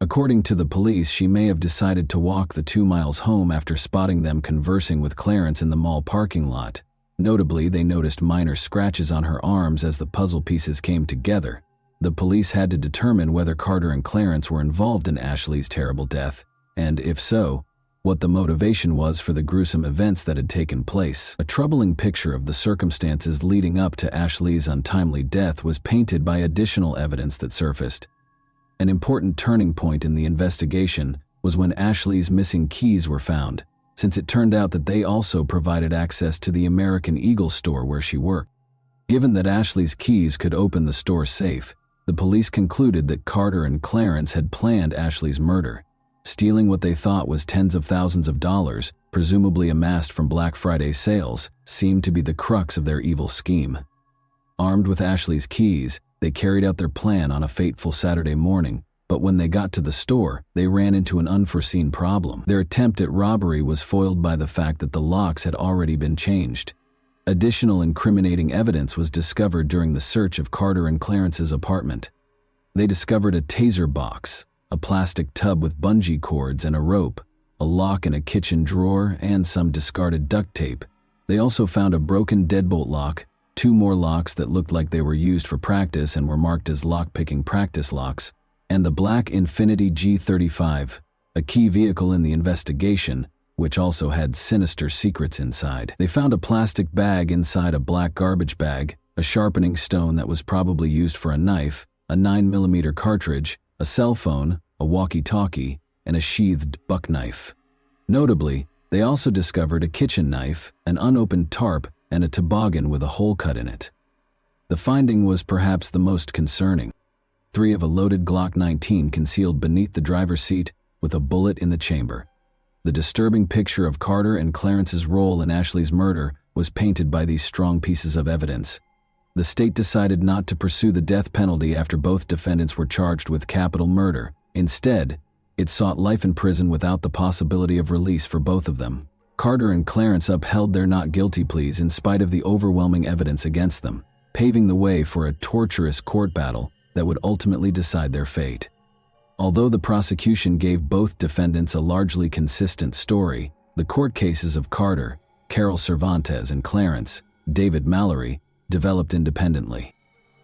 According to the police, she may have decided to walk the 2 miles home after spotting them conversing with Clarence in the mall parking lot. Notably, they noticed minor scratches on her arms as the puzzle pieces came together. The police had to determine whether Carter and Clarence were involved in Ashley's terrible death, and if so, what the motivation was for the gruesome events that had taken place. A troubling picture of the circumstances leading up to Ashley's untimely death was painted by additional evidence that surfaced. An important turning point in the investigation was when Ashley's missing keys were found, since it turned out that they also provided access to the American Eagle store where she worked. Given that Ashley's keys could open the store safe, the police concluded that Carter and Clarence had planned Ashley's murder. Stealing what they thought was tens of thousands of dollars, presumably amassed from Black Friday sales, seemed to be the crux of their evil scheme. Armed with Ashley's keys, they carried out their plan on a fateful Saturday morning, but when they got to the store, they ran into an unforeseen problem. Their attempt at robbery was foiled by the fact that the locks had already been changed. Additional incriminating evidence was discovered during the search of Carter and Clarence's apartment. They discovered a taser box, a plastic tub with bungee cords and a rope, a lock in a kitchen drawer, and some discarded duct tape. They also found a broken deadbolt lock, 2 more locks that looked like they were used for practice and were marked as lock-picking practice locks, and the black Infiniti G35, a key vehicle in the investigation, which also had sinister secrets inside. They found a plastic bag inside a black garbage bag, a sharpening stone that was probably used for a knife, a 9mm cartridge, a cell phone, a walkie-talkie, and a sheathed buck knife. Notably, they also discovered a kitchen knife, an unopened tarp, and a toboggan with a hole cut in it. The finding was perhaps the most concerning. 3 of a loaded Glock 19 concealed beneath the driver's seat with a bullet in the chamber. The disturbing picture of Carter and Clarence's role in Ashley's murder was painted by these strong pieces of evidence. The state decided not to pursue the death penalty after both defendants were charged with capital murder. Instead, it sought life in prison without the possibility of release for both of them. Carter and Clarence upheld their not guilty pleas in spite of the overwhelming evidence against them, paving the way for a torturous court battle that would ultimately decide their fate. Although the prosecution gave both defendants a largely consistent story, the court cases of Carter, Carol Cervantes, and Clarence, David Mallory, developed independently.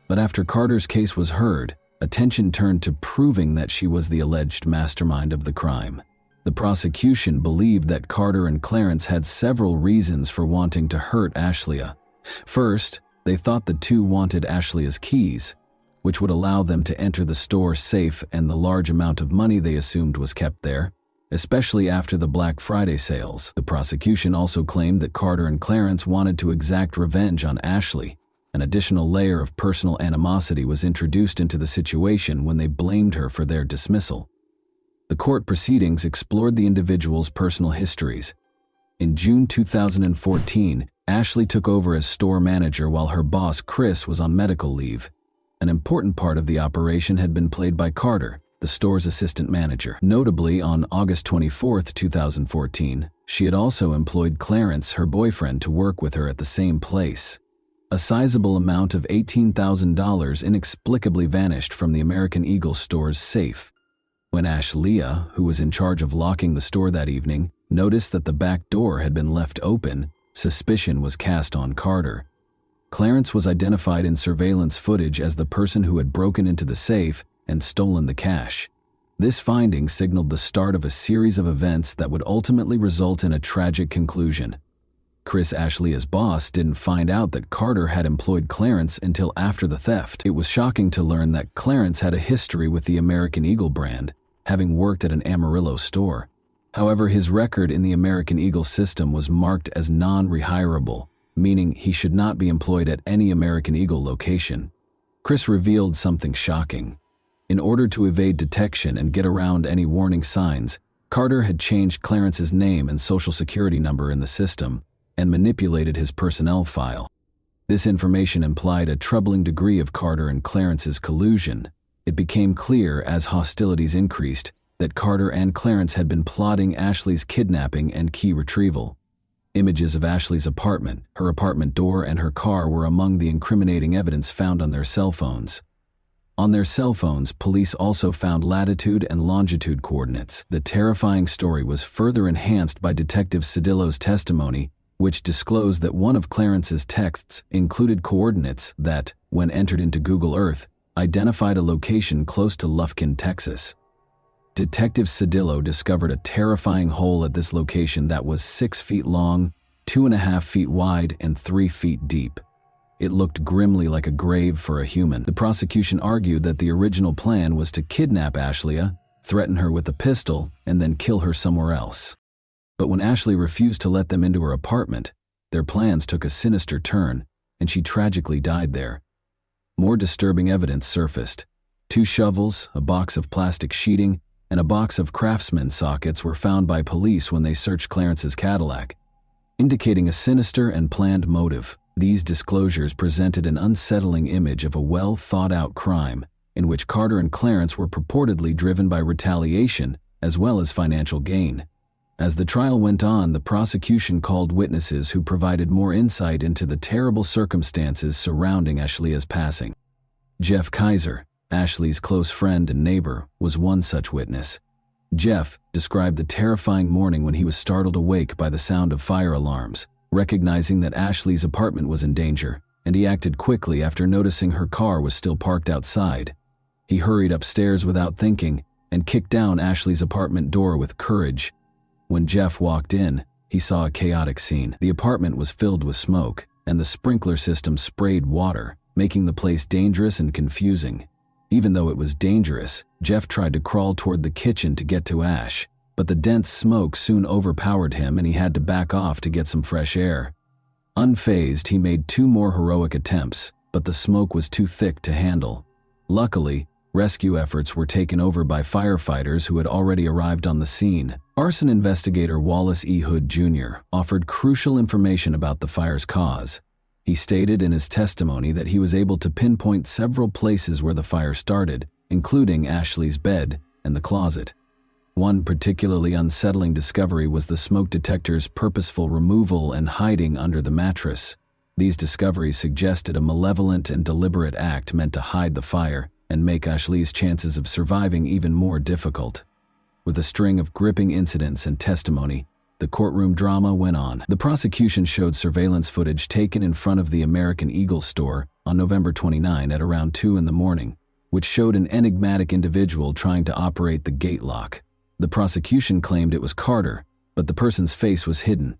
But after Carter's case was heard, attention turned to proving that she was the alleged mastermind of the crime. The prosecution believed that Carter and Clarence had several reasons for wanting to hurt Ashleigh. First, they thought the two wanted Ashleigh's keys, which would allow them to enter the store safe and the large amount of money they assumed was kept there, especially after the Black Friday sales. The prosecution also claimed that Carter and Clarence wanted to exact revenge on Ashleigh. An additional layer of personal animosity was introduced into the situation when they blamed her for their dismissal. The court proceedings explored the individuals' personal histories. In June 2014, Ashleigh took over as store manager while her boss, Chris, was on medical leave. An important part of the operation had been played by Carter, the store's assistant manager. Notably, on August 24, 2014, she had also employed Clarence, her boyfriend, to work with her at the same place. A sizable amount of $18,000 inexplicably vanished from the American Eagle store's safe. When Ashleigh, who was in charge of locking the store that evening, noticed that the back door had been left open, suspicion was cast on Carter. Clarence was identified in surveillance footage as the person who had broken into the safe and stolen the cash. This finding signaled the start of a series of events that would ultimately result in a tragic conclusion. Chris, Ashleigh's boss, didn't find out that Carter had employed Clarence until after the theft. It was shocking to learn that Clarence had a history with the American Eagle brand, having worked at an Amarillo store. However, his record in the American Eagle system was marked as non-rehirable, meaning he should not be employed at any American Eagle location. Chris revealed something shocking. In order to evade detection and get around any warning signs, Carter had changed Clarence's name and social security number in the system and manipulated his personnel file. This information implied a troubling degree of Carter and Clarence's collusion. It became clear as hostilities increased that Carter and Clarence had been plotting Ashley's kidnapping and key retrieval. Images of Ashley's apartment, her apartment door, and her car were among the incriminating evidence found on their cell phones. On their cell phones, police also found latitude and longitude coordinates. The terrifying story was further enhanced by Detective Cedillo's testimony, which disclosed that one of Clarence's texts included coordinates that, when entered into Google Earth, identified a location close to Lufkin, Texas. Detective Cedillo discovered a terrifying hole at this location that was 6 feet long, 2.5 feet wide, and 3 feet deep. It looked grimly like a grave for a human. The prosecution argued that the original plan was to kidnap Ashley, threaten her with a pistol, and then kill her somewhere else. But when Ashley refused to let them into her apartment, their plans took a sinister turn, and she tragically died there. More disturbing evidence surfaced. 2 shovels, a box of plastic sheeting, and a box of Craftsman sockets were found by police when they searched Clarence's Cadillac, indicating a sinister and planned motive. These disclosures presented an unsettling image of a well-thought-out crime in which Carter and Clarence were purportedly driven by retaliation as well as financial gain. As the trial went on, the prosecution called witnesses who provided more insight into the terrible circumstances surrounding Ashley's passing. Jeff Kaiser, Ashley's close friend and neighbor, was one such witness. Jeff described the terrifying morning when he was startled awake by the sound of fire alarms, recognizing that Ashley's apartment was in danger, and he acted quickly after noticing her car was still parked outside. He hurried upstairs without thinking and kicked down Ashley's apartment door with courage. When Jeff walked in, he saw a chaotic scene. The apartment was filled with smoke, and the sprinkler system sprayed water, making the place dangerous and confusing. Even though it was dangerous, Jeff tried to crawl toward the kitchen to get to Ash, but the dense smoke soon overpowered him and he had to back off to get some fresh air. Unfazed, he made 2 more heroic attempts, but the smoke was too thick to handle. Luckily, rescue efforts were taken over by firefighters who had already arrived on the scene. Arson investigator Wallace E. Hood Jr. offered crucial information about the fire's cause. He stated in his testimony that he was able to pinpoint several places where the fire started, including Ashley's bed and the closet. One particularly unsettling discovery was the smoke detector's purposeful removal and hiding under the mattress. These discoveries suggested a malevolent and deliberate act meant to hide the fire and make Ashley's chances of surviving even more difficult. With a string of gripping incidents and testimony, the courtroom drama went on. The prosecution showed surveillance footage taken in front of the American Eagle store on November 29 at around 2 in the morning, which showed an enigmatic individual trying to operate the gate lock. The prosecution claimed it was Carter, but the person's face was hidden.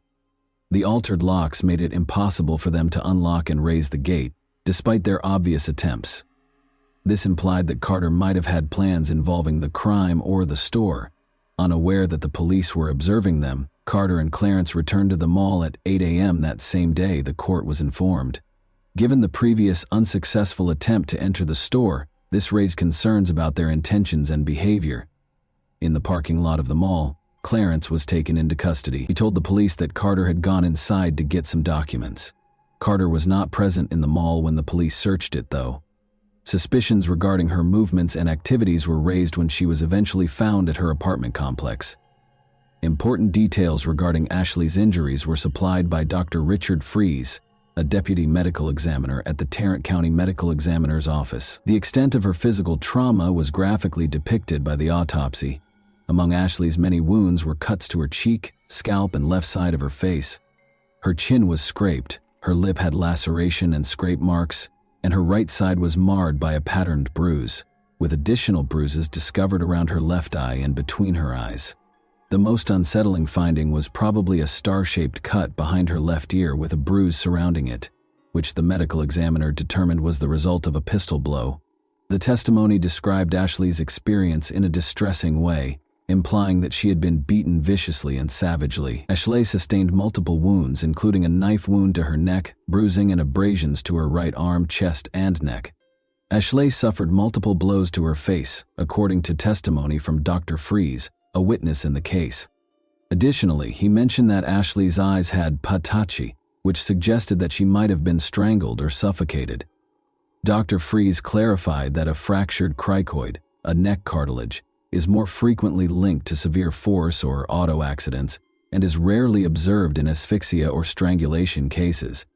The altered locks made it impossible for them to unlock and raise the gate, despite their obvious attempts. This implied that Carter might have had plans involving the crime or the store. Unaware that the police were observing them, Carter and Clarence returned to the mall at 8 a.m. that same day, the court was informed. Given the previous unsuccessful attempt to enter the store, this raised concerns about their intentions and behavior. In the parking lot of the mall, Clarence was taken into custody. He told the police that Carter had gone inside to get some documents. Carter was not present in the mall when the police searched it, though. Suspicions regarding her movements and activities were raised when she was eventually found at her apartment complex. Important details regarding Ashley's injuries were supplied by Dr. Richard Fries, a deputy medical examiner at the Tarrant County Medical Examiner's Office. The extent of her physical trauma was graphically depicted by the autopsy. Among Ashley's many wounds were cuts to her cheek, scalp, and left side of her face. Her chin was scraped, her lip had laceration and scrape marks, and her right side was marred by a patterned bruise, with additional bruises discovered around her left eye and between her eyes. The most unsettling finding was probably a star-shaped cut behind her left ear with a bruise surrounding it, which the medical examiner determined was the result of a pistol blow. The testimony described Ashley's experience in a distressing way, implying that she had been beaten viciously and savagely. Ashley sustained multiple wounds, including a knife wound to her neck, bruising and abrasions to her right arm, chest, and neck. Ashley suffered multiple blows to her face, according to testimony from Dr. Fries, a witness in the case. Additionally, he mentioned that Ashley's eyes had patachi, which suggested that she might have been strangled or suffocated. Dr. Fries clarified that a fractured cricoid, a neck cartilage, is more frequently linked to severe force or auto accidents and is rarely observed in asphyxia or strangulation cases.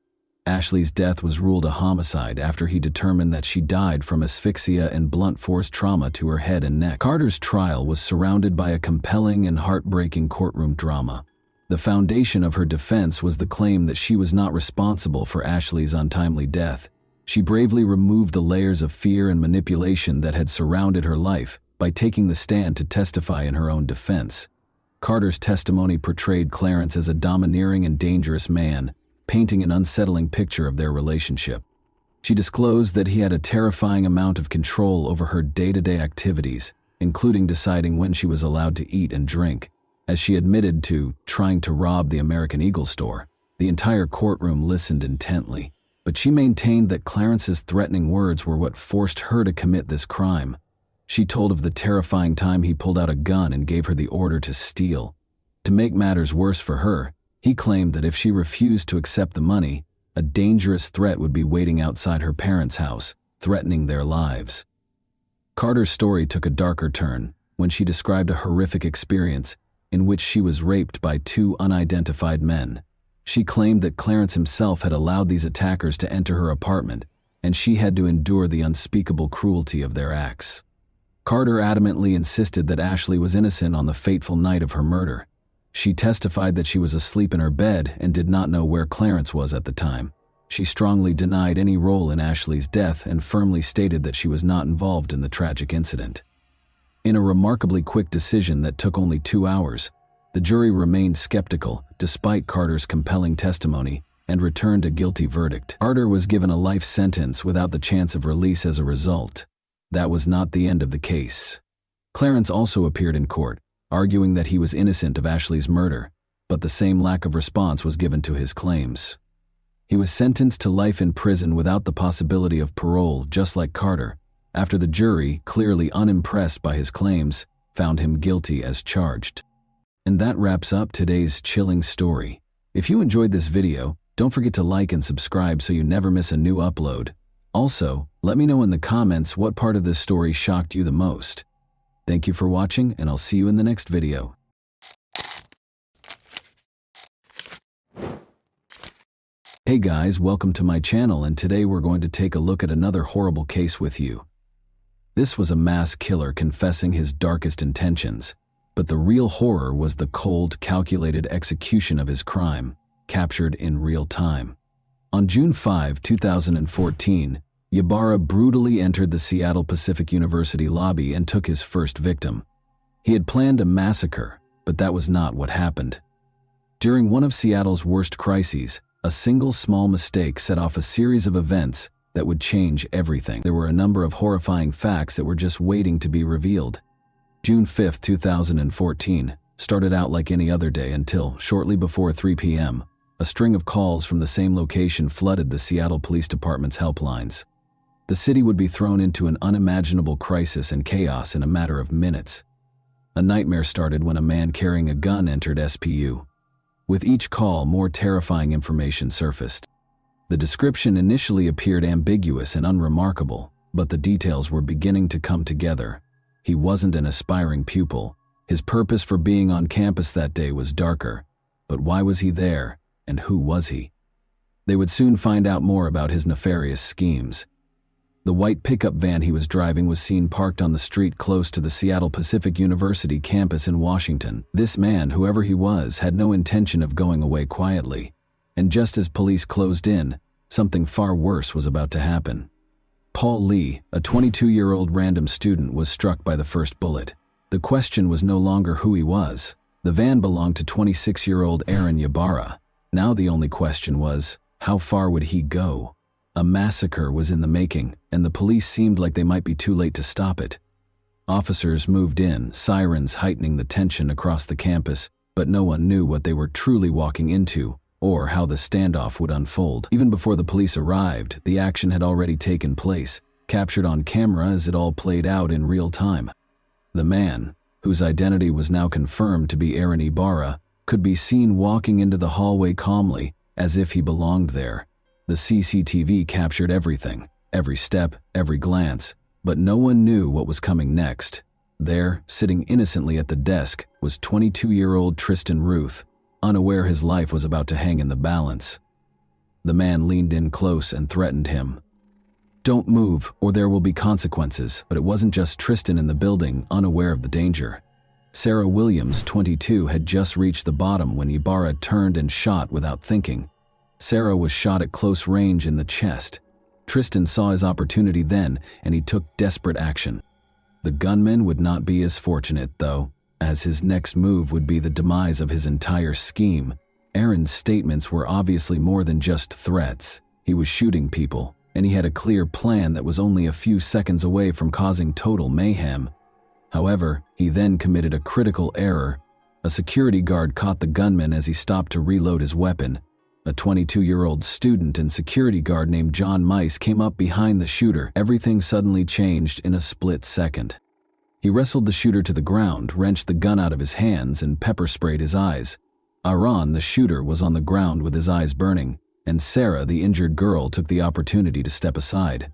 Ashley's death was ruled a homicide after he determined that she died from asphyxia and blunt force trauma to her head and neck. Carter's trial was surrounded by a compelling and heartbreaking courtroom drama. The foundation of her defense was the claim that she was not responsible for Ashley's untimely death. She bravely removed the layers of fear and manipulation that had surrounded her life by taking the stand to testify in her own defense. Carter's testimony portrayed Clarence as a domineering and dangerous man, painting an unsettling picture of their relationship. She disclosed that he had a terrifying amount of control over her day-to-day activities, including deciding when she was allowed to eat and drink. As she admitted to trying to rob the American Eagle store, the entire courtroom listened intently, but she maintained that Clarence's threatening words were what forced her to commit this crime. She told of the terrifying time he pulled out a gun and gave her the order to steal. To make matters worse for her, he claimed that if she refused to accept the money, a dangerous threat would be waiting outside her parents' house, threatening their lives. Carter's story took a darker turn when she described a horrific experience in which she was raped by two unidentified men. She claimed that Clarence himself had allowed these attackers to enter her apartment, and she had to endure the unspeakable cruelty of their acts. Carter adamantly insisted that Ashley was innocent on the fateful night of her murder. She testified that she was asleep in her bed and did not know where Clarence was at the time. She strongly denied any role in Ashley's death and firmly stated that she was not involved in the tragic incident. In a remarkably quick decision that took only 2 hours, the jury remained skeptical despite Carter's compelling testimony and returned a guilty verdict. Carter was given a life sentence without the chance of release as a result. That was not the end of the case. Clarence also appeared in court, arguing that he was innocent of Ashley's murder, but the same lack of response was given to his claims. He was sentenced to life in prison without the possibility of parole, just like Carter, after the jury, clearly unimpressed by his claims, found him guilty as charged. And that wraps up today's chilling story. If you enjoyed this video, don't forget to like and subscribe so you never miss a new upload. Also, let me know in the comments what part of this story shocked you the most. Thank you for watching, and I'll see you in the next video. Hey guys, welcome to my channel, and today we're going to take a look at another horrible case with you. This was a mass killer confessing his darkest intentions, but the real horror was the cold, calculated execution of his crime, captured in real time. On June 5, 2014, Ybarra brutally entered the Seattle Pacific University lobby and took his first victim. He had planned a massacre, but that was not what happened. During one of Seattle's worst crises, a single small mistake set off a series of events that would change everything. There were a number of horrifying facts that were just waiting to be revealed. June 5, 2014, started out like any other day until, shortly before 3 p.m., a string of calls from the same location flooded the Seattle Police Department's helplines. The city would be thrown into an unimaginable crisis and chaos in a matter of minutes. A nightmare started when a man carrying a gun entered SPU. With each call, more terrifying information surfaced. The description initially appeared ambiguous and unremarkable, but the details were beginning to come together. He wasn't an aspiring pupil. His purpose for being on campus that day was darker. But why was he there? And who was he? They would soon find out more about his nefarious schemes. The white pickup van he was driving was seen parked on the street close to the Seattle Pacific University campus in Washington. This man, whoever he was, had no intention of going away quietly. And just as police closed in, something far worse was about to happen. Paul Lee, a 22-year-old random student, was struck by the first bullet. The question was no longer who he was. The van belonged to 26-year-old Aaron Ybarra. Now the only question was, how far would he go? A massacre was in the making, and the police seemed like they might be too late to stop it. Officers moved in, sirens heightening the tension across the campus, but no one knew what they were truly walking into, or how the standoff would unfold. Even before the police arrived, the action had already taken place, captured on camera as it all played out in real time. The man, whose identity was now confirmed to be Aaron Ybarra, could be seen walking into the hallway calmly, as if he belonged there. The CCTV captured everything. every step, every glance, but no one knew what was coming next. There, sitting innocently at the desk, was 22-year-old Tristan Ruth, unaware his life was about to hang in the balance. The man leaned in close and threatened him. "Don't move, or there will be consequences." But it wasn't just Tristan in the building, unaware of the danger. Sarah Williams, 22, had just reached the bottom when Ibarra turned and shot without thinking. Sarah was shot at close range in the chest. Tristan saw his opportunity then, and he took desperate action. The gunman would not be as fortunate, though, as his next move would be the demise of his entire scheme. Aaron's statements were obviously more than just threats. He was shooting people, and he had a clear plan that was only a few seconds away from causing total mayhem. However, he then committed a critical error. A security guard caught the gunman as he stopped to reload his weapon. A 22-year-old student and security guard named John Mice came up behind the shooter. Everything suddenly changed in a split second. He wrestled the shooter to the ground, wrenched the gun out of his hands, and pepper-sprayed his eyes. Aaron, the shooter, was on the ground with his eyes burning, and Sarah, the injured girl, took the opportunity to step aside.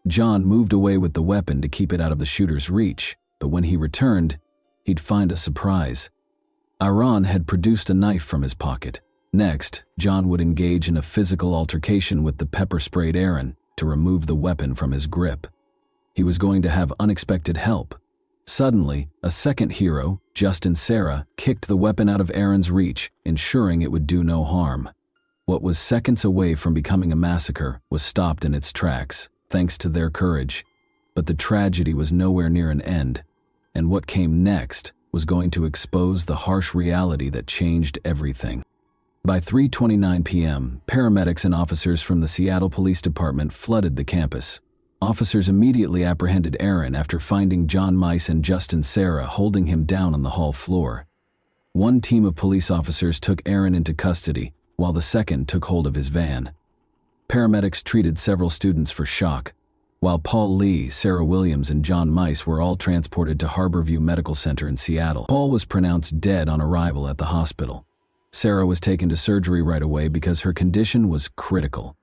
John moved away with the weapon to keep it out of the shooter's reach, but when he returned, he'd find a surprise. Aaron had produced a knife from his pocket. Next, John would engage in a physical altercation with the pepper-sprayed Aaron to remove the weapon from his grip. He was going to have unexpected help. Suddenly, a second hero, Justin Sarah, kicked the weapon out of Aaron's reach, ensuring it would do no harm. What was seconds away from becoming a massacre was stopped in its tracks, thanks to their courage. But the tragedy was nowhere near an end, and what came next was going to expose the harsh reality that changed everything. By 3:29 p.m., paramedics and officers from the Seattle Police Department flooded the campus. Officers immediately apprehended Aaron after finding John Mice and Justin Sarah holding him down on the hall floor. One team of police officers took Aaron into custody, while the second took hold of his van. Paramedics treated several students for shock, while Paul Lee, Sarah Williams, and John Mice were all transported to Harborview Medical Center in Seattle. Paul was pronounced dead on arrival at the hospital. Sarah was taken to surgery right away because her condition was critical.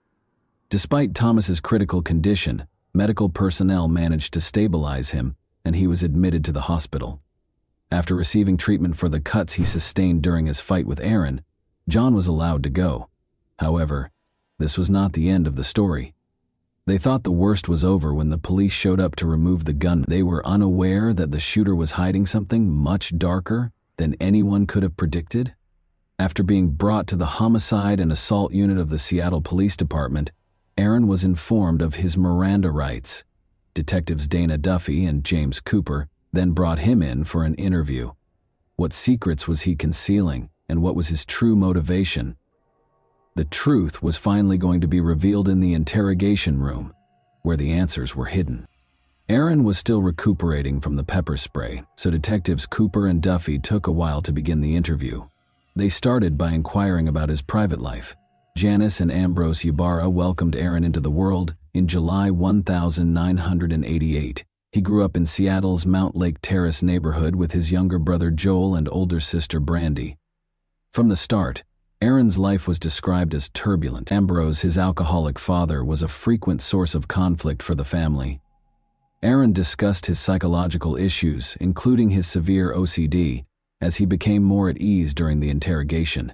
Despite Thomas's critical condition, medical personnel managed to stabilize him, and he was admitted to the hospital. After receiving treatment for the cuts he sustained during his fight with Aaron, John was allowed to go. However, this was not the end of the story. They thought the worst was over when the police showed up to remove the gun. They were unaware that the shooter was hiding something much darker than anyone could have predicted. After being brought to the homicide and assault unit of the Seattle Police Department, Aaron was informed of his Miranda rights. Detectives Dana Duffy and James Cooper then brought him in for an interview. What secrets was he concealing, and what was his true motivation? The truth was finally going to be revealed in the interrogation room, where the answers were hidden. Aaron was still recuperating from the pepper spray, so detectives Cooper and Duffy took a while to begin the interview. They started by inquiring about his private life. Janice and Ambrose Ybarra welcomed Aaron into the world in July 1988. He grew up in Seattle's Mount Lake Terrace neighborhood with his younger brother Joel and older sister Brandy. From the start, Aaron's life was described as turbulent. Ambrose, his alcoholic father, was a frequent source of conflict for the family. Aaron discussed his psychological issues, including his severe OCD, as he became more at ease during the interrogation.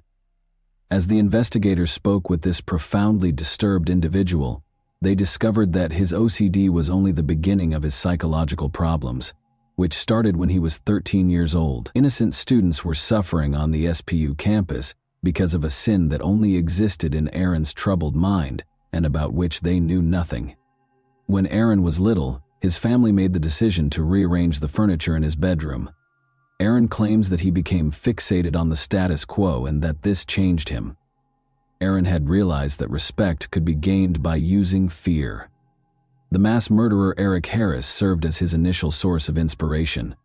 As the investigators spoke with this profoundly disturbed individual, they discovered that his OCD was only the beginning of his psychological problems, which started when he was 13 years old. Innocent students were suffering on the SPU campus because of a sin that only existed in Aaron's troubled mind and about which they knew nothing. When Aaron was little, his family made the decision to rearrange the furniture in his bedroom. Aaron claims that he became fixated on the status quo and that this changed him. Aaron had realized that respect could be gained by using fear. The mass murderer Eric Harris served as his initial source of inspiration.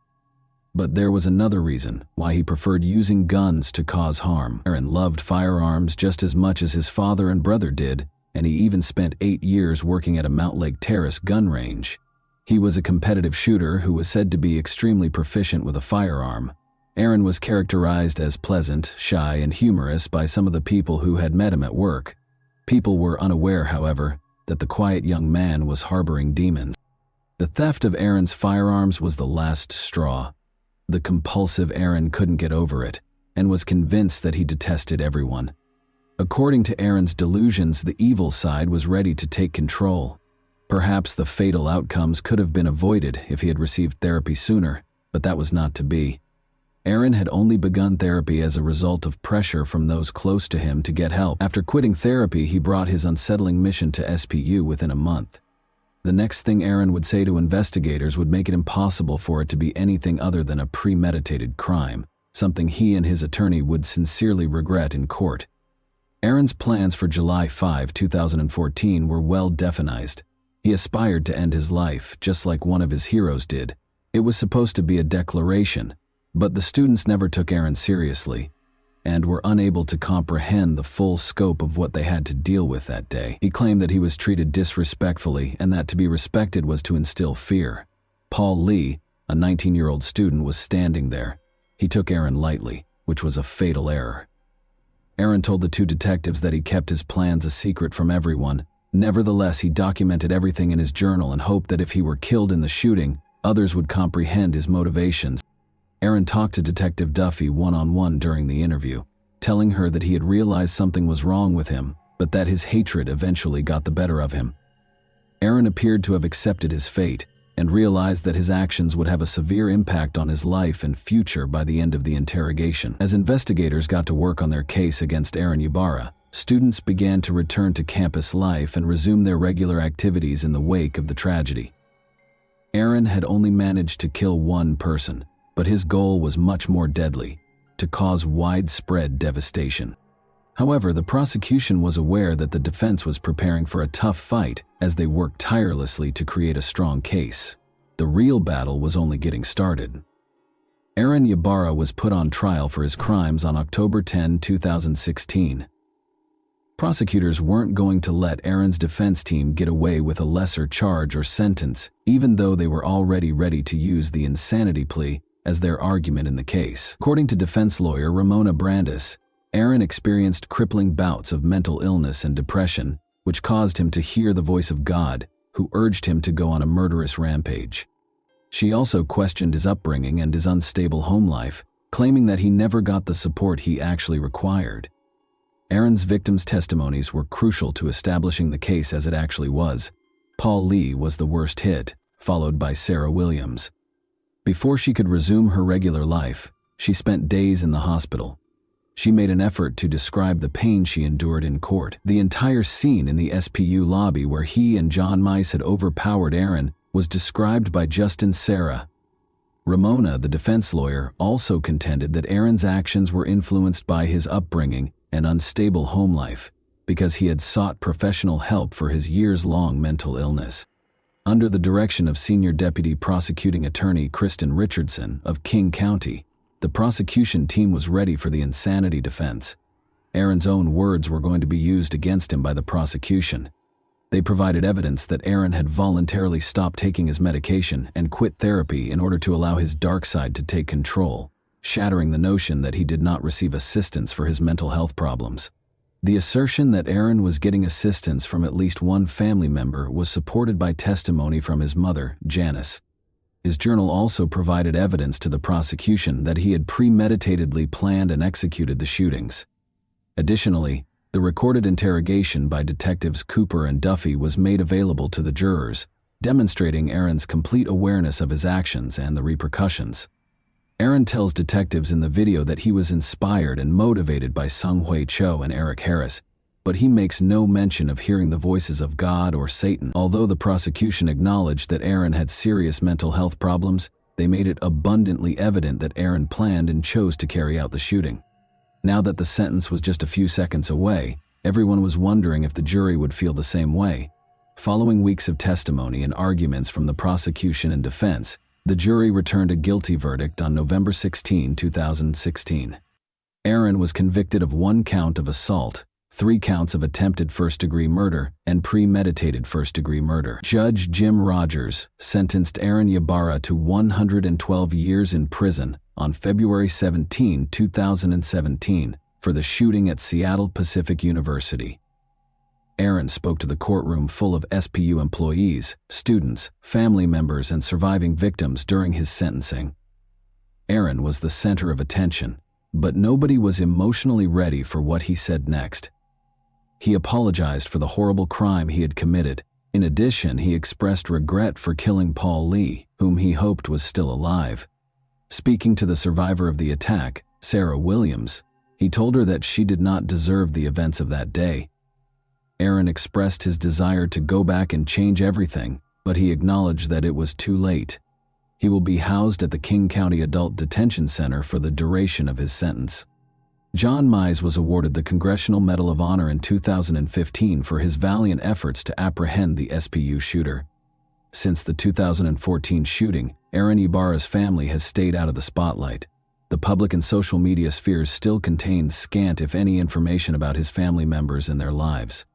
But there was another reason why he preferred using guns to cause harm. Aaron loved firearms just as much as his father and brother did, and he even spent 8 years working at a Mount Lake Terrace gun range. He was a competitive shooter who was said to be extremely proficient with a firearm. Aaron was characterized as pleasant, shy, and humorous by some of the people who had met him at work. People were unaware, however, that the quiet young man was harboring demons. The theft of Aaron's firearms was the last straw. The compulsive Aaron couldn't get over it and was convinced that he detested everyone. According to Aaron's delusions, the evil side was ready to take control. Perhaps the fatal outcomes could have been avoided if he had received therapy sooner, but that was not to be. Aaron had only begun therapy as a result of pressure from those close to him to get help. After quitting therapy, he brought his unsettling mission to SPU within a month. The next thing Aaron would say to investigators would make it impossible for it to be anything other than a premeditated crime, something he and his attorney would sincerely regret in court. Aaron's plans for July 5, 2014 were well defined. He aspired to end his life, just like one of his heroes did. It was supposed to be a declaration, but the students never took Aaron seriously and were unable to comprehend the full scope of what they had to deal with that day. He claimed that he was treated disrespectfully and that to be respected was to instill fear. Paul Lee, a 19-year-old student, was standing there. He took Aaron lightly, which was a fatal error. Aaron told the two detectives that he kept his plans a secret from everyone. Nevertheless, he documented everything in his journal and hoped that if he were killed in the shooting, others would comprehend his motivations. Aaron talked to Detective Duffy one-on-one during the interview, telling her that he had realized something was wrong with him, but that his hatred eventually got the better of him. Aaron appeared to have accepted his fate and realized that his actions would have a severe impact on his life and future by the end of the interrogation. As investigators got to work on their case against Aaron Ybarra, students began to return to campus life and resume their regular activities in the wake of the tragedy. Aaron had only managed to kill one person, but his goal was much more deadly: to cause widespread devastation. However, the prosecution was aware that the defense was preparing for a tough fight as they worked tirelessly to create a strong case. The real battle was only getting started. Aaron Ybarra was put on trial for his crimes on October 10, 2016. Prosecutors weren't going to let Aaron's defense team get away with a lesser charge or sentence, even though they were already ready to use the insanity plea as their argument in the case. According to defense lawyer Ramona Brandis, Aaron experienced crippling bouts of mental illness and depression, which caused him to hear the voice of God, who urged him to go on a murderous rampage. She also questioned his upbringing and his unstable home life, claiming that he never got the support he actually required. Aaron's victims' testimonies were crucial to establishing the case as it actually was. Paul Lee was the worst hit, followed by Sarah Williams. Before she could resume her regular life, she spent days in the hospital. She made an effort to describe the pain she endured in court. The entire scene in the SPU lobby where he and John Mice had overpowered Aaron was described by Justin Sarah. Ramona, the defense lawyer, also contended that Aaron's actions were influenced by his upbringing and unstable home life because he had sought professional help for his years-long mental illness. Under the direction of Senior Deputy Prosecuting Attorney Kristen Richardson of King County, the prosecution team was ready for the insanity defense. Aaron's own words were going to be used against him by the prosecution. They provided evidence that Aaron had voluntarily stopped taking his medication and quit therapy in order to allow his dark side to take control, shattering the notion that he did not receive assistance for his mental health problems. The assertion that Aaron was getting assistance from at least one family member was supported by testimony from his mother, Janice. His journal also provided evidence to the prosecution that he had premeditatedly planned and executed the shootings. Additionally, the recorded interrogation by detectives Cooper and Duffy was made available to the jurors, demonstrating Aaron's complete awareness of his actions and the repercussions. Aaron tells detectives in the video that he was inspired and motivated by Sung Hui Cho and Eric Harris, but he makes no mention of hearing the voices of God or Satan. Although the prosecution acknowledged that Aaron had serious mental health problems, they made it abundantly evident that Aaron planned and chose to carry out the shooting. Now that the sentence was just a few seconds away, everyone was wondering if the jury would feel the same way. Following weeks of testimony and arguments from the prosecution and defense, the jury returned a guilty verdict on November 16, 2016. Aaron was convicted of 1 count of assault, 3 counts of attempted first-degree murder, and premeditated first-degree murder. Judge Jim Rogers sentenced Aaron Ybarra to 112 years in prison on February 17, 2017, for the shooting at Seattle Pacific University. Aaron spoke to the courtroom full of SPU employees, students, family members, and surviving victims during his sentencing. Aaron was the center of attention, but nobody was emotionally ready for what he said next. He apologized for the horrible crime he had committed. In addition, he expressed regret for killing Paul Lee, whom he hoped was still alive. Speaking to the survivor of the attack, Sarah Williams, he told her that she did not deserve the events of that day. Aaron expressed his desire to go back and change everything, but he acknowledged that it was too late. He will be housed at the King County Adult Detention Center for the duration of his sentence. John Mize was awarded the Congressional Medal of Honor in 2015 for his valiant efforts to apprehend the SPU shooter. Since the 2014 shooting, Aaron Ibarra's family has stayed out of the spotlight. The public and social media spheres still contain scant if any information about his family members and their lives.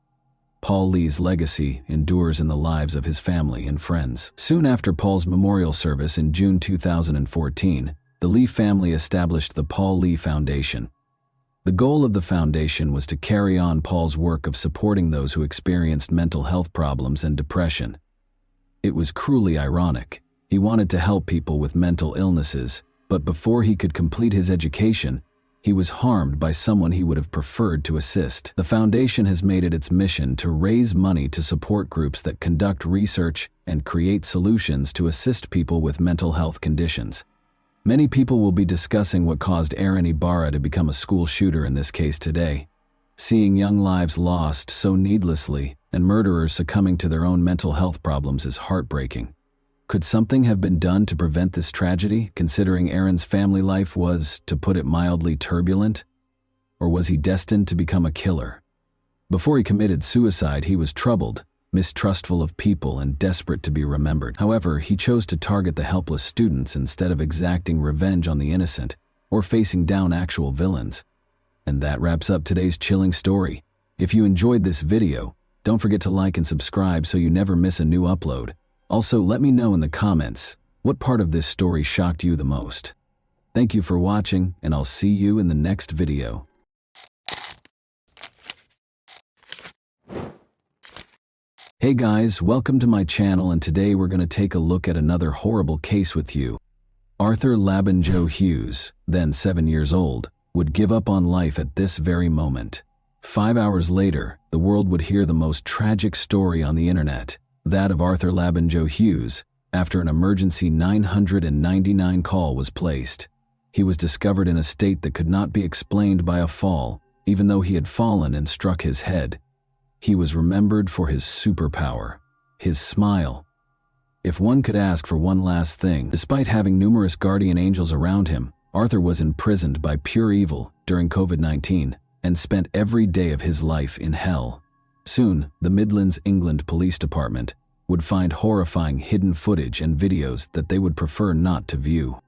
Paul Lee's legacy endures in the lives of his family and friends. Soon after Paul's memorial service in June 2014, the Lee family established the Paul Lee Foundation. The goal of the foundation was to carry on Paul's work of supporting those who experienced mental health problems and depression. It was cruelly ironic. He wanted to help people with mental illnesses, but before he could complete his education, he was harmed by someone he would have preferred to assist. The foundation has made it its mission to raise money to support groups that conduct research and create solutions to assist people with mental health conditions. Many people will be discussing what caused Aaron Ibarra to become a school shooter in this case today. Seeing young lives lost so needlessly and murderers succumbing to their own mental health problems is heartbreaking. Could something have been done to prevent this tragedy, considering Aaron's family life was, to put it mildly, turbulent? Or was he destined to become a killer? Before he committed suicide, he was troubled, mistrustful of people, and desperate to be remembered. However, he chose to target the helpless students instead of exacting revenge on the innocent or facing down actual villains. And that wraps up today's chilling story. If you enjoyed this video, don't forget to like and subscribe so you never miss a new upload. Also, let me know in the comments what part of this story shocked you the most. Thank you for watching, and I'll see you in the next video. Hey guys, welcome to my channel, and today we're going to take a look at another horrible case with you. Arthur Labanjo Hughes, then 7 years old, would give up on life at this very moment. 5 hours later, the world would hear the most tragic story on the internet. That of Arthur Labanjo Hughes, after an emergency 999 call was placed. He was discovered in a state that could not be explained by a fall, even though he had fallen and struck his head. He was remembered for his superpower, his smile. If one could ask for one last thing, despite having numerous guardian angels around him, Arthur was imprisoned by pure evil during COVID-19 and spent every day of his life in hell. Soon, the Midlands, England Police Department would find horrifying hidden footage and videos that they would prefer not to view.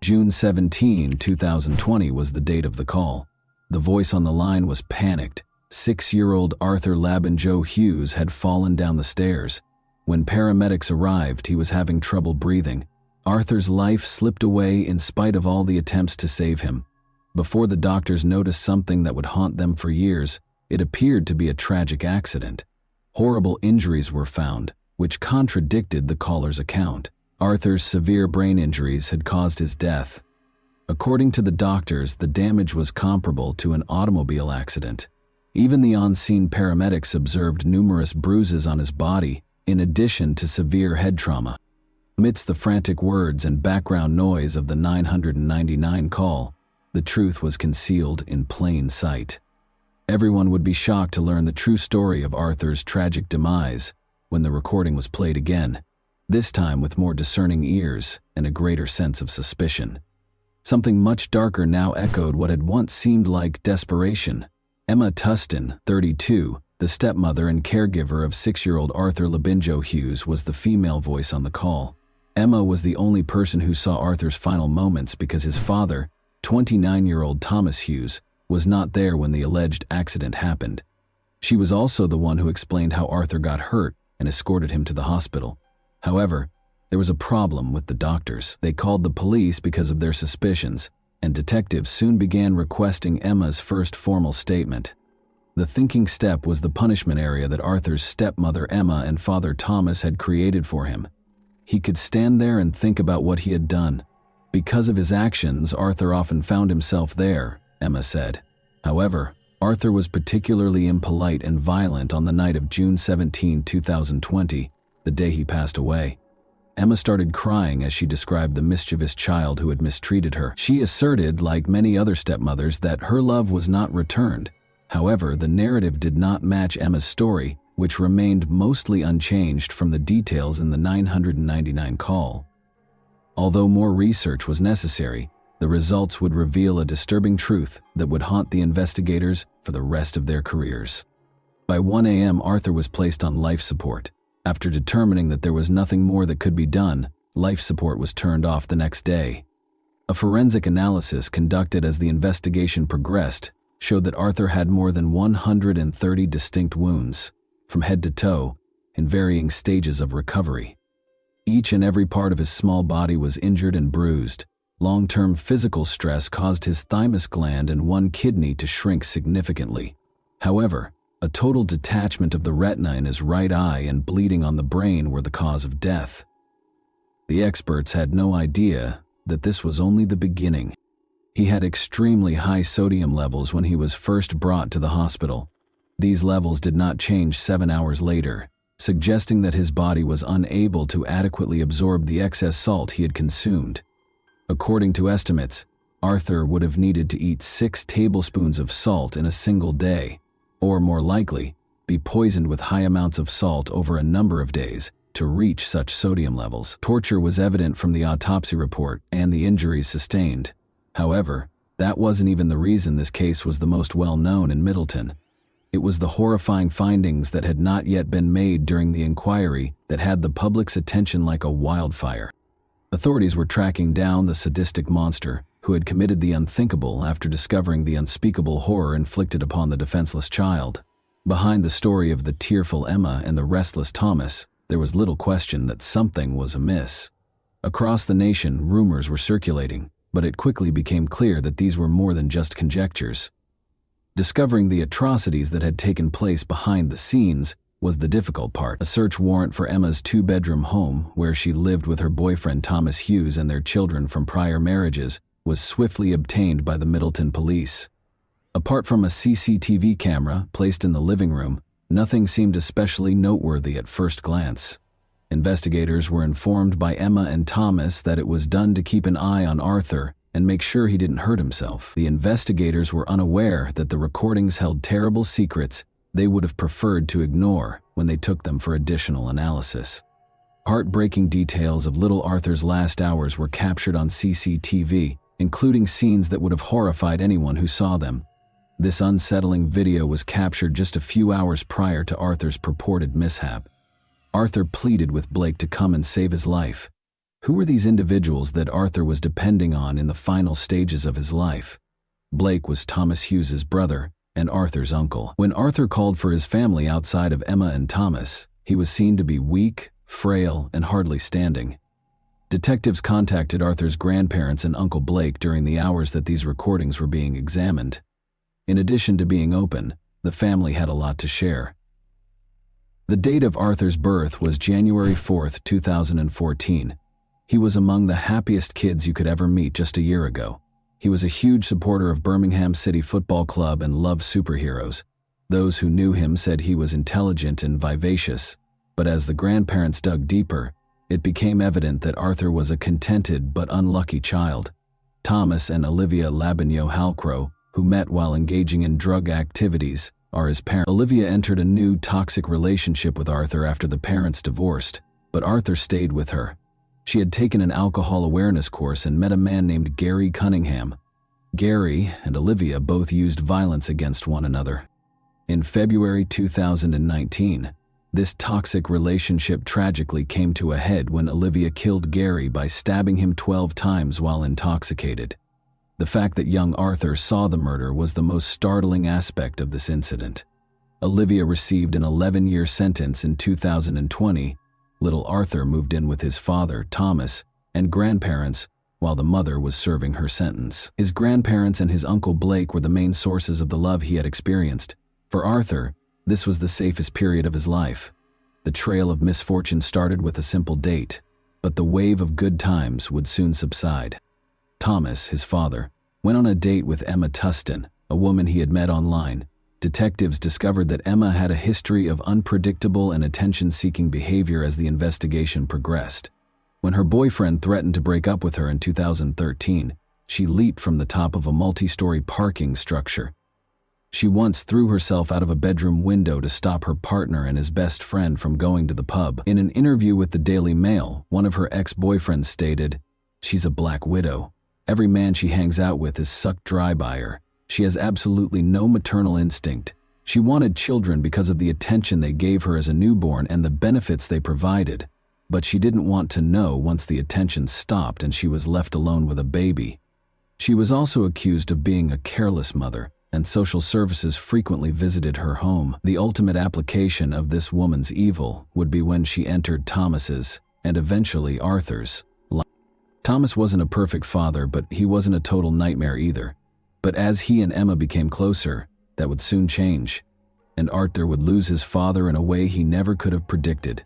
June 17, 2020 was the date of the call. The voice on the line was panicked. 6-year-old Arthur Labanjo Hughes had fallen down the stairs. When paramedics arrived, he was having trouble breathing. Arthur's life slipped away in spite of all the attempts to save him. Before the doctors noticed something that would haunt them for years, it appeared to be a tragic accident. Horrible injuries were found, which contradicted the caller's account. Arthur's severe brain injuries had caused his death. According to the doctors, the damage was comparable to an automobile accident. Even the on-scene paramedics observed numerous bruises on his body, in addition to severe head trauma. Amidst the frantic words and background noise of the 999 call, the truth was concealed in plain sight. Everyone would be shocked to learn the true story of Arthur's tragic demise when the recording was played again, this time with more discerning ears and a greater sense of suspicion. Something much darker now echoed what had once seemed like desperation. Emma Tustin, 32, the stepmother and caregiver of 6-year-old Arthur Labanjo Hughes, was the female voice on the call. Emma was the only person who saw Arthur's final moments because his father, 29-year-old Thomas Hughes, was not there when the alleged accident happened. She was also the one who explained how Arthur got hurt and escorted him to the hospital. However, there was a problem with the doctors. They called the police because of their suspicions, and detectives soon began requesting Emma's first formal statement. The thinking step was the punishment area that Arthur's stepmother Emma and father Thomas had created for him. He could stand there and think about what he had done. Because of his actions, Arthur often found himself there, Emma said. However, Arthur was particularly impolite and violent on the night of June 17, 2020, the day he passed away. Emma started crying as she described the mischievous child who had mistreated her. She asserted, like many other stepmothers, that her love was not returned. However, the narrative did not match Emma's story, which remained mostly unchanged from the details in the 999 call. Although more research was necessary, the results would reveal a disturbing truth that would haunt the investigators for the rest of their careers. By 1 a.m., Arthur was placed on life support. After determining that there was nothing more that could be done, life support was turned off the next day. A forensic analysis conducted as the investigation progressed showed that Arthur had more than 130 distinct wounds, from head to toe, in varying stages of recovery. Each and every part of his small body was injured and bruised. Long-term physical stress caused his thymus gland and one kidney to shrink significantly. However, a total detachment of the retina in his right eye and bleeding on the brain were the cause of death. The experts had no idea that this was only the beginning. He had extremely high sodium levels when he was first brought to the hospital. These levels did not change 7 hours later, suggesting that his body was unable to adequately absorb the excess salt he had consumed. According to estimates, Arthur would have needed to eat 6 tablespoons of salt in a single day, or more likely, be poisoned with high amounts of salt over a number of days to reach such sodium levels. Torture was evident from the autopsy report and the injuries sustained. However, that wasn't even the reason this case was the most well-known in Middleton. It was the horrifying findings that had not yet been made during the inquiry that had the public's attention like a wildfire. Authorities were tracking down the sadistic monster who had committed the unthinkable after discovering the unspeakable horror inflicted upon the defenseless child. Behind the story of the tearful Emma and the restless Thomas, there was little question that something was amiss. Across the nation, rumors were circulating, but it quickly became clear that these were more than just conjectures. Discovering the atrocities that had taken place behind the scenes was the difficult part. A search warrant for Emma's 2-bedroom home, where she lived with her boyfriend Thomas Hughes and their children from prior marriages, was swiftly obtained by the Middleton police. Apart from a CCTV camera placed in the living room, nothing seemed especially noteworthy at first glance. Investigators were informed by Emma and Thomas that it was done to keep an eye on Arthur and make sure he didn't hurt himself. The investigators were unaware that the recordings held terrible secrets they would have preferred to ignore when they took them for additional analysis. Heartbreaking details of little Arthur's last hours were captured on CCTV, including scenes that would have horrified anyone who saw them. This unsettling video was captured just a few hours prior to Arthur's purported mishap. Arthur pleaded with Blake to come and save his life. Who were these individuals that Arthur was depending on in the final stages of his life? Blake was Thomas Hughes's brother and Arthur's uncle. When Arthur called for his family outside of Emma and Thomas, he was seen to be weak, frail, and hardly standing. Detectives contacted Arthur's grandparents and Uncle Blake during the hours that these recordings were being examined. In addition to being open, the family had a lot to share. The date of Arthur's birth was January 4, 2014. He was among the happiest kids you could ever meet just a year ago. He was a huge supporter of Birmingham City Football Club and loved superheroes. Those who knew him said he was intelligent and vivacious, but as the grandparents dug deeper, it became evident that Arthur was a contented but unlucky child. Thomas and Olivia Labigno-Halcrow, who met while engaging in drug activities, are his parents. Olivia entered a new toxic relationship with Arthur after the parents divorced, but Arthur stayed with her. She had taken an alcohol awareness course and met a man named Gary Cunningham. Gary and Olivia both used violence against one another. In February 2019, this toxic relationship tragically came to a head when Olivia killed Gary by stabbing him 12 times while intoxicated. The fact that young Arthur saw the murder was the most startling aspect of this incident. Olivia received an 11-year sentence in 2020. Little Arthur moved in with his father, Thomas, and grandparents, while the mother was serving her sentence. His grandparents and his Uncle Blake were the main sources of the love he had experienced. For Arthur, this was the safest period of his life. The trail of misfortune started with a simple date, but the wave of good times would soon subside. Thomas, his father, went on a date with Emma Tustin, a woman he had met online. Detectives discovered that Emma had a history of unpredictable and attention-seeking behavior as the investigation progressed. When her boyfriend threatened to break up with her in 2013, she leaped from the top of a multi-story parking structure. She once threw herself out of a bedroom window to stop her partner and his best friend from going to the pub. In an interview with the Daily Mail, one of her ex-boyfriends stated, "She's a black widow. Every man she hangs out with is sucked dry by her. She has absolutely no maternal instinct. She wanted children because of the attention they gave her as a newborn and the benefits they provided. But she didn't want to know once the attention stopped and she was left alone with a baby." She was also accused of being a careless mother, and social services frequently visited her home. The ultimate application of this woman's evil would be when she entered Thomas's, and eventually Arthur's, life. Thomas wasn't a perfect father, but he wasn't a total nightmare either. But as he and Emma became closer, that would soon change, and Arthur would lose his father in a way he never could have predicted.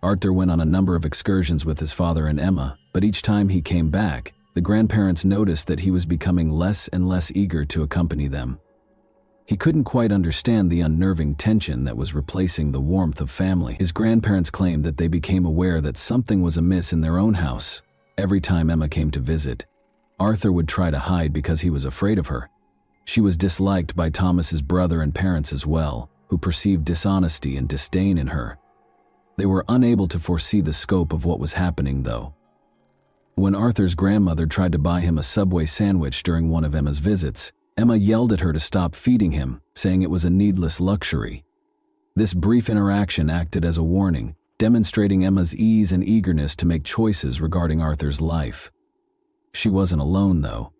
Arthur went on a number of excursions with his father and Emma, but each time he came back, the grandparents noticed that he was becoming less and less eager to accompany them. He couldn't quite understand the unnerving tension that was replacing the warmth of family. His grandparents claimed that they became aware that something was amiss in their own house. Every time Emma came to visit, Arthur would try to hide because he was afraid of her. She was disliked by Thomas's brother and parents as well, who perceived dishonesty and disdain in her. They were unable to foresee the scope of what was happening, though. When Arthur's grandmother tried to buy him a Subway sandwich during one of Emma's visits, Emma yelled at her to stop feeding him, saying it was a needless luxury. This brief interaction acted as a warning, demonstrating Emma's ease and eagerness to make choices regarding Arthur's life. She wasn't alone, though.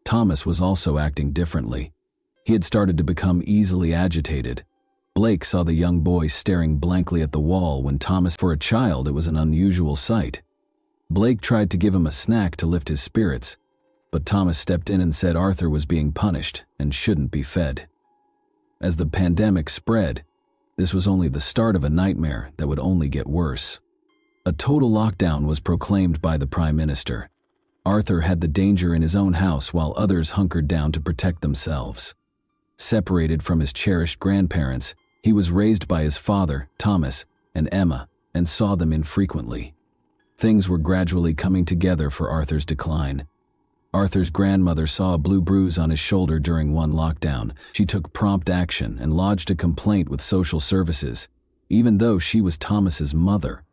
Thomas was also acting differently. He had started to become easily agitated. Blake saw the young boy staring blankly at the wall when Thomas, for a child, it was an unusual sight. Blake tried to give him a snack to lift his spirits, but Thomas stepped in and said Arthur was being punished and shouldn't be fed. As the pandemic spread, this was only the start of a nightmare that would only get worse. A total lockdown was proclaimed by the Prime Minister. Arthur had the danger in his own house while others hunkered down to protect themselves. Separated from his cherished grandparents, he was raised by his father, Thomas, and Emma, and saw them infrequently. Things were gradually coming together for Arthur's decline. Arthur's grandmother saw a blue bruise on his shoulder during one lockdown. She took prompt action and lodged a complaint with social services, even though she was Thomas's mother.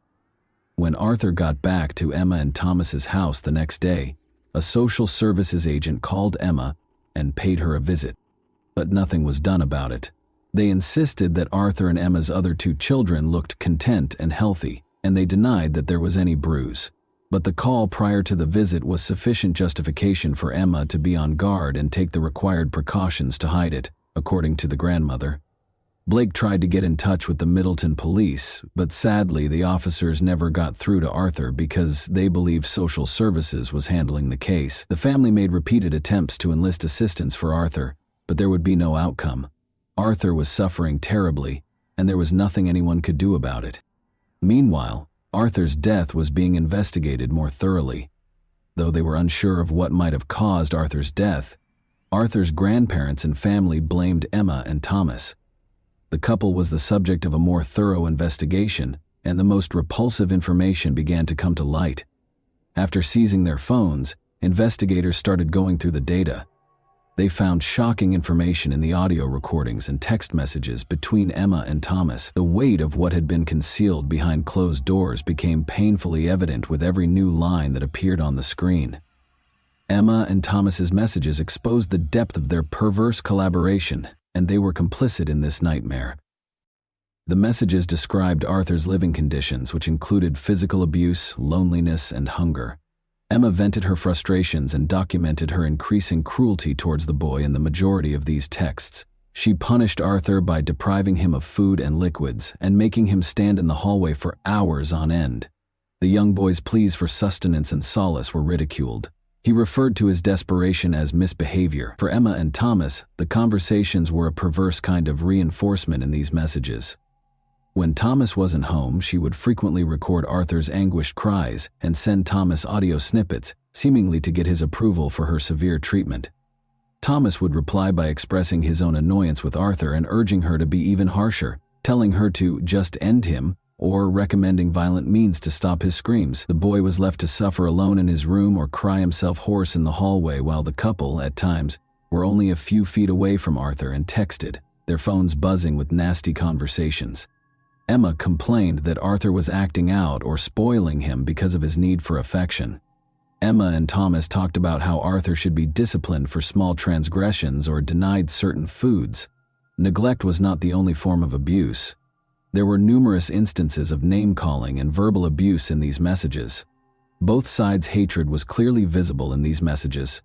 When Arthur got back to Emma and Thomas's house the next day, a social services agent called Emma and paid her a visit. But nothing was done about it. They insisted that Arthur and Emma's other two children looked content and healthy, and they denied that there was any bruise. But the call prior to the visit was sufficient justification for Emma to be on guard and take the required precautions to hide it, according to the grandmother. Blake tried to get in touch with the Middleton police, but sadly the officers never got through to Arthur because they believed social services was handling the case. The family made repeated attempts to enlist assistance for Arthur, but there would be no outcome. Arthur was suffering terribly, and there was nothing anyone could do about it. Meanwhile, Arthur's death was being investigated more thoroughly. Though they were unsure of what might have caused Arthur's death, Arthur's grandparents and family blamed Emma and Thomas. The couple was the subject of a more thorough investigation, and the most repulsive information began to come to light. After seizing their phones, investigators started going through the data. They found shocking information in the audio recordings and text messages between Emma and Thomas. The weight of what had been concealed behind closed doors became painfully evident with every new line that appeared on the screen. Emma and Thomas's messages exposed the depth of their perverse collaboration, and they were complicit in this nightmare. The messages described Arthur's living conditions, which included physical abuse, loneliness, and hunger. Emma vented her frustrations and documented her increasing cruelty towards the boy in the majority of these texts. She punished Arthur by depriving him of food and liquids and making him stand in the hallway for hours on end. The young boy's pleas for sustenance and solace were ridiculed. He referred to his desperation as misbehavior. For Emma and Thomas, the conversations were a perverse kind of reinforcement in these messages. When Thomas wasn't home, she would frequently record Arthur's anguished cries and send Thomas audio snippets, seemingly to get his approval for her severe treatment. Thomas would reply by expressing his own annoyance with Arthur and urging her to be even harsher, telling her to just end him or recommending violent means to stop his screams. The boy was left to suffer alone in his room or cry himself hoarse in the hallway while the couple, at times, were only a few feet away from Arthur and texted, their phones buzzing with nasty conversations. Emma complained that Arthur was acting out or spoiling him because of his need for affection. Emma and Thomas talked about how Arthur should be disciplined for small transgressions or denied certain foods. Neglect was not the only form of abuse. There were numerous instances of name-calling and verbal abuse in these messages. Both sides' hatred was clearly visible in these messages.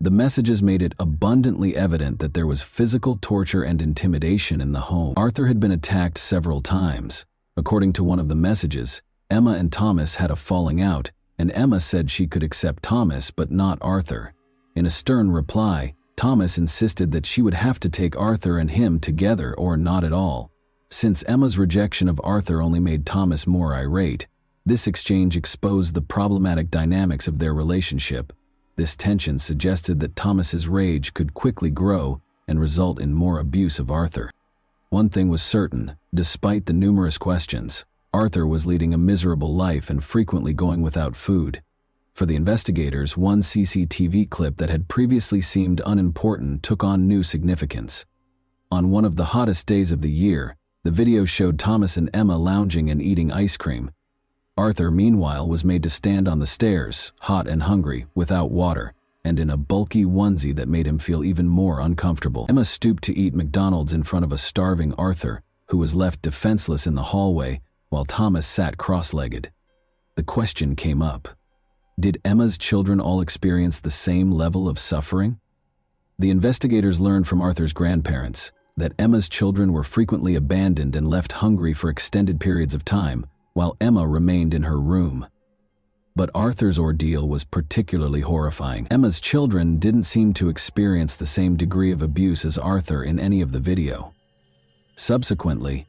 The messages made it abundantly evident that there was physical torture and intimidation in the home. Arthur had been attacked several times. According to one of the messages, Emma and Thomas had a falling out, and Emma said she could accept Thomas but not Arthur. In a stern reply, Thomas insisted that she would have to take Arthur and him together or not at all. Since Emma's rejection of Arthur only made Thomas more irate, this exchange exposed the problematic dynamics of their relationship. This tension suggested that Thomas's rage could quickly grow and result in more abuse of Arthur. One thing was certain, despite the numerous questions, Arthur was leading a miserable life and frequently going without food. For the investigators, one CCTV clip that had previously seemed unimportant took on new significance. On one of the hottest days of the year, the video showed Thomas and Emma lounging and eating ice cream. Arthur, meanwhile, was made to stand on the stairs, hot and hungry, without water, and in a bulky onesie that made him feel even more uncomfortable. Emma stooped to eat McDonald's in front of a starving Arthur, who was left defenseless in the hallway, while Thomas sat cross-legged. The question came up. Did Emma's children all experience the same level of suffering? The investigators learned from Arthur's grandparents that Emma's children were frequently abandoned and left hungry for extended periods of time, while Emma remained in her room. But Arthur's ordeal was particularly horrifying. Emma's children didn't seem to experience the same degree of abuse as Arthur in any of the video. Subsequently,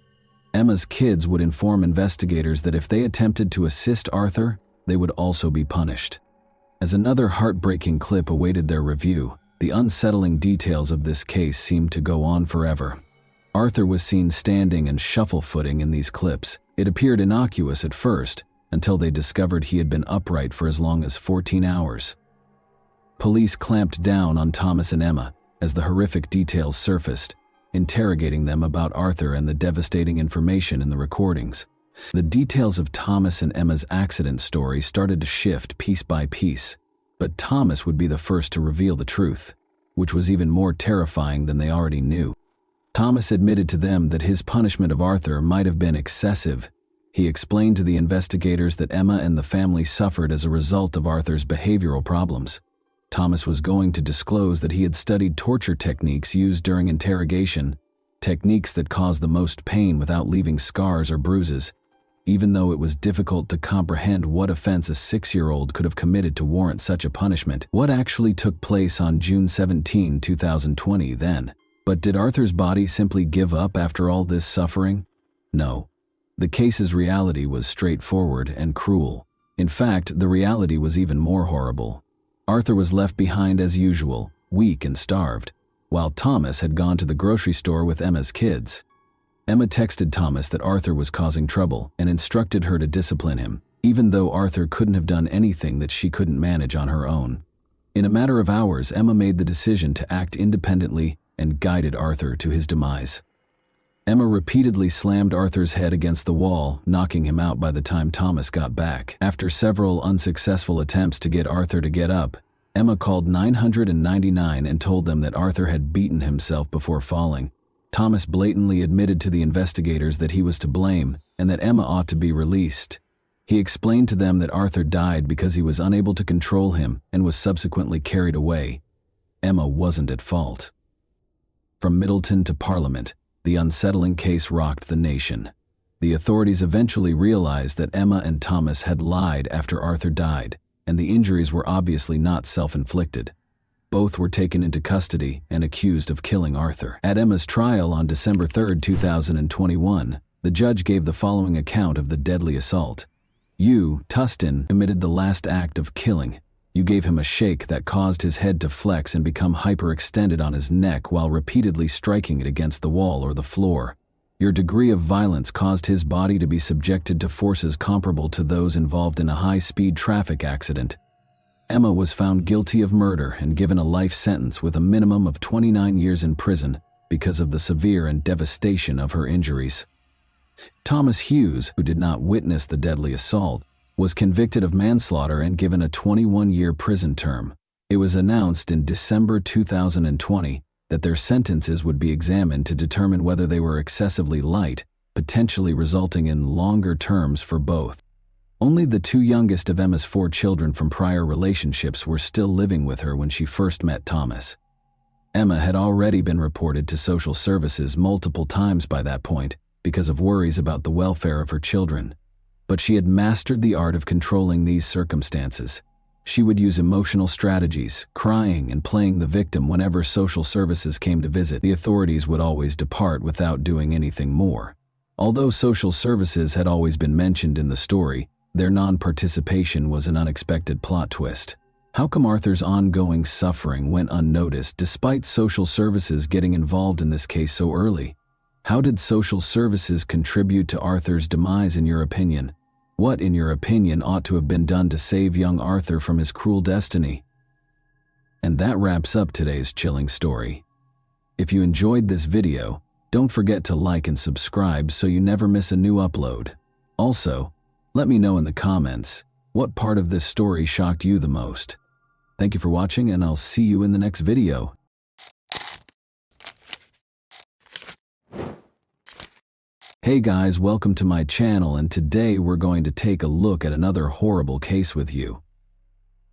Emma's kids would inform investigators that if they attempted to assist Arthur, they would also be punished. As another heartbreaking clip awaited their review, the unsettling details of this case seemed to go on forever. Arthur was seen standing and shuffle-footing in these clips. It appeared innocuous at first, until they discovered he had been upright for as long as 14 hours. Police clamped down on Thomas and Emma as the horrific details surfaced, interrogating them about Arthur and the devastating information in the recordings. The details of Thomas and Emma's accident story started to shift piece by piece, but Thomas would be the first to reveal the truth, which was even more terrifying than they already knew. Thomas admitted to them that his punishment of Arthur might have been excessive. He explained to the investigators that Emma and the family suffered as a result of Arthur's behavioral problems. Thomas was going to disclose that he had studied torture techniques used during interrogation, techniques that caused the most pain without leaving scars or bruises, even though it was difficult to comprehend what offense a 6-year-old could have committed to warrant such a punishment. What actually took place on June 17, 2020 then? But did Arthur's body simply give up after all this suffering? No. The case's reality was straightforward and cruel. In fact, the reality was even more horrible. Arthur was left behind as usual, weak and starved, while Thomas had gone to the grocery store with Emma's kids. Emma texted Thomas that Arthur was causing trouble and instructed her to discipline him, even though Arthur couldn't have done anything that she couldn't manage on her own. In a matter of hours, Emma made the decision to act independently and guided Arthur to his demise. Emma repeatedly slammed Arthur's head against the wall, knocking him out by the time Thomas got back. After several unsuccessful attempts to get Arthur to get up, Emma called 999 and told them that Arthur had beaten himself before falling. Thomas blatantly admitted to the investigators that he was to blame and that Emma ought to be released. He explained to them that Arthur died because he was unable to control him and was subsequently carried away. Emma wasn't at fault. From Middleton to Parliament, the unsettling case rocked the nation. The authorities eventually realized that Emma and Thomas had lied after Arthur died, and the injuries were obviously not self-inflicted. Both were taken into custody and accused of killing Arthur. At Emma's trial on December 3, 2021, the judge gave the following account of the deadly assault. You, Tustin, committed the last act of killing. You gave him a shake that caused his head to flex and become hyperextended on his neck while repeatedly striking it against the wall or the floor. Your degree of violence caused his body to be subjected to forces comparable to those involved in a high-speed traffic accident. Emma was found guilty of murder and given a life sentence with a minimum of 29 years in prison because of the severe and devastation of her injuries. Thomas Hughes, who did not witness the deadly assault, was convicted of manslaughter and given a 21-year prison term. It was announced in December 2020 that their sentences would be examined to determine whether they were excessively light, potentially resulting in longer terms for both. Only the two youngest of Emma's 4 children from prior relationships were still living with her when she first met Thomas. Emma had already been reported to social services multiple times by that point because of worries about the welfare of her children. But she had mastered the art of controlling these circumstances. She would use emotional strategies, crying and playing the victim whenever social services came to visit. The authorities would always depart without doing anything more. Although social services had always been mentioned in the story, their non-participation was an unexpected plot twist. How come Arthur's ongoing suffering went unnoticed despite social services getting involved in this case so early? How did social services contribute to Arthur's demise in your opinion? What, in your opinion, ought to have been done to save young Arthur from his cruel destiny? And that wraps up today's chilling story. If you enjoyed this video, don't forget to like and subscribe so you never miss a new upload. Also, let me know in the comments what part of this story shocked you the most. Thank you for watching, and I'll see you in the next video. Hey guys, welcome to my channel, and today we're going to take a look at another horrible case with you.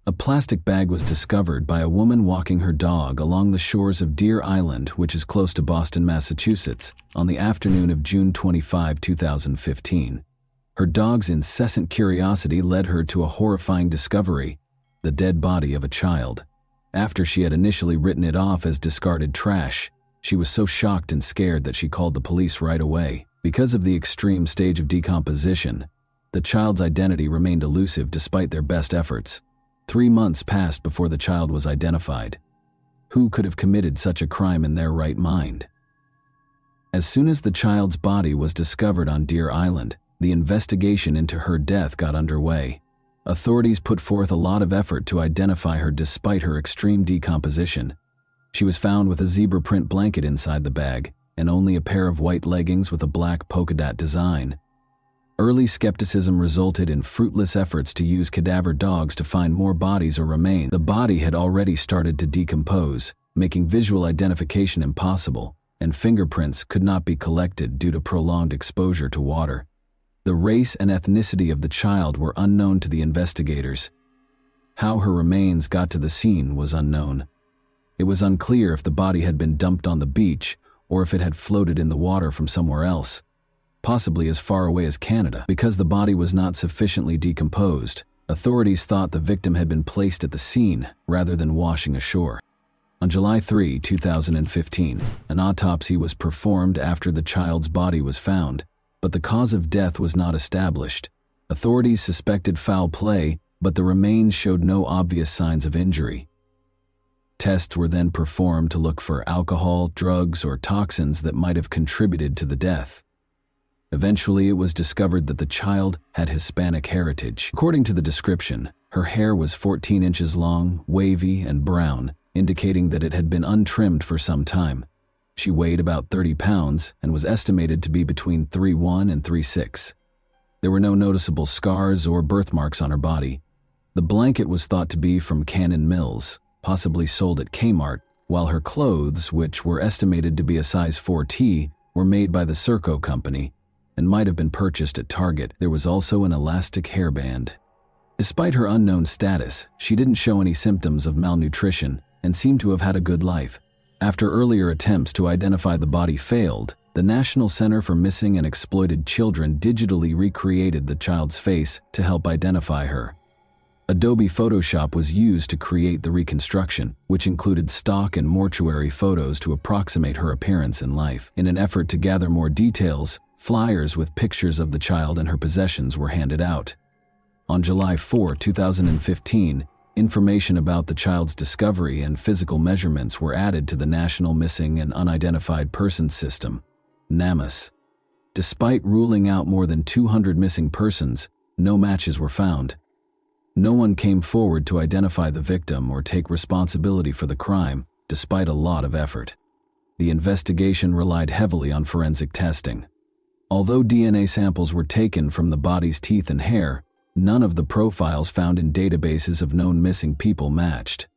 A plastic bag was discovered by a woman walking her dog along the shores of Deer Island, which is close to Boston, Massachusetts, on the afternoon of June 25, 2015. Her dog's incessant curiosity led her to a horrifying discovery: the dead body of a child. After she had initially written it off as discarded trash, she was so shocked and scared that she called the police right away. Because of the extreme stage of decomposition, the child's identity remained elusive despite their best efforts. 3 months passed before the child was identified. Who could have committed such a crime in their right mind? As soon as the child's body was discovered on Deer Island, the investigation into her death got underway. Authorities put forth a lot of effort to identify her despite her extreme decomposition. She was found with a zebra print blanket inside the bag, and only a pair of white leggings with a black polka dot design. Early skepticism resulted in fruitless efforts to use cadaver dogs to find more bodies or remains. The body had already started to decompose, making visual identification impossible, and fingerprints could not be collected due to prolonged exposure to water. The race and ethnicity of the child were unknown to the investigators. How her remains got to the scene was unknown. It was unclear if the body had been dumped on the beach or if it had floated in the water from somewhere else, possibly as far away as Canada. Because the body was not sufficiently decomposed, authorities thought the victim had been placed at the scene rather than washing ashore. On July 3, 2015, an autopsy was performed after the child's body was found, but the cause of death was not established. Authorities suspected foul play, but the remains showed no obvious signs of injury. Tests were then performed to look for alcohol, drugs, or toxins that might have contributed to the death. Eventually, it was discovered that the child had Hispanic heritage. According to the description, her hair was 14 inches long, wavy, and brown, indicating that it had been untrimmed for some time. She weighed about 30 pounds and was estimated to be between 3'1" and 3'6". There were no noticeable scars or birthmarks on her body. The blanket was thought to be from Cannon Mills, possibly sold at Kmart, while her clothes, which were estimated to be a size 4T, were made by the Serco company and might have been purchased at Target. There was also an elastic hairband. Despite her unknown status, she didn't show any symptoms of malnutrition and seemed to have had a good life. After earlier attempts to identify the body failed, the National Center for Missing and Exploited Children digitally recreated the child's face to help identify her. Adobe Photoshop was used to create the reconstruction, which included stock and mortuary photos to approximate her appearance in life. In an effort to gather more details, flyers with pictures of the child and her possessions were handed out. On July 4, 2015, information about the child's discovery and physical measurements were added to the National Missing and Unidentified Persons System, NamUs. Despite ruling out more than 200 missing persons, no matches were found. No one came forward to identify the victim or take responsibility for the crime, despite a lot of effort. The investigation relied heavily on forensic testing. Although DNA samples were taken from the body's teeth and hair, none of the profiles found in databases of known missing people matched.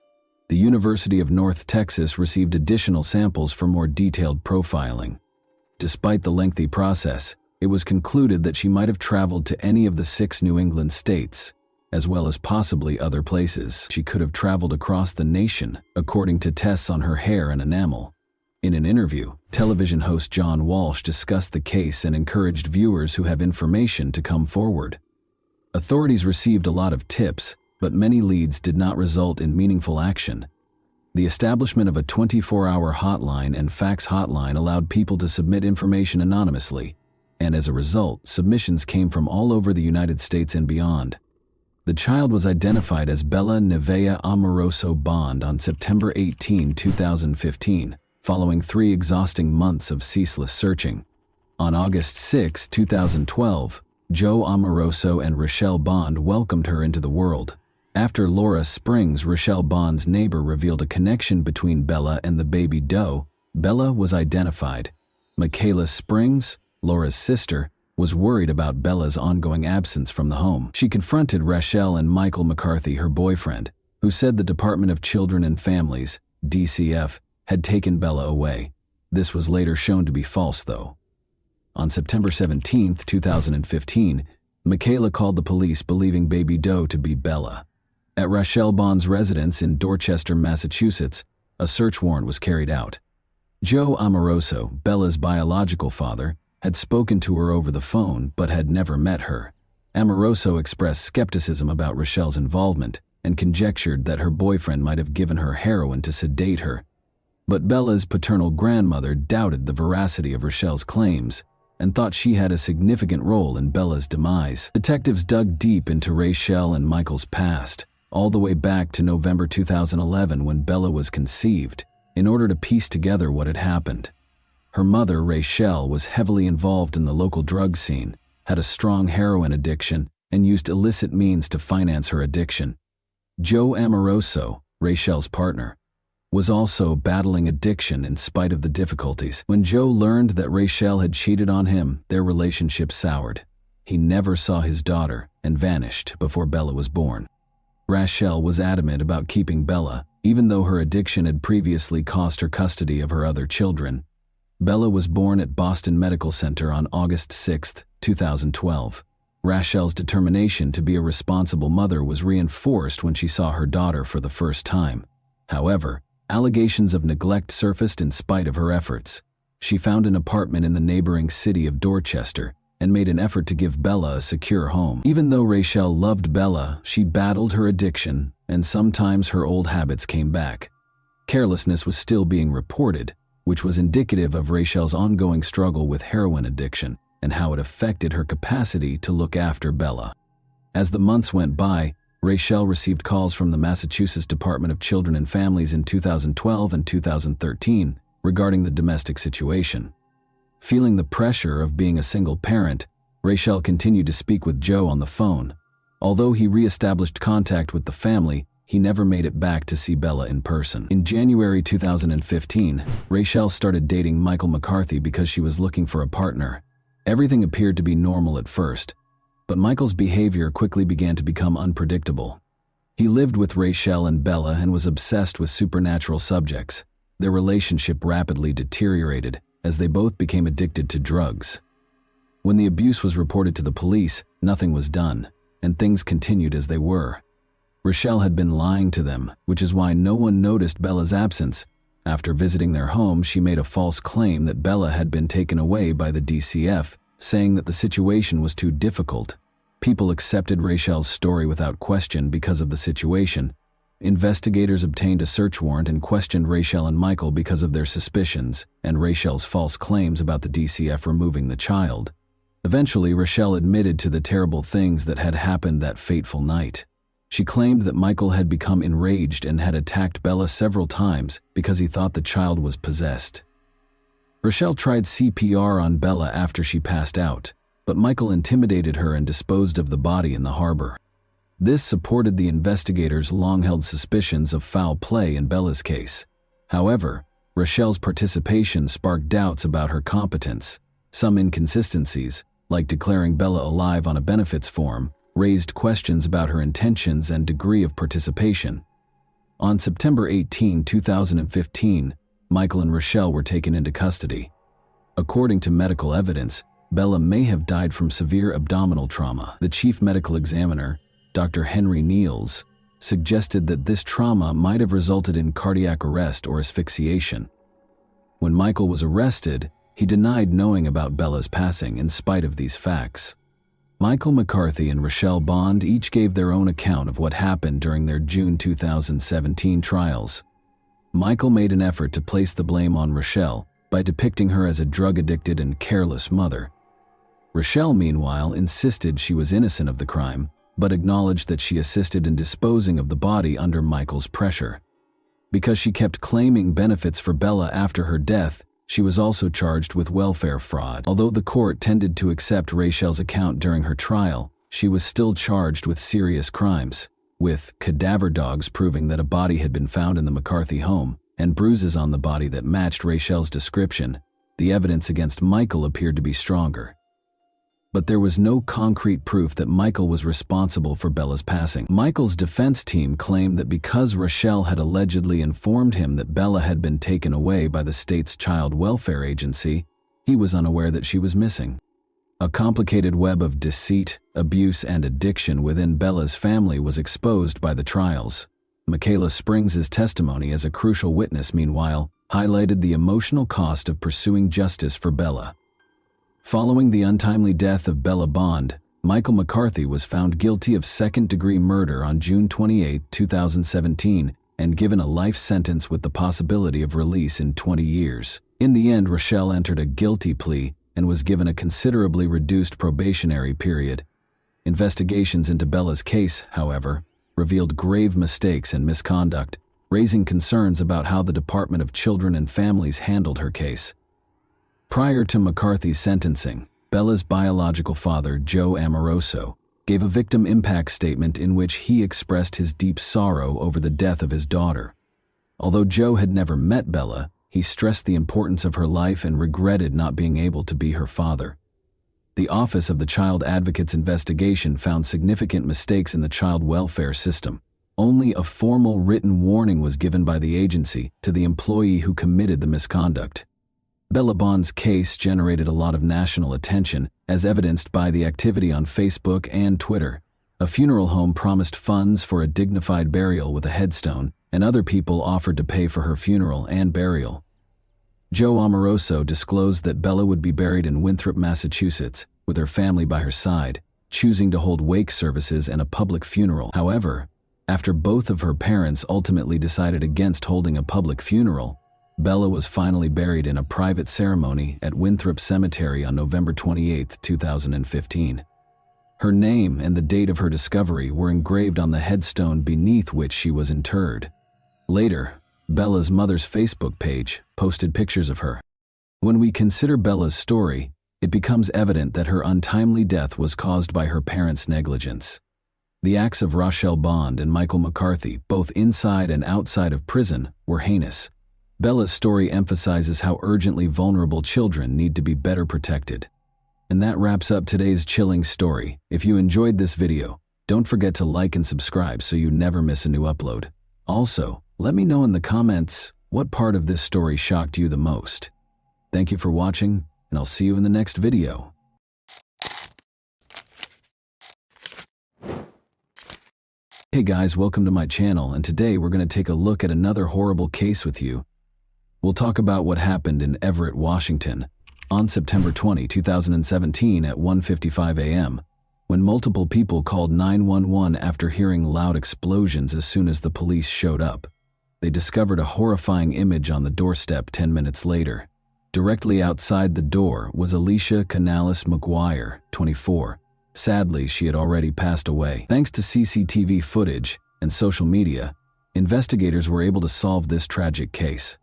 The University of North Texas received additional samples for more detailed profiling. Despite the lengthy process, it was concluded that she might have traveled to any of the 6 New England states, as well as possibly other places. She could have traveled across the nation, according to tests on her hair and enamel. In an interview, television host John Walsh discussed the case and encouraged viewers who have information to come forward. Authorities received a lot of tips, but many leads did not result in meaningful action. The establishment of a 24-hour hotline and fax hotline allowed people to submit information anonymously, and as a result, submissions came from all over the United States and beyond. The child was identified as Bella Nevaeh Amoroso Bond on September 18, 2015, following 3 exhausting months of ceaseless searching. On August 6, 2012, Joe Amoroso and Rochelle Bond welcomed her into the world. After Laura Springs, Rochelle Bond's neighbor, revealed a connection between Bella and the baby doe, Bella was identified. Michaela Springs, Laura's sister, was worried about Bella's ongoing absence from the home. She confronted Rochelle and Michael McCarthy, her boyfriend, who said the Department of Children and Families, DCF, had taken Bella away. This was later shown to be false, though. On September 17, 2015, Michaela called the police believing baby doe to be Bella. At Rochelle Bond's residence in Dorchester, Massachusetts, a search warrant was carried out. Joe Amoroso, Bella's biological father, had spoken to her over the phone but had never met her. Amoroso expressed skepticism about Rochelle's involvement and conjectured that her boyfriend might have given her heroin to sedate her. But Bella's paternal grandmother doubted the veracity of Rochelle's claims and thought she had a significant role in Bella's demise. Detectives dug deep into Rochelle and Michael's past, all the way back to November 2011 when Bella was conceived, in order to piece together what had happened. Her mother, Rochelle, was heavily involved in the local drug scene, had a strong heroin addiction, and used illicit means to finance her addiction. Joe Amoroso, Rochelle's partner, was also battling addiction in spite of the difficulties. When Joe learned that Rochelle had cheated on him, their relationship soured. He never saw his daughter and vanished before Bella was born. Rochelle was adamant about keeping Bella, even though her addiction had previously cost her custody of her other children. Bella was born at Boston Medical Center on August 6, 2012. Rochelle's determination to be a responsible mother was reinforced when she saw her daughter for the first time. However, allegations of neglect surfaced in spite of her efforts. She found an apartment in the neighboring city of Dorchester and made an effort to give Bella a secure home. Even though Rochelle loved Bella, she battled her addiction, and sometimes her old habits came back. Carelessness was still being reported, which was indicative of Rochelle's ongoing struggle with heroin addiction and how it affected her capacity to look after Bella. As the months went by, Rochelle received calls from the Massachusetts Department of Children and Families in 2012 and 2013 regarding the domestic situation. Feeling the pressure of being a single parent, Rochelle continued to speak with Joe on the phone. Although he re-established contact with the family, he never made it back to see Bella in person. In January 2015, Rochelle started dating Michael McCarthy because she was looking for a partner. Everything appeared to be normal at first, but Michael's behavior quickly began to become unpredictable. He lived with Rochelle and Bella and was obsessed with supernatural subjects. Their relationship rapidly deteriorated as they both became addicted to drugs. When the abuse was reported to the police, nothing was done, and things continued as they were. Rochelle had been lying to them, which is why no one noticed Bella's absence. After visiting their home, she made a false claim that Bella had been taken away by the DCF, saying that the situation was too difficult. People accepted Rachel's story without question because of the situation. Investigators obtained a search warrant and questioned Rachel and Michael because of their suspicions and Rachel's false claims about the DCF removing the child. Eventually, Rachel admitted to the terrible things that had happened that fateful night. She claimed that Michael had become enraged and had attacked Bella several times because he thought the child was possessed. Rachel tried CPR on Bella after she passed out, but Michael intimidated her and disposed of the body in the harbor. This supported the investigators' long-held suspicions of foul play in Bella's case. However, Rachel's participation sparked doubts about her competence. Some inconsistencies, like declaring Bella alive on a benefits form, raised questions about her intentions and degree of participation. On September 18, 2015, Michael and Rachel were taken into custody. According to medical evidence, Bella may have died from severe abdominal trauma. The chief medical examiner, Dr. Henry Niels, suggested that this trauma might have resulted in cardiac arrest or asphyxiation. When Michael was arrested, he denied knowing about Bella's passing in spite of these facts. Michael McCarthy and Rachel Bond each gave their own account of what happened during their June 2017 trials. Michael made an effort to place the blame on Rachel by depicting her as a drug-addicted and careless mother. Rachel, meanwhile, insisted she was innocent of the crime, but acknowledged that she assisted in disposing of the body under Michael's pressure. Because she kept claiming benefits for Bella after her death, she was also charged with welfare fraud. Although the court tended to accept Rachel's account during her trial, she was still charged with serious crimes, with cadaver dogs proving that a body had been found in the McCarthy home and bruises on the body that matched Rachel's description. The evidence against Michael appeared to be stronger. But there was no concrete proof that Michael was responsible for Bella's passing. Michael's defense team claimed that because Rachel had allegedly informed him that Bella had been taken away by the state's child welfare agency, he was unaware that she was missing. A complicated web of deceit, abuse, and addiction within Bella's family was exposed by the trials. Michaela Springs' testimony as a crucial witness, meanwhile, highlighted the emotional cost of pursuing justice for Bella. Following the untimely death of Bella Bond, Michael McCarthy was found guilty of second-degree murder on June 28, 2017, and given a life sentence with the possibility of release in 20 years. In the end, Rachel entered a guilty plea and was given a considerably reduced probationary period. Investigations into Bella's case, however, revealed grave mistakes and misconduct, raising concerns about how the Department of Children and Families handled her case. Prior to McCarthy's sentencing, Bella's biological father, Joe Amoroso, gave a victim impact statement in which he expressed his deep sorrow over the death of his daughter. Although Joe had never met Bella, he stressed the importance of her life and regretted not being able to be her father. The Office of the Child Advocate's investigation found significant mistakes in the child welfare system. Only a formal written warning was given by the agency to the employee who committed the misconduct. Bella Bond's case generated a lot of national attention, as evidenced by the activity on Facebook and Twitter. A funeral home promised funds for a dignified burial with a headstone, and other people offered to pay for her funeral and burial. Joe Amoroso disclosed that Bella would be buried in Winthrop, Massachusetts, with her family by her side, choosing to hold wake services and a public funeral. However, after both of her parents ultimately decided against holding a public funeral, Bella was finally buried in a private ceremony at Winthrop Cemetery on November 28, 2015. Her name and the date of her discovery were engraved on the headstone beneath which she was interred. Later, Bella's mother's Facebook page posted pictures of her. When we consider Bella's story, it becomes evident that her untimely death was caused by her parents' negligence. The acts of Rachel Bond and Michael McCarthy, both inside and outside of prison, were heinous. Bella's story emphasizes how urgently vulnerable children need to be better protected. And that wraps up today's chilling story. If you enjoyed this video, don't forget to like and subscribe so you never miss a new upload. Also, let me know in the comments what part of this story shocked you the most. Thank you for watching, and I'll see you in the next video. Hey guys, welcome to my channel, and today we're going to take a look at another horrible case with you. We'll talk about what happened in Everett, Washington, on September 20, 2017 at 1:55 a.m. when multiple people called 911 after hearing loud explosions as soon as the police showed up. They discovered a horrifying image on the doorstep 10 minutes later. Directly outside the door was Alicia Canales McGuire, 24. Sadly, she had already passed away. Thanks to CCTV footage and social media, investigators were able to solve this tragic case.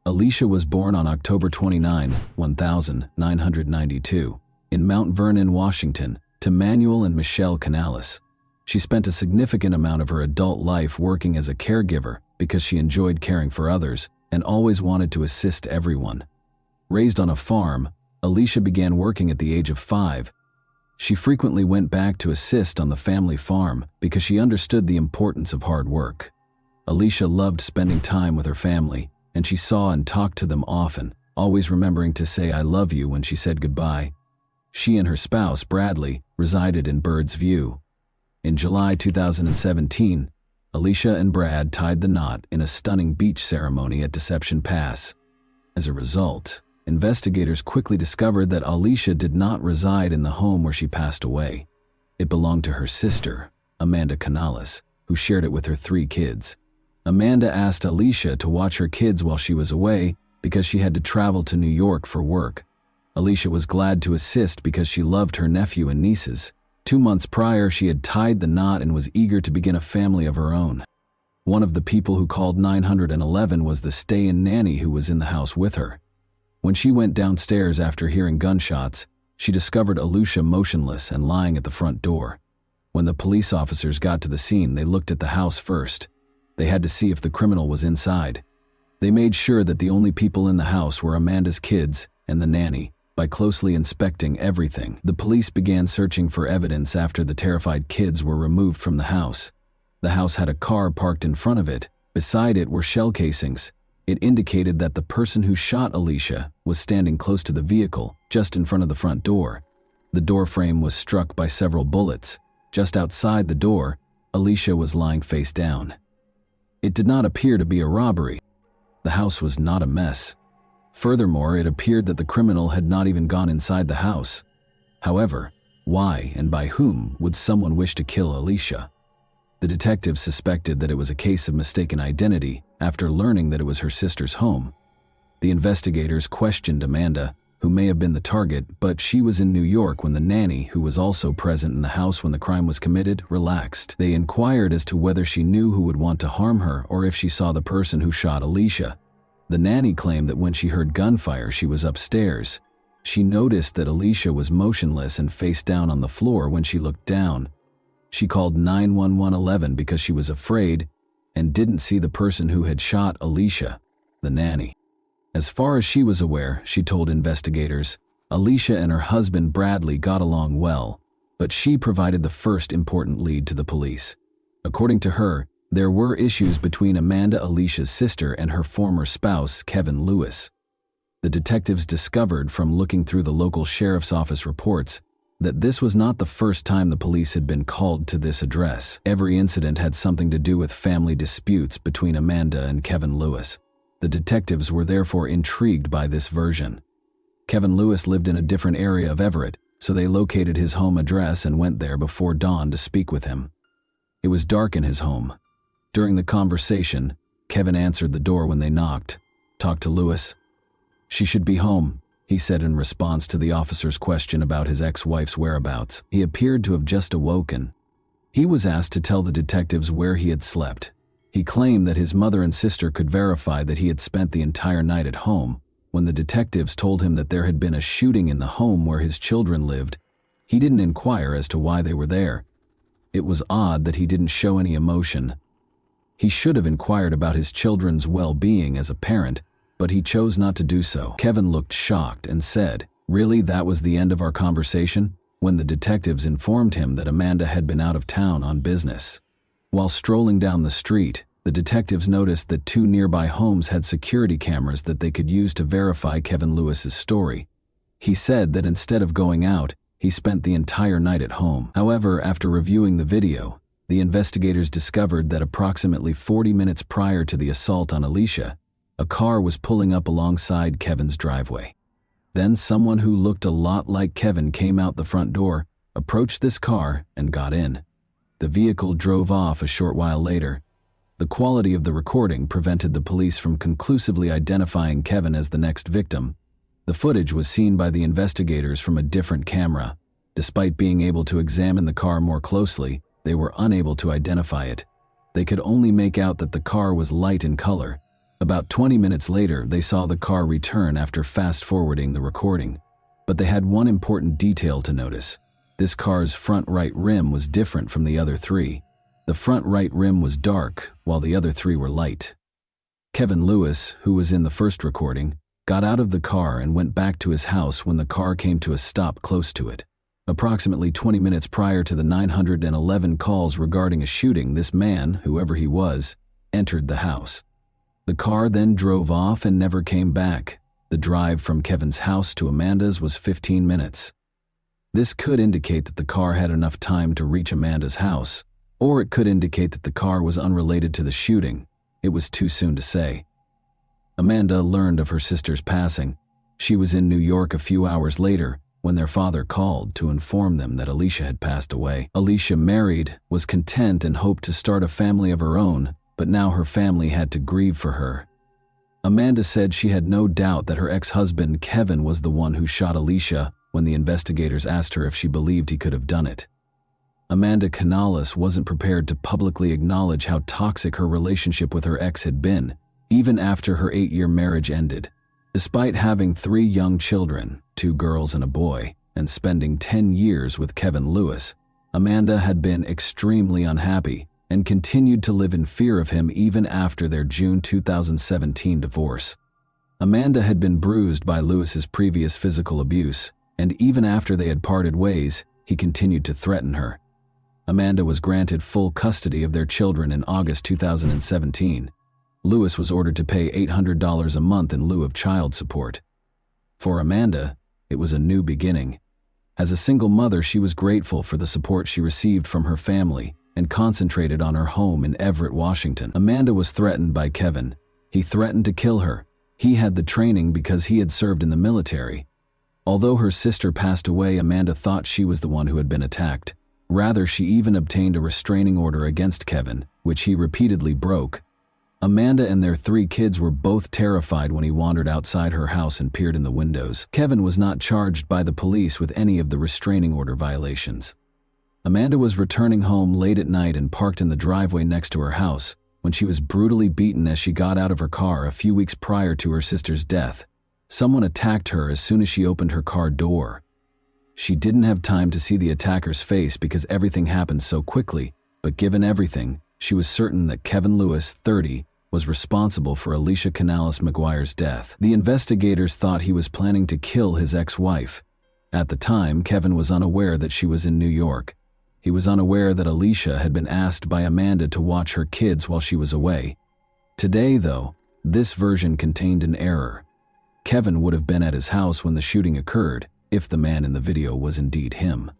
Alicia was born on October 29, 1992, in Mount Vernon, Washington, to Manuel and Michelle Canales. She spent a significant amount of her adult life working as a caregiver because she enjoyed caring for others and always wanted to assist everyone. Raised on a farm, Alicia began working at the age of 5. She frequently went back to assist on the family farm because she understood the importance of hard work. Alicia loved spending time with her family, and she saw and talked to them often, always remembering to say "I love you" when she said goodbye. She and her spouse, Bradley, resided in Bird's View. In July 2017, Alicia and Brad tied the knot in a stunning beach ceremony at Deception Pass. As a result, investigators quickly discovered that Alicia did not reside in the home where she passed away. It belonged to her sister, Amanda Canales, who shared it with her 3 kids. Amanda asked Alicia to watch her kids while she was away because she had to travel to New York for work. Alicia was glad to assist because she loved her nephew and nieces. 2 months prior, she had tied the knot and was eager to begin a family of her own. One of the people who called 911 was the stay-in nanny who was in the house with her. When she went downstairs after hearing gunshots, she discovered Alicia motionless and lying at the front door. When the police officers got to the scene, they looked at the house first. They had to see if the criminal was inside. They made sure that the only people in the house were Amanda's kids and the nanny. By closely inspecting everything, the police began searching for evidence after the terrified kids were removed from the house. The house had a car parked in front of it. Beside it were shell casings. It indicated that the person who shot Alicia was standing close to the vehicle, just in front of the front door. The door frame was struck by several bullets. Just outside the door, Alicia was lying face down. It did not appear to be a robbery. The house was not a mess. Furthermore, it appeared that the criminal had not even gone inside the house. However, why and by whom would someone wish to kill Alicia? The detectives suspected that it was a case of mistaken identity after learning that it was her sister's home. The investigators questioned Amanda, who may have been the target, but she was in New York when the nanny, who was also present in the house when the crime was committed, relaxed. They inquired as to whether she knew who would want to harm her or if she saw the person who shot Alicia. The nanny claimed that when she heard gunfire, she was upstairs. She noticed that Alicia was motionless and face down on the floor when she looked down. She called 911 because she was afraid and didn't see the person who had shot Alicia, the nanny. As far as she was aware, she told investigators, Alicia and her husband Bradley got along well, but she provided the first important lead to the police. According to her, there were issues between Amanda, Alicia's sister, and her former spouse, Kevin Lewis. The detectives discovered from looking through the local sheriff's office reports that this was not the first time the police had been called to this address. Every incident had something to do with family disputes between Amanda and Kevin Lewis. The detectives were therefore intrigued by this version. Kevin Lewis lived in a different area of Everett, so they located his home address and went there before dawn to speak with him. It was dark in his home. During the conversation, Kevin answered the door when they knocked. "Talk to Lewis." "She should be home," he said in response to the officer's question about his ex-wife's whereabouts. He appeared to have just awoken. He was asked to tell the detectives where he had slept. He claimed that his mother and sister could verify that he had spent the entire night at home. When the detectives told him that there had been a shooting in the home where his children lived, he didn't inquire as to why they were there. It was odd that he didn't show any emotion. He should have inquired about his children's well-being as a parent, but he chose not to do so. Kevin looked shocked and said, "Really, that was the end of our conversation?" when the detectives informed him that Amanda had been out of town on business. While strolling down the street, the detectives noticed that 2 nearby homes had security cameras that they could use to verify Kevin Lewis's story. He said that instead of going out, he spent the entire night at home. However, after reviewing the video, the investigators discovered that approximately 40 minutes prior to the assault on Alicia, a car was pulling up alongside Kevin's driveway. Then someone who looked a lot like Kevin came out the front door, approached this car and got in. The vehicle drove off a short while later. The quality of the recording prevented the police from conclusively identifying Kevin as the next victim. The footage was seen by the investigators from a different camera. Despite being able to examine the car more closely, they were unable to identify it. They could only make out that the car was light in color. About 20 minutes later, they saw the car return after fast-forwarding the recording. But they had one important detail to notice. This car's front right rim was different from the other three. The front right rim was dark, while the other three were light. Kevin Lewis, who was in the first recording, got out of the car and went back to his house when the car came to a stop close to it. Approximately 20 minutes prior to the 911 calls regarding a shooting, this man, whoever he was, entered the house. The car then drove off and never came back. The drive from Kevin's house to Amanda's was 15 minutes. This could indicate that the car had enough time to reach Amanda's house, or it could indicate that the car was unrelated to the shooting. It was too soon to say. Amanda learned of her sister's passing. She was in New York a few hours later when their father called to inform them that Alicia had passed away. Alicia married, was content, and hoped to start a family of her own, but now her family had to grieve for her. Amanda said she had no doubt that her ex-husband Kevin was the one who shot Alicia when the investigators asked her if she believed he could have done it. Amanda Canales wasn't prepared to publicly acknowledge how toxic her relationship with her ex had been, even after her 8-year marriage ended. Despite having 3 young children, 2 girls and a boy, and spending 10 years with Kevin Lewis, Amanda had been extremely unhappy and continued to live in fear of him even after their June 2017 divorce. Amanda had been bruised by Lewis's previous physical abuse, and even after they had parted ways, he continued to threaten her. Amanda was granted full custody of their children in August 2017. Lewis was ordered to pay $800 a month in lieu of child support. For Amanda, it was a new beginning. As a single mother, she was grateful for the support she received from her family and concentrated on her home in Everett, Washington. Amanda was threatened by Kevin. He threatened to kill her. He had the training because he had served in the military. Although her sister passed away, Amanda thought she was the one who had been attacked. Rather, she even obtained a restraining order against Kevin, which he repeatedly broke. Amanda and their 3 kids were both terrified when he wandered outside her house and peered in the windows. Kevin was not charged by the police with any of the restraining order violations. Amanda was returning home late at night and parked in the driveway next to her house when she was brutally beaten as she got out of her car a few weeks prior to her sister's death. Someone attacked her as soon as she opened her car door. She didn't have time to see the attacker's face because everything happened so quickly, but given everything, she was certain that Kevin Lewis, 30, was responsible for Alicia Canales McGuire's death. The investigators thought he was planning to kill his ex-wife. At the time, Kevin was unaware that she was in New York. He was unaware that Alicia had been asked by Amanda to watch her kids while she was away. Today, though, this version contained an error. Kevin would have been at his house when the shooting occurred, if the man in the video was indeed him.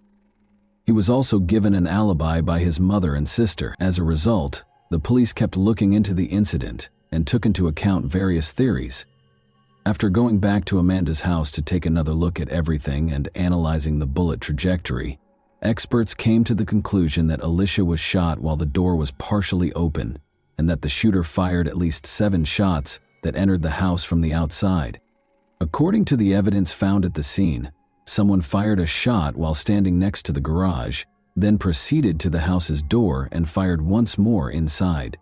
He was also given an alibi by his mother and sister. As a result, the police kept looking into the incident and took into account various theories. After going back to Amanda's house to take another look at everything and analyzing the bullet trajectory, experts came to the conclusion that Alicia was shot while the door was partially open and that the shooter fired at least 7 shots that entered the house from the outside. According to the evidence found at the scene, someone fired a shot while standing next to the garage, then proceeded to the house's door and fired once more inside.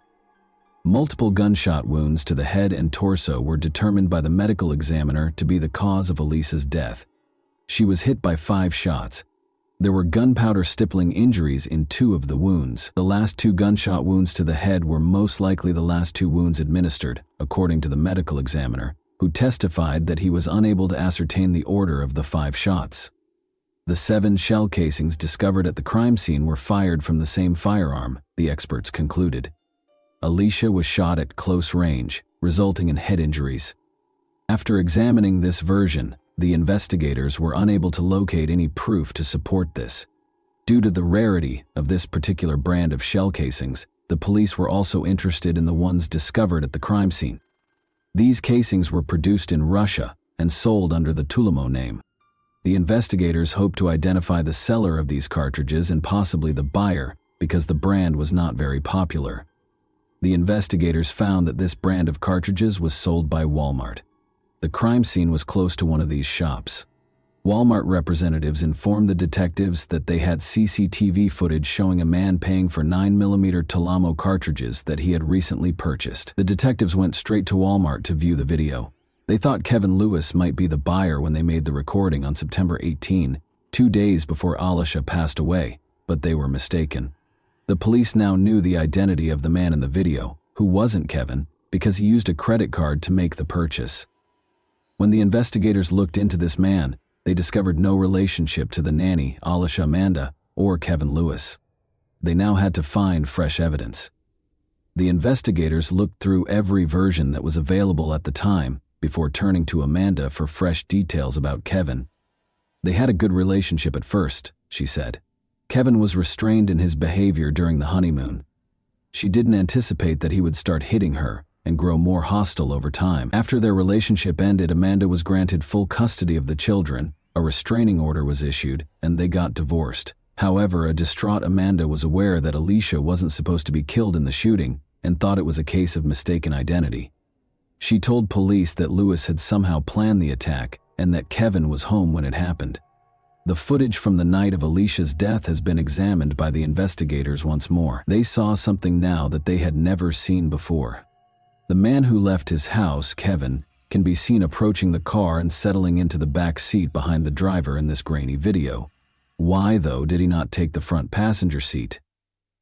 Multiple gunshot wounds to the head and torso were determined by the medical examiner to be the cause of Alicia's death. She was hit by 5 shots. There were gunpowder stippling injuries in 2 of the wounds. The last 2 gunshot wounds to the head were most likely the last 2 wounds administered, according to the medical examiner, who testified that he was unable to ascertain the order of the 5 shots. The 7 shell casings discovered at the crime scene were fired from the same firearm, the experts concluded. Alicia was shot at close range, resulting in head injuries. After examining this version, the investigators were unable to locate any proof to support this. Due to the rarity of this particular brand of shell casings, the police were also interested in the ones discovered at the crime scene. These casings were produced in Russia and sold under the Tulimo name. The investigators hoped to identify the seller of these cartridges and possibly the buyer, because the brand was not very popular. The investigators found that this brand of cartridges was sold by Walmart. The crime scene was close to one of these shops. Walmart representatives informed the detectives that they had CCTV footage showing a man paying for 9mm Talamo cartridges that he had recently purchased. The detectives went straight to Walmart to view the video. They thought Kevin Lewis might be the buyer when they made the recording on September 18, 2 days before Alisha passed away, but they were mistaken. The police now knew the identity of the man in the video, who wasn't Kevin, because he used a credit card to make the purchase. When the investigators looked into this man, they discovered no relationship to the nanny, Alisha Amanda, or Kevin Lewis. They now had to find fresh evidence. The investigators looked through every version that was available at the time before turning to Amanda for fresh details about Kevin. They had a good relationship at first, she said. Kevin was restrained in his behavior during the honeymoon. She didn't anticipate that he would start hitting her and grow more hostile over time. After their relationship ended, Amanda was granted full custody of the children, a restraining order was issued, and they got divorced. However, a distraught Amanda was aware that Alisha wasn't supposed to be killed in the shooting and thought it was a case of mistaken identity. She told police that Lewis had somehow planned the attack and that Kevin was home when it happened. The footage from the night of Alisha's death has been examined by the investigators once more. They saw something now that they had never seen before. The man who left his house, Kevin, can be seen approaching the car and settling into the back seat behind the driver in this grainy video. Why, though, did he not take the front passenger seat?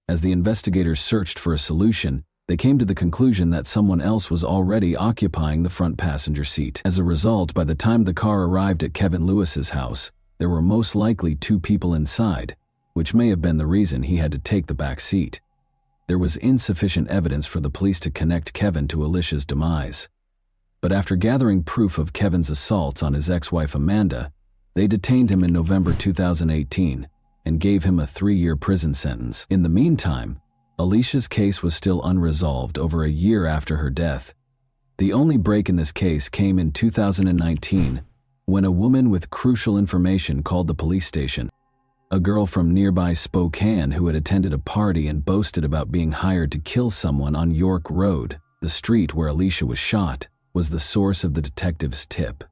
As the investigators searched for a solution, they came to the conclusion that someone else was already occupying the front passenger seat. As a result, by the time the car arrived at Kevin Lewis's house, there were most likely 2 people inside, which may have been the reason he had to take the back seat. There was insufficient evidence for the police to connect Kevin to Alisha's demise. But after gathering proof of Kevin's assaults on his ex-wife Amanda, they detained him in November 2018 and gave him a 3-year prison sentence. In the meantime, Alisha's case was still unresolved over a year after her death. The only break in this case came in 2019 when a woman with crucial information called the police station. A girl from nearby Spokane who had attended a party and boasted about being hired to kill someone on York Road, the street where Alisha was shot, was the source of the detective's tip.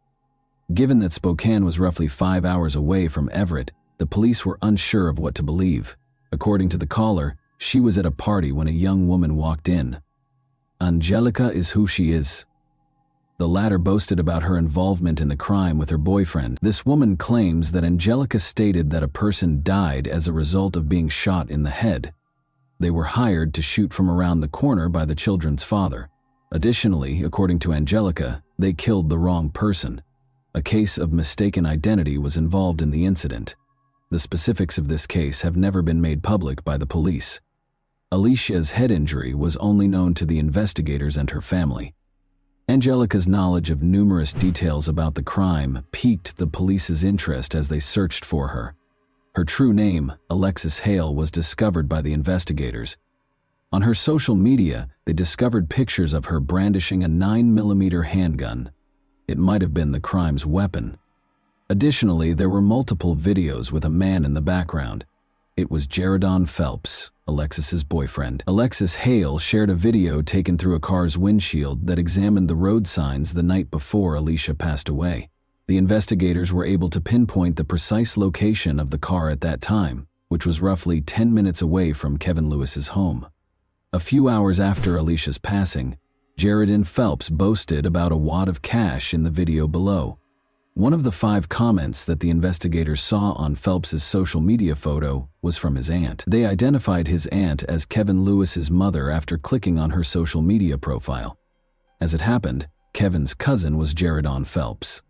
Given that Spokane was roughly 5 hours away from Everett, the police were unsure of what to believe. According to the caller, she was at a party when a young woman walked in. Angelica is who she is. The latter boasted about her involvement in the crime with her boyfriend. This woman claims that Angelica stated that a person died as a result of being shot in the head. They were hired to shoot from around the corner by the children's father. Additionally, according to Angelica, they killed the wrong person. A case of mistaken identity was involved in the incident. The specifics of this case have never been made public by the police. Alicia's head injury was only known to the investigators and her family. Angelica's knowledge of numerous details about the crime piqued the police's interest as they searched for her. Her true name, Alexis Hale, was discovered by the investigators. On her social media, they discovered pictures of her brandishing a 9mm handgun. It might have been the crime's weapon. Additionally, there were multiple videos with a man in the background. It was Jaredon Phelps, Alexis's boyfriend. Alexis Hale shared a video taken through a car's windshield that examined the road signs the night before Alisha passed away. The investigators were able to pinpoint the precise location of the car at that time, which was roughly 10 minutes away from Kevin Lewis's home. A few hours after Alisha's passing, Jaredon Phelps boasted about a wad of cash in the video below. One of the 5 comments that the investigators saw on Phelps's social media photo was from his aunt. They identified his aunt as Kevin Lewis's mother after clicking on her social media profile. As it happened, Kevin's cousin was Jaredon Phelps.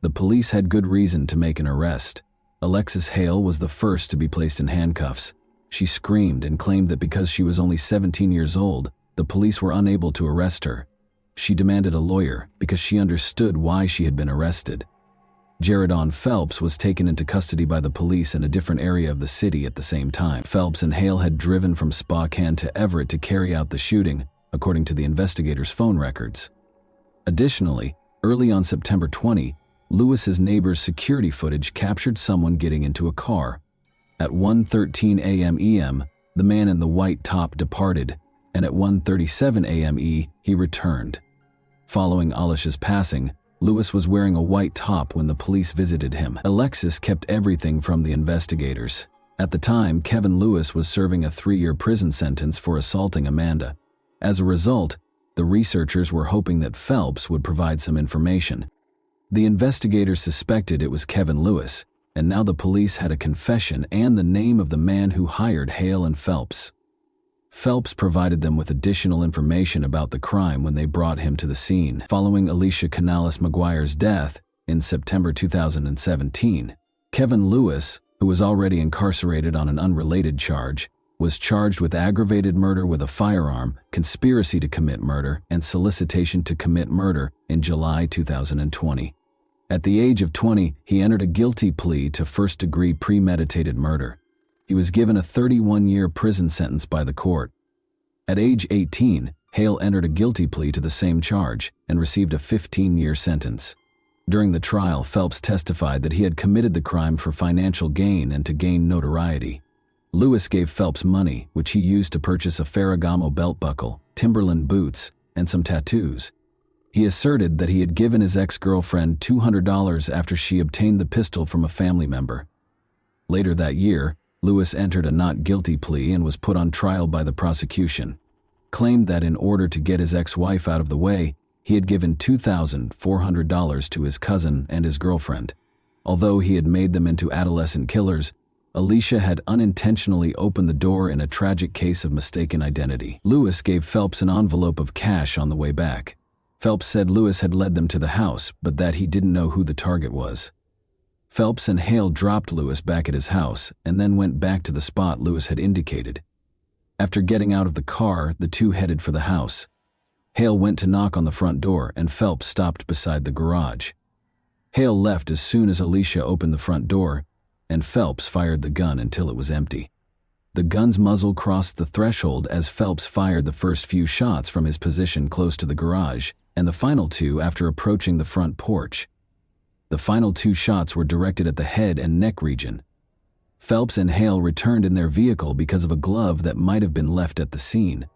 The police had good reason to make an arrest. Alexis Hale was the first to be placed in handcuffs. She screamed and claimed that because she was only 17 years old, the police were unable to arrest her. She demanded a lawyer because she understood why she had been arrested. Jaredon Phelps was taken into custody by the police in a different area of the city at the same time. Phelps and Hale had driven from Spokane to Everett to carry out the shooting, according to the investigators' phone records. Additionally, early on September 20, Lewis's neighbor's security footage captured someone getting into a car. At 1:13 a.m. EM, the man in the white top departed, and at 1:37 a.m. he returned. Following Alicia's passing, Lewis was wearing a white top when the police visited him. Alexis kept everything from the investigators. At the time, Kevin Lewis was serving a 3-year prison sentence for assaulting Amanda. As a result, the researchers were hoping that Phelps would provide some information. The investigators suspected it was Kevin Lewis, and now the police had a confession and the name of the man who hired Hale and Phelps. Phelps provided them with additional information about the crime when they brought him to the scene. Following Alicia Canales McGuire's death in September 2017, Kevin Lewis, who was already incarcerated on an unrelated charge, was charged with aggravated murder with a firearm, conspiracy to commit murder, and solicitation to commit murder in July 2020. At the age of 20, he entered a guilty plea to first-degree premeditated murder. He was given a 31-year prison sentence by the court. At age 18, Hale entered a guilty plea to the same charge and received a 15-year sentence. During the trial, Phelps testified that he had committed the crime for financial gain and to gain notoriety. Lewis gave Phelps money, which he used to purchase a Ferragamo belt buckle, Timberland boots, and some tattoos. He asserted that he had given his ex-girlfriend $200 after she obtained the pistol from a family member. Later that year, Lewis entered a not guilty plea and was put on trial by the prosecution. Claimed that in order to get his ex-wife out of the way, he had given $2,400 to his cousin and his girlfriend. Although he had made them into adolescent killers, Alicia had unintentionally opened the door in a tragic case of mistaken identity. Lewis gave Phelps an envelope of cash on the way back. Phelps said Lewis had led them to the house, but that he didn't know who the target was. Phelps and Hale dropped Lewis back at his house and then went back to the spot Lewis had indicated. After getting out of the car, the two headed for the house. Hale went to knock on the front door and Phelps stopped beside the garage. Hale left as soon as Alicia opened the front door, and Phelps fired the gun until it was empty. The gun's muzzle crossed the threshold as Phelps fired the first few shots from his position close to the garage, and the final two after approaching the front porch. The final 2 shots were directed at the head and neck region. Phelps and Hale returned in their vehicle because of a glove that might have been left at the scene.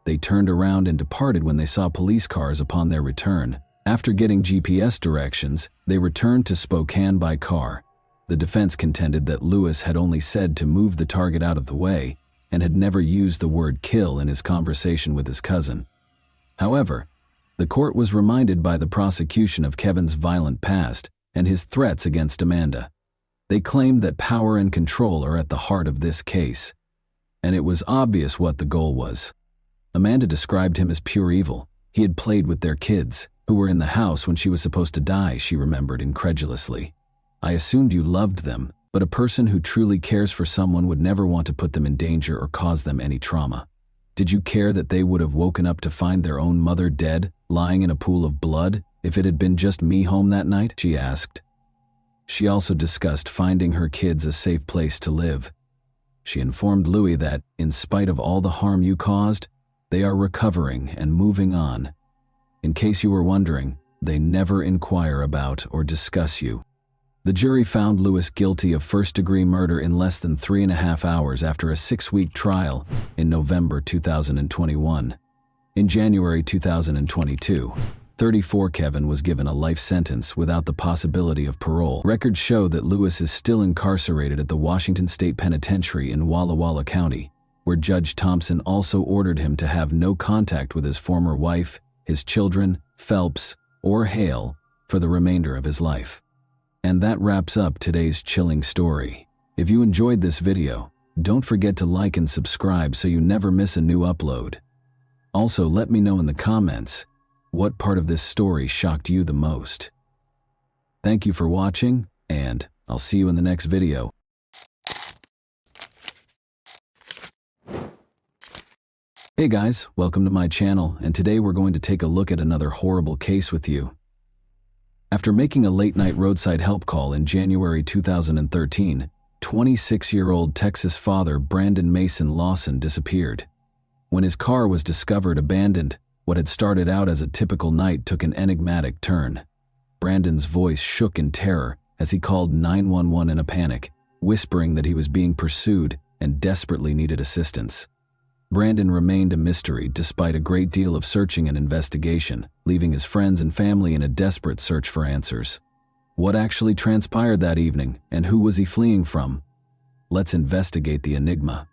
They turned around and departed when they saw police cars upon their return. After getting GPS directions, they returned to Spokane by car. The defense contended that Lewis had only said to move the target out of the way and had never used the word kill in his conversation with his cousin. However, the court was reminded by the prosecution of Kevin's violent past and his threats against Amanda. They claimed that power and control are at the heart of this case, and it was obvious what the goal was. Amanda described him as pure evil. He had played with their kids, who were in the house when she was supposed to die, she remembered incredulously. I assumed you loved them, but a person who truly cares for someone would never want to put them in danger or cause them any trauma. Did you care that they would have woken up to find their own mother dead, lying in a pool of blood, if it had been just me home that night? She asked. She also discussed finding her kids a safe place to live. She informed Louis that, in spite of all the harm you caused, they are recovering and moving on. In case you were wondering, they never inquire about or discuss you. The jury found Lewis guilty of first-degree murder in less than 3.5 hours after a 6-week trial in November 2021. In January 2022, 34 Kevin was given a life sentence without the possibility of parole. Records show that Lewis is still incarcerated at the Washington State Penitentiary in Walla Walla County, where Judge Thompson also ordered him to have no contact with his former wife, his children, Phelps, or Hale for the remainder of his life. And that wraps up today's chilling story. If you enjoyed this video, don't forget to like and subscribe so you never miss a new upload. Also, let me know in the comments, what part of this story shocked you the most? Thank you for watching, and I'll see you in the next video. Hey guys, welcome to my channel, and today we're going to take a look at another horrible case with you. After making a late-night roadside help call in January 2013, 26-year-old Texas father Brandon Mason Lawson disappeared. When his car was discovered abandoned, what had started out as a typical night took an enigmatic turn. Brandon's voice shook in terror as he called 911 in a panic, whispering that he was being pursued and desperately needed assistance. Brandon remained a mystery despite a great deal of searching and investigation, leaving his friends and family in a desperate search for answers. What actually transpired that evening, and who was he fleeing from? Let's investigate the enigma.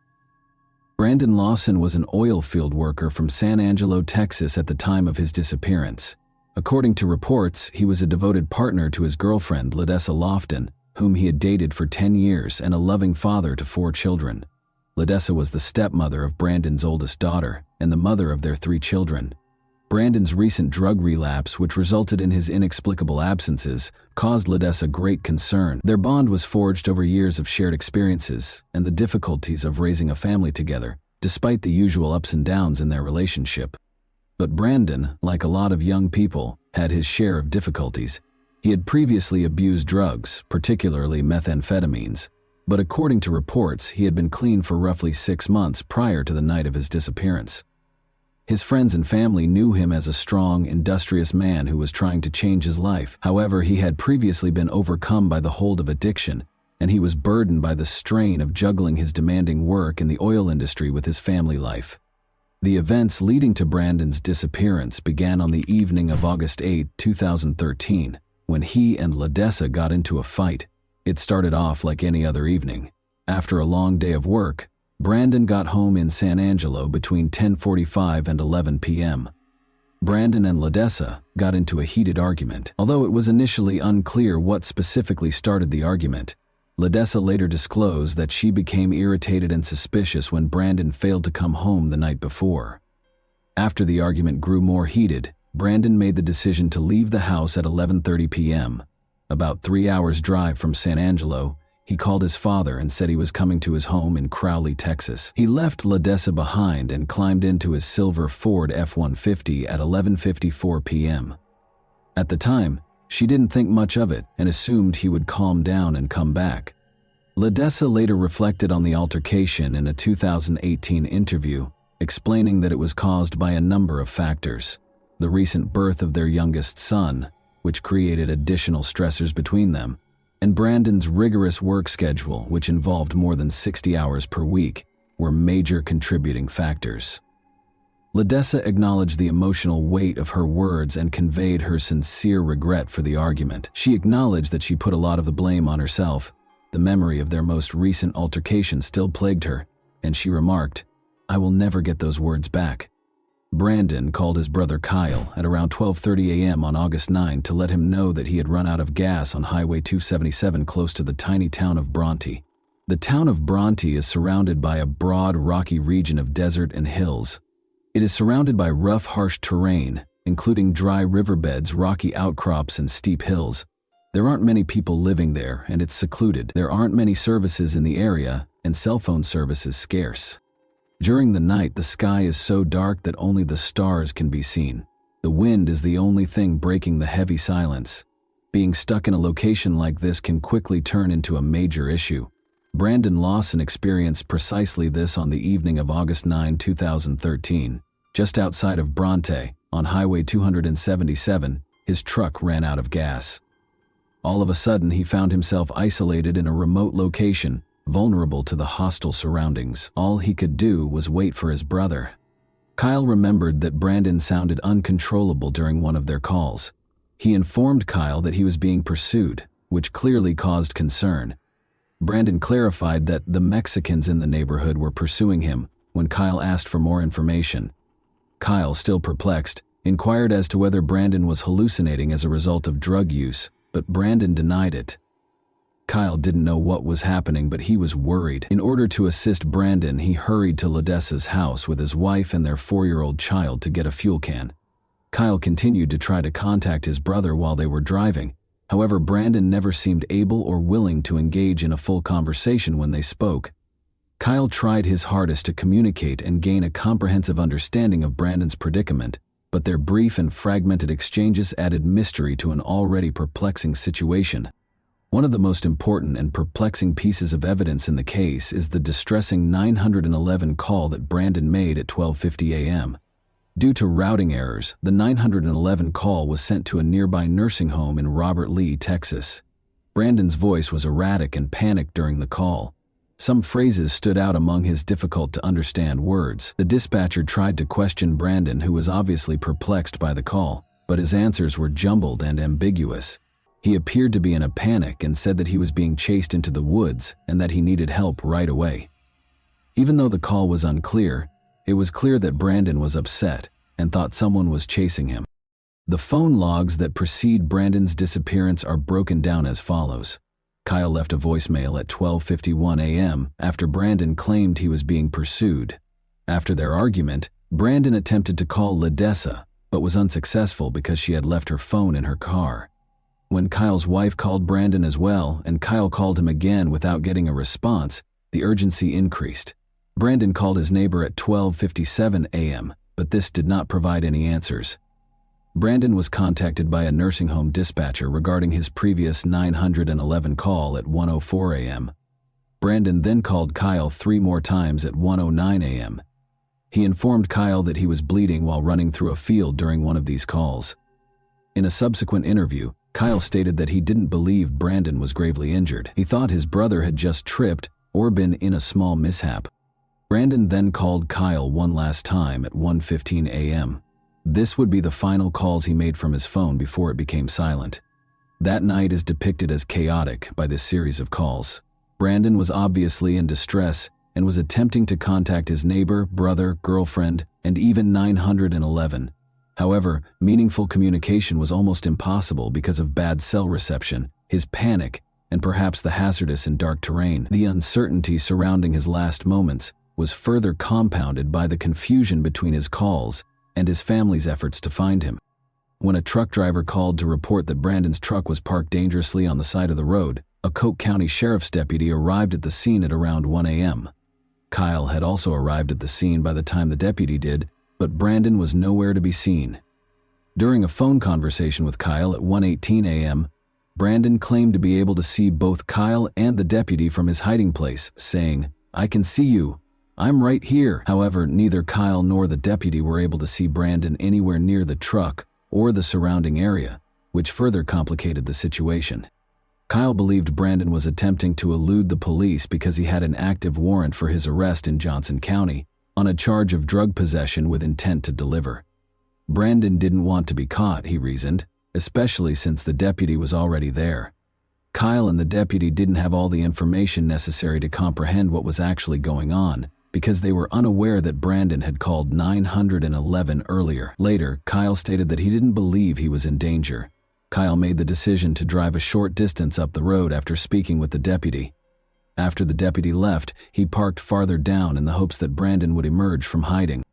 Brandon Lawson was an oil field worker from San Angelo, Texas at the time of his disappearance. According to reports, he was a devoted partner to his girlfriend, Ledessa Lofton, whom he had dated for 10 years, and a loving father to 4 children. Ledessa was the stepmother of Brandon's oldest daughter and the mother of their 3 children. Brandon's recent drug relapse, which resulted in his inexplicable absences, caused Ledessa great concern. Their bond was forged over years of shared experiences and the difficulties of raising a family together, despite the usual ups and downs in their relationship. But Brandon, like a lot of young people, had his share of difficulties. He had previously abused drugs, particularly methamphetamines, but according to reports, he had been clean for roughly 6 months prior to the night of his disappearance. His friends and family knew him as a strong, industrious man who was trying to change his life. However, he had previously been overcome by the hold of addiction, and he was burdened by the strain of juggling his demanding work in the oil industry with his family life. The events leading to Brandon's disappearance began on the evening of August 8, 2013, when he and Ledessa got into a fight. It started off like any other evening. After a long day of work, Brandon got home in San Angelo between 10:45 and 11 p.m. Brandon and Ledessa got into a heated argument. Although it was initially unclear what specifically started the argument, Ledessa later disclosed that she became irritated and suspicious when Brandon failed to come home the night before. After the argument grew more heated, Brandon made the decision to leave the house at 11:30 p.m. About 3 hours' drive from San Angelo, he called his father and said he was coming to his home in Crowley, Texas. He left Ledessa behind and climbed into his silver Ford F-150 at 11:54 p.m. At the time, she didn't think much of it and assumed he would calm down and come back. Ledessa later reflected on the altercation in a 2018 interview, explaining that it was caused by a number of factors: the recent birth of their youngest son, which created additional stressors between them, and Brandon's rigorous work schedule, which involved more than 60 hours per week, were major contributing factors. Ledessa acknowledged the emotional weight of her words and conveyed her sincere regret for the argument. She acknowledged that she put a lot of the blame on herself. The memory of their most recent altercation still plagued her, and she remarked, "I will never get those words back." Brandon called his brother Kyle at around 12:30 a.m. on August 9 to let him know that he had run out of gas on Highway 277 close to the tiny town of Bronte. The town of Bronte is surrounded by a broad, rocky region of desert and hills. It is surrounded by rough, harsh terrain, including dry riverbeds, rocky outcrops, and steep hills. There aren't many people living there, and it's secluded. There aren't many services in the area, and cell phone service is scarce. During the night, the sky is so dark that only the stars can be seen. The wind is the only thing breaking the heavy silence. Being stuck in a location like this can quickly turn into a major issue. Brandon Lawson experienced precisely this on the evening of August 9, 2013. Just outside of Bronte, on Highway 277, his truck ran out of gas. All of a sudden, he found himself isolated in a remote location, vulnerable to the hostile surroundings. All he could do was wait for his brother. Kyle remembered that Brandon sounded uncontrollable during one of their calls. He informed Kyle that he was being pursued, which clearly caused concern. Brandon clarified that the Mexicans in the neighborhood were pursuing him when Kyle asked for more information. Kyle, still perplexed, inquired as to whether Brandon was hallucinating as a result of drug use, but Brandon denied it. Kyle didn't know what was happening, but he was worried. In order to assist Brandon, he hurried to Ledessa's house with his wife and their 4-year-old child to get a fuel can. Kyle continued to try to contact his brother while they were driving. However, Brandon never seemed able or willing to engage in a full conversation when they spoke. Kyle tried his hardest to communicate and gain a comprehensive understanding of Brandon's predicament, but their brief and fragmented exchanges added mystery to an already perplexing situation. One of the most important and perplexing pieces of evidence in the case is the distressing 911 call that Brandon made at 12:50 a.m. Due to routing errors, the 911 call was sent to a nearby nursing home in Robert Lee, Texas. Brandon's voice was erratic and panicked during the call. Some phrases stood out among his difficult-to-understand words. The dispatcher tried to question Brandon, who was obviously perplexed by the call, but his answers were jumbled and ambiguous. He appeared to be in a panic and said that he was being chased into the woods and that he needed help right away. Even though the call was unclear, it was clear that Brandon was upset and thought someone was chasing him. The phone logs that precede Brandon's disappearance are broken down as follows. Kyle left a voicemail at 12:51 a.m. after Brandon claimed he was being pursued. After their argument, Brandon attempted to call Ledessa, but was unsuccessful because she had left her phone in her car. When Kyle's wife called Brandon as well, and Kyle called him again without getting a response, the urgency increased. Brandon called his neighbor at 12:57 a.m., but this did not provide any answers. Brandon was contacted by a nursing home dispatcher regarding his previous 911 call at 1:04 a.m. Brandon then called Kyle 3 more times at 1:09 a.m. He informed Kyle that he was bleeding while running through a field during one of these calls. In a subsequent interview, Kyle stated that he didn't believe Brandon was gravely injured. He thought his brother had just tripped or been in a small mishap. Brandon then called Kyle one last time at 1:15 a.m. This would be the final calls he made from his phone before it became silent. That night is depicted as chaotic by this series of calls. Brandon was obviously in distress and was attempting to contact his neighbor, brother, girlfriend, and even 911. However, meaningful communication was almost impossible because of bad cell reception, his panic, and perhaps the hazardous and dark terrain. The uncertainty surrounding his last moments was further compounded by the confusion between his calls and his family's efforts to find him. When a truck driver called to report that Brandon's truck was parked dangerously on the side of the road, a Coke County Sheriff's deputy arrived at the scene at around 1 a.m. Kyle had also arrived at the scene by the time the deputy did, but Brandon was nowhere to be seen. During a phone conversation with Kyle at 1:18 a.m., Brandon claimed to be able to see both Kyle and the deputy from his hiding place, saying, "I can see you. I'm right here." However, neither Kyle nor the deputy were able to see Brandon anywhere near the truck or the surrounding area, which further complicated the situation. Kyle believed Brandon was attempting to elude the police because he had an active warrant for his arrest in Johnson County on a charge of drug possession with intent to deliver. Brandon didn't want to be caught, he reasoned, especially since the deputy was already there. Kyle and the deputy didn't have all the information necessary to comprehend what was actually going on, because they were unaware that Brandon had called 911 earlier. Later, Kyle stated that he didn't believe he was in danger. Kyle made the decision to drive a short distance up the road after speaking with the deputy. After the deputy left, he parked farther down in the hopes that Brandon would emerge from hiding.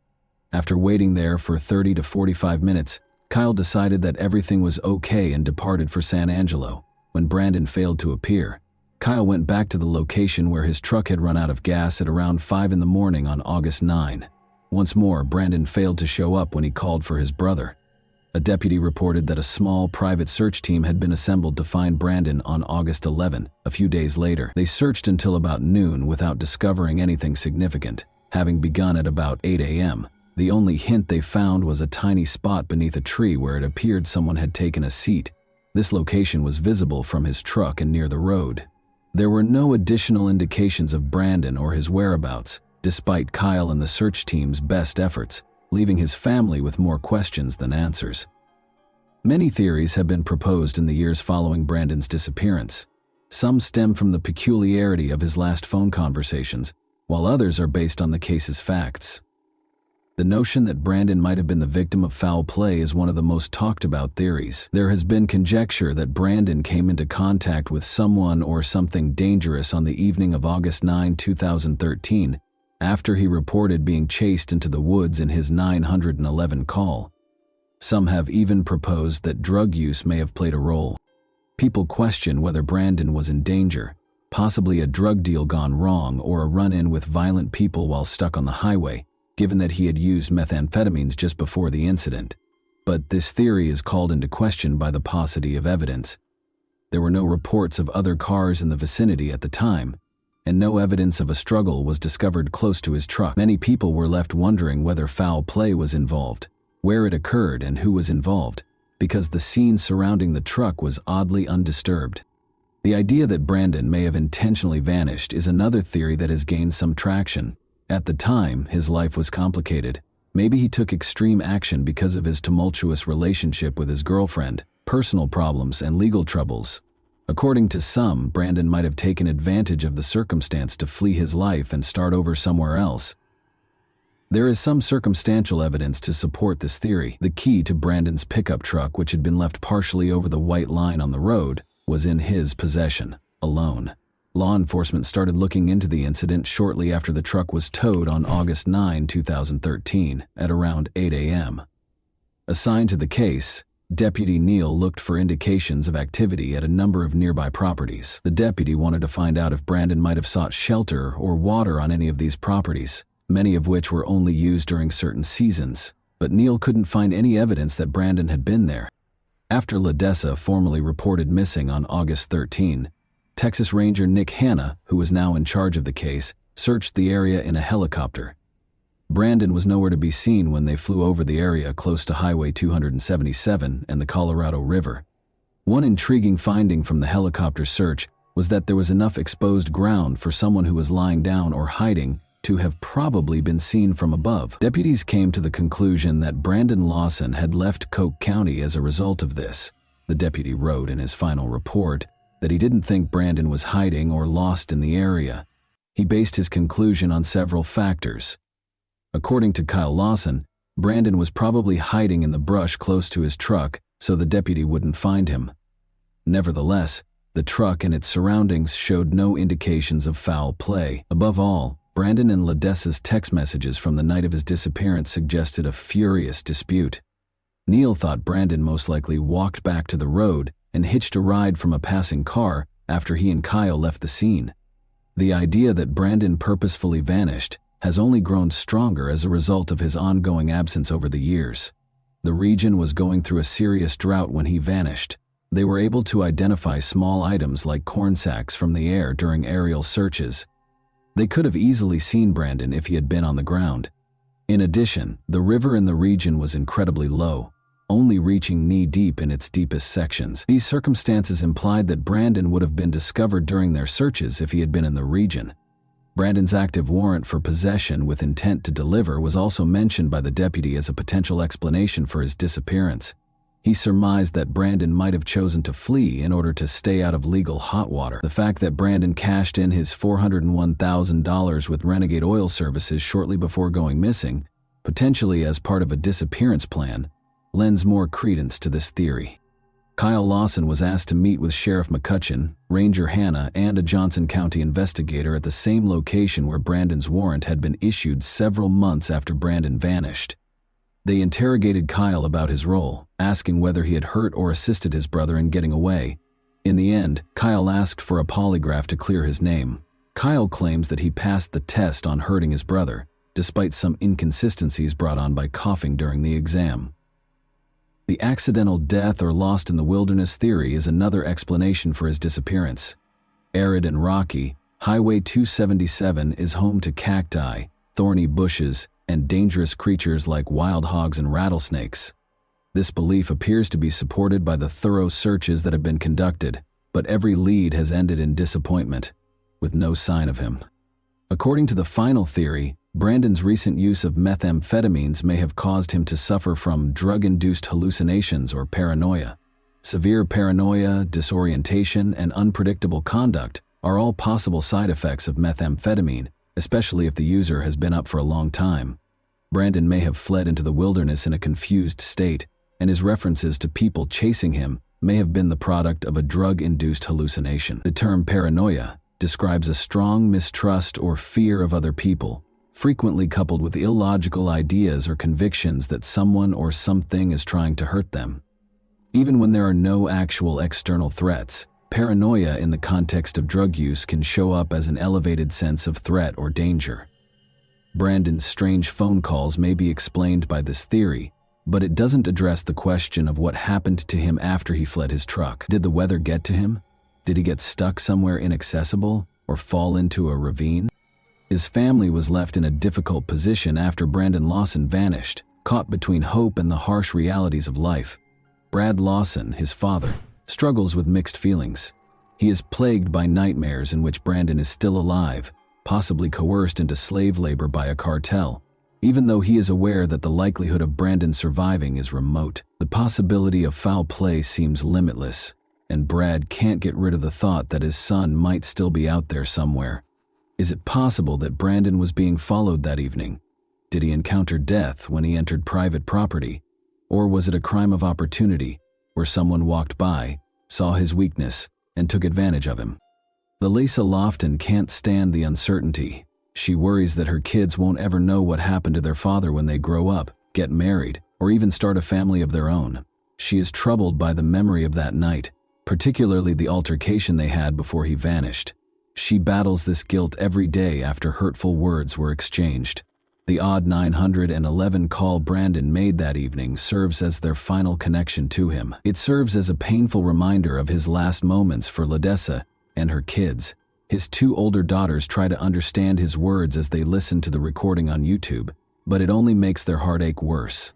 After waiting there for 30 to 45 minutes, Kyle decided that everything was okay and departed for San Angelo. When Brandon failed to appear, Kyle went back to the location where his truck had run out of gas at around 5 in the morning on August 9. Once more, Brandon failed to show up when he called for his brother. A deputy reported that a small private search team had been assembled to find Brandon on August 11. A few days later, they searched until about noon without discovering anything significant, having begun at about 8 a.m. The only hint they found was a tiny spot beneath a tree where it appeared someone had taken a seat. This location was visible from his truck and near the road. There were no additional indications of Brandon or his whereabouts, despite Kyle and the search team's best efforts, leaving his family with more questions than answers. Many theories have been proposed in the years following Brandon's disappearance. Some stem from the peculiarity of his last phone conversations, while others are based on the case's facts. The notion that Brandon might have been the victim of foul play is one of the most talked about theories. There has been conjecture that Brandon came into contact with someone or something dangerous on the evening of August 9, 2013, after he reported being chased into the woods in his 911 call. Some have even proposed that drug use may have played a role. People question whether Brandon was in danger, possibly a drug deal gone wrong or a run-in with violent people while stuck on the highway, given that he had used methamphetamines just before the incident. But this theory is called into question by the paucity of evidence. There were no reports of other cars in the vicinity at the time, and no evidence of a struggle was discovered close to his truck. Many people were left wondering whether foul play was involved, where it occurred, and who was involved, because the scene surrounding the truck was oddly undisturbed. The idea that Brandon may have intentionally vanished is another theory that has gained some traction. At the time, his life was complicated. Maybe he took extreme action because of his tumultuous relationship with his girlfriend, personal problems, and legal troubles. According to some, Brandon might have taken advantage of the circumstance to flee his life and start over somewhere else. There is some circumstantial evidence to support this theory. The key to Brandon's pickup truck, which had been left partially over the white line on the road, was in his possession, alone. Law enforcement started looking into the incident shortly after the truck was towed on August 9, 2013, at around 8 a.m. Assigned to the case, Deputy Neal looked for indications of activity at a number of nearby properties. The deputy wanted to find out if Brandon might have sought shelter or water on any of these properties, many of which were only used during certain seasons, but Neal couldn't find any evidence that Brandon had been there. After LaDessa formally reported missing on August 13, Texas Ranger Nick Hanna, who was now in charge of the case, searched the area in a helicopter. Brandon was nowhere to be seen when they flew over the area close to Highway 277 and the Colorado River. One intriguing finding from the helicopter search was that there was enough exposed ground for someone who was lying down or hiding to have probably been seen from above. Deputies came to the conclusion that Brandon Lawson had left Coke County as a result of this. The deputy wrote in his final report that he didn't think Brandon was hiding or lost in the area. He based his conclusion on several factors. According to Kyle Lawson, Brandon was probably hiding in the brush close to his truck so the deputy wouldn't find him. Nevertheless, the truck and its surroundings showed no indications of foul play. Above all, Brandon and LaDessa's text messages from the night of his disappearance suggested a furious dispute. Neal thought Brandon most likely walked back to the road and hitched a ride from a passing car after he and Kyle left the scene. The idea that Brandon purposefully vanished has only grown stronger as a result of his ongoing absence over the years. The region was going through a serious drought when he vanished. They were able to identify small items like corn sacks from the air during aerial searches. They could have easily seen Brandon if he had been on the ground. In addition, the river in the region was incredibly low, only reaching knee-deep in its deepest sections. These circumstances implied that Brandon would have been discovered during their searches if he had been in the region. Brandon's active warrant for possession with intent to deliver was also mentioned by the deputy as a potential explanation for his disappearance. He surmised that Brandon might have chosen to flee in order to stay out of legal hot water. The fact that Brandon cashed in his $401,000 with Renegade Oil Services shortly before going missing, potentially as part of a disappearance plan, lends more credence to this theory. Kyle Lawson was asked to meet with Sheriff McCutcheon, Ranger Hanna, and a Johnson County investigator at the same location where Brandon's warrant had been issued several months after Brandon vanished. They interrogated Kyle about his role, asking whether he had hurt or assisted his brother in getting away. In the end, Kyle asked for a polygraph to clear his name. Kyle claims that he passed the test on hurting his brother, despite some inconsistencies brought on by coughing during the exam. The accidental death or lost in the wilderness theory is another explanation for his disappearance. Arid and rocky, Highway 277 is home to cacti, thorny bushes, and dangerous creatures like wild hogs and rattlesnakes. This belief appears to be supported by the thorough searches that have been conducted, but every lead has ended in disappointment, with no sign of him. According to the final theory, Brandon's recent use of methamphetamines may have caused him to suffer from drug-induced hallucinations or paranoia. Severe paranoia, disorientation, and unpredictable conduct are all possible side effects of methamphetamine, especially if the user has been up for a long time. Brandon may have fled into the wilderness in a confused state, and his references to people chasing him may have been the product of a drug-induced hallucination. The term paranoia describes a strong mistrust or fear of other people, frequently coupled with illogical ideas or convictions that someone or something is trying to hurt them. Even when there are no actual external threats, paranoia in the context of drug use can show up as an elevated sense of threat or danger. Brandon's strange phone calls may be explained by this theory, but it doesn't address the question of what happened to him after he fled his truck. Did the weather get to him? Did he get stuck somewhere inaccessible or fall into a ravine? His family was left in a difficult position after Brandon Lawson vanished. caught between hope and the harsh realities of life. Brad Lawson, his father, struggles with mixed feelings. He is plagued by nightmares in which Brandon is still alive, possibly coerced into slave labor by a cartel. Even though he is aware that the likelihood of Brandon surviving is remote, the possibility of foul play seems limitless, and Brad can't get rid of the thought that his son might still be out there somewhere. Is it possible that Brandon was being followed that evening? Did he encounter death when he entered private property? Or was it a crime of opportunity, where someone walked by, saw his weakness, and took advantage of him? Lisa Lofton can't stand the uncertainty. She worries that her kids won't ever know what happened to their father when they grow up, get married, or even start a family of their own. She is troubled by the memory of that night, particularly the altercation they had before he vanished. She battles this guilt every day after hurtful words were exchanged. The odd 911 call Brandon made that evening serves as their final connection to him. It serves as a painful reminder of his last moments for Ledessa and her kids. His two older daughters try to understand his words as they listen to the recording on YouTube, but it only makes their heartache worse.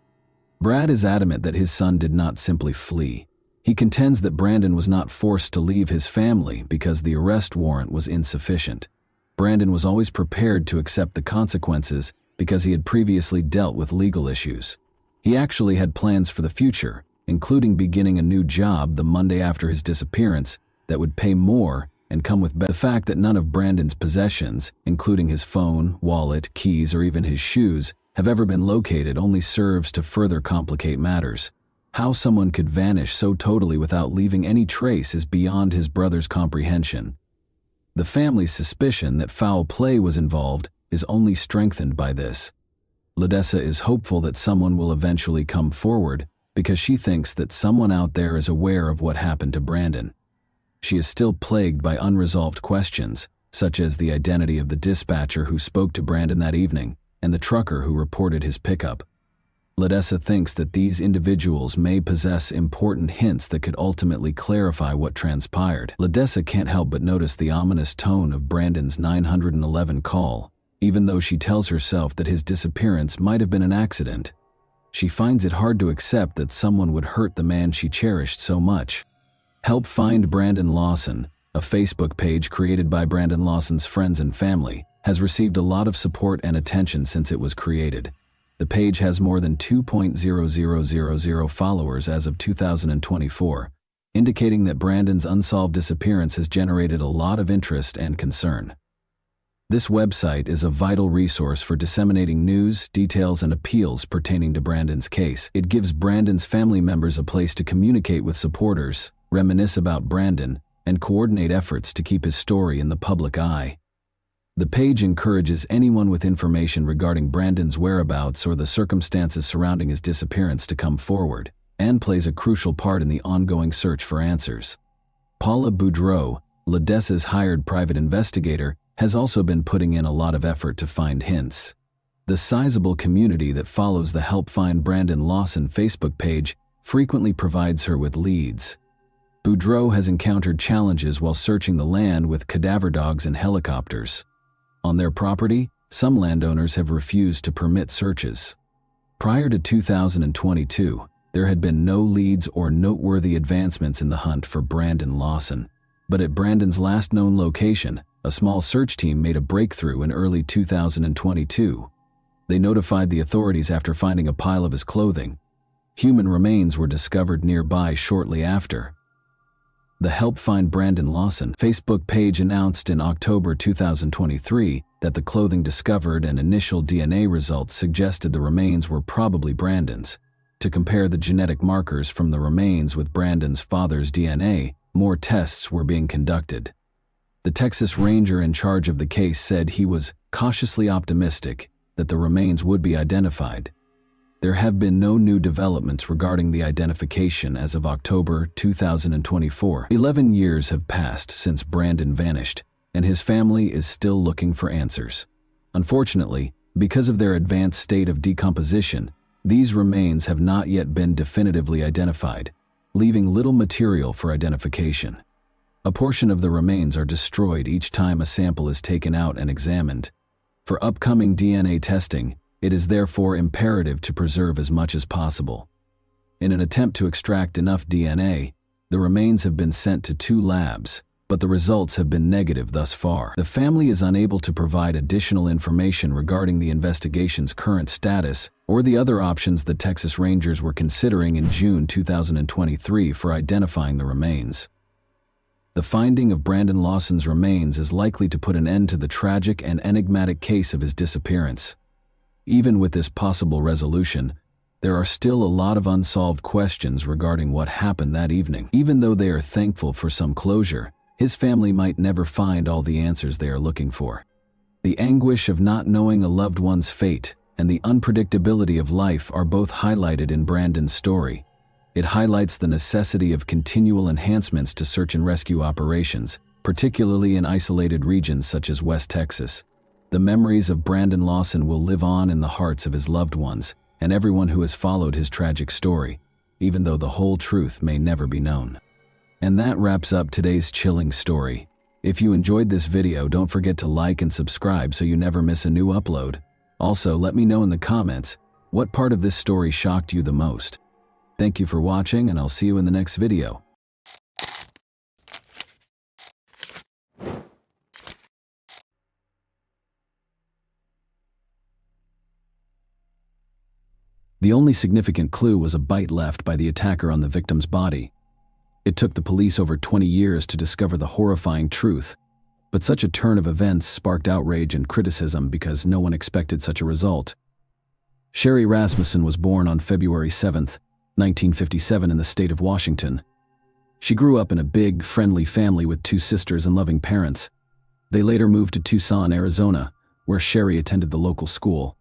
Brad is adamant that his son did not simply flee. He contends that Brandon was not forced to leave his family because the arrest warrant was insufficient. Brandon was always prepared to accept the consequences because he had previously dealt with legal issues. He actually had plans for the future, including beginning a new job the Monday after his disappearance that would pay more and come with the fact that none of Brandon's possessions, including his phone, wallet, keys, or even his shoes, have ever been located only serves to further complicate matters. How someone could vanish so totally without leaving any trace is beyond his brother's comprehension. The family's suspicion that foul play was involved is only strengthened by this. Ledessa is hopeful that someone will eventually come forward because she thinks that someone out there is aware of what happened to Brandon. She is still plagued by unresolved questions, such as the identity of the dispatcher who spoke to Brandon that evening and the trucker who reported his pickup. Ledessa thinks that these individuals may possess important hints that could ultimately clarify what transpired. Ledessa can't help but notice the ominous tone of Brandon's 911 call, even though she tells herself that his disappearance might have been an accident. She finds it hard to accept that someone would hurt the man she cherished so much. Help Find Brandon Lawson, a Facebook page created by Brandon Lawson's friends and family, has received a lot of support and attention since it was created. The page has more than 2,000 followers as of 2024, indicating that Brandon's unsolved disappearance has generated a lot of interest and concern. This website is a vital resource for disseminating news, details, and appeals pertaining to Brandon's case. It gives Brandon's family members a place to communicate with supporters, reminisce about Brandon, and coordinate efforts to keep his story in the public eye. The page encourages anyone with information regarding Brandon's whereabouts or the circumstances surrounding his disappearance to come forward, and plays a crucial part in the ongoing search for answers. Paula Boudreau, Ledessa's hired private investigator, has also been putting in a lot of effort to find hints. The sizable community that follows the Help Find Brandon Lawson Facebook page frequently provides her with leads. Boudreau has encountered challenges while searching the land with cadaver dogs and helicopters. On their property, some landowners have refused to permit searches. Prior to 2022, there had been no leads or noteworthy advancements in the hunt for Brandon Lawson. But at Brandon's last known location, a small search team made a breakthrough in early 2022. They notified the authorities after finding a pile of his clothing. Human remains were discovered nearby shortly after. The Help Find Brandon Lawson Facebook page announced in October 2023 that the clothing discovered and initial DNA results suggested the remains were probably Brandon's. To compare the genetic markers from the remains with Brandon's father's DNA, more tests were being conducted. The Texas Ranger in charge of the case said he was cautiously optimistic that the remains would be identified. There have been no new developments regarding the identification as of October 2024. 11 years have passed since Brandon vanished, and his family is still looking for answers. Unfortunately, because of their advanced state of decomposition, these remains have not yet been definitively identified, leaving little material for identification. A portion of the remains are destroyed each time a sample is taken out and examined. For upcoming DNA testing, It is therefore imperative to preserve as much as possible. In an attempt to extract enough DNA, the remains have been sent to 2 labs, but the results have been negative thus far. The family is unable to provide additional information regarding the investigation's current status or the other options the Texas Rangers were considering in June 2023 for identifying the remains. The finding of Brandon Lawson's remains is likely to put an end to the tragic and enigmatic case of his disappearance. Even with this possible resolution, there are still a lot of unsolved questions regarding what happened that evening. Even though they are thankful for some closure, his family might never find all the answers they are looking for. The anguish of not knowing a loved one's fate and the unpredictability of life are both highlighted in Brandon's story. It highlights the necessity of continual enhancements to search and rescue operations, particularly in isolated regions such as West Texas. The memories of Brandon Lawson will live on in the hearts of his loved ones and everyone who has followed his tragic story, even though the whole truth may never be known. And that wraps up today's chilling story. If you enjoyed this video, don't forget to like and subscribe so you never miss a new upload. Also, let me know in the comments what part of this story shocked you the most. Thank you for watching, and I'll see you in the next video. The only significant clue was a bite left by the attacker on the victim's body. It took the police over 20 years to discover the horrifying truth, but such a turn of events sparked outrage and criticism because no one expected such a result. Sherry Rasmussen was born on February 7, 1957 in the state of Washington. She grew up in a big, friendly family with 2 sisters and loving parents. They later moved to Tucson, Arizona, where Sherry attended the local school.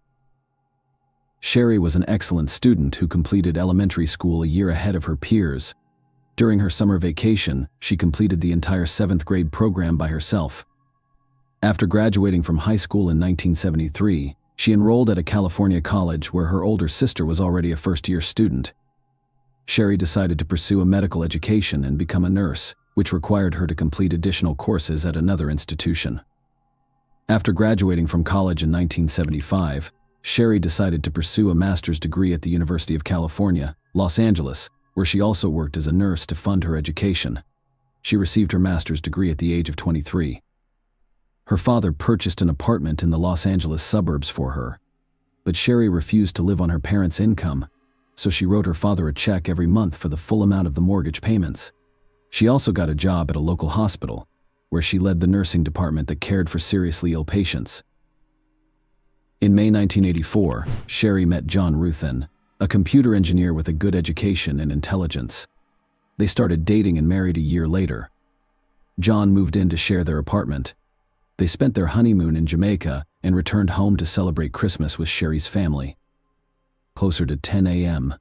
Sherry was an excellent student who completed elementary school a year ahead of her peers. During her summer vacation, she completed the entire 7th grade program by herself. After graduating from high school in 1973, she enrolled at a California college where her older sister was already a first-year student. Sherry decided to pursue a medical education and become a nurse, which required her to complete additional courses at another institution. After graduating from college in 1975, Sherry decided to pursue a master's degree at the University of California, Los Angeles, where she also worked as a nurse to fund her education. She received her master's degree at the age of 23. Her father purchased an apartment in the Los Angeles suburbs for her, but Sherry refused to live on her parents' income, so she wrote her father a check every month for the full amount of the mortgage payments. She also got a job at a local hospital, where she led the nursing department that cared for seriously ill patients. In May 1984, Sherry met John Ruthin, a computer engineer with a good education and intelligence. They started dating and married a year later. John moved in to share their apartment. They spent their honeymoon in Jamaica and returned home to celebrate Christmas with Sherry's family. Closer to 10 a.m.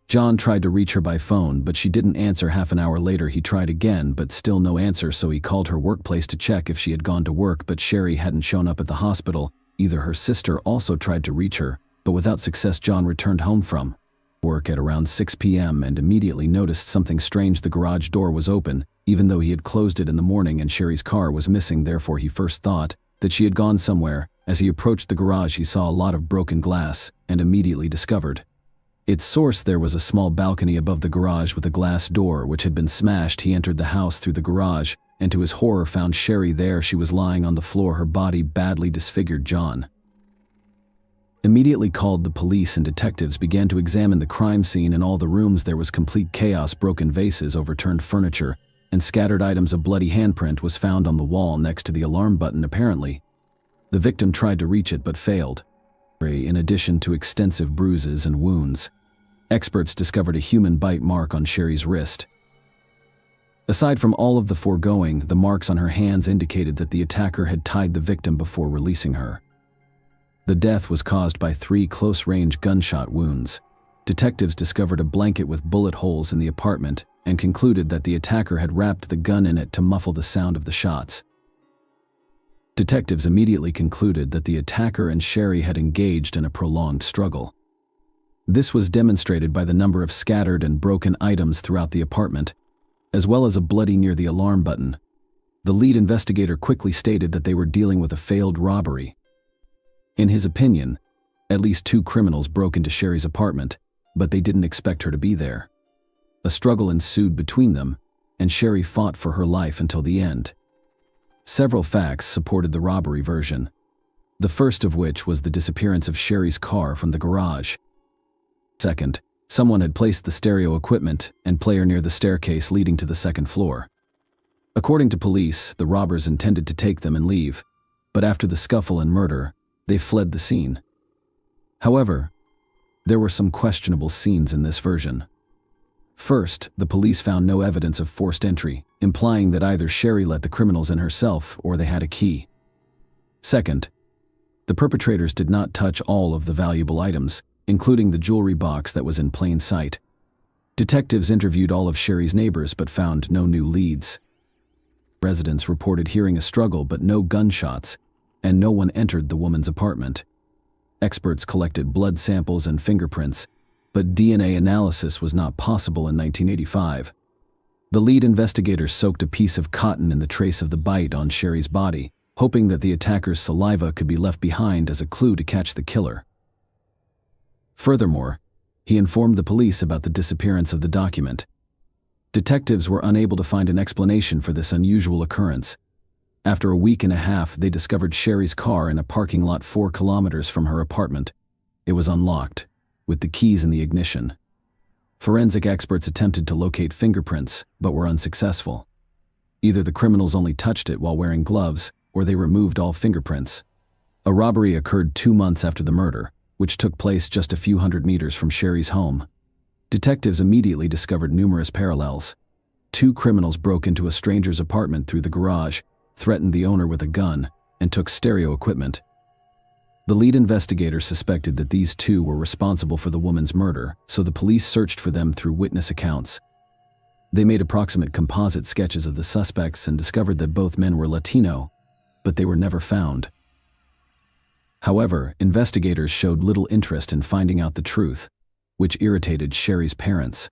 John tried to reach her by phone, but she didn't answer. Half an hour later, he tried again, but still no answer, so he called her workplace to check if she had gone to work, but Sherry hadn't shown up at the hospital. Either her sister also tried to reach her, but without success. John returned home from work at around 6 p.m. and immediately noticed something strange. The garage door was open, even though he had closed it in the morning, and Sherry's car was missing. Therefore, he first thought that she had gone somewhere. As he approached the garage, he saw a lot of broken glass and immediately discovered its source. There was a small balcony above the garage with a glass door which had been smashed. He entered the house through the garage and to his horror found Sherry there. She was lying on the floor, her body badly disfigured. John immediately called the police, and detectives began to examine the crime scene. In all the rooms there was complete chaos. Broken vases, overturned furniture, and scattered items. A bloody handprint was found on the wall next to the alarm button. Apparently, the victim tried to reach it but failed. In addition to extensive bruises and wounds, experts discovered a human bite mark on Sherry's wrist. Aside from all of the foregoing, the marks on her hands indicated that the attacker had tied the victim before releasing her. The death was caused by 3 close-range gunshot wounds. Detectives discovered a blanket with bullet holes in the apartment and concluded that the attacker had wrapped the gun in it to muffle the sound of the shots. Detectives immediately concluded that the attacker and Sherry had engaged in a prolonged struggle. This was demonstrated by the number of scattered and broken items throughout the apartment, as well as a bloody near the alarm button. The lead investigator quickly stated that they were dealing with a failed robbery. In his opinion, At least 2 criminals broke into Sherry's apartment, but they didn't expect her to be there. A struggle ensued between them, and Sherry fought for her life until the end. Several facts supported the robbery version, the first of which was the disappearance of Sherry's car from the garage. Second, someone had placed the stereo equipment and player near the staircase leading to the second floor. According to police, the robbers intended to take them and leave, but after the scuffle and murder, they fled the scene. However, there were some questionable scenes in this version. First, the police found no evidence of forced entry, implying that either Sherry let the criminals in herself or they had a key. Second, the perpetrators did not touch all of the valuable items, including the jewelry box that was in plain sight. Detectives interviewed all of Sherry's neighbors but found no new leads. Residents reported hearing a struggle but no gunshots, and no one entered the woman's apartment. Experts collected blood samples and fingerprints, but DNA analysis was not possible in 1985. The lead investigators soaked a piece of cotton in the trace of the bite on Sherry's body, hoping that the attacker's saliva could be left behind as a clue to catch the killer. Furthermore, he informed the police about the disappearance of the document. Detectives were unable to find an explanation for this unusual occurrence. After a week and a half, they discovered Sherry's car in a parking lot 4 kilometers from her apartment. It was unlocked, with the keys in the ignition. Forensic experts attempted to locate fingerprints, but were unsuccessful. Either the criminals only touched it while wearing gloves, or they removed all fingerprints. A robbery occurred 2 months after the murder, which took place just a few hundred meters from Sherry's home. Detectives immediately discovered numerous parallels. 2 criminals broke into a stranger's apartment through the garage, threatened the owner with a gun, and took stereo equipment. The lead investigator suspected that these 2 were responsible for the woman's murder, so the police searched for them through witness accounts. They made approximate composite sketches of the suspects and discovered that both men were Latino, but they were never found. However, investigators showed little interest in finding out the truth, which irritated Sherry's parents.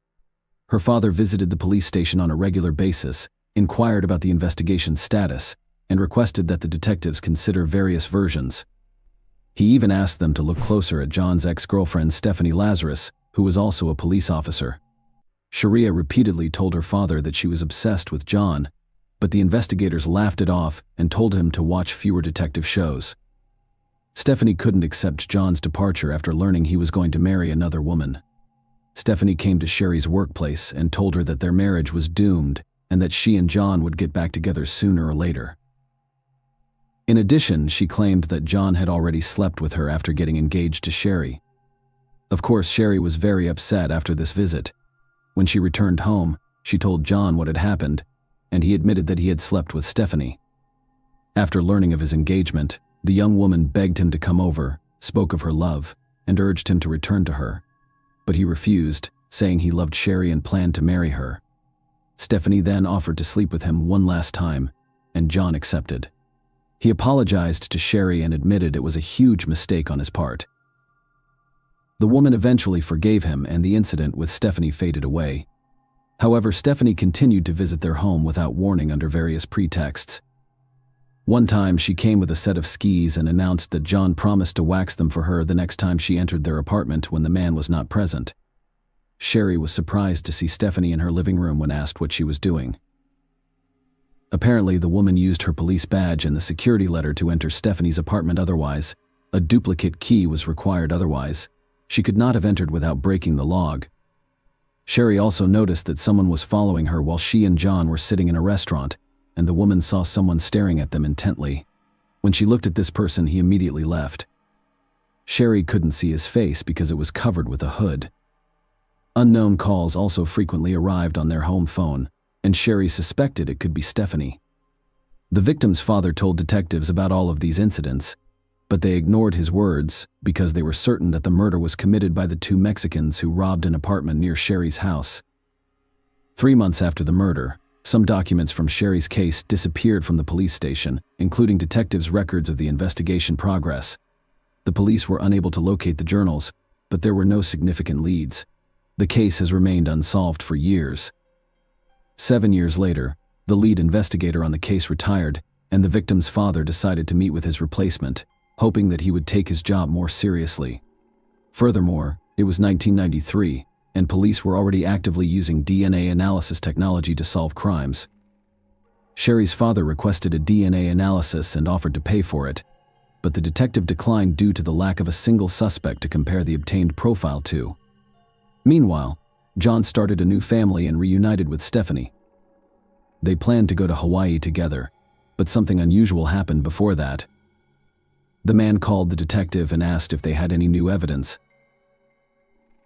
Her father visited the police station on a regular basis, inquired about the investigation's status, and requested that the detectives consider various versions. He even asked them to look closer at John's ex-girlfriend Stephanie Lazarus, who was also a police officer. Sharia repeatedly told her father that she was obsessed with John, but the investigators laughed it off and told him to watch fewer detective shows. Stephanie couldn't accept John's departure after learning he was going to marry another woman. Stephanie came to Sherry's workplace and told her that their marriage was doomed and that she and John would get back together sooner or later. In addition, she claimed that John had already slept with her after getting engaged to Sherry. Of course, Sherry was very upset after this visit. When she returned home, she told John what had happened, and he admitted that he had slept with Stephanie. After learning of his engagement, the young woman begged him to come over, spoke of her love, and urged him to return to her. But he refused, saying he loved Sherry and planned to marry her. Stephanie then offered to sleep with him one last time, and John accepted. He apologized to Sherry and admitted it was a huge mistake on his part. The woman eventually forgave him and the incident with Stephanie faded away. However, Stephanie continued to visit their home without warning under various pretexts. One time, she came with a set of skis and announced that John promised to wax them for her the next time she entered their apartment when the man was not present. Sherry was surprised to see Stephanie in her living room when asked what she was doing. Apparently, the woman used her police badge and the security letter to enter Stephanie's apartment otherwise. A duplicate key was required otherwise. She could not have entered without breaking the log. Sherry also noticed that someone was following her while she and John were sitting in a restaurant, and the woman saw someone staring at them intently. When she looked at this person, he immediately left. Sherry couldn't see his face because it was covered with a hood. Unknown calls also frequently arrived on their home phone, and Sherry suspected it could be Stephanie. The victim's father told detectives about all of these incidents, but they ignored his words because they were certain that the murder was committed by the 2 Mexicans who robbed an apartment near Sherry's house. 3 months after the murder, some documents from Sherry's case disappeared from the police station, including detectives' records of the investigation progress. The police were unable to locate the journals, but there were no significant leads. The case has remained unsolved for years. 7 years later, the lead investigator on the case retired, and the victim's father decided to meet with his replacement. hoping that he would take his job more seriously. Furthermore, it was 1993, and police were already actively using DNA analysis technology to solve crimes. Sherry's father requested a DNA analysis and offered to pay for it, but the detective declined due to the lack of a single suspect to compare the obtained profile to. Meanwhile, John started a new family and reunited with Stephanie. They planned to go to Hawaii together, but something unusual happened before that. The man called the detective and asked if they had any new evidence.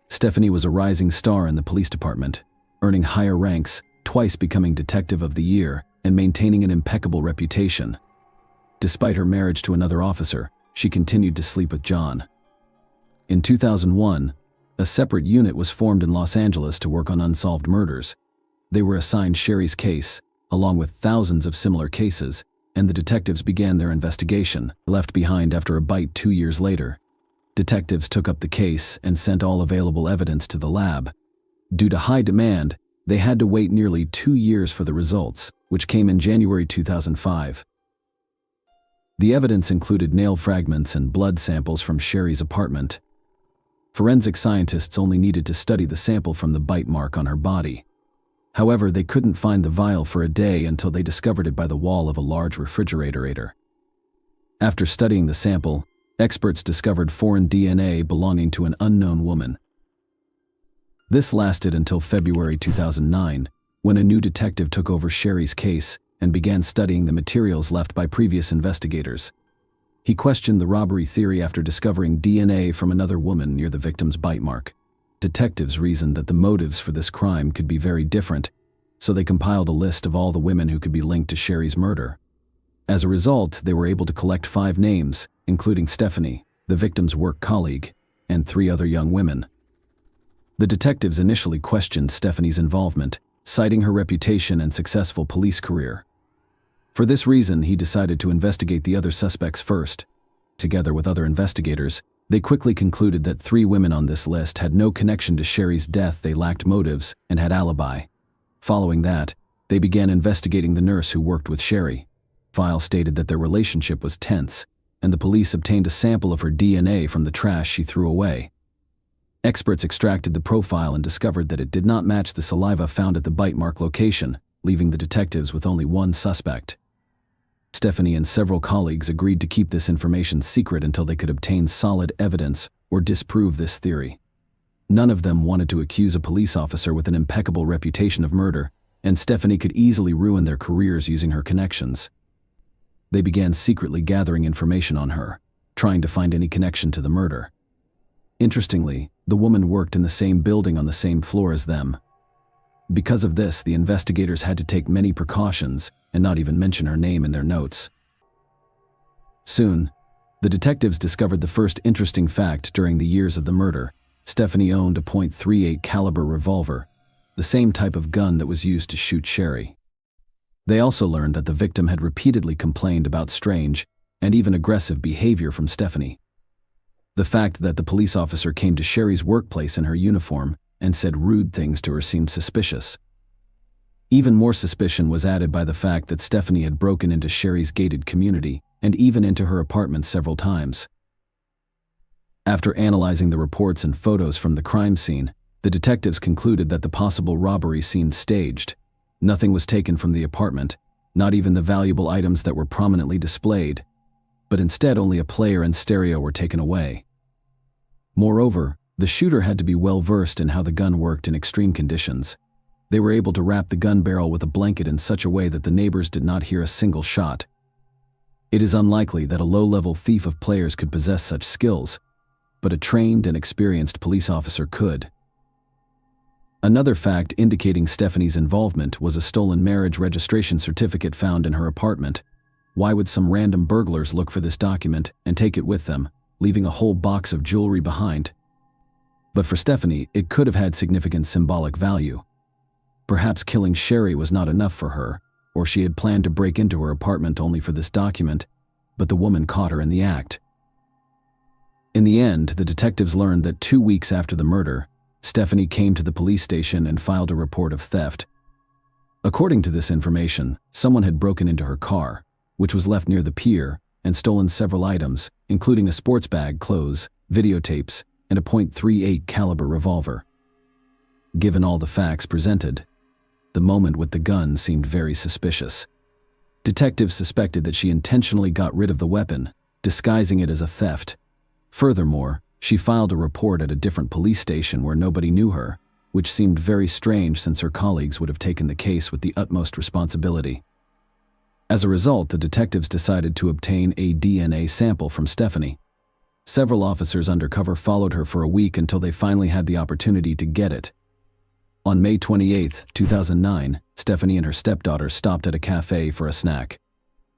Stephanie was a rising star in the police department, earning higher ranks, twice becoming Detective of the Year, and maintaining an impeccable reputation. Despite her marriage to another officer, she continued to sleep with John. In 2001, a separate unit was formed in Los Angeles to work on unsolved murders. They were assigned Sherry's case, along with thousands of similar cases, and the detectives began their investigation, left behind after a bite 2 years later. Detectives took up the case and sent all available evidence to the lab. Due to high demand, they had to wait nearly 2 years for the results, which came in January 2005. The evidence included nail fragments and blood samples from Sherry's apartment. Forensic scientists only needed to study the sample from the bite mark on her body. However, they couldn't find the vial for a day until they discovered it by the wall of a large refrigerator. After studying the sample, experts discovered foreign DNA belonging to an unknown woman. This lasted until February 2009, when a new detective took over Sherry's case and began studying the materials left by previous investigators. He questioned the robbery theory after discovering DNA from another woman near the victim's bite mark. Detectives reasoned that the motives for this crime could be very different, so they compiled a list of all the women who could be linked to Sherry's murder. As a result, they were able to collect 5 names, including Stephanie, the victim's work colleague, and 3 other young women. The detectives initially questioned Stephanie's involvement, citing her reputation and successful police career. For this reason, he decided to investigate the other suspects first. Together with other investigators, they quickly concluded that 3 women on this list had no connection to Sherry's death, they lacked motives, and had alibi. Following that, they began investigating the nurse who worked with Sherry. File stated that their relationship was tense, and the police obtained a sample of her DNA from the trash she threw away. Experts extracted the profile and discovered that it did not match the saliva found at the bite mark location, leaving the detectives with only 1 suspect. Stephanie and several colleagues agreed to keep this information secret until they could obtain solid evidence or disprove this theory. None of them wanted to accuse a police officer with an impeccable reputation of murder, and Stephanie could easily ruin their careers using her connections. They began secretly gathering information on her, trying to find any connection to the murder. Interestingly, the woman worked in the same building on the same floor as them. Because of this, the investigators had to take many precautions and not even mention her name in their notes. Soon, the detectives discovered the first interesting fact during the years of the murder. Stephanie owned a .38 caliber revolver, the same type of gun that was used to shoot Sherry. They also learned that the victim had repeatedly complained about strange and even aggressive behavior from Stephanie. The fact that the police officer came to Sherry's workplace in her uniform and said rude things to her seemed suspicious. Even more suspicion was added by the fact that Stephanie had broken into Sherry's gated community and even into her apartment several times. After analyzing the reports and photos from the crime scene, the detectives concluded that the possible robbery seemed staged. Nothing was taken from the apartment, not even the valuable items that were prominently displayed, but instead only a player and stereo were taken away. Moreover, the shooter had to be well versed in how the gun worked in extreme conditions. They were able to wrap the gun barrel with a blanket in such a way that the neighbors did not hear a single shot. It is unlikely that a low-level thief of players could possess such skills, but a trained and experienced police officer could. Another fact indicating Stephanie's involvement was a stolen marriage registration certificate found in her apartment. Why would some random burglars look for this document and take it with them, leaving a whole box of jewelry behind? But for Stephanie, it could have had significant symbolic value. Perhaps killing Sherry was not enough for her, or she had planned to break into her apartment only for this document, but the woman caught her in the act. In the end, the detectives learned that 2 weeks after the murder, Stephanie came to the police station and filed a report of theft. According to this information, someone had broken into her car, which was left near the pier, and stolen several items, including a sports bag, clothes, videotapes, and a .38 caliber revolver. Given all the facts presented, the moment with the gun seemed very suspicious. Detectives suspected that she intentionally got rid of the weapon, disguising it as a theft. Furthermore, she filed a report at a different police station where nobody knew her, which seemed very strange since her colleagues would have taken the case with the utmost responsibility. As a result, the detectives decided to obtain a DNA sample from Stephanie. Several officers undercover followed her for a week until they finally had the opportunity to get it. On May 28, 2009, Stephanie and her stepdaughter stopped at a cafe for a snack.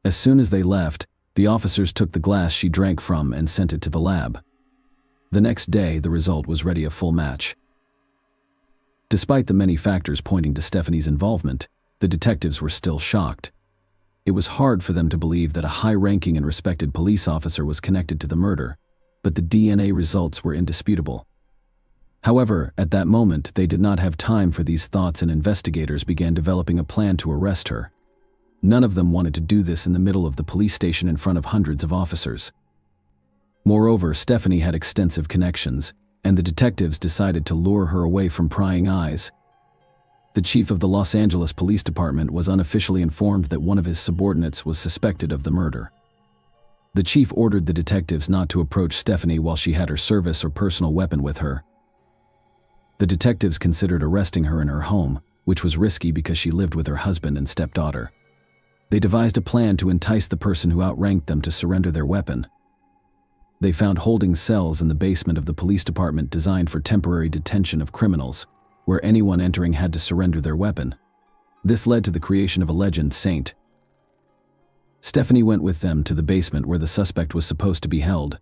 As soon as they left, the officers took the glass she drank from and sent it to the lab. The next day, the result was ready, a full match. Despite the many factors pointing to Stephanie's involvement, the detectives were still shocked. It was hard for them to believe that a high-ranking and respected police officer was connected to the murder, but the DNA results were indisputable. However, at that moment, they did not have time for these thoughts, and investigators began developing a plan to arrest her. None of them wanted to do this in the middle of the police station in front of hundreds of officers. Moreover, Stephanie had extensive connections, and the detectives decided to lure her away from prying eyes. The chief of the Los Angeles Police Department was unofficially informed that one of his subordinates was suspected of the murder. The chief ordered the detectives not to approach Stephanie while she had her service or personal weapon with her. The detectives considered arresting her in her home, which was risky because she lived with her husband and stepdaughter. They devised a plan to entice the person who outranked them to surrender their weapon. They found holding cells in the basement of the police department designed for temporary detention of criminals, where anyone entering had to surrender their weapon. This led to the creation of a legend saint. Stephanie went with them to the basement where the suspect was supposed to be held.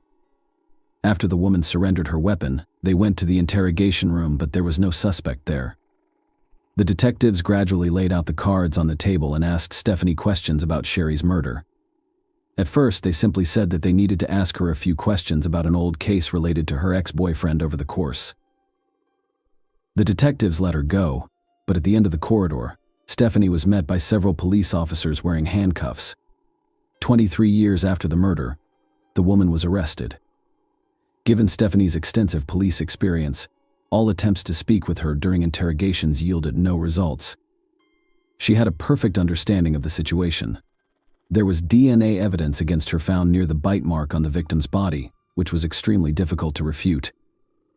After the woman surrendered her weapon, they went to the interrogation room, but there was no suspect there. The detectives gradually laid out the cards on the table and asked Stephanie questions about Sherry's murder. At first, they simply said that they needed to ask her a few questions about an old case related to her ex-boyfriend over the course. The detectives let her go, but at the end of the corridor, Stephanie was met by several police officers wearing handcuffs. 23 years after the murder, the woman was arrested. Given Stephanie's extensive police experience, all attempts to speak with her during interrogations yielded no results. She had a perfect understanding of the situation. There was DNA evidence against her found near the bite mark on the victim's body, which was extremely difficult to refute.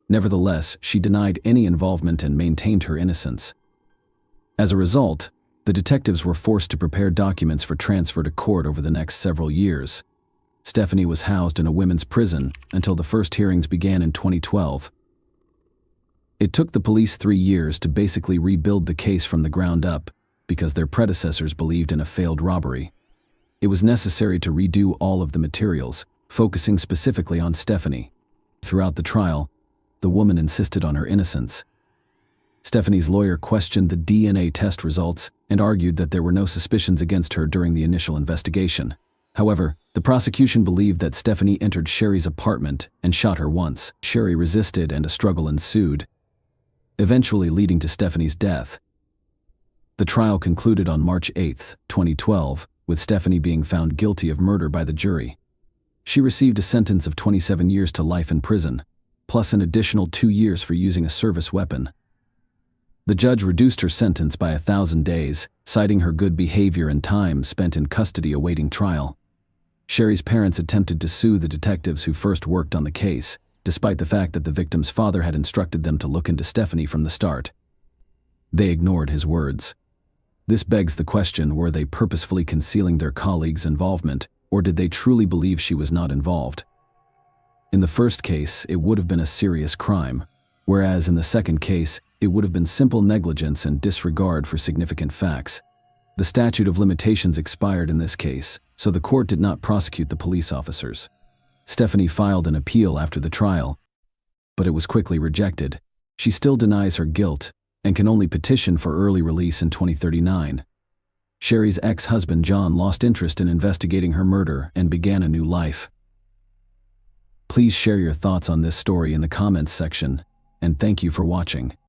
Nevertheless, she denied any involvement and maintained her innocence. As a result, the detectives were forced to prepare documents for transfer to court over the next several years. Stephanie was housed in a women's prison until the first hearings began in 2012. It took the police 3 years to basically rebuild the case from the ground up because their predecessors believed in a failed robbery. It was necessary to redo all of the materials, focusing specifically on Stephanie. Throughout the trial, the woman insisted on her innocence. Stephanie's lawyer questioned the DNA test results and argued that there were no suspicions against her during the initial investigation. However, the prosecution believed that Stephanie entered Sherry's apartment and shot her once. Sherry resisted and a struggle ensued, eventually leading to Stephanie's death. The trial concluded on March 8, 2012, with Stephanie being found guilty of murder by the jury. She received a sentence of 27 years to life in prison, plus an additional 2 years for using a service weapon. The judge reduced her sentence by 1,000 days, citing her good behavior and time spent in custody awaiting trial. Sherry's parents attempted to sue the detectives who first worked on the case, despite the fact that the victim's father had instructed them to look into Stephanie from the start. They ignored his words. This begs the question, were they purposefully concealing their colleagues' involvement, or did they truly believe she was not involved? In the first case, it would have been a serious crime, whereas in the second case, it would have been simple negligence and disregard for significant facts. The statute of limitations expired in this case, so the court did not prosecute the police officers. Stephanie filed an appeal after the trial, but it was quickly rejected. She still denies her guilt and can only petition for early release in 2039. Sherry's ex-husband John lost interest in investigating her murder and began a new life. Please share your thoughts on this story in the comments section, and thank you for watching.